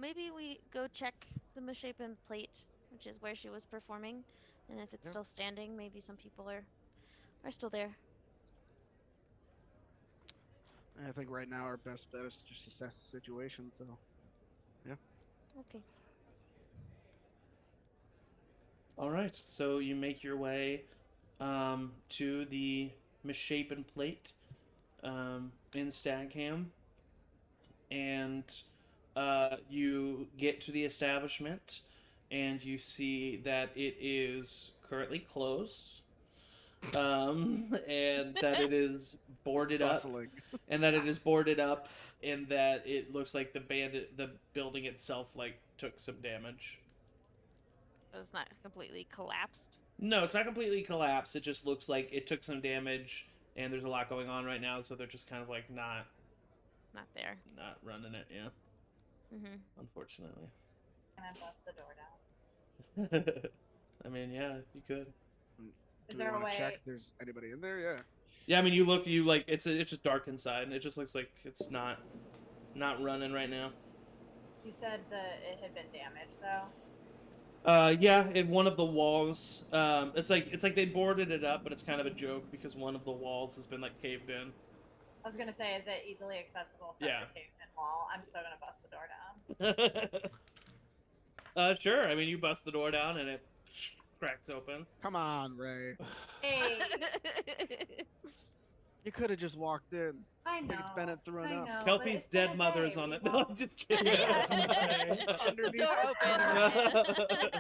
D: maybe we go check the misshapen plate, which is where she was performing, and if it's
H: Yeah.
D: still standing, maybe some people are still there.
G: I think right now our best bet is to just assess the situation. So, yeah.
D: Okay.
A: All right, so you make your way to the misshapen plate in Stagham, and You get to the establishment, and you see that it is currently closed, and that it is boarded up,
G: Bustling.
A: and that it is boarded up, and that it looks like the building itself like took some damage.
D: It's not completely collapsed.
A: No, it's not completely collapsed. It just looks like it took some damage, and there's a lot going on right now, so they're just kind of like not
D: there.
A: running it. Yeah, unfortunately.
B: Can I bust the door down?
A: I mean, yeah, you could.
B: Is
G: Do
B: there
G: we
B: a
G: want
B: way?
G: to check if there's anybody in there? Yeah.
A: Yeah, I mean, you like it's just dark inside, and it just looks like it's not running right now.
B: You said that it had been damaged, though.
A: Yeah, in one of the walls, it's like they boarded it up, but it's kind of a joke because one of the walls has been like caved in.
B: I was gonna say, is it easily accessible from
A: Yeah.
B: the caved-in wall? I'm still gonna bust the door down.
A: Sure. I mean, you bust the door down and it cracks open.
G: Come on, Ray.
B: Hey,
G: You could have just walked in.
B: I
G: I
B: know.
G: think it's been through
B: I
G: enough.
B: know, but
A: Kelpie's
B: it's been
A: dead
B: a
A: mother is
B: day,
A: on
B: we
A: it. No,
B: won't-
A: I'm just kidding.
E: Yeah, I was gonna say.
G: Underneath
D: Door
G: the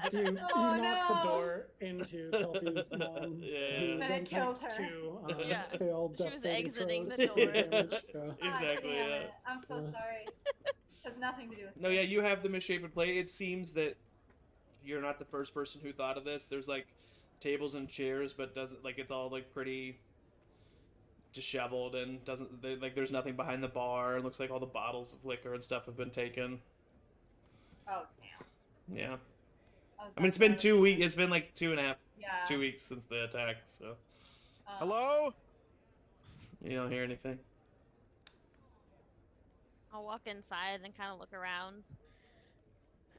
D: opens.
E: You
B: Oh,
E: knock the
B: no.
E: door into Kelpie's mom,
A: Yeah.
E: who
B: And
E: then
B: it kills
E: thanks
B: her.
E: to
D: Yeah.
E: failed
D: She
E: death
D: was
E: saving
D: exiting
E: throws
D: the
E: for
D: door.
E: damage, so.
B: God
A: Exactly,
B: damn
A: yeah.
B: it. I'm so
E: Yeah.
B: sorry. It has nothing to do with
A: No, yeah, you have the misshapen plate. It seems that you're not the first person who thought of this. There's like tables and chairs, but doesn't like it's all like pretty disheveled and like there's nothing behind the bar. It looks like all the bottles of liquor and stuff have been taken.
B: Oh, damn.
A: Yeah,
B: was
A: I mean it's been 2 weeks. It's been like 2.5,
B: Yeah.
A: 2 weeks since the attack. So
G: Hello?
A: you don't hear anything.
D: I'll walk inside and kind of look around,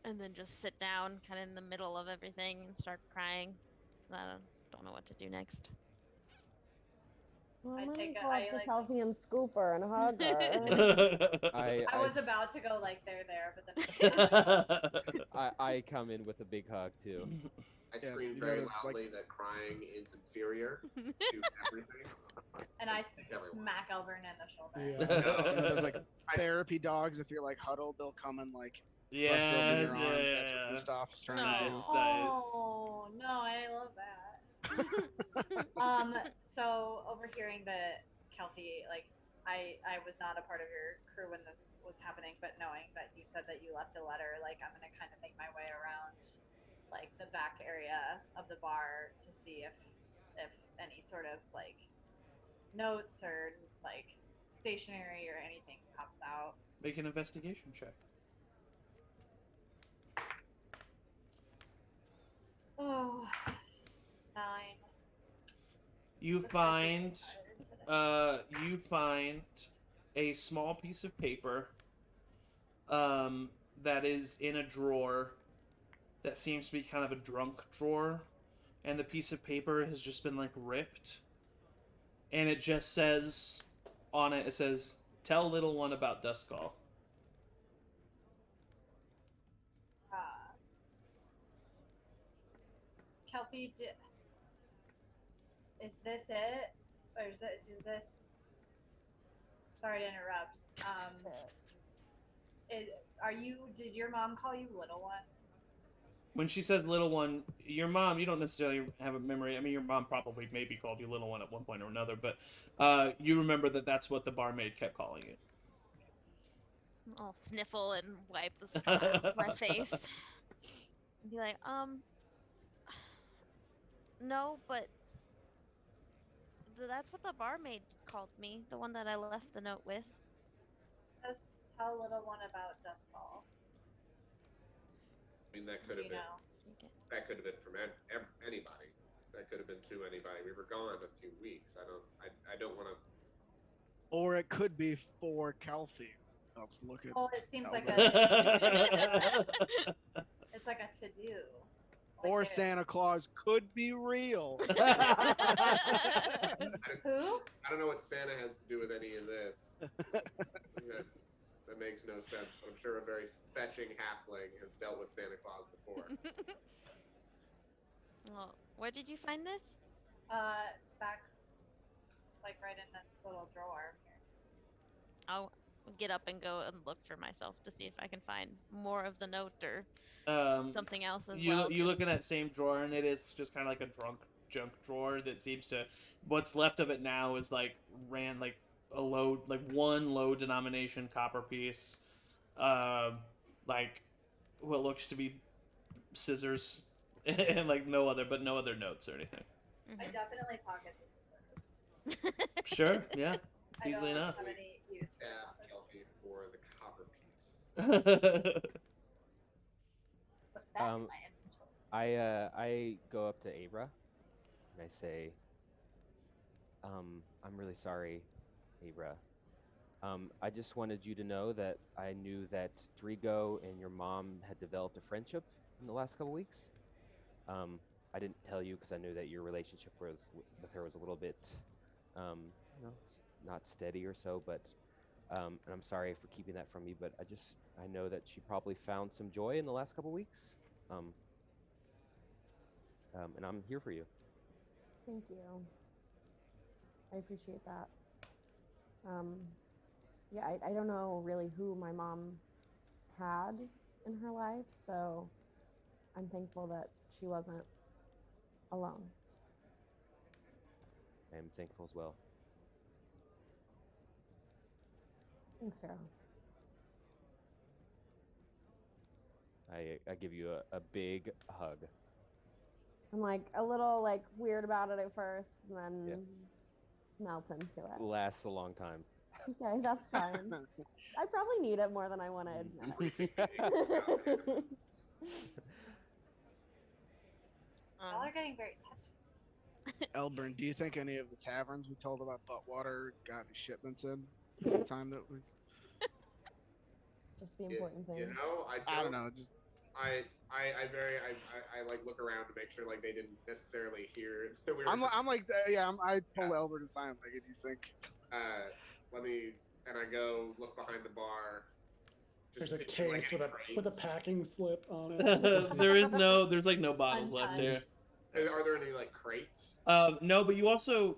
D: and then just sit down, kind of in the middle of everything, and start crying. 'Cause I don't know what to do next.
F: Well,
B: I
F: I'm gonna
B: take a-
F: go
B: I,
F: up to
B: like-
F: Kelsey and scoop her and hug her.
B: I was about to go like there, but then
H: I come in with a big hug too.
C: I
G: Yeah,
C: scream
G: you know,
C: very
G: like-
C: loudly that crying is inferior to everything.
B: and I
C: Thank everyone.
B: smack Elvern in the shoulder.
E: Yeah.
G: You know, there's like
C: I-
G: therapy dogs. If you're like huddled, they'll come and like
A: Yeah,
G: bust over your
A: yeah,
G: arms. That's
A: yeah.
G: what Gustav's trying
A: Nice.
G: to do.
B: Oh no, I love that. So overhearing that Kelpie, like, I was not a part of your crew when this was happening, but knowing that you said that you left a letter, like, I'm gonna kind of make my way around, like, the back area of the bar to see if any sort of like notes or like stationery or anything pops out.
A: Make an investigation check.
B: Oh, 9.
A: You
B: This
A: find
B: is tired today.
A: you find a small piece of paper that is in a drawer that seems to be kind of a drunk drawer, and the piece of paper has just been like ripped, and it just says on it, tell little one about Duskull.
B: Kelpie, is this it? Or is this... Sorry to interrupt. Did your mom call you little one?
A: When she says little one, your mom, you don't necessarily have a memory. I mean, your mom probably maybe called you little one at one point or another, but you remember that that's what the barmaid kept calling you.
D: I'll sniffle and wipe the snot off my face. And be like, no, but that's what the barmaid called me, the one that I left the note with.
B: Says, tell little one about Duskull.
C: I mean, that could have
B: You
C: been
B: know.
C: that could have been from anybody. That could have been to anybody. We were gone a few weeks. I don't want to.
G: Or it could be for Calfee. Let's look at.
B: Well, it seems like
G: Calvin.
B: it's like a to-do.
G: Or
B: Like
G: Santa Claus could be real.
B: Who?
C: I don't know what Santa has to do with any of this. That makes no sense. But I'm sure a very fetching halfling has dealt with Santa Claus before.
D: Well, where did you find this?
B: Back, just like right in this little drawer here.
D: Oh, get up and go and look for myself to see if I can find more of the note or something else as well.
A: You look in
D: just-
A: that same drawer, and it is just kind of like a junk drawer that seems to. What's left of it now is like a one low denomination copper piece, like what looks to be scissors, and like no other notes or anything.
B: I
D: Mhm.
B: definitely pocket the scissors.
A: Sure, yeah,
B: I
A: easily
B: don't
A: enough.
B: have any use for
C: Yeah,
B: the
C: Kelpie for the copper piece.
B: Put that in
H: Um,
B: my inventory.
H: I go up to Abra and I say, I'm really sorry, Abra. I just wanted you to know that I knew that Drigo and your mom had developed a friendship in the last couple weeks. I didn't tell you because I knew that your relationship with her was a little bit, not steady or so. But and I'm sorry for keeping that from you. But I know that she probably found some joy in the last couple weeks. And I'm here for you.
F: Thank you. I appreciate that. Yeah, I don't know really who my mom had in her life, so I'm thankful that she wasn't alone.
H: I am thankful as well.
F: Thanks, Pharaoh.
H: I give you a big hug.
F: I'm like a little like weird about it at first, and then melt into it.
H: Lasts a long time.
F: Okay, that's fine. I probably need it more than I want to admit.
B: Y'all are getting very touchy.
G: Elburn, do you think any of the taverns we told about Buttwater got any shipments in the time that we?
F: Just the important thing.
C: You know,
G: I don't know. Just
C: I like look around to make sure like they didn't necessarily hear that we were.
G: I pull Elburn aside. Like, do you think?
C: Let me, and I go look behind the bar.
E: There's a
C: to see, like,
E: case
C: any
E: with a
C: crates.
E: packing slip on it.
A: There's like no bottles left here.
C: Are there any like crates?
A: No, but you also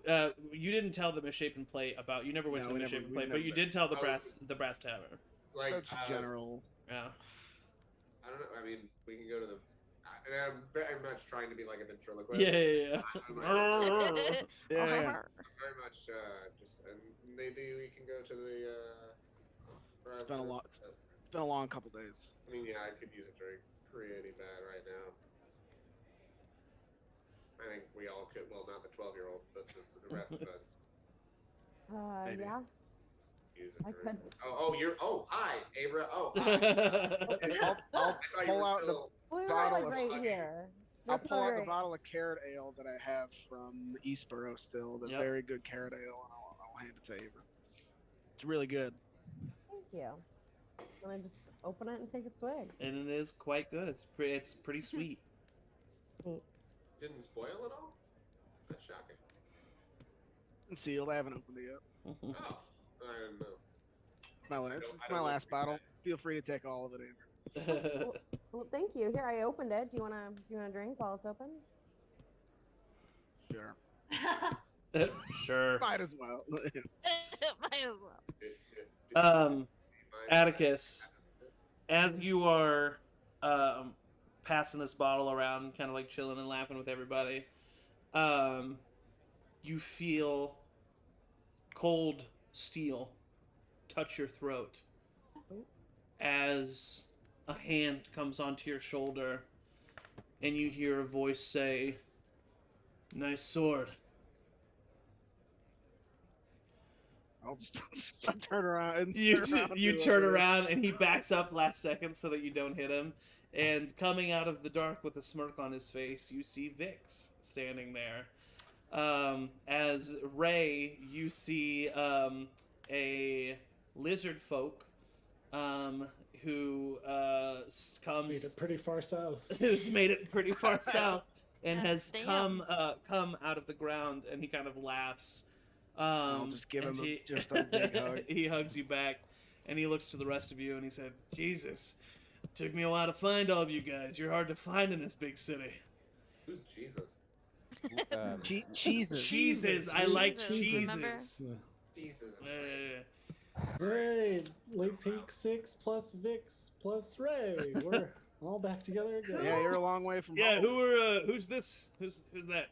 A: you didn't tell the Misshapen Plate about. You never went
G: No,
A: to the
G: we
A: Misshapen
G: never
A: Plate, but you
G: been.
A: did tell the
C: I was-
A: brass tavern.
C: Like
G: That's general.
A: Yeah.
C: I don't know. I mean, we can go to the. And I'm very much trying to be like a ventriloquist.
A: Yeah.
G: Yeah.
C: Very much just and maybe we can go to the.
G: It's been a lot. It's been a long couple days.
C: I mean, yeah, I could use a drink pretty bad right now. I think we all could. Well, not the 12-year-olds, but the rest of us
G: Maybe.
F: Yeah.
C: use a
F: I
C: drink.
F: could.
C: Hi, Abra. Oh, hi.
G: I'll
C: I thought you
G: pull
C: were
G: out the.
C: still.
F: We were
G: Bottle
F: like
G: of
F: right
C: honey.
F: here.
G: I'll
F: There's
G: pull
F: no
G: out the
F: hurry.
G: bottle of carrot ale that I have from Eastboro still. The
A: Yep.
G: very good carrot ale, and I'll hand it to Abra. It's really good.
F: Thank you. I'm gonna just open it and take a swig.
A: And it is quite good. It's pretty sweet.
F: Neat.
C: Didn't spoil it all? That's shocking.
G: It's sealed. I haven't opened it yet.
C: Oh, I didn't know.
G: It's
C: I don't
G: my
C: look
G: last
C: for
G: bottle.
C: that.
G: Feel free to take all of it, Abra.
F: Well, thank you. Here, I opened it. Do you wanna drink while it's open?
G: Sure.
A: Sure.
G: Might as well.
D: Might as well.
A: Atticus, as you are passing this bottle around, kind of like chilling and laughing with everybody, you feel cold steel touch your throat as a hand comes onto your shoulder and you hear a voice say, "Nice sword."
G: I'll just turn around and
A: You turn around and he backs up last second so that you don't hit him. And coming out of the dark with a smirk on his face, you see Vix standing there. As Ray, you see a lizard folk who comes
E: Made it pretty far south.
A: has made it pretty far south and has
D: Damn.
A: come out of the ground, and he kind of laughs.
G: I'll just give
A: and
G: him just a big hug.
A: He hugs you back, and he looks to the rest of you, and he said, "Jesus, took me a while to find all of you guys. You're hard to find in this big city."
C: Who's Jesus?
G: Cheeses.
A: Cheeses. I like
D: Jesus, remember?
A: cheeses.
C: Jesus.
A: Yeah.
E: Hooray! Late Peak 6 plus Vix plus Ray. We're all back together again.
G: Yeah, you're a long way from
A: Yeah,
G: home.
A: who's this? Who's that?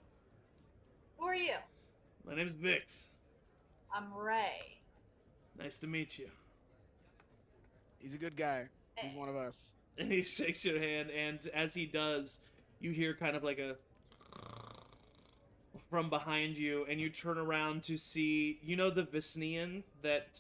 B: Who are you?
A: My name's Vix.
B: I'm Ray.
A: Nice to meet you.
G: He's a good guy. He's
B: Hey.
G: one of us.
A: And he shakes your hand, and as he does, you hear kind of like a from behind you, and you turn around to see, you know, the Visnian that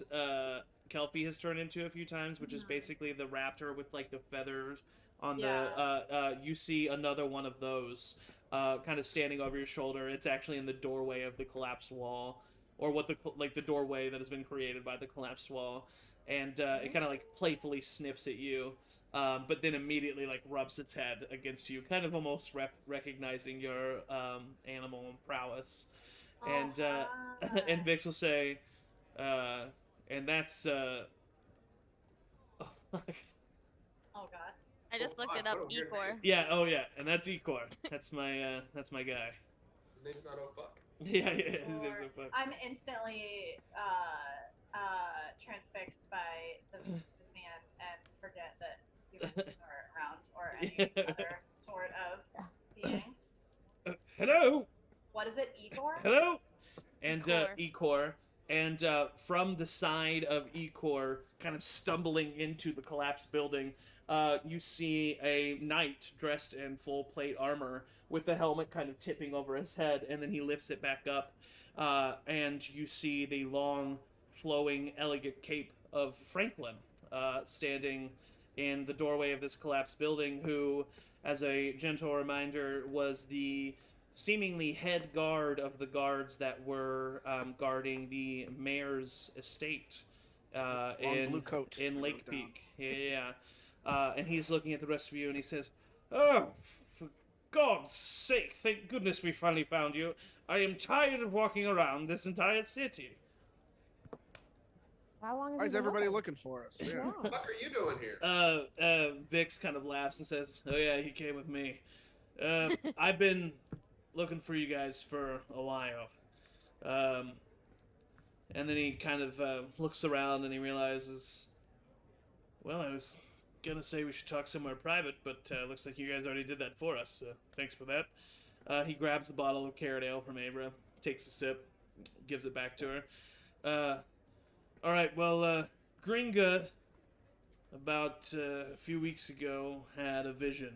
A: Kelpie has turned into a few times, which is basically the raptor with like the feathers on the. You see another one of those, kind of standing over your shoulder. It's actually in the doorway of the collapsed wall, or what the doorway that has been created by the collapsed wall, and it kind of like playfully snips at you. But then immediately like rubs its head against you, kind of almost recognizing your animal prowess, and and Vix will say, and that's oh fuck.
B: Oh god.
D: I just looked it up. Ecor.
A: Yeah, oh yeah, and that's Ecor. That's my guy.
C: His name's not oh fuck.
A: Yeah, his name's
B: Or-
A: so fun.
B: I'm instantly transfixed by the sand and forget that humans are around or any other sort of being.
A: Hello.
B: What is it, Igor?
A: Hello? And
D: Ecor.
A: Ecor. And from the side of Ecor, kind of stumbling into the collapsed building, you see a knight dressed in full plate armor with the helmet kind of tipping over his head, and then he lifts it back up, and you see the long, flowing, elegant cape of Franklin standing in the doorway of this collapsed building, who, as a gentle reminder, was the seemingly head guard of the guards that were guarding the mayor's estate in
G: blue coat, I
A: in
G: wrote
A: Lake
G: down.
A: Peak. Yeah. And he's looking at the rest of you and he says, "Oh, for God's sake! Thank goodness we finally found you. I am tired of walking around this entire city."
F: How long
G: Why
F: has
G: is
F: he been
G: everybody
F: open?
G: looking for us? Yeah.
F: Yeah.
C: What are you doing here?
A: Vix kind of laughs and says, "Oh yeah, he came with me. I've been looking for you guys for a while." And then he kind of looks around and he realizes, well, I was gonna say we should talk somewhere private, but looks like you guys already did that for us, so thanks for that. He grabs the bottle of carrot ale from Abra, takes a sip, gives it back to her. Alright, well, Gringa, about a few weeks ago, had a vision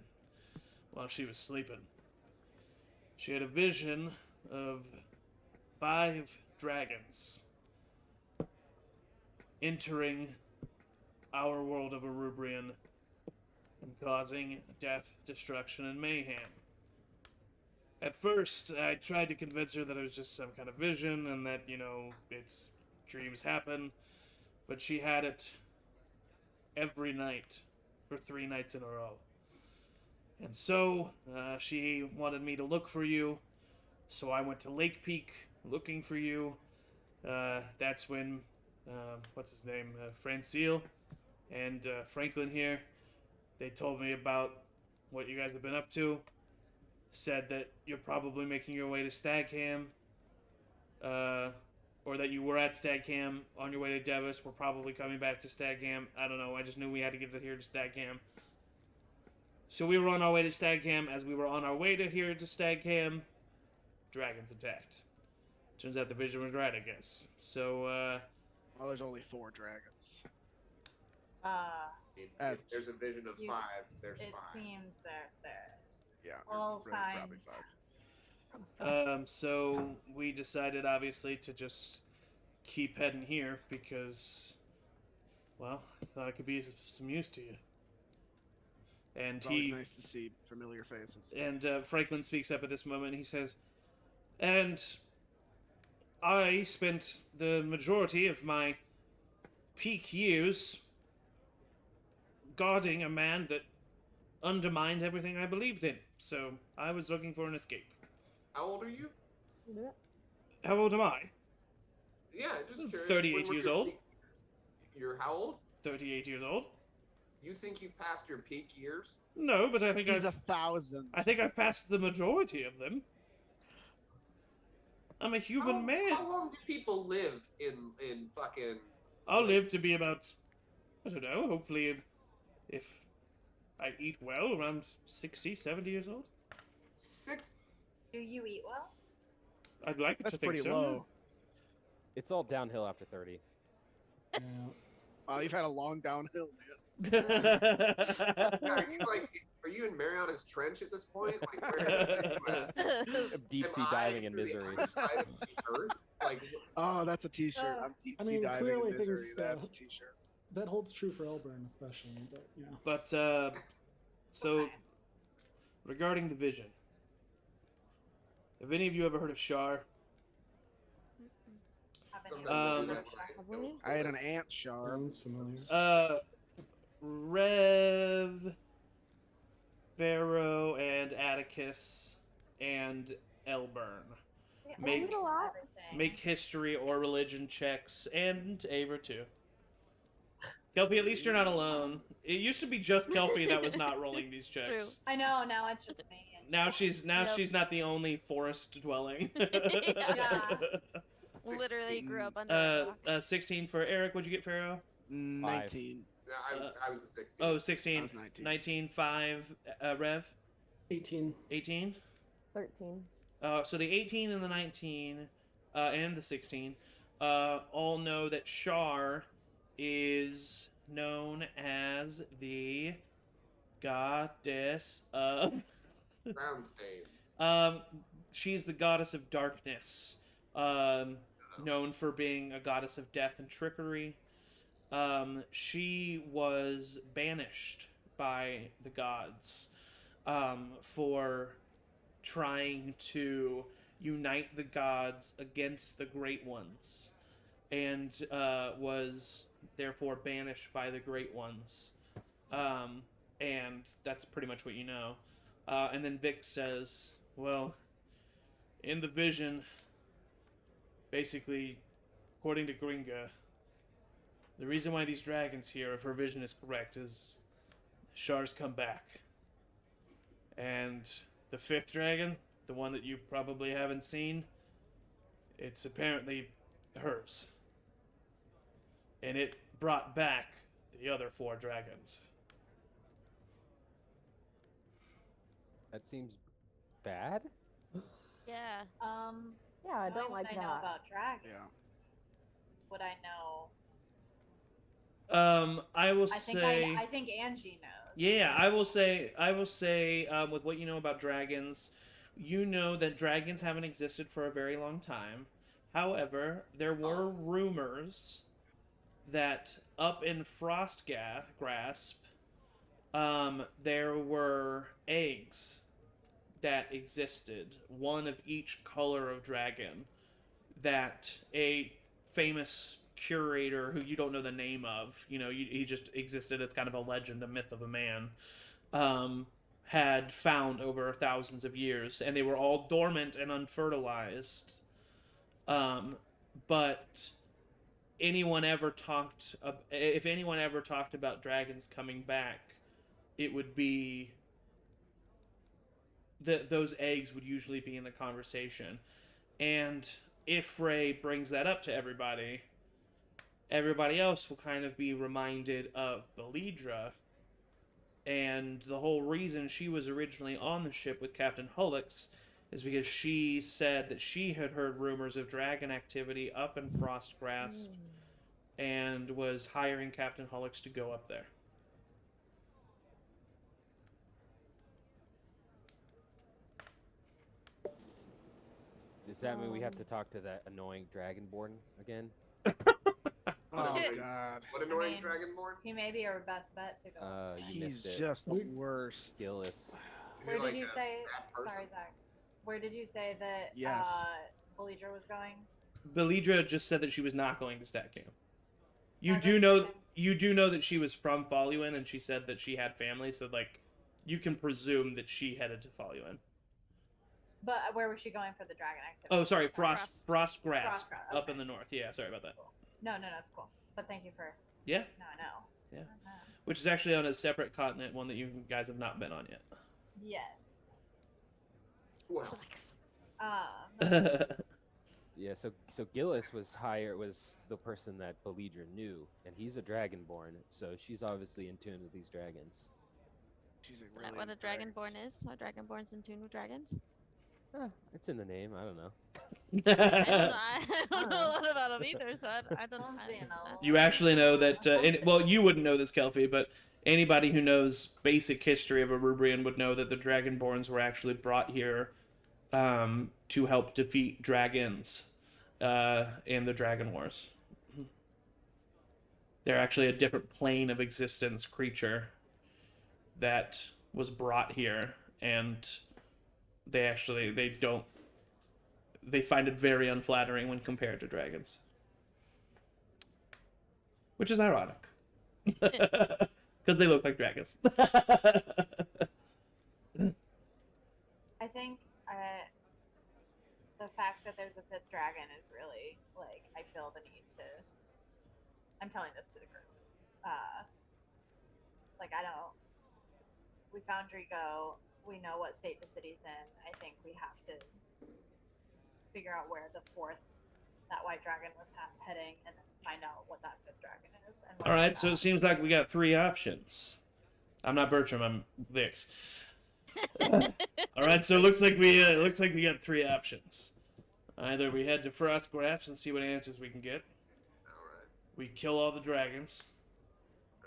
A: while she was sleeping. She had a vision of 5 dragons entering our world of Erubrion and causing death, destruction, and mayhem. At first, I tried to convince her that it was just some kind of vision and that, you know, it's dreams happen, but she had it every night for 3 nights in a row. And so, she wanted me to look for you, so I went to Lake Peak looking for you. That's when, what's his name, Francile and Franklin here, they told me about what you guys have been up to. Said that you're probably making your way to Stagham, or that you were at Stagham on your way to Devis. We're probably coming back to Stagham. I don't know. I just knew we had to get here to Stagham. So we were on our way to Stagham. As we were on our way to here to Stagham, dragons attacked. Turns out the vision was right, I guess. So,
G: Well, there's only 4 dragons.
C: If there's a vision of
B: You
C: 5,
B: s-
C: there's
B: It
C: 5.
B: seems that
G: Yeah.
B: All
G: there's probably
B: signs.
G: 5.
A: so we decided, obviously, to just keep heading here because, well, I thought I could be of some use to you. And
G: It's always
A: he
G: nice to see familiar faces.
A: and Franklin speaks up at this moment. He says, "And I spent the majority of my peak years guarding a man that undermined everything I believed in. So I was looking for an escape."
C: How old are you?
F: Yeah.
A: How old am I?
C: Yeah, just curious.
A: 38
C: When were
A: years
C: your
A: old.
C: peak- You're how old?
A: 38 years old.
C: You think you've passed your peak years?
A: No, but I think
G: He's
A: I've
G: 1,000.
A: I think I've passed the majority of them. I'm a human man.
C: How long do people live in fucking
A: I'll live to be about, I don't know, hopefully, if I eat well, around 60, 70 years old.
C: 6.
B: Do you eat well?
A: I'd like
G: That's
A: to think
G: pretty
A: so.
G: low.
H: It's all downhill after 30.
E: Yeah.
G: Wow, you've had a long downhill, man.
C: Are you in Mariana's Trench at this point? Like, where are you at?
H: Deep
C: Am
H: sea
C: I
H: diving in
C: through the
H: misery.
C: underside of the earth? Like,
G: Oh, that's a T-shirt. I'm deep
E: I
G: sea
E: mean,
G: diving
E: clearly
G: in misery.
E: things,
G: That's a T-shirt.
E: That holds true for Elburn, especially. But you know.
A: But, so,
B: Okay.
A: regarding the vision, have any of you ever heard of Shar?
B: Haven't
C: sometimes
B: you
C: I do
A: Um,
C: that when I
F: Have
C: go
F: we?
C: to
G: I had
C: work.
G: an ant shard.
E: Sounds familiar.
A: Rev, Pharaoh, and Atticus, and Elburn.
B: Yeah,
A: Make-
B: we eat a lot.
A: Make history or religion checks, and Ava too. Kelpie, at least you're not alone. It used to be just Kelpie that was not rolling these
D: It's true.
A: checks.
B: I know. Now it's just me. And
A: Now she's
D: Yep.
A: not the only forest dwelling.
B: Yeah.
D: Literally grew up under a rock.
A: 16 for Eric. What'd you get, Pharaoh?
G: 19.
C: Yeah, I was a 16.
A: Oh,
G: I
A: 16.
G: was 19.
A: 19, 5, Rev.
E: 18.
A: 18.
F: 13.
A: So the 18 and the 19 and the 16 all know that Shar is known as the goddess of
C: Brown stains.
A: she's the goddess of darkness, known for being a goddess of death and trickery. She was banished by the gods for trying to unite the gods against the Great Ones, and was therefore banished by the Great Ones. And that's pretty much what you know. And then Vic says, well, in the vision, basically, according to Gringa, the reason why these dragons here, if her vision is correct, is Shar's come back. And the 5th dragon, the one that you probably haven't seen, it's apparently hers. And it brought back the other 4 dragons.
H: That seems bad.
D: Yeah.
F: Yeah, I
B: Knowing
F: don't
B: what
F: like
B: I know
F: that.
B: about dragons.
G: Yeah.
B: What I know.
A: I will
B: I think
A: say.
B: I think Angie knows.
A: Yeah, I will say, with what you know about dragons, you know that dragons haven't existed for a very long time. However, there were rumors that up in Grasp, there were eggs that existed, one of each color of dragon, that a famous curator who you don't know the name of, he just existed as kind of a legend, a myth of a man, had found over thousands of years, and they were all dormant and unfertilized. But if anyone ever talked about dragons coming back, it would be those eggs would usually be in the conversation. And if Frey brings that up to everybody else will kind of be reminded of Belidra. And the whole reason she was originally on the ship with Captain Hullix is because she said that she had heard rumors of dragon activity up in Frostgrasp and was hiring Captain Hullix to go up there.
H: Does that mean we have to talk to that annoying Dragonborn again?
G: Oh
C: Wait.
G: God.
C: What annoying
B: mean-
C: dragonborn?
B: He may be our best bet to go.
H: You
G: He's
H: missed it.
G: just the
E: We-
G: worst.
H: Gillis.
C: Is
B: Where
C: he like
B: did you
C: a
B: say?
C: bad person?
B: Sorry, Zach. Where did you say that
G: Yes.
B: Belidra was going?
A: Belidra just said that she was not going to Stat Camp. You
B: Oh,
A: do
B: that's
A: know
B: okay.
A: that she was from Faluin, and she said that she had family, so you can presume that she headed to Faluin.
B: But where was she going for the dragon activity?
A: Oh, sorry,
D: Frost.
A: Frostgrasp,
B: Frostgrasp,
A: up
B: okay.
A: in the north. Yeah, sorry about that.
B: No, that's cool. But thank you for.
A: Yeah,
B: Now I know.
A: Yeah.
B: Uh-huh.
A: which is actually on a separate continent, one that you guys have not been on yet.
B: Yes.
C: Well,
D: Flex.
H: Yeah, so Gillis was the person that Belidra knew, and he's a dragonborn, so she's obviously in tune with these dragons.
G: She's like
D: Is
G: really
D: that what a
G: into dragons.
D: dragonborn is? Are dragonborns in tune with dragons?
H: It's in the name. I don't know.
D: I don't know. I don't know a lot about them either, so I don't.
B: Sounds being a
A: You actually know that, well, you wouldn't know this, Kelpie, but anybody who knows basic history of Erubrion would know that the Dragonborns were actually brought here to help defeat dragons in the Dragon Wars. They're actually a different plane of existence creature that was brought here, and they find it very unflattering when compared to dragons. Which is ironic. Because they look like dragons.
B: I think the fact that there's a fifth dragon is really like I feel the need to. I'm telling this to the group. Like I don't. We found Drigo. We know what state the city's in. I think we have to figure out where the fourth, that white dragon was heading, and then find out what that fifth dragon is. And
A: All right, so it seems like we got three options. I'm not Bertram. I'm Vix. All right, so it looks like we got three options. Either we head to Frost Grasp and see what answers we can get.
C: All right.
A: We kill all the dragons,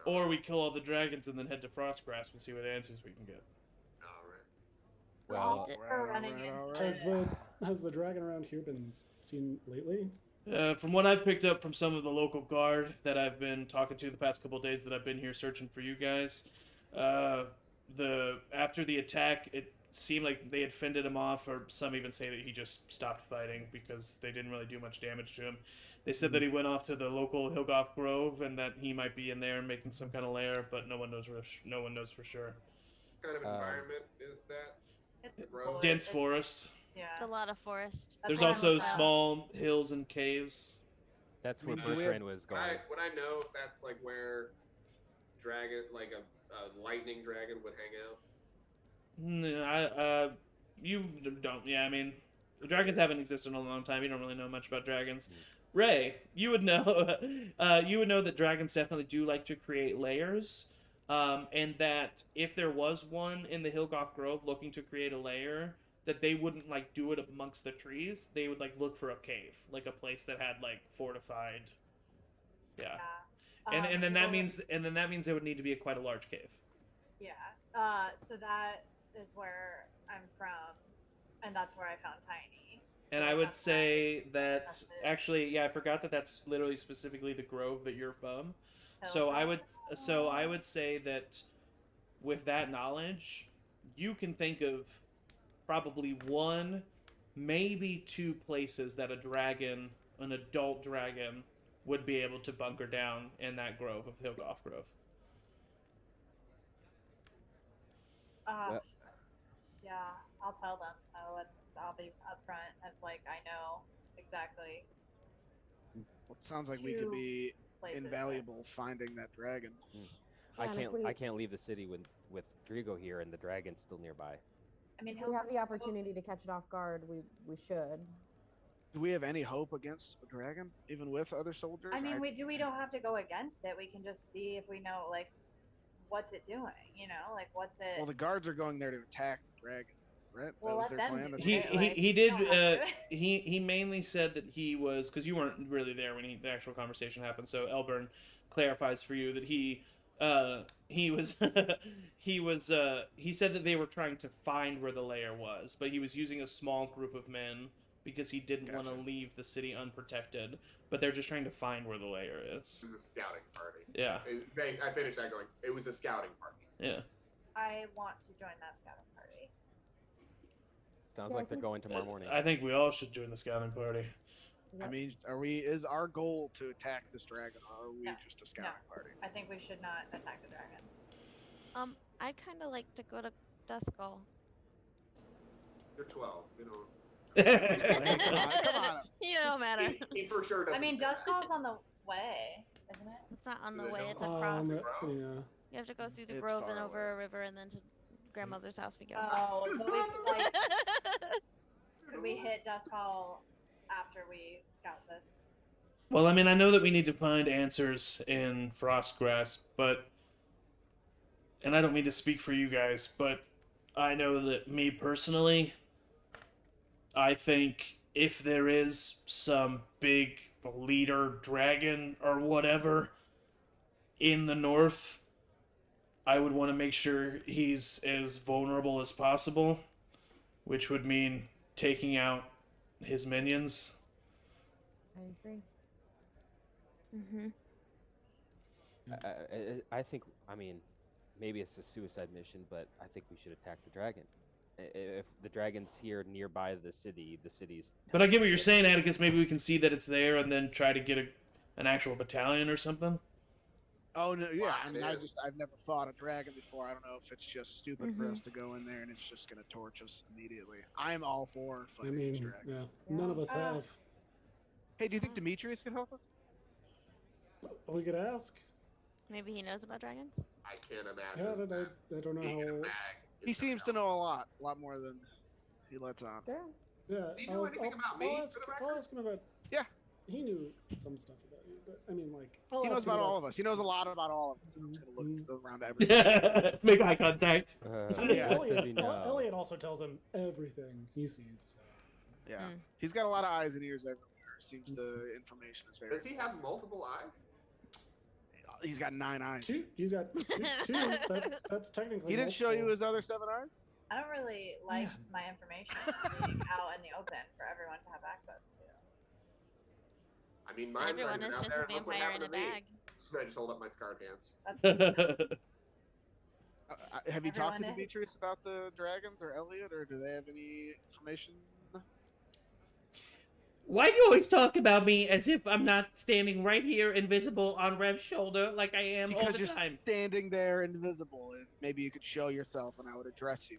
A: or we kill all the dragons and then head to Frost Grasp and see what answers we can get.
C: All right.
H: Well,
B: We're running into
E: Has the dragon around here been seen lately?
A: From what I've picked up from some of the local guard that I've been talking to the past couple of days that I've been here searching for you guys, after the attack, it seemed like they had fended him off, or some even say that he just stopped fighting because they didn't really do much damage to him. They said that he went off to the local Hilgoth Grove and that he might be in there making some kind of lair, but no one knows for sure.
C: What kind of environment is that?
B: It's
C: Road.
A: Dense forest.
B: Yeah.
D: It's a lot of forest.
A: There's
B: That's
A: also
B: what I'm about.
A: small hills and caves.
H: that's where
G: I mean, do we
H: Bertrand was
C: Would
H: going.
C: would I know if that's like where dragon, like a lightning dragon would hang out?
A: You don't. Yeah, I mean, dragons haven't existed in a long time. You don't really know much about dragons. Ray, you would know. You would know that dragons definitely do like to create layers, and that if there was one in the Hilgoth Grove looking to create a lair, that they wouldn't like do it amongst the trees. They would like look for a cave, like a place that had like fortified. Yeah, and then that means it would need to be quite a large cave.
B: Yeah. So that is where I'm from, and that's where I found Tiny.
A: And I would say that actually, yeah, I forgot that that's literally specifically the grove that you're from. So I would say that with that knowledge, you can think of probably one, maybe two places that an adult dragon, would be able to bunker down in that grove of Hilgoth Grove.
H: Well-
B: Yeah, I'll tell them. I'll be upfront. It's like I know exactly
G: Well, it sounds like we could be
B: places.
G: invaluable finding that dragon.
H: I
F: Yeah, and if
H: can't I can't leave the city with Drigo here and the dragon's still nearby.
B: I mean,
F: If we have the opportunity to catch it off guard, we should.
G: Do we have any hope against a dragon, even with other soldiers?
B: I mean, we don't have to go against it. We can just see if we know like what's it doing. You know, like what's it.
G: Well, the guards are going there to attack the dragon, right?
B: Well,
G: that was
B: let
G: their
B: them
G: plan.
B: do
G: That's
A: He
G: what-
B: it. Like,
A: he
B: you
A: did
B: don't have to.
A: he mainly said that he was, because you weren't really there when the actual conversation happened, so Elburn clarifies for you that he was he said that they were trying to find where the lair was, but he was using a small group of men because he didn't want to
G: Gotcha.
A: leave the city unprotected, but they're just trying to find where the lair is.
C: It was a scouting party.
A: Yeah.
C: I finished that going. It was a scouting party.
A: Yeah.
B: I want to join that scouting party.
H: Sounds
F: Yeah, I
H: like they're
F: think-
H: going tomorrow morning.
A: I think we all should join the scouting party.
G: I mean, is our goal to attack this dragon, or are we
B: No.
G: just a scouting party?
B: I think we should not attack the dragon.
D: I kind of like to go to Duskull.
C: You're 12. You know.
G: Hey, come on.
D: You don't matter.
C: He for sure doesn't.
B: I mean,
C: say that.
B: Duskull's on the way, isn't it?
D: It's not on the
C: Is it
D: way.
C: not
D: It's
C: on the
D: across.
E: Yeah.
C: Grove?
D: You have to go through the
G: It's
D: grove
G: far
D: and over
G: away.
D: a river and then to grandmother's house we go.
B: Oh, so we like could we hit Duskull after we scout this.
A: Well, I mean, I know that we need to find answers in Frostgrass, but. And I don't mean to speak for you guys, but I know that me personally, I think if there is some big leader dragon or whatever in the north, I would want to make sure he's as vulnerable as possible, which would mean taking out his minions.
F: I agree.
D: Mm-hmm.
H: I think, I mean, maybe it's a suicide mission, but I think we should attack the dragon. If the dragon's here nearby the city's.
A: But I get what you're saying, Atticus. Maybe we can see that it's there and then try to get an actual battalion or something.
G: Oh no, yeah. I mean,
C: Dude.
G: I've never fought a dragon before. I don't know if it's just stupid for us to go in there and it's just gonna torch us immediately. I'm all for
E: I
G: fighting this
E: mean,
G: dragon.
E: yeah, none of us have.
G: Hey, do you think Demetrius could help us?
E: We could ask.
D: Maybe he knows about dragons.
C: I can't
E: Yeah,
C: imagine.
E: I don't know
C: being in a
E: how.
C: bag
G: He
C: is gonna
G: seems to
C: help.
G: know a lot more than he lets on.
F: Yeah.
E: Yeah,
C: Do you know anything about me,
E: I'll ask,
C: for the
E: I'll
C: record?
E: ask him about.
G: Yeah.
E: He knew some stuff about you, but I mean, like, I'll
G: He
E: ask
G: knows
E: him
G: about all of us. He knows a lot about all of us. And I'm just gonna
E: Mhm.
G: look around everything.
A: Make eye contact.
E: I mean,
G: Yeah.
H: What does he know?
E: Elliot also tells him everything he sees. So.
G: Yeah.
D: Mm.
G: He's got a lot of eyes and ears everywhere. Seems the information is very.
C: Does he have multiple eyes?
G: He's got 9 eyes.
E: He's got two. That's technically.
G: He didn't show you
E: multiple.
G: his other 7 eyes?
B: I don't really like
E: Man.
B: my information being out in the open for everyone to have access to.
C: I mean, mine's
D: Everyone
C: already
D: is
C: been out
D: just
C: there,
D: a
C: and look what
D: vampire in
C: happened
D: a
C: to me.
D: bag.
C: I just hold up my scarred hands.
B: That's
G: Have you talked to
B: Everyone is.
G: Demetrius about the dragons or Elliot, or do they have any information?
A: Why do you always talk about me as if I'm not standing right here invisible on Rev's shoulder like I am all
G: Because
A: the
G: you're
A: time?
G: standing there invisible. If maybe you could show yourself and I would address you.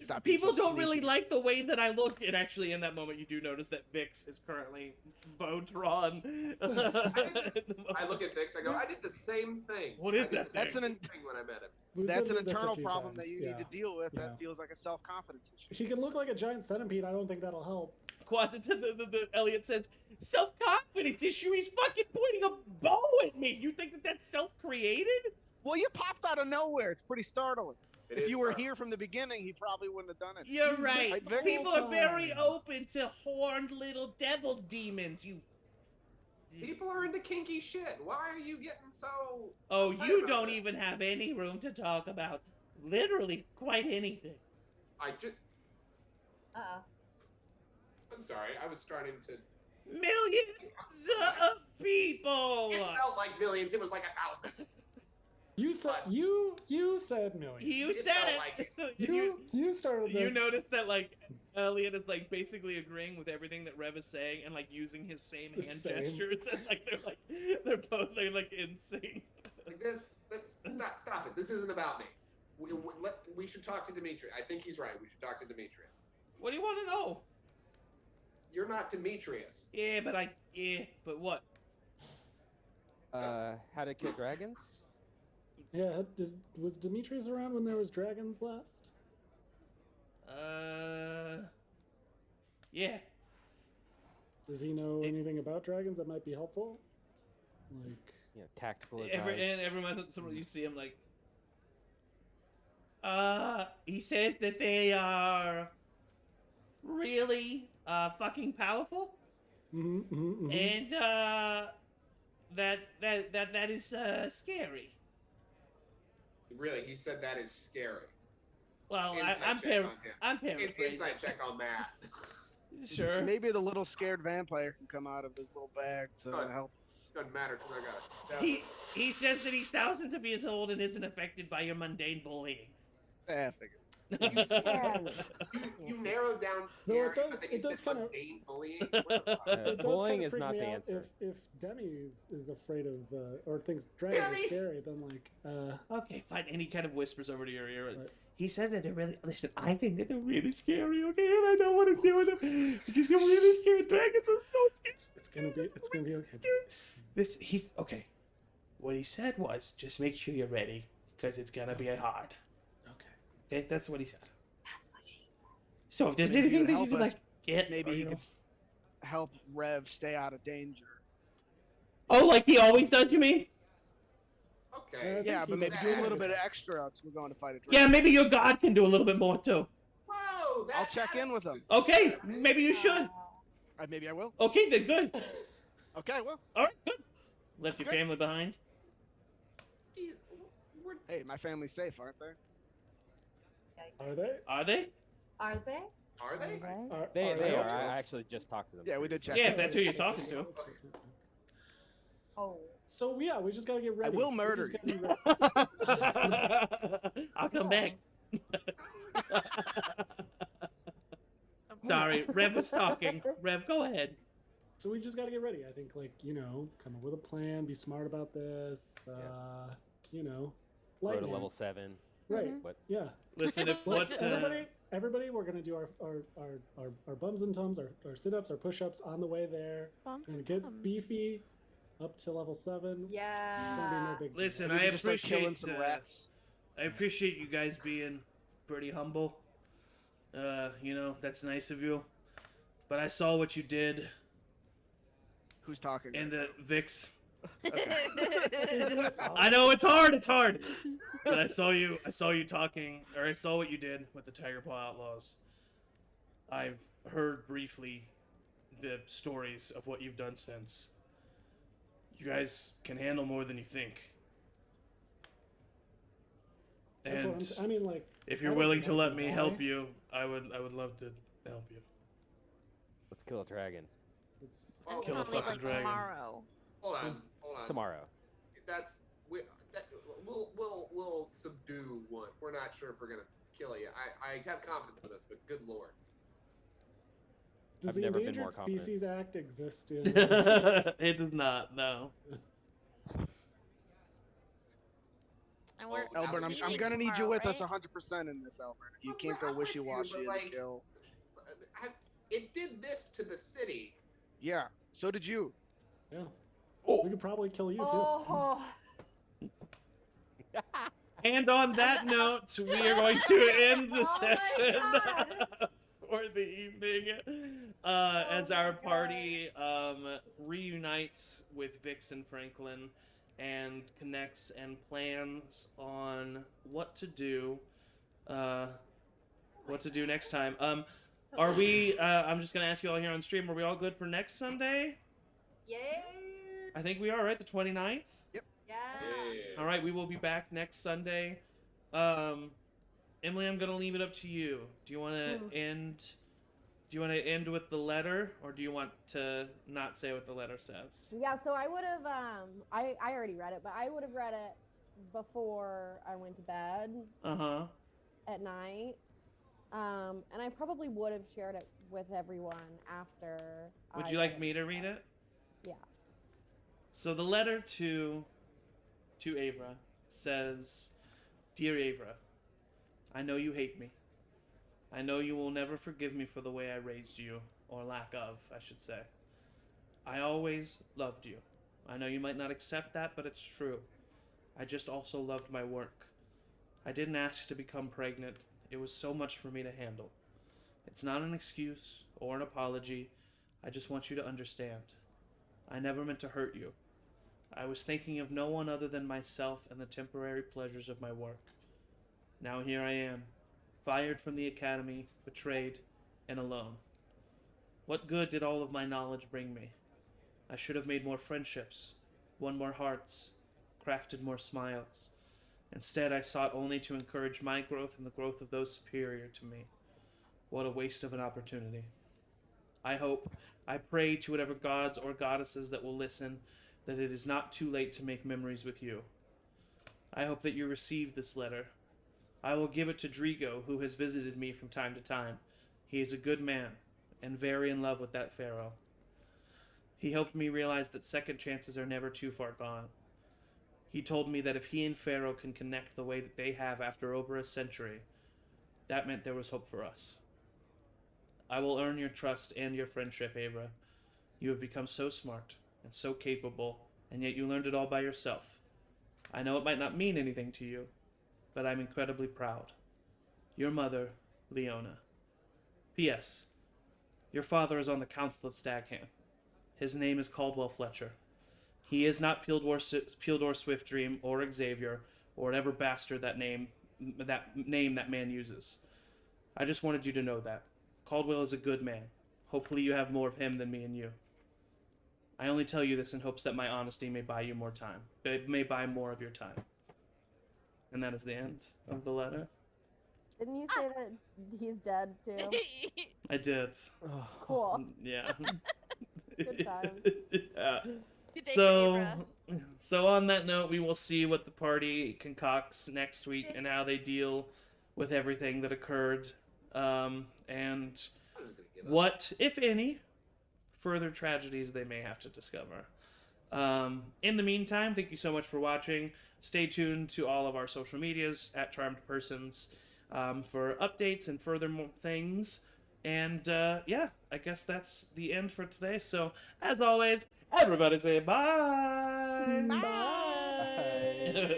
G: Stop being
A: People
G: so
A: don't really
G: sneaky.
A: like the way that I look. And actually, in that moment, you do notice that Vix is currently bow drawn.
C: I look at Vix, I go, I did the same thing.
A: What is
C: I did
A: that
C: the
G: That's
C: same
G: an-
C: thing when I met him.
E: We've
G: That's
E: been
G: an
E: through this a
G: internal
E: few
G: problem
E: times,
G: that you
E: yeah.
G: need to deal with.
E: Yeah.
G: That feels like a self-confidence issue.
E: He can look like a giant centipede. I don't think that'll help.
A: The Elliot says, self-confidence issue. He's fucking pointing a bow at me. You think that that's self-created?
G: Well, you popped out of nowhere. It's pretty startling.
C: It
G: If
C: is
G: you were
C: startling.
G: here from the beginning, he probably wouldn't have done it.
A: You're
E: He's
A: right.
G: right, Vic.
A: People are very
E: Time.
A: open to horned little devil demons. You.
C: People are into kinky shit. Why are you getting so...
A: Oh,
C: uptight
A: you
C: about
A: don't
C: that?
A: even have any room to talk about literally quite anything.
C: I just...
B: Uh-oh.
C: I'm sorry, I was starting to...
A: Millions of people.
C: It felt like millions, it was like 1,000.
E: You said
C: But-
E: you said million.
A: You
C: It
A: said
C: felt
A: it.
C: like
E: You started this.
A: You notice that like Elliot is like basically agreeing with everything that Rev is saying and like using his same
E: The
A: hand
E: same.
A: gestures and they're both like in sync.
C: Like this, stop it. This isn't about me. We should talk to Demetrius. I think he's right. We should talk to Demetrius.
A: What do you want to know?
C: You're not Demetrius.
A: Yeah, but what?
H: How to kill dragons?
E: Yeah, was Demetrius around when there was dragons last?
A: Yeah.
E: Does he know anything about dragons that might be helpful? Like,
H: You know, tactical advice.
A: Every once in a while you see him like. He says that they are really fucking powerful, and that is scary.
C: Really, he said that is scary.
A: Well,
C: Insight
A: I'm
C: check on him.
A: I'm
C: It's
A: paraphrasing.
C: inside check on that.
A: Sure.
G: Maybe the little scared vampire can come out of his little bag to
C: Good.
G: help.
C: Doesn't matter because I got it.
A: He says that he's thousands of years old and isn't affected by your mundane bullying.
G: I figured.
F: Yeah.
C: You narrowed down
E: No,
C: scary,
E: it does-
C: but then
E: it
C: you
E: does
C: said
E: kinda-
C: mundane bullying. What the fuck?
E: it does
H: bullying
E: kinda
H: is
E: freak
H: not
E: me
H: the
E: out
H: answer.
E: If Demi is afraid of or thinks dragons are
C: Demi's-
E: scary, then like
A: Okay, fine. And he kind of whispers over to your ear.
E: Right.
A: He said that they're really. Listen, I think that they're really scary. Okay, and I don't want to deal with them because they're really scary. Dragons are so scary.
E: it's gonna be okay.
A: He's okay. What he said was, just make sure you're ready because it's gonna be hard.
E: Okay.
A: Okay, that's what he said.
B: That's what she said.
A: So if there's
G: Maybe
A: anything
G: you'd
A: that you
G: help
A: can
G: us.
A: like get,
G: Maybe
A: or,
G: you
A: know,
G: could help Rev stay out of danger.
I: Oh, like he always does, you mean?
C: Okay.
G: Yeah, but maybe do a little bit of extra because we're going to fight a dragon.
I: Yeah, maybe your god can do a little bit more too.
C: Whoa! That
G: I'll check in with him.
I: Okay, maybe you should.
G: Maybe I will.
I: Okay, then good.
G: Okay, well.
I: All right, good. Left your
G: Good.
I: family behind.
C: Jeez,
G: Hey, my family's safe, aren't they?
E: Are they?
I: Are they?
B: Are they?
C: Are they?
H: They
E: they?
H: are. I actually just talked to them.
G: Yeah, we did check.
I: Yeah, if that's who you're talking to.
B: Oh.
E: So yeah, we just gotta get
G: I
E: ready.
G: will
E: We
G: murder
E: just
G: you.
E: gotta be ready.
I: I'll come back. Sorry, Rev was talking. Rev, go ahead.
E: So we just gotta get ready. I think, like, come up with a plan, be smart about this.
H: Go
E: light
H: to
E: hand.
H: level 7.
E: Right.
H: What?
E: Yeah.
I: Listen, if
E: Let's,
I: what
E: everybody, we're gonna do our bums and tums, our sit-ups, our push-ups on the way there.
D: Bums
E: We're gonna
D: and
E: get
D: tums.
E: beefy up to level 7. It's gonna be no
B: Yeah.
E: big deal.
I: listen,
G: Maybe
I: I
G: just start killing
I: appreciate
G: some rats.
I: I appreciate you guys being pretty humble. That's nice of you. But I saw what you did
G: Who's talking?
I: in
G: right
I: the Vix.
E: Isn't it
I: I know it's hard. But I saw you talking, or I saw what you did with the Tiger Paw Outlaws. I've heard briefly the stories of what you've done since. You guys can handle more than you think.
E: That's what
I: And
E: I mean, like,
I: if
E: I
I: you're
E: don't
I: willing to
E: want
I: let
E: to
I: me
E: die.
I: help you, I would love to help you.
H: Let's kill a dragon
E: it's
C: Oh,
I: Kill a
D: Definitely
I: fucking
D: like
I: dragon.
D: tomorrow.
C: Hold on.
H: tomorrow.
C: We'll subdue one. We're not sure if we're gonna kill you. I have confidence in us, but good lord.
E: Does
H: I've
E: the
H: never been
E: Endangered
H: more confident.
E: Species Act exist in?
I: It does not, no.
D: And we're
C: Well,
G: Elbert, I'm
D: leaving
G: gonna need you
D: tomorrow,
G: with us
D: right?
G: 100% in this, Elbert. You
C: Well,
G: can't go
C: I'm with you,
G: wishy-washy
C: but,
G: in
C: like,
G: the kill.
C: It did this to the city.
G: Yeah, so did you.
E: Yeah.
I: Oh.
E: We could probably kill you too.
B: Oh.
I: And on that note, we are going to end the
B: Oh my
I: session
B: God.
I: for the evening as our party reunites with Vix and Franklin and connects and plans on what to do next time. Are we I'm just gonna ask you all here on stream, are we all good for next Sunday?
B: Yay.
I: I think we are, right? The 29th?
B: Yeah.
I: All right, we will be back next Sunday. Emily, I'm gonna leave it up to you. Do you want to end? Do you want to end with the letter, or do you want to not say what the letter says?
F: Yeah, so I would have I already read it, but I would have read it before I went to bed at night. And I probably would have shared it with everyone after.
I: Would
F: I
I: you
F: read
I: like me to read it?
F: Yeah.
I: So the letter to Avra says, "Dear Avra, I know you hate me. I know you will never forgive me for the way I raised you, or lack of, I should say. I always loved you. I know you might not accept that, but it's true. I just also loved my work. I didn't ask to become pregnant. It was so much for me to handle. It's not an excuse or an apology. I just want you to understand. I never meant to hurt you. I was thinking of no one other than myself and the temporary pleasures of my work. Now here I am, fired from the academy, betrayed, and alone. What good did all of my knowledge bring me? I should have made more friendships, won more hearts, crafted more smiles. Instead, I sought only to encourage my growth and the growth of those superior to me. What a waste of an opportunity. I pray to whatever gods or goddesses that will listen, that it is not too late to make memories with you. I hope that you receive this letter. I will give it to Drigo, who has visited me from time to time. He is a good man, and very in love with that pharaoh. He helped me realize that second chances are never too far gone. He told me that if he and Pharaoh can connect the way that they have after over a century, that meant there was hope for us. I will earn your trust and your friendship, Avra. You have become so smart and so capable, and yet you learned it all by yourself. I know it might not mean anything to you, but I'm incredibly proud. Your mother, Leona. P.S. Your father is on the Council of Stagham. His name is Caldwell Fletcher. He is not Pildor Swiftdream or Xavier or whatever bastard that name that man uses. I just wanted you to know that. Caldwell is a good man. Hopefully you have more of him than me and you. I only tell you this in hopes that my honesty may buy you more time. It may buy more of your time. And that is the end of the letter.
F: Didn't you say that he's dead too?
I: I did.
F: Cool.
I: Yeah.
F: Good times.
I: Yeah.
D: Good day,
I: So,
D: Abra.
I: so on that note, we will see what the party concocts next week and how they deal with everything that occurred, and
C: I'm just gonna give up.
I: what, if any, further tragedies they may have to discover. In the meantime, thank you so much for watching. Stay tuned to all of our social medias at Charmed Persons for updates and further things. And yeah, I guess that's the end for today. So, as always, everybody say bye.
D: Bye.